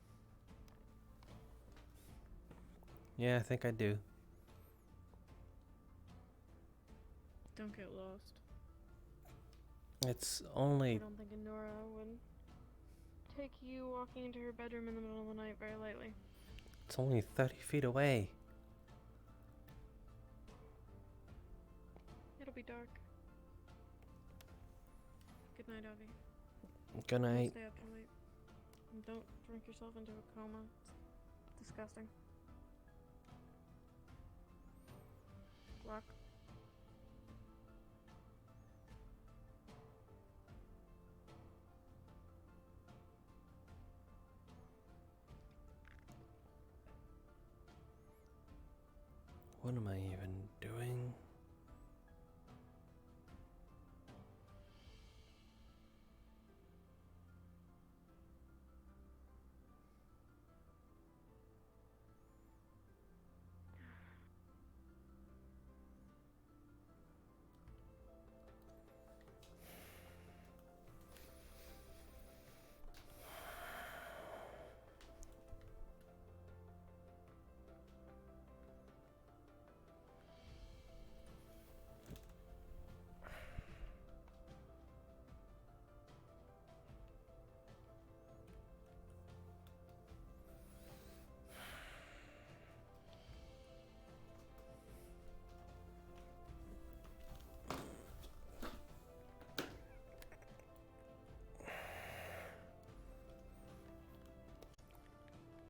Yeah, I think I do. Don't get lost. It's I only... don't think Nora would take you walking into her bedroom in the middle of the night very lightly. It's only 30 feet away. It'll be dark. Good night, Avi. Good Don't night. stay up too late. And don't drink yourself into a coma. It's disgusting. Luck. What am I even doing?